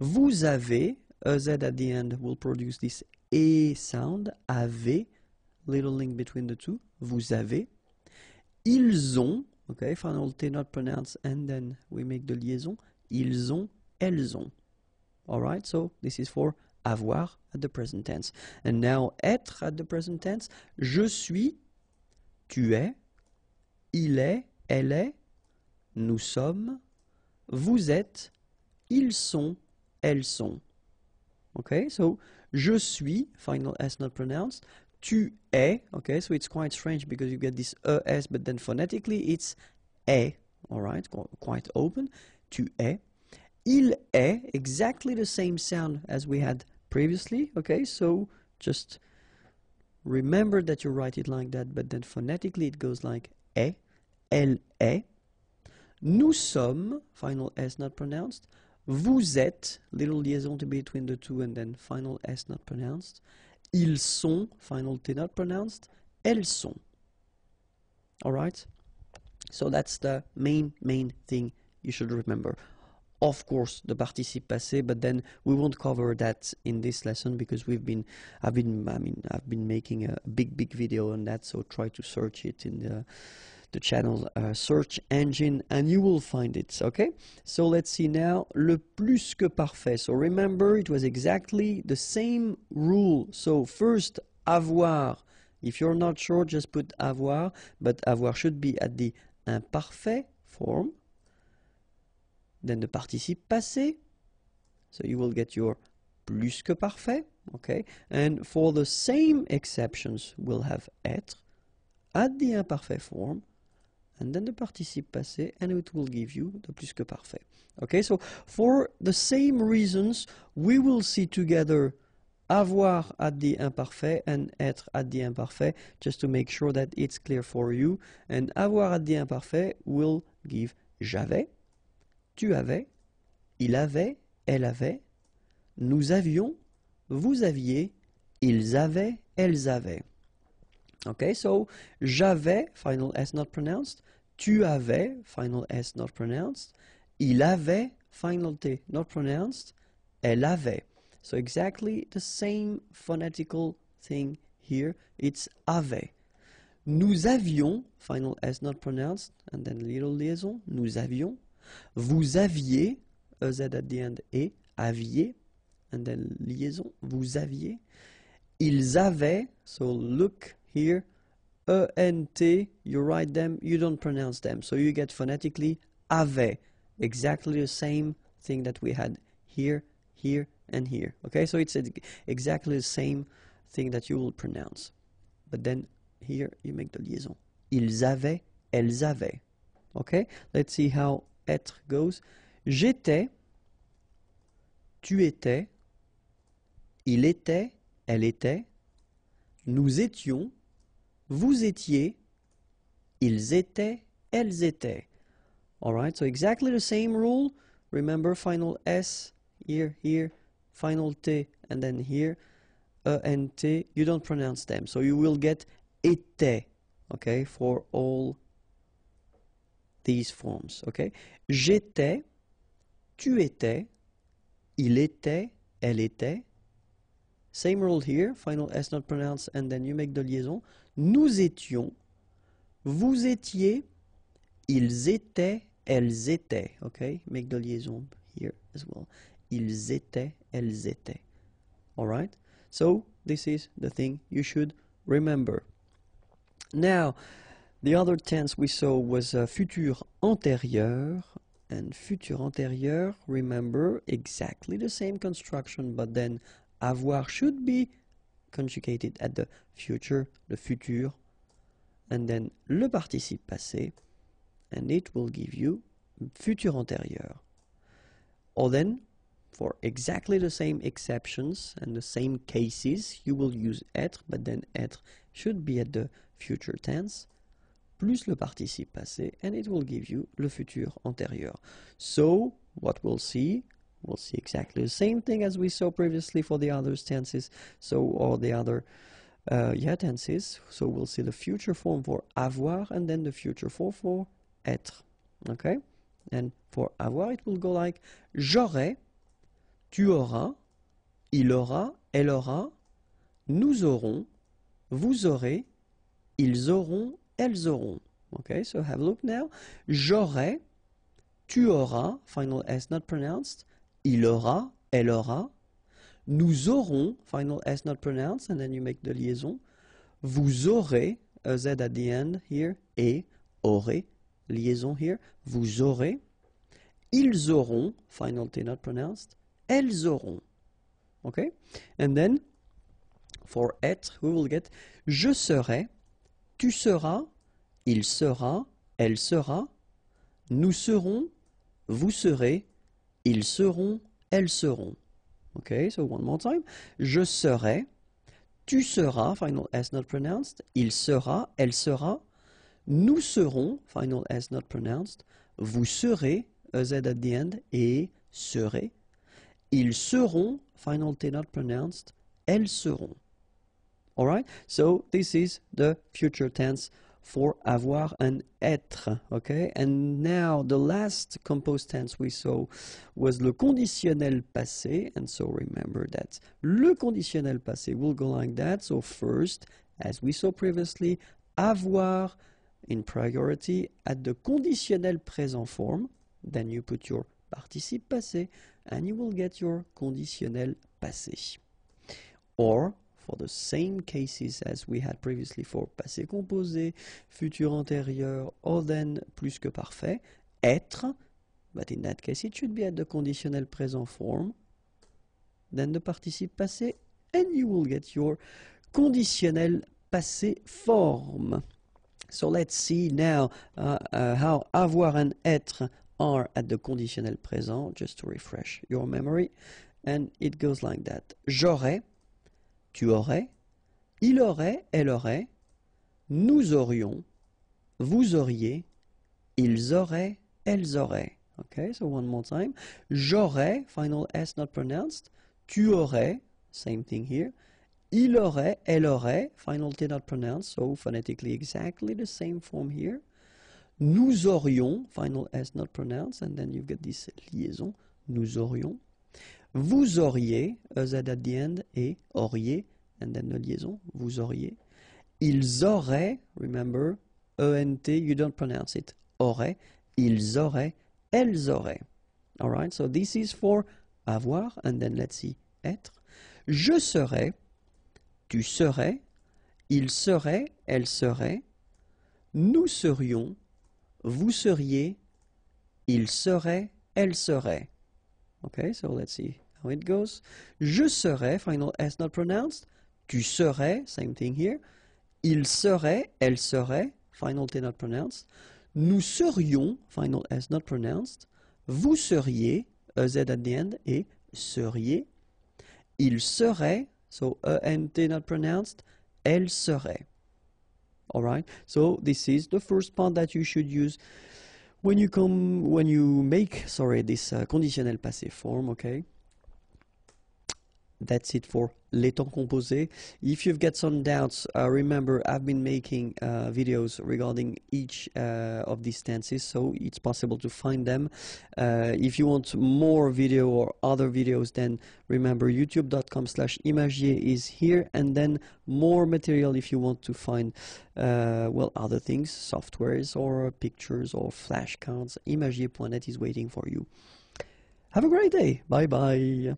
vous avez, a Z at the end will produce this E sound, avez, little link between the two, vous avez, ils ont, okay, final T not pronounced, and then we make the liaison, ils ont, elles ont. Alright, so this is for avoir at the present tense. And now être at the present tense, je suis, tu es, il est, elle est, nous sommes, vous êtes, ils sont, elles sont. Okay, so je suis, final S not pronounced, tu es, okay, so it's quite strange because you get this ES, but then phonetically it's est, alright, quite open, tu es. Il est, exactly the same sound as we had previously, okay, so just remember that you write it like that, but then phonetically it goes like est, elle est. Nous sommes, final S not pronounced. Vous êtes, little liaison between the two, and then final S not pronounced. Ils sont, final T not pronounced. Elles sont. Alright? So that's the main thing you should remember. Of course, the participe passé, but then we won't cover that in this lesson because I've been making a big video on that, so try to search it in the channel search engine and you will find it. Okay, so let's see now le plus que parfait. So remember, it was exactly the same rule. So first, avoir. If you're not sure, just put avoir, but avoir should be at the imparfait form. Then the participe passé, so you will get your plus que parfait, okay? And for the same exceptions, we'll have être at the imparfait form, and then the participe passé, and it will give you the plus que parfait. Okay, so for the same reasons, we will see together avoir at the imparfait and être at the imparfait, just to make sure that it's clear for you. And avoir at the imparfait will give j'avais, tu avais, il avait, elle avait, nous avions, vous aviez, ils avaient, elles avaient. Okay, so j'avais, final S not pronounced, tu avais, final S not pronounced, il avait, final T not pronounced, elle avait. So exactly the same phonetical thing here, it's avait. Nous avions, final S not pronounced, and then little liaison, nous avions. Vous aviez, EZ at the end, et, aviez, and then liaison, vous aviez. Ils avaient, so look here, ENT, you write them, you don't pronounce them. So you get phonetically, avait, exactly the same thing that we had here, here, and here. Okay, so it's exactly the same thing that you will pronounce. But then here you make the liaison. Ils avaient, elles avaient. Okay, let's see how être goes. J'étais, tu étais, il était, elle était, nous étions, vous étiez, ils étaient, elles étaient. Alright, so exactly the same rule. Remember, final S, here, here, final T, and then here, and T, you don't pronounce them. So you will get était, okay, for all these forms, okay? J'étais, tu étais, il était, elle était. Same rule here, final S not pronounced, and then you make the liaison. Nous étions, vous étiez, ils étaient, elles étaient, okay? Make the liaison here as well. Ils étaient, elles étaient. Alright? So, this is the thing you should remember. Now, the other tense we saw was futur antérieur, and futur antérieur, remember, exactly the same construction, but then avoir should be conjugated at the future, the futur, and then le participe passé, and it will give you futur antérieur. Or then, for exactly the same exceptions and the same cases, you will use être, but then être should be at the future tense, plus le participe passé, and it will give you le futur antérieur. So, what we'll see exactly the same thing as we saw previously for the other tenses, or the other tenses. So we'll see the future form for avoir, and then the future form for être. Okay? And for avoir, it will go like j'aurai, tu auras, il aura, elle aura, nous aurons, vous aurez, ils auront, elles auront. Okay, so have a look now. J'aurai, tu auras, final S not pronounced, il aura, elle aura, nous aurons, final S not pronounced, and then you make the liaison, vous aurez, a Z at the end here, et, aurez, liaison here, vous aurez, ils auront, final T not pronounced, elles auront. Okay? And then, for être, we will get je serai, tu seras, il sera, elle sera, nous serons, vous serez, ils seront, elles seront. Okay, so one more time. Je serai, tu seras, final S not pronounced, il sera, elle sera, nous serons, final S not pronounced, vous serez, a Z at the end, et serez, ils seront, final T not pronounced, elles seront. Alright, so this is the future tense for avoir and être, okay? And now the last composed tense we saw was le conditionnel passé, and so remember that le conditionnel passé will go like that. So first, as we saw previously, avoir in priority at the conditionnel présent form, then you put your participe passé, and you will get your conditionnel passé. Or, for the same cases as we had previously for passé composé, futur antérieur, or then plus que parfait, être, but in that case it should be at the conditionnel présent form, then the participe passé, and you will get your conditionnel passé form. So let's see now how avoir and être are at the conditionnel présent, just to refresh your memory, and it goes like that. J'aurais, tu aurais, il aurait, elle aurait, nous aurions, vous auriez, ils auraient, elles auraient. Okay, so one more time. J'aurais, final S not pronounced. Tu aurais, same thing here. Il aurait, elle aurait, final T not pronounced, so phonetically exactly the same form here. Nous aurions, final S not pronounced, and then you've got this liaison, nous aurions. Vous auriez, a Z at the end, et auriez, and then the liaison, vous auriez. Ils auraient, remember, ENT, you don't pronounce it, auraient, ils auraient, elles auraient. Alright, so this is for avoir, and then let's see, être. Je serais, tu serais, il serait, elle serait, nous serions, vous seriez, il serait, elle serait. Okay, so let's see how it goes. Je serais, final S not pronounced. Tu serais, same thing here. Il serait, elle serait, final T not pronounced. Nous serions, final S not pronounced. Vous seriez, a Z at the end, et seriez. Il serait, so ENT not pronounced. Elle serait. Alright, so this is the first part that you should use when you make this conditionnel passé form, okay? That's it for les temps composés. If you've got some doubts, remember I've been making videos regarding each of these tenses, so it's possible to find them. If you want more video or other videos, then remember youtube.com/imagier is here, and then more material if you want to find other things, softwares or pictures or flashcards. Imagier.net is waiting for you. Have a great day. Bye bye.